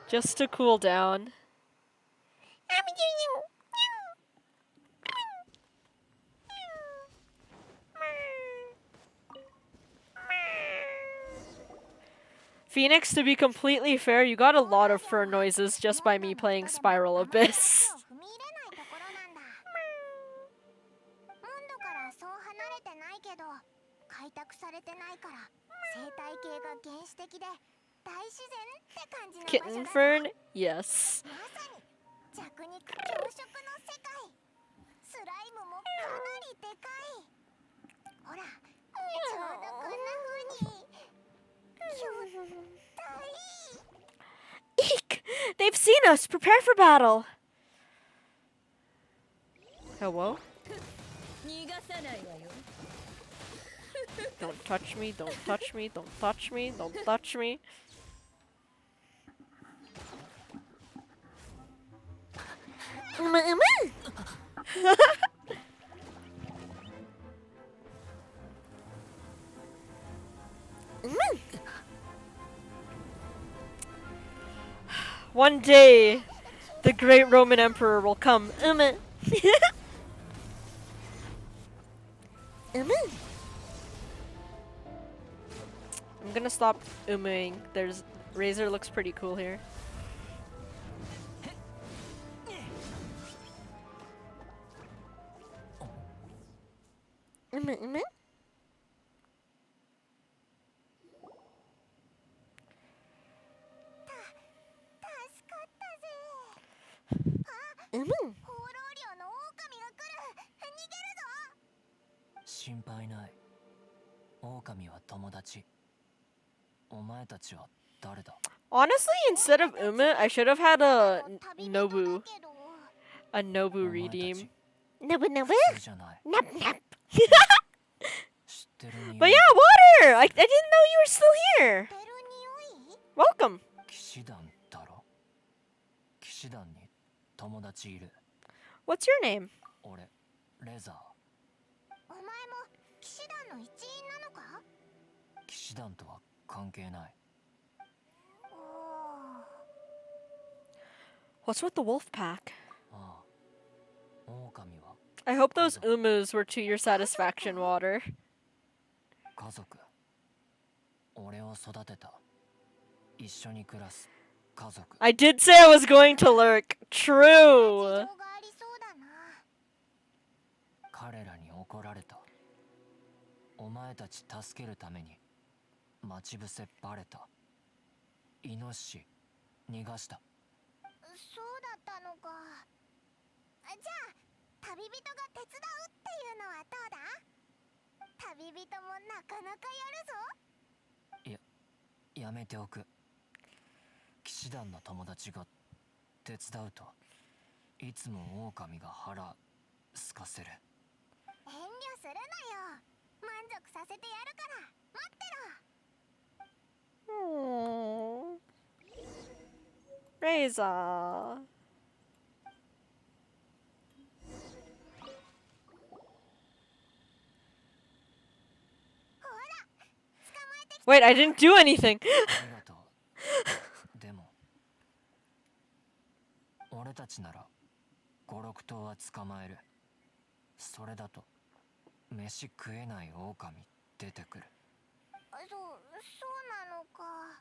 Just to cool down. Phoenix, to be completely fair, you got a lot of fur noises just by me playing Spiral Abyss. Kitten fern? Yes. Eek! They've seen us! Prepare for battle! Hello? Don't touch me, don't touch me, don't touch me, don't touch me. One day, the great Roman Emperor will come. I'm gonna stop umming. Razor looks pretty cool here. Honestly, instead of I should have had a Nobu redeem. Nobu. Nap. But yeah, water! I didn't know you were still here. Welcome. What's your name? What's with the wolf pack? I hope those umus were to your satisfaction, Water. I did say I was going to lurk. True. ったのか。じゃあ旅人が手伝うっていうのはどうだ？旅人もなかなかやるぞ。やめておく。騎士団の友達が手伝うといつも狼が腹すかせる。遠慮するなよ。満足させてやるから待ってろ。Reza. Wait, I didn't do anything. ありがとう。でも俺たちなら5、6頭は捕まえる。それだと飯食えない狼出てくる。そうなのか。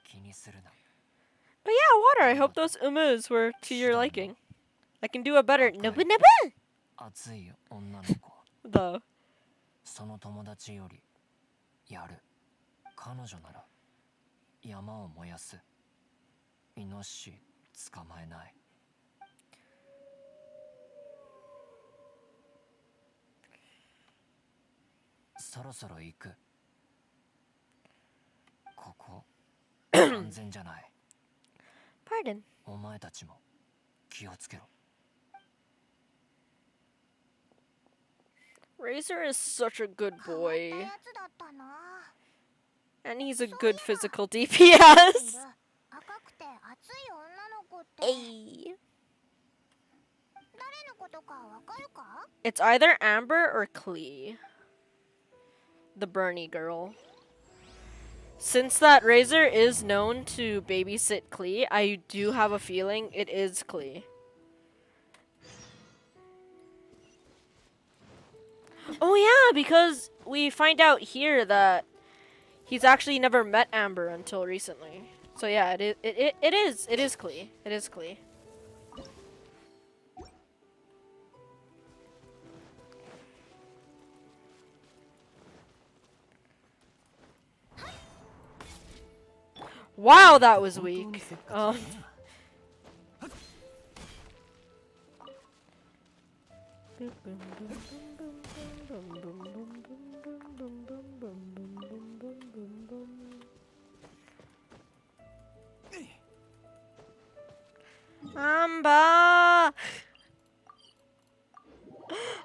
気にするな。 But yeah, water. I hope those umus were to your liking. I can do a better nubu nubu 熱い女の子。 though. その友達よりやる。彼女なら山を燃やす。イノシシ捕まえない。そろそろ行く。ここ安全じゃない。 Pardon. お前たちも気をつけろ。 Razor is such a good 変わった boy. やつだったな。 And he's a So good yeah. physical い DPS. る赤くて熱い女の子って誰 Ay. のことかわかるか？ It's either Amber or Klee. The Bernie girl. Since that Razor is known to babysit Klee, I do have a feeling it is Klee. Oh yeah, because we find out here that he's actually never met Amber until recently. So yeah, it is Klee. It is Klee. Wow, that was weak. Amba!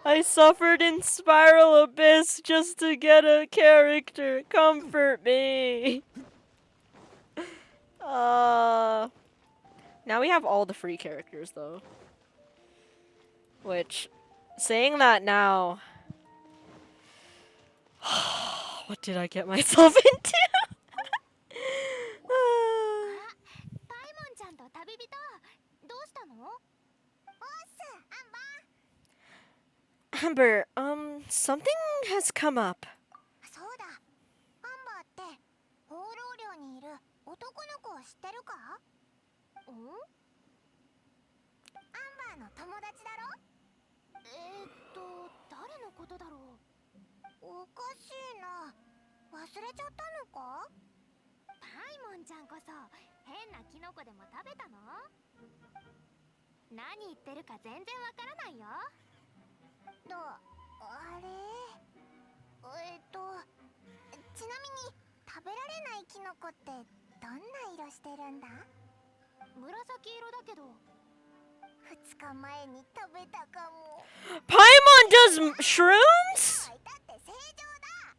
I suffered in Spiral Abyss just to get a character. Comfort me. Now we have all the free characters though. Which, saying that now, what did I get myself into? パイモンちゃんと旅人どうしたの？おっす、アンバー。 Amber, something has come up. そうだ。アンバーって放浪寮にいる男の子を知ってるか？ん？アンバーの友達だろ？誰のことだろう？おかしいな。忘れちゃったのか？パイモンちゃんこそ変なキノコでも食べたの？何言ってるか全然わからないよ。あれ？ちなみに食べられないキノコってどんな色してるんだ？紫色だけど。2日前に食べたかも。 Paimon does shrooms? だって正常だ。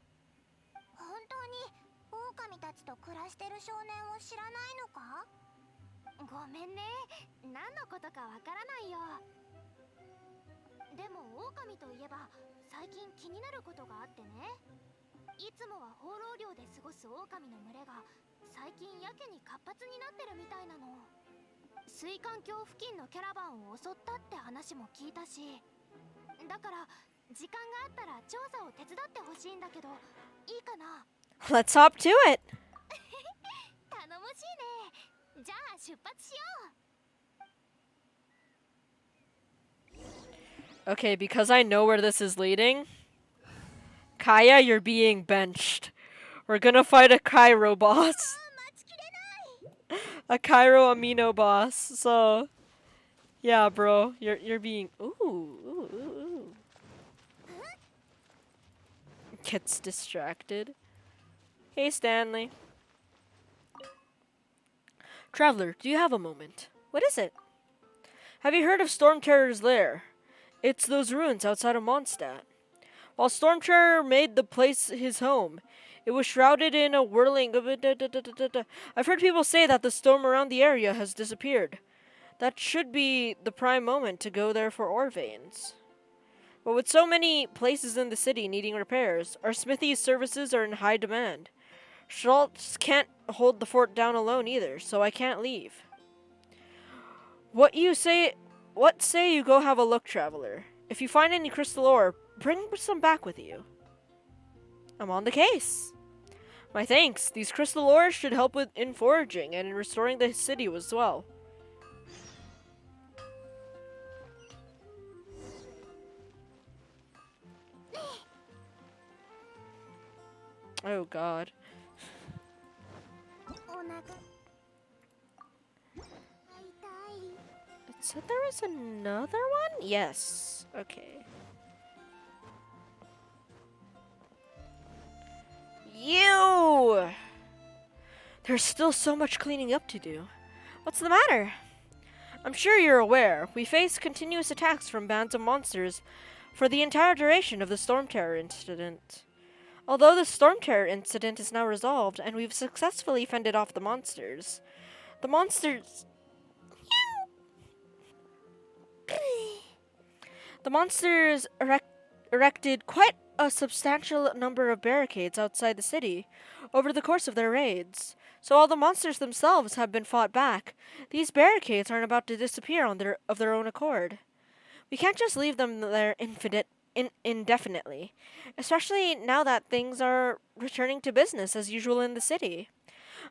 本当に狼たちと暮らしてる少年を知らないのか？ごめんね。何のことかわからないよ。でも狼といえば最近気になることがあってね。いつもは放浪寮で過ごす狼の群れが最近やけに活発になってるみたいなの。水管橋付近のキャラバンを襲ったって話も聞いたし、だから時間があったら調査を手伝ってほしいんだけどいいかな？ Let's hop to it. 頼もしいね。じゃあ出発しよう。 Okay, because I know where this is leading. Kaya, you're being benched. We're gonna fight a Cairo boss. 待ちきれない。 A Cairo amino boss. So, Yeah, bro. You're being ooh. Gets distracted. Hey, Stanley. Traveler, do you have a moment? What is it? Have you heard of Storm Terror's lair? It's those ruins outside of Mondstadt. While Storm Terror made the place his home, it was shrouded in a whirling. I've heard people say that the storm around the area has disappeared. That should be the prime moment to go there for ore veins. But with so many places in the city needing repairs, our smithy's services are in high demand. Schultz can't hold the fort down alone either, so I can't leave. What say you go have a look, traveler? If you find any crystal ore, bring some back with you. I'm on the case. My thanks. These crystal ores should help in foraging and in restoring the city as well. Oh god. It said there was another one? Yes. Okay. You! There's still so much cleaning up to do. What's the matter? I'm sure you're aware, we face continuous attacks from bands of monsters for the entire duration of the Storm Terror incident. Although the Storm Terror incident is now resolved and we've successfully fended off the monsters erected quite a substantial number of barricades outside the city over the course of their raids. So while the monsters themselves have been fought back, these barricades aren't about to disappear of their own accord. We can't just leave them there indefinitely, especially now that things are returning to business as usual in the city.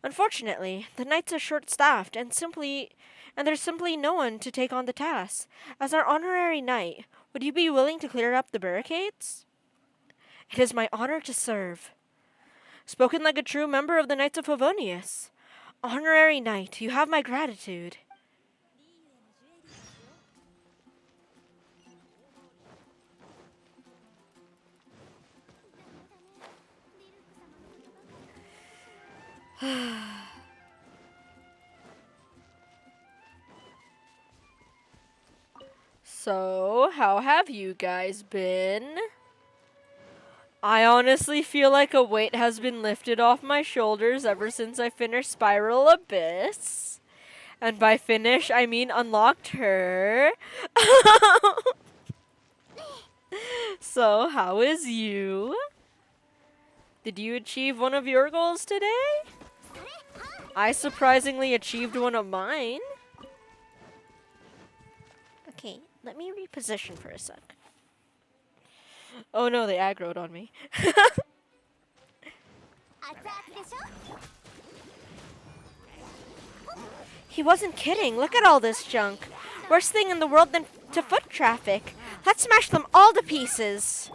Unfortunately, the knights are short-staffed and there's simply no one to take on the task. As our honorary knight, would you be willing to clear up the barricades? It is my honor to serve. Spoken like a true member of the Knights of Favonius. Honorary knight, you have my gratitude. So, how have you guys been? I honestly feel like a weight has been lifted off my shoulders ever since I finished Spiral Abyss. And by finish, I mean unlocked her. So, how is you? Did you achieve one of your goals today? I surprisingly achieved one of mine. Okay, let me reposition for a sec. Oh no, they aggroed on me. He wasn't kidding. Look at all this junk. Worst thing in the world than to foot traffic. Let's smash them all to pieces.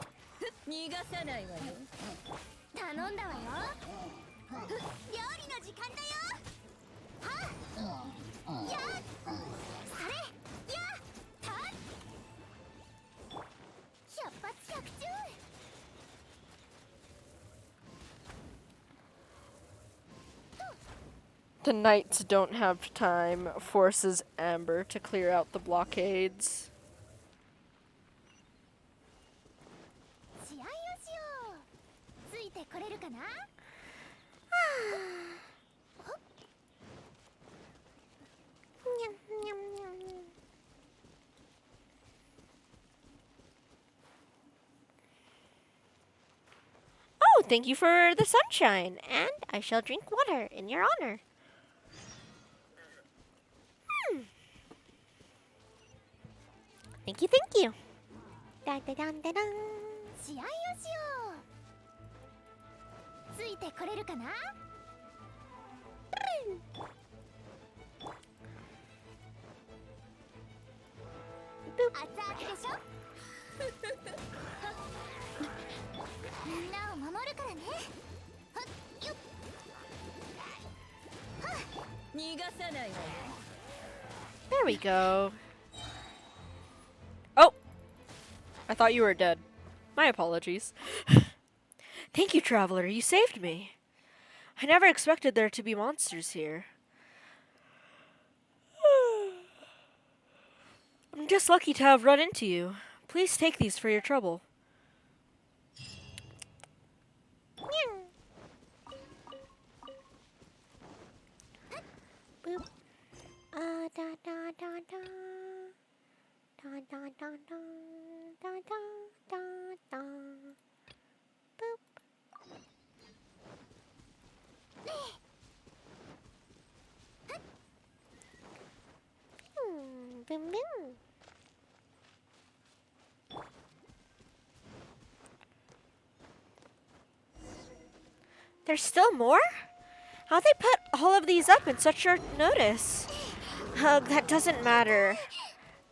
The knights don't have time, forces Amber to clear out the blockades. Oh, thank you for the sunshine, and I shall drink water in your honor. Thank you, thank you. Da da da da da. 試合をしよう。ついてこれるかな？熱々でしょ？みんなを守るからね。はっよっ。逃がさないわよ。There we go. I thought you were dead. My apologies. Thank you, traveler. You saved me. I never expected there to be monsters here. I'm just lucky to have run into you. Please take these for your trouble. Boop. Da da da da. Da da da da. Da da da da. Boop. Boom boom. There's still more? How'd they put all of these up in such short notice? That doesn't matter.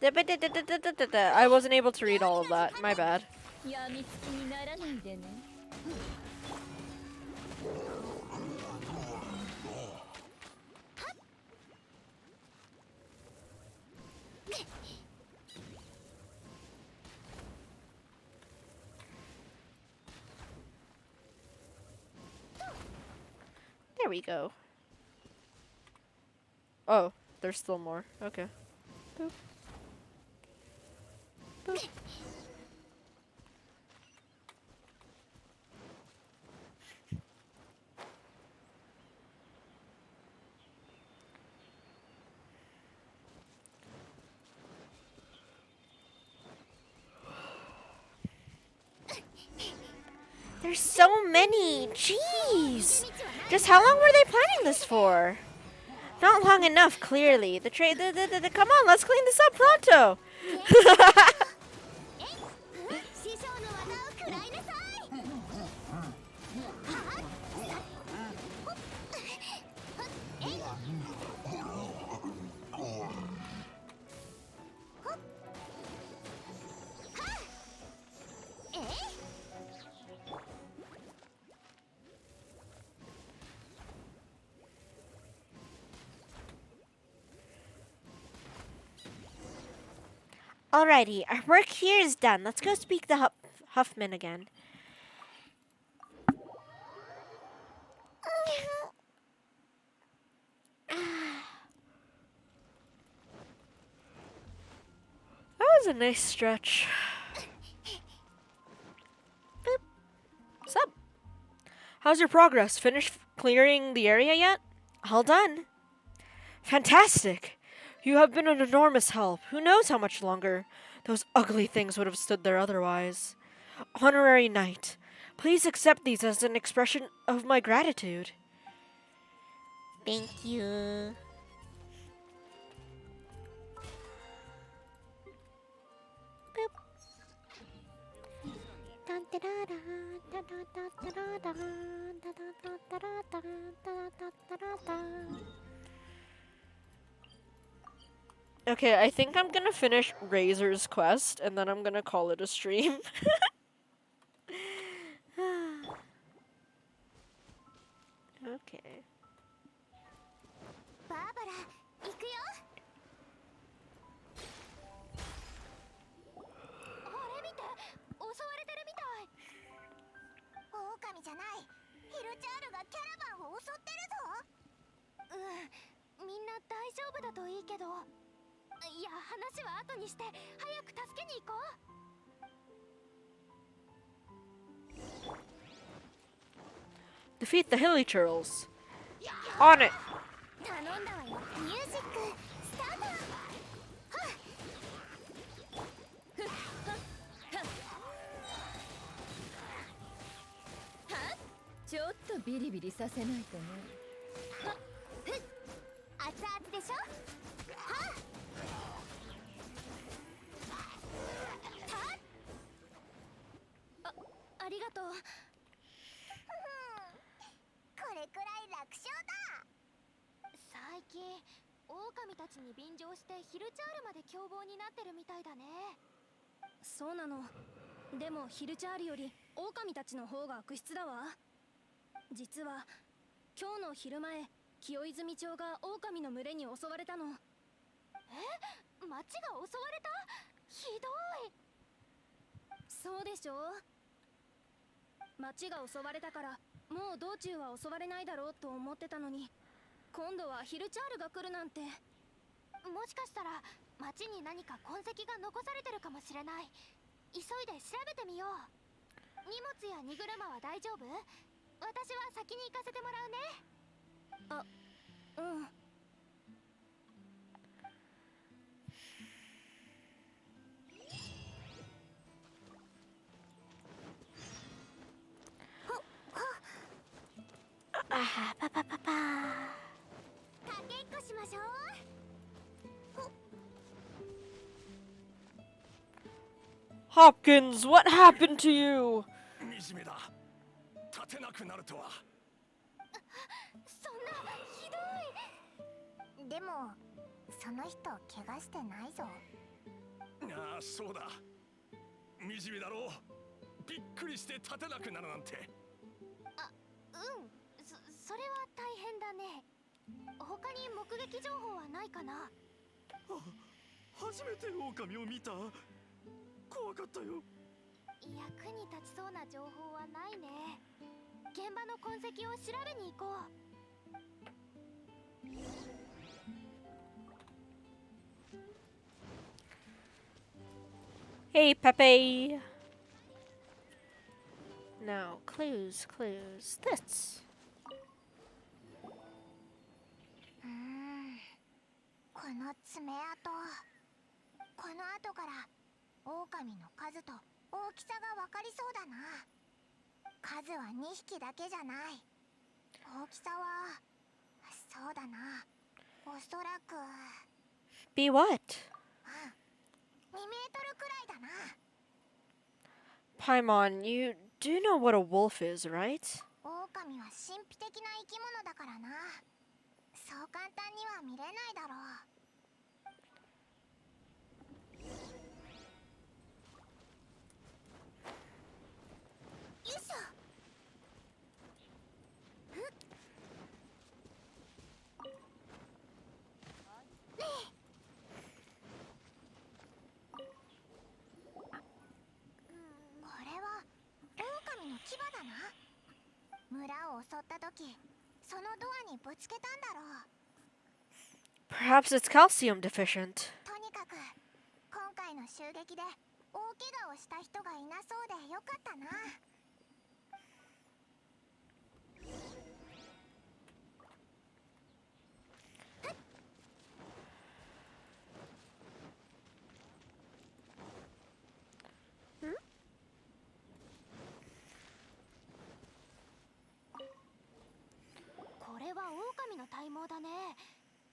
I wasn't able to read all of that. My bad. やみつきにならないでね There we go. Oh, there's still more. Okay. Boop. Boop. There's so many. Jeez. Just how long were they planning this for? Not long enough, clearly. Come on, let's clean this up pronto. 師匠の技を食らいなさい。Alrighty, our work here is done. Let's go speak to Huffman again. That was a nice stretch. Boop. What's up? How's your progress? Finished clearing the area yet? All done. Fantastic. You have been an enormous help. Who knows how much longer those ugly things would have stood there otherwise. Honorary Knight, please accept these as an expression of my gratitude. Thank you. Boop. Dun, da, da, da, da, da, da, da, da, da, da, da, da, da, da, da. Okay, I think I'm gonna finish Razor's quest and then I'm gonna call it a stream. Okay. Barbara, 行くよ。あれ見て、襲われてるみたい。狼じゃない。ヒルチャールがキャラバンを襲ってるぞ。みんな大丈夫だといいけど。いや、話は後にして早く助けに行こう。Defeat the Hilly Turtles. On it. 頼んだわよ。ミュージックスタート。ちょっとビリビリさせないとね熱々でしょ。ありがとう。これくらい楽勝だ。最近狼たちに便乗してヒルチャールまで凶暴になってるみたいだね。そうなの。でもヒルチャールより狼たちの方が悪質だわ。実は今日の昼前、清泉町が狼の群れに襲われたの。町が襲われた？ひどい。そうでしょ。町が襲われたからもう道中は襲われないだろうと思ってたのに、今度はヒルチャールが来るなんて。もしかしたら町に何か痕跡が残されてるかもしれない。急いで調べてみよう。荷物や荷車は大丈夫？私は先に行かせてもらうね。あ、うん。あパパパパ。かけっこしましょう。 Hopkins, what happened to you? 惨めだ。立てなくなるとは。そんなひどい。でもその人怪我してないぞ。ああ、そうだ。惨めだろう。びっくりして立てなくなるなんて。それは大変だね。他に目撃情報はないかな？初めて狼を見た。怖かったよ。役に立ちそうな情報はないね。現場の痕跡を調べに行こう。 Hey, Pepe. Now, clues. This. この爪痕、この跡から狼の数と大きさが分かりそうだな。数は2匹だけじゃない。大きさはそうだな、おそらく Be what? 2メートルくらいだな。Paimon, you do know what a wolf is, right? 狼は神秘的な生き物だからな。そう簡単には見れないだろう。よいしょ。これは狼の牙だな。村を襲った時、そのドアにぶつけたんだろう。 Perhaps it's calcium deficient. とにかく今回の襲撃で大怪我をした人がいなそうでよかったな。これは狼の体毛だね。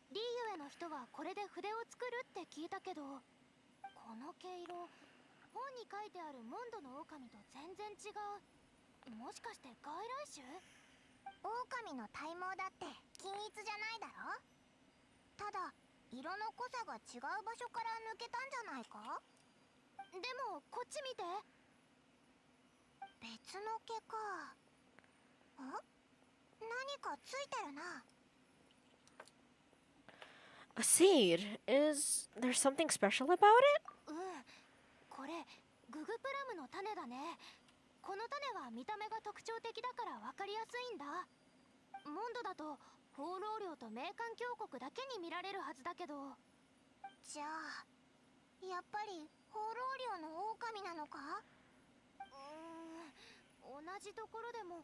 リーユへの人はこれで筆を作るって聞いたけど、この毛色、本に書いてあるモンドの狼と全然違う。もしかして外来種？狼の体毛だって均一じゃないだろ。ただ色の濃さが違う場所から抜けたんじゃないか。でもこっち見て。別の毛か。何かついてるな。 A seed? Is there something special about it? うん、これググプラムの種だね。この種は見た目が特徴的だから分かりやすいんだ。モンドだと放浪領と冥環峡谷だけに見られるはずだけど。じゃあやっぱり放浪領の狼なのか。同じところでも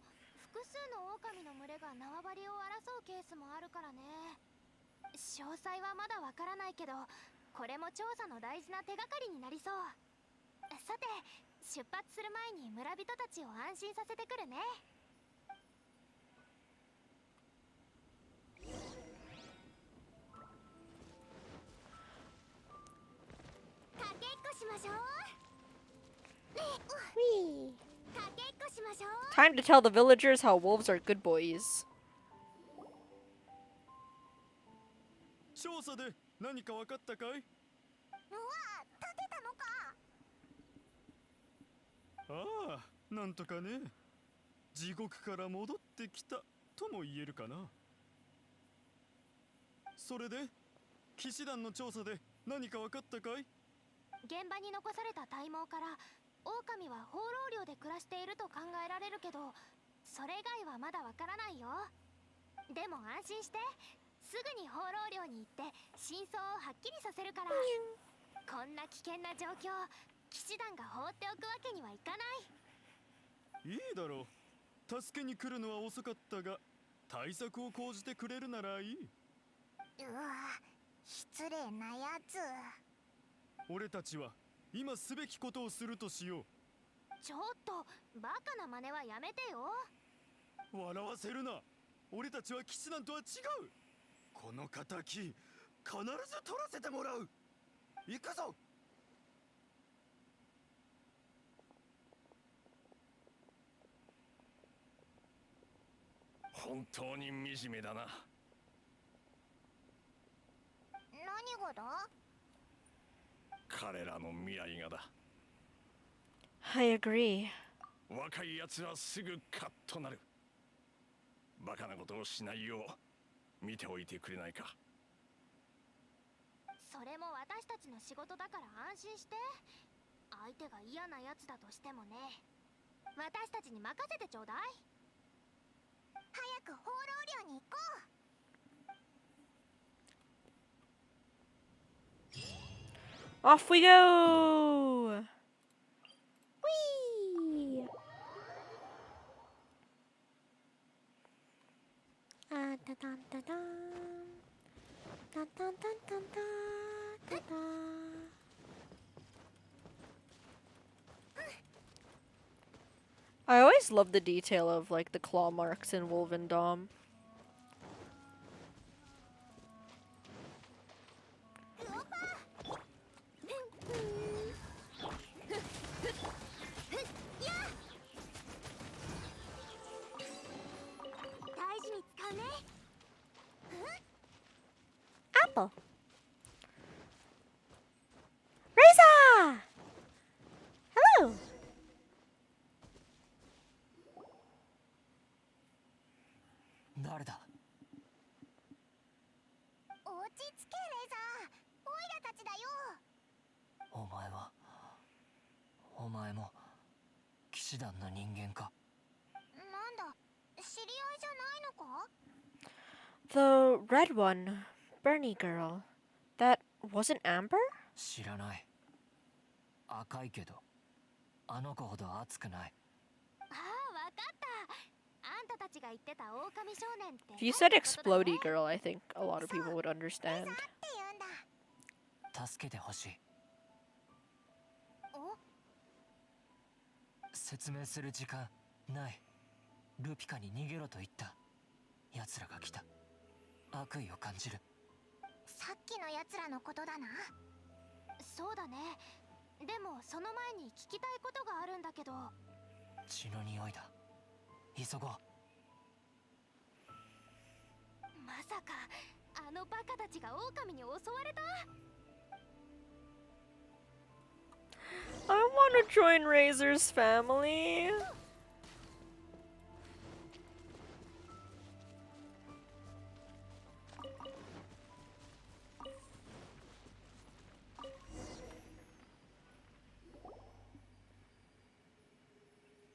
複数の狼の群れが縄張りを争うケースもあるからね。詳細はまだわからないけど、これも調査の大事な手がかりになりそう。さて、出発する前に村人たちを安心させてくるね。かけっこしましょう。ウィー。かけっこしましょう。 Time to tell the villagers how wolves are good boys. 調査で何か分かったかい？うわ、立てたのか。ああ、なんとかね。地獄から戻ってきたとも言えるかな。それで騎士団の調査で何か分かったかい？現場に残された体毛から狼狼は放浪寮で暮らしていると考えられるけど、それ以外はまだわからないよ。でも安心して、すぐに放浪寮に行って真相をはっきりさせるから。こんな危険な状況、騎士団が放っておくわけにはいかない。いいだろう。助けに来るのは遅かったが、対策を講じてくれるならいい。うわ、失礼なやつ。俺たちは今すべきことをするとしよちょっとバカな真似はやめてよ。う。笑わせるな。俺たちは騎士団とは違う。この仇必ず取らせてもらう。行くぞ。本当に惨めだな。何がだ？彼らの未来がだ。 I agree. 若い奴はすぐカッとなる。バカなことをしないよう見ておいてくれないか。それも私たちの仕事だから安心して。相手が嫌なやつだとしてもね、私たちに任せてちょうだい。早く放浪寮に行こう。 Off we go! Whee! あたたんたたんたたんたんたんたたた。 I always love the detail of like the claw marks in Wolven Dom. 大事に使うね。Apple. Razor! Hello! 誰だ。落ち着け、レザー。オイラたちだよ。お前も騎士団の人間か。なんだ、知り合いじゃThe ないのか？ red one, Bernie girl. That wasn't Amber? 知らない。赤いけどあの子ほど熱くない。ああ、わかった。あんたたちが言ってた狼少年って。 If you said explodey girl, I think a lot of people would understand. って言うんだ。助けてほしい。お？説明する時間ない。ルピカに逃げろと言った。奴らが来た。悪意を感じる。さっきのやつらのことだな。そうだね。でもその前に聞きたいことがあるんだけど。血の匂いだ。急ごう。まさかあのバカたちが狼に襲われた？ I want to join Razor's family.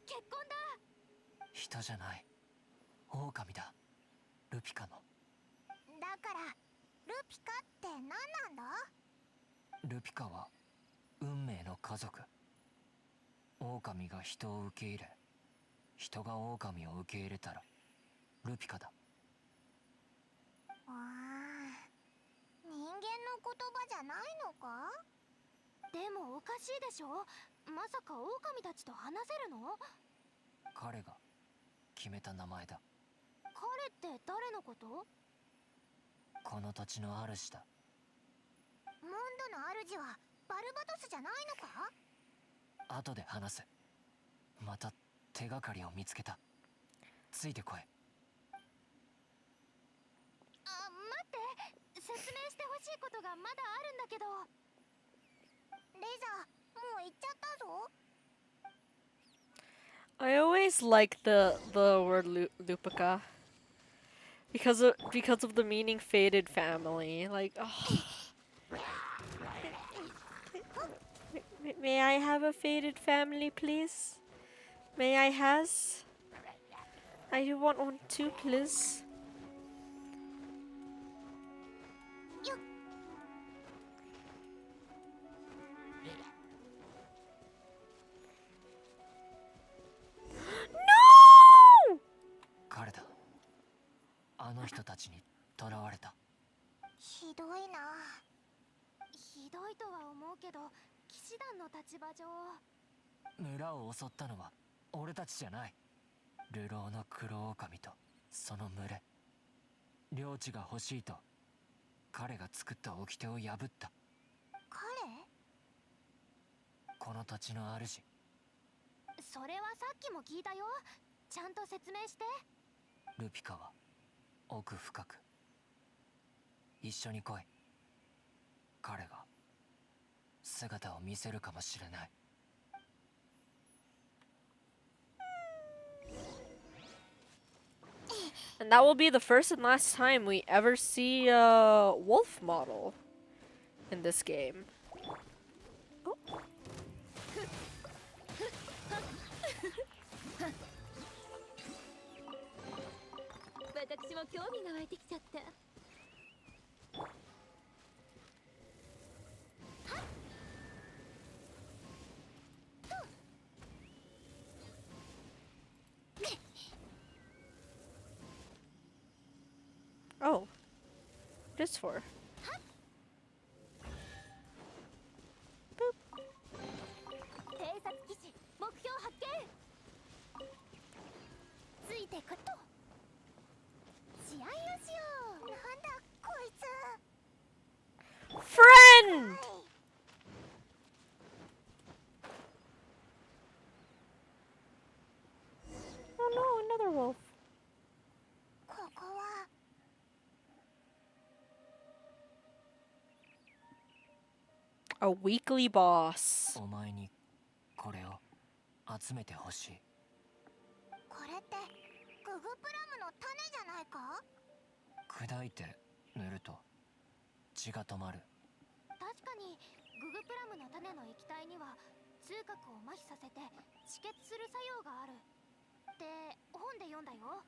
結婚だ。人じゃない。狼だ。ルピカの。だからルピカって何なんだ？ルピカは運命の家族。狼が人を受け入れ、人が狼を受け入れたらルピカだ。ああ、人間の言葉じゃないのか？でもおかしいでしょ。まさか狼たちと話せるの？彼が決めた名前だ。彼って誰のこと？この土地の主だ。モンドの主はバルバトスじゃないのか？後で話す。また手がかりを見つけた。ついてこい。あ、待って。説明してほしいことがまだあるんだけど。レザー、もう行っちゃったぞ。 I always like the word Lupica because of the meaning fated family. Like, oh. May I have a faded family, please? May I has? I do want one too, please. No! 彼だ。あの人たちに囚われた。ひどいな。ひどいとは思うけど騎士団の立場上。村を襲ったのは俺たちじゃない。流浪の黒狼とその群れ。領地が欲しいと彼が作った掟を破った。彼？この土地の主。それはさっきも聞いたよ。ちゃんと説明して。ルピカは奥深く。一緒に来い。彼が姿を見せるかもしれない。And that will be the first and last time we ever see a wolf model in this game. Oh. 私も興味が湧いてきちゃった。Oh. What is for? 偵察騎士目標発見。ついてくっと。試合をしよう。なんだこいつ。 Friend! Oh no, another wolf. ここは A weekly boss. お前にこれを集めてほしい。これってググプラムの種じゃないか？砕いて塗ると血が止まる。確かにググプラムの種の液体には痛覚を麻痺させて止血する作用があるって本で読んだよ。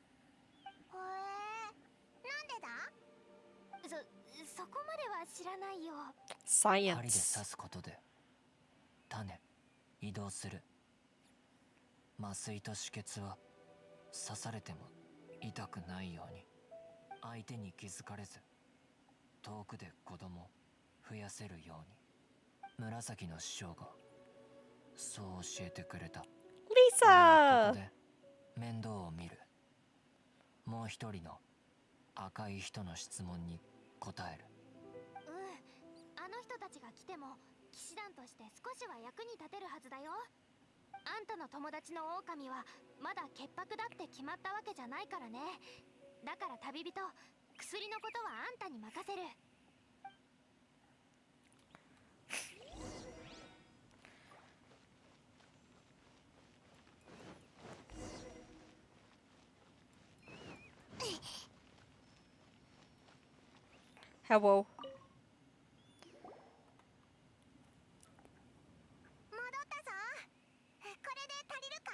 へえ。なんでだ？そこまでは知らないよ。針で刺 Science. すことで種移動する。麻酔と止血は刺されても痛くないように。相手に気づかれず遠くで子供増やせるように。紫の師匠がそう教えてくれた。俺は Lisa! ここで面倒を見る。もう一人の赤い人の質問に答える。あの人たちが来ても騎士団として少しは役に立てるはずだよ。あんたの友達の狼はまだ潔白だって決まったわけじゃないからね。だから旅人、薬のことはあんたに任せる。Hello. 戻ったぞ。これで足りるか？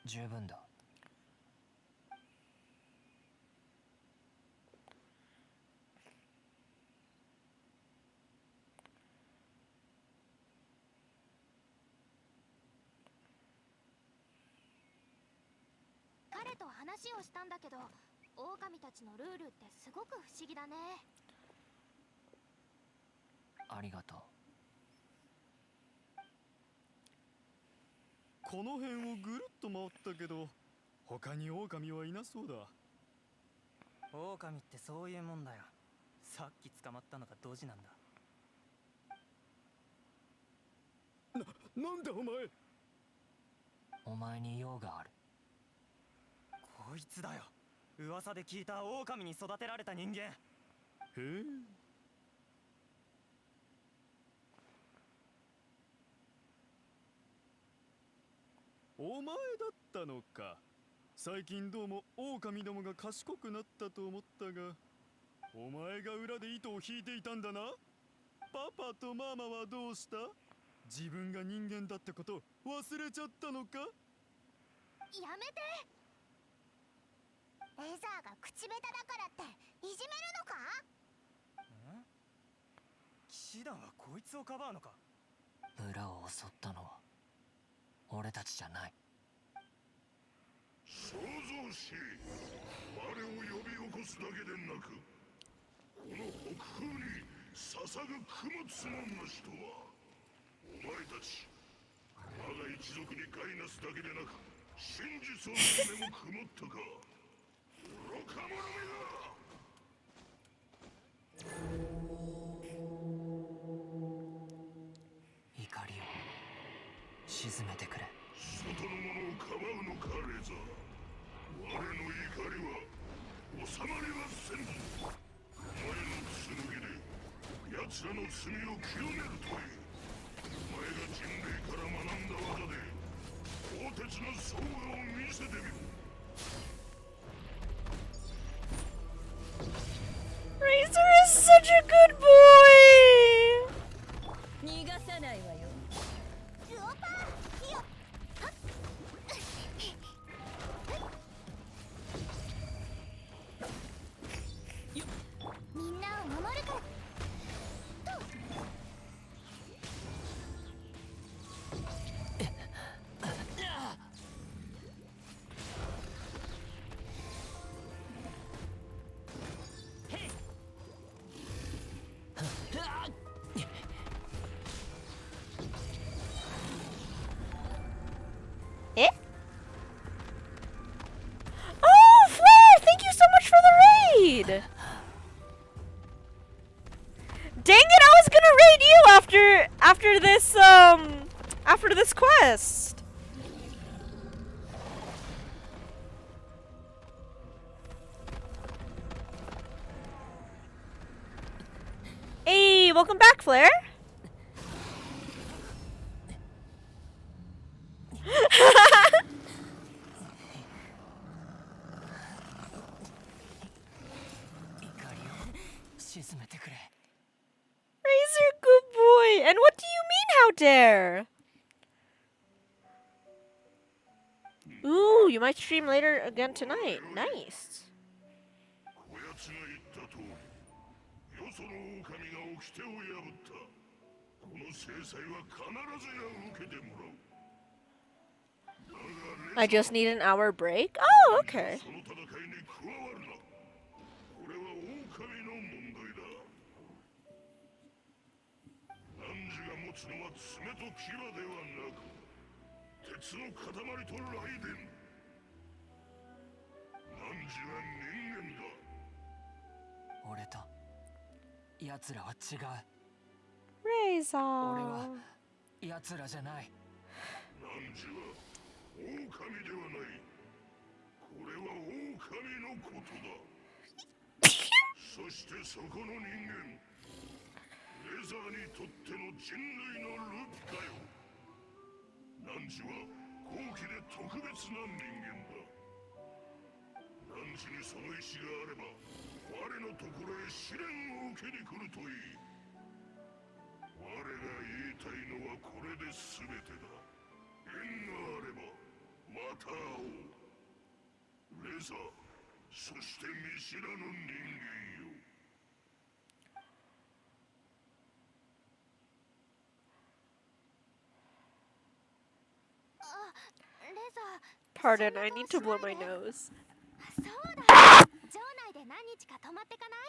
十分だ。彼と話をしたんだけど、狼たちのルールってすごく不思議だね。ありがとう。この辺をぐるっと回ったけど他に狼はいなそうだ。狼ってそういうもんだよ。さっき捕まったのがドジなんだ。なんだお前。お前に用がある。こいつだよ。噂で聞いた狼に育てられた人間。へえ。お前だったのか。最近どうも狼どもが賢くなったと思ったが。お前が裏で糸を引いていたんだな。パパとママはどうした？自分が人間だってこと忘れちゃったのか？やめて。レザーが口下手だからっていじめるのか？騎士団はこいつをかばうのか？村を襲ったのは俺たちじゃない。創造し我を呼び起こすだけでなく、この北風に捧ぐ供物の主とはお前たち。我が一族に害なすだけでなく真実を見る目も曇ったか。愚か者めが。怒りを鎮めてくれ。外の者をかばうのかレザー。我の怒りは収まりはせんぞ。お前の剣で奴らの罪を清めるといい。お前が人類から学んだ技で鋼鉄の総画を見せてみろ。Razor is such a good boy! 逃がさないわよ。ルオパーヒヨ。みんなを守るから。Eh? Oh, Flare! Thank you so much for the raid! Dang it, I was gonna raid you after this quest! Hey, welcome back, Flare! Razor, good boy. And what do you mean, how dare? Ooh, you might stream later again tonight. Nice. こやつが言った通り、よその狼が掟を破った。この制裁は必ずや受けてもらう。だが I just need an hour break? Oh, okay. その戦いに加わるな。これは狼の問題だ。汝が持つのは爪と牙ではなく、鉄の塊と雷電。汝は人間だ。俺と奴らは違う。 Razor. 俺は奴らじゃない。汝は狼ではない。これは狼のことだ。そしてそこの人間、レザーにとっての人類のルピカよ。汝は高貴で特別な人間だ。汝にその意志があれば、我のところへ試練を受けに来るといい。我が言いたいのはこれで全てだ。縁があればまた会おう。レザー、そして見知らぬ人間よ。レザー。 Pardon, I need to blow my nose. そうだ。城内で何日か泊まってかない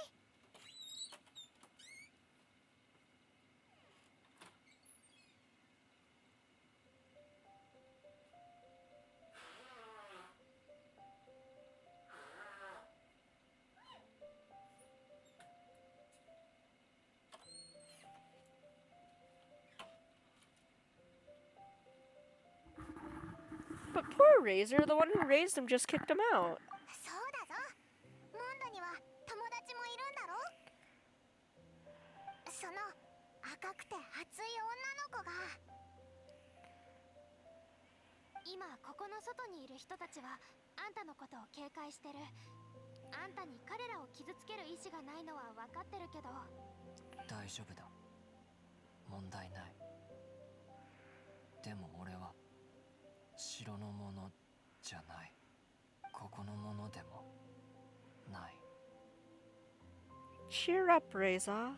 ？But poor Razor, the one who raised him just kicked him out. そうだぞ。モンドには友達もいるんだろ？その赤くて熱い女の子が。今ここの外にいる人たちはあんたのことを警戒してる。あんたに彼らを傷つける意志がないのは分かってるけど、大丈夫だ。問題ない。でも俺は城のものじゃない。ここのものでもない。 Cheer up, Reza.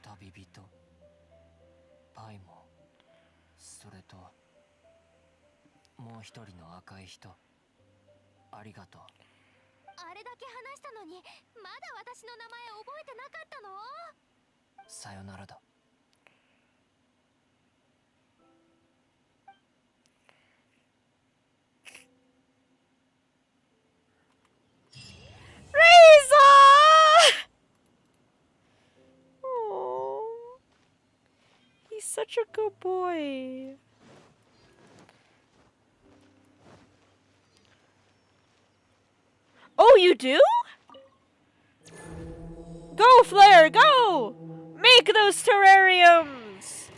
旅人パイも、それともう一人の赤い人、ありがとう。あれだけ話したのにまだ私の名前覚えてなかったの？さよならだ。Reza! Oh, he's such a good boy. Oh, you do? Go, Flare, go! Make those terrariums!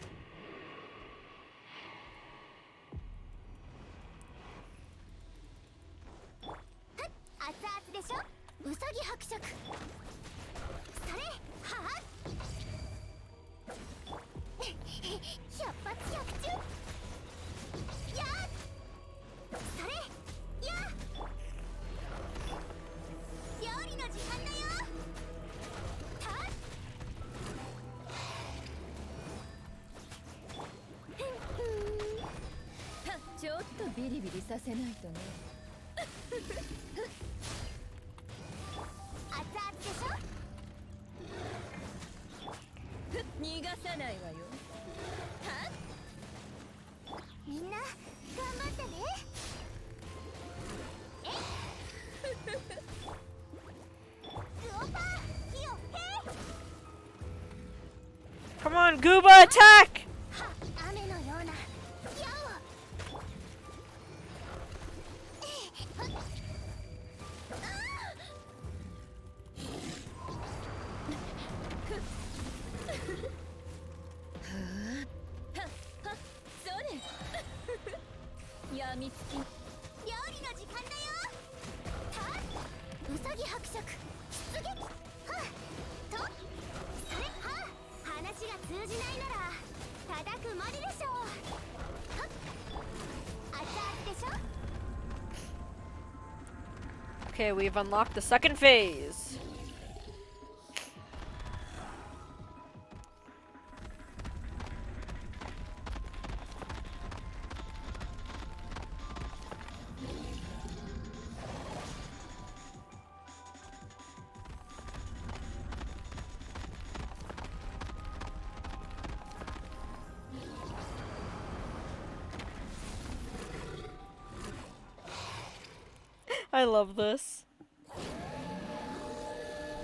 熱々でしょ、ウサギ伯爵。それ、はあ。百発百中。やっ。それ、やっ。料理の時間だよ。たっ。ちょっとビリビリさせないとね。熱々でしょ。逃がさないわよ。みんな頑張ってね。えウオパ火をへ。 Come on, Gooba, attack! は雨のような矢を。それやみつき。料理の時間だよ。たウサギ伯爵出撃。はとそれは話が通じないなら叩くまででしょう。は熱々でしょ。 Okay, we've unlocked the second phase. I love this.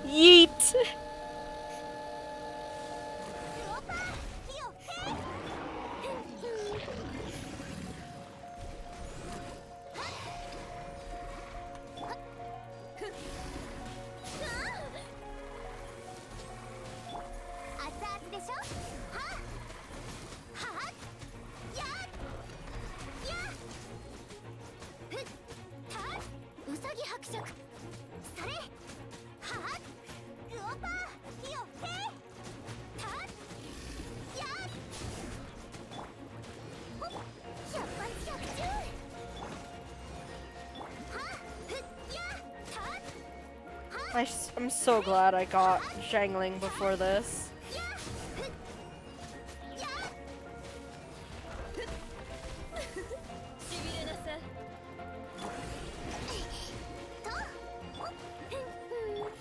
Yeet! ウオパ火をへ。熱々でしょ。ははややふたウサギ伯爵。それはウオパ火をへ。たやほっ百発百中。はふやた。 I'm so glad I got Zhangling before this. しびれなさ。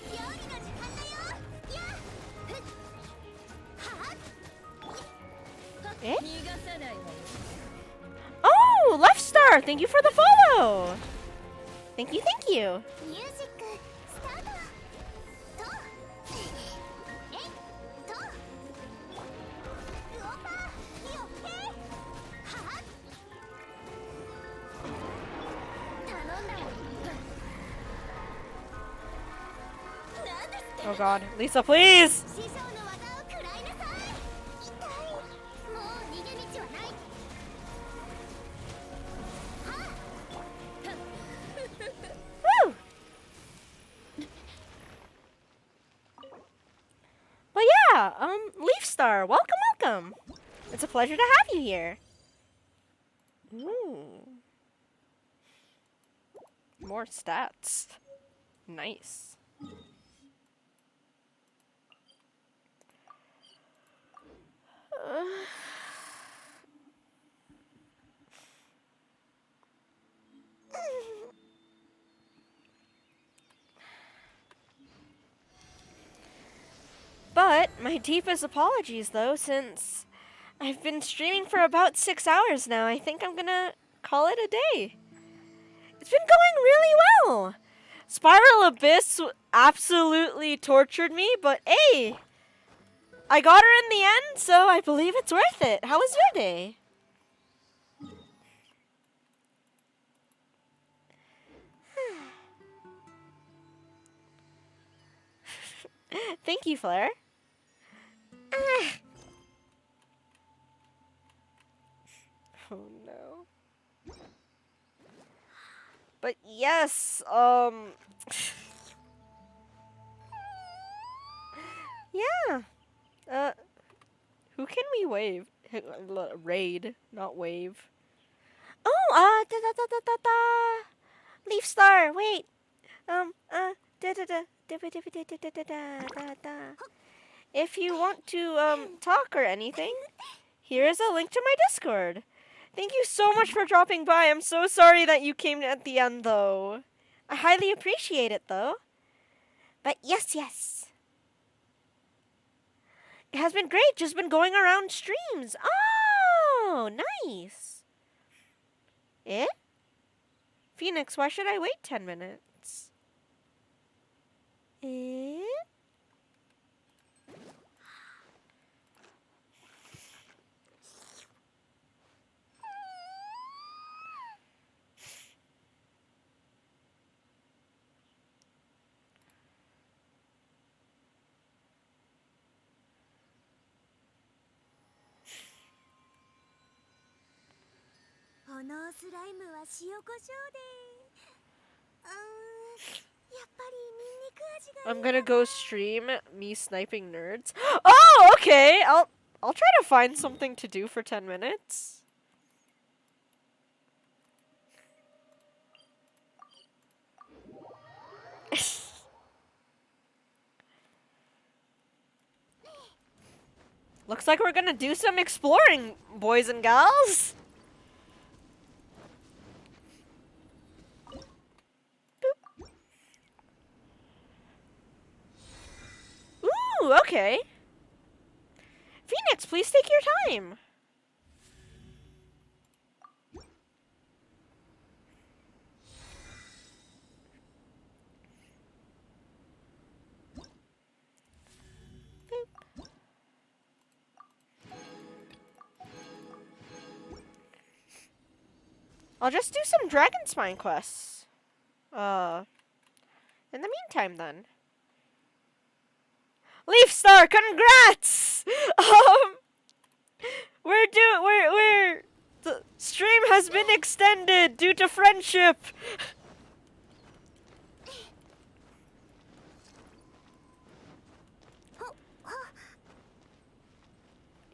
料理の時間だよ。やは Eh? 逃がさないわよ。 Oh, Left Star! Thank you for the follow! Thank you, thank you! ミュージックスタート。とえとウオパ火をへ。は頼んだわ。なんですって。 Oh god. Lisa, please! 師匠の技を食らいなさい。痛い。もう逃げ道はない。は Woo! yeah, Leafstar, welcome. It's a pleasure to have you here. Ooh. More stats. Nice. But my deepest apologies, though, since I've been streaming for about 6 hours now. I think I'm gonna call it a day. It's been going really well. Spiral Abyss absolutely tortured me, but hey, I got her in the end, so I believe it's worth it. How was your day? Thank you, Flare. Oh no. But yes, yeah. Who can we wave? Raid, not wave. Oh, Leafstar, wait. If you want to talk or anything, here is a link to my Discord. Thank you so much for dropping by. I'm so sorry that you came at the end, though. I highly appreciate it, though. But yes. It has been great. Just been going around streams. Oh, nice. Eh? Phoenix, why should I wait 10 minutes? Eh? I'm gonna go stream me sniping nerds. Oh, okay. I'll try to find something to do for 10 minutes. Looks like we're gonna do some exploring, boys and gals. Boop. Ooh, okay. Phoenix, please take your time. I'll just do some Dragon Spine quests. In the meantime, then. Leafstar, congrats! The stream has been extended due to friendship.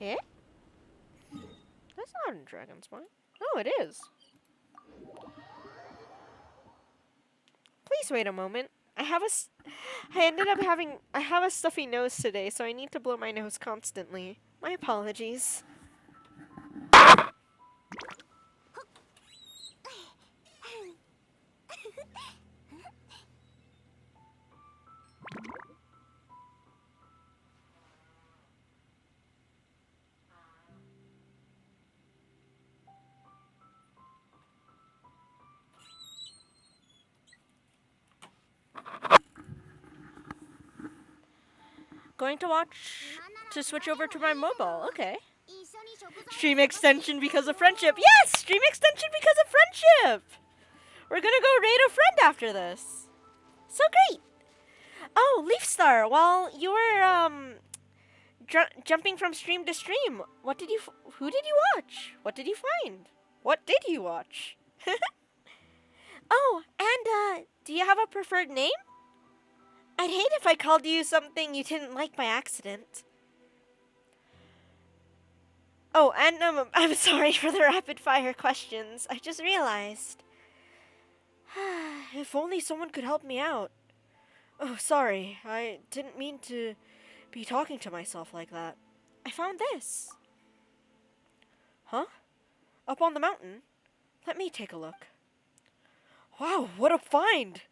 Eh? That's not a Dragon Spine. Oh, it is. Please wait a moment. I have a stuffy nose today, so I need to blow my nose constantly. My apologies. Going to switch over to my mobile. Okay. Stream extension because of friendship. Yes! Stream extension because of friendship! We're gonna go raid a friend after this. So great! Oh, Leafstar, while you were, jumping from stream to stream, who did you watch? What did you find? What did you watch? Oh, and, do you have a preferred name? I'd hate if I called you something you didn't like by accident. Oh, and I'm sorry for the rapid fire questions. I just realized. If only someone could help me out. Oh, sorry. I didn't mean to be talking to myself like that. I found this. Huh? Up on the mountain? Let me take a look. Wow, what a find!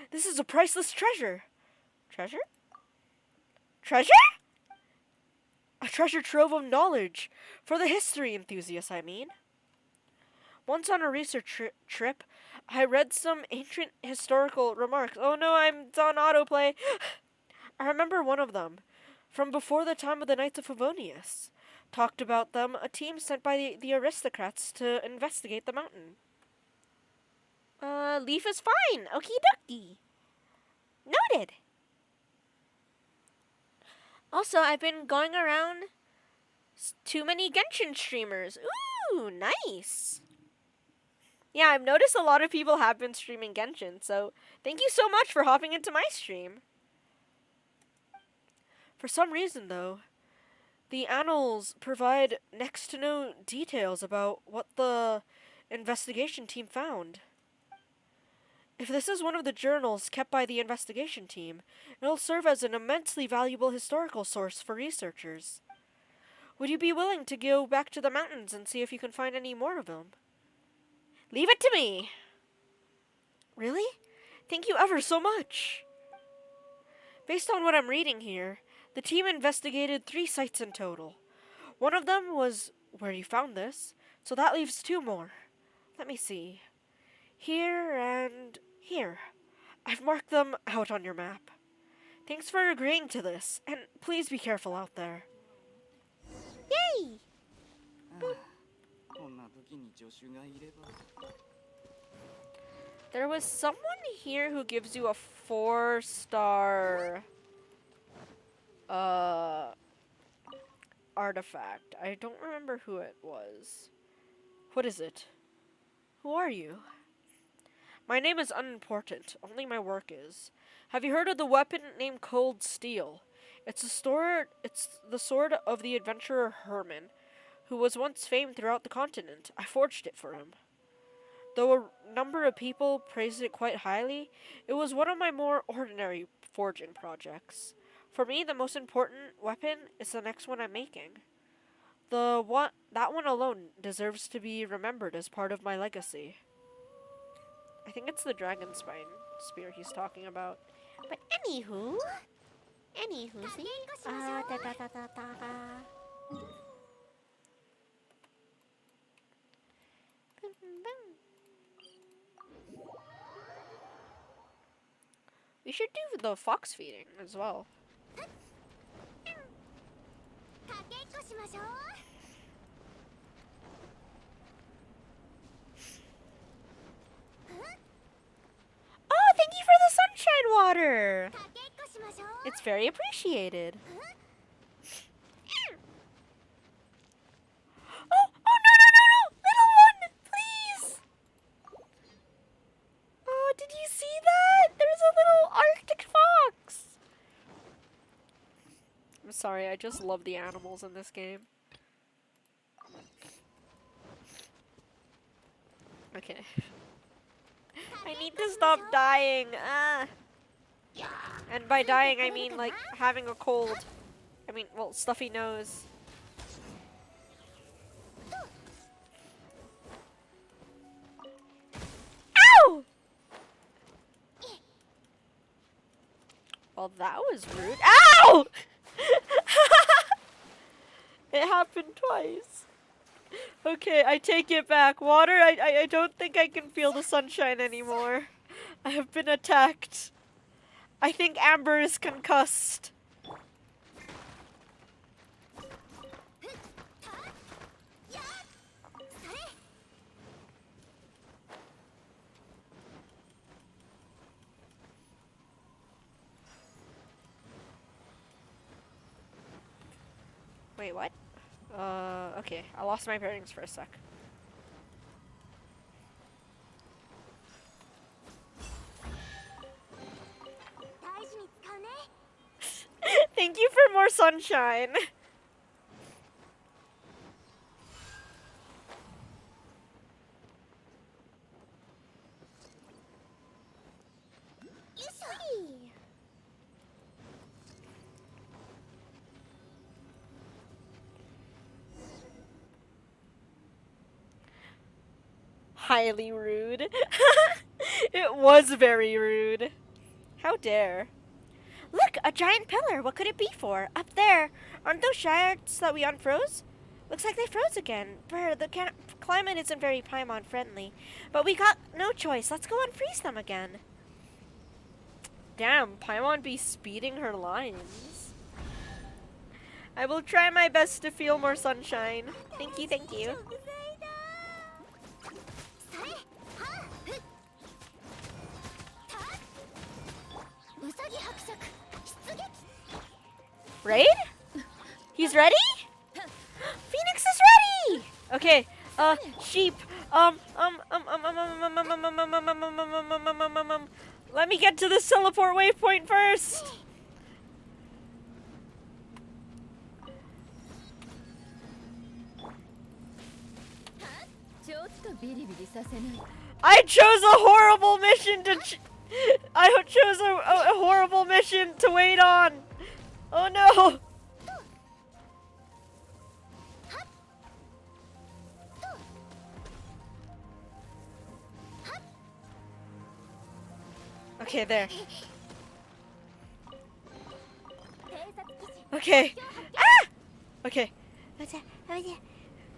This is a priceless treasure. Treasure? Treasure? A treasure trove of knowledge. For the history enthusiasts, I mean. Once on a research trip, I read some ancient historical remarks. Oh no, it's on autoplay. I remember one of them, from before the time of the Knights of Favonius. Talked about them, a team sent by the aristocrats to investigate the mountain. Leaf is fine. Okie dokie. Noted. Also, I've been going around too many Genshin streamers. Ooh, nice. Yeah, I've noticed a lot of people have been streaming Genshin, so thank you so much for hopping into my stream. For some reason, though, the annals provide next to no details about what the investigation team found. If this is one of the journals kept by the investigation team, it'll serve as an immensely valuable historical source for researchers. Would you be willing to go back to the mountains and see if you can find any more of them? Leave it to me! Really? Thank you ever so much! Based on what I'm reading here, the team investigated 3 sites in total. One of them was where you found this, so that leaves 2 more. Let me see. Here and here. I've marked them out on your map. Thanks for agreeing to this, and please be careful out there. Yay! There was someone here who gives you a 4-star artifact. I don't remember who it was. What is it? Who are you? My name is unimportant. Only my work is. Have you heard of the weapon named Cold Steel? It's the sword of the adventurer Herman, who was once famed throughout the continent. I forged it for him. Though a number of people praised it quite highly, it was one of my more ordinary forging projects. For me, the most important weapon is the next one I'm making. That one alone deserves to be remembered as part of my legacy. I think it's the dragon spine spear he's talking about. But anywho, see? Da da da da da. We should do the fox feeding as well. Oh, thank you for the sunshine water! It's very appreciated. Oh, no! Little one! Please! Oh, did you see that? There's a little Arctic fox! I'm sorry, I just love the animals in this game. Okay. I need to stop dying. And by dying, I mean like having a cold. I mean, well, stuffy nose. Ow! Well, that was rude. Ow! It happened twice. Okay, I take it back. Water, I don't think I can feel the sunshine anymore. I have been attacked. I think Amber is concussed. Wait, what? Okay, I lost my bearings for a sec. Thank you for more sunshine. Highly rude. It was very rude. How dare. Look, a giant pillar. What could it be for? Up there. Aren't those shards that we unfroze? Looks like they froze again. Brr, the climate isn't very Paimon friendly. But we got no choice. Let's go unfreeze them again. Damn, Paimon be speeding her lines. I will try my best to feel more sunshine. Thank you, thank you. Raid? He's ready? Phoenix is ready! Okay, sheep. Let me get to this teleport waypoint first. I chose a horrible mission to I chose a horrible mission to wait on. Oh no. Okay, there. Okay. Ah! Okay.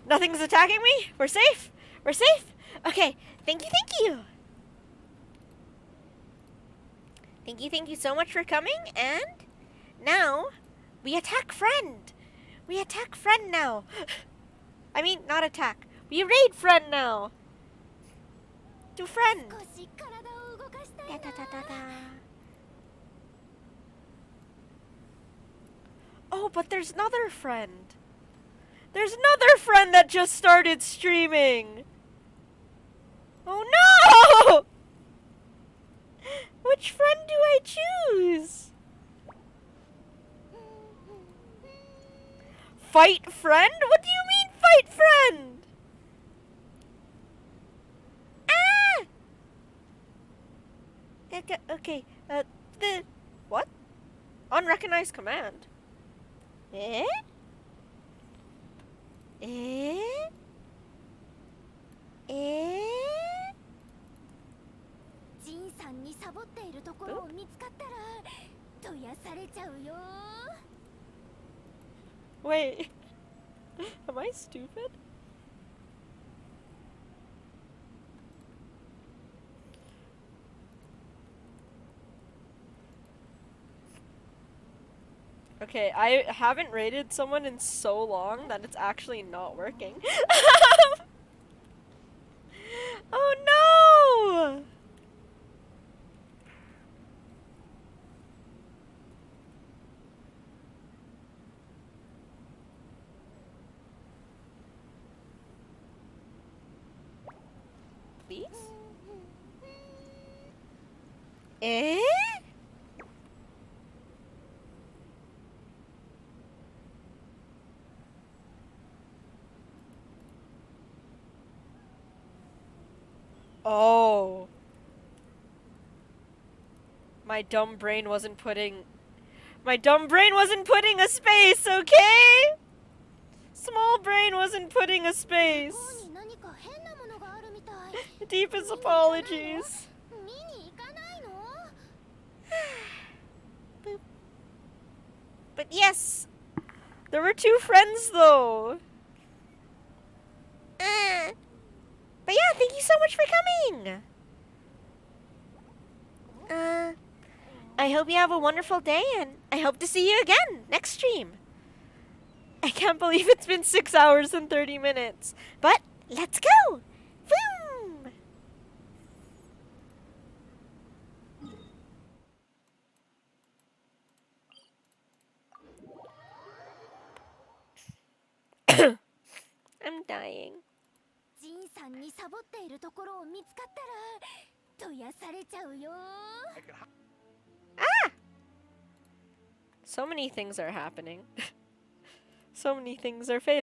Nothing's attacking me? We're safe? We're safe? Okay. Thank you, thank you. Thank you so much for coming, and now we attack friend. We attack friend now. I mean, not attack. We raid friend now. To friend. Da, da, da, da, da. Oh, but there's another friend. There's another friend that just started streaming. Oh no! Which friend do I choose? Fight friend? What do you mean fight friend? Ah! Okay, the what? Unrecognized command. Eh? Eh? Eh? ジンさんにサボっているところを見つかったらとやされちゃうよ。 Wait. Am I stupid? Okay, I haven't rated someone in so long that it's actually not working. Oh no! Please? Eh? Oh. My dumb brain wasn't putting a space, okay? Small brain wasn't putting a space. 何か変なものがあるみたい。 Deepest apologies. 見に行かないの？ Boop. But yes, there were two friends though. But yeah, thank you so much for coming. I hope you have a wonderful day, and I hope to see you again next stream. I can't believe it's been 6 hours and 30 minutes. But let's go! Boom! I'm dying. ジンさんにサボっているところを見つかったらとやされちゃうよ。 Ah! So many things are happening. So many things are fading.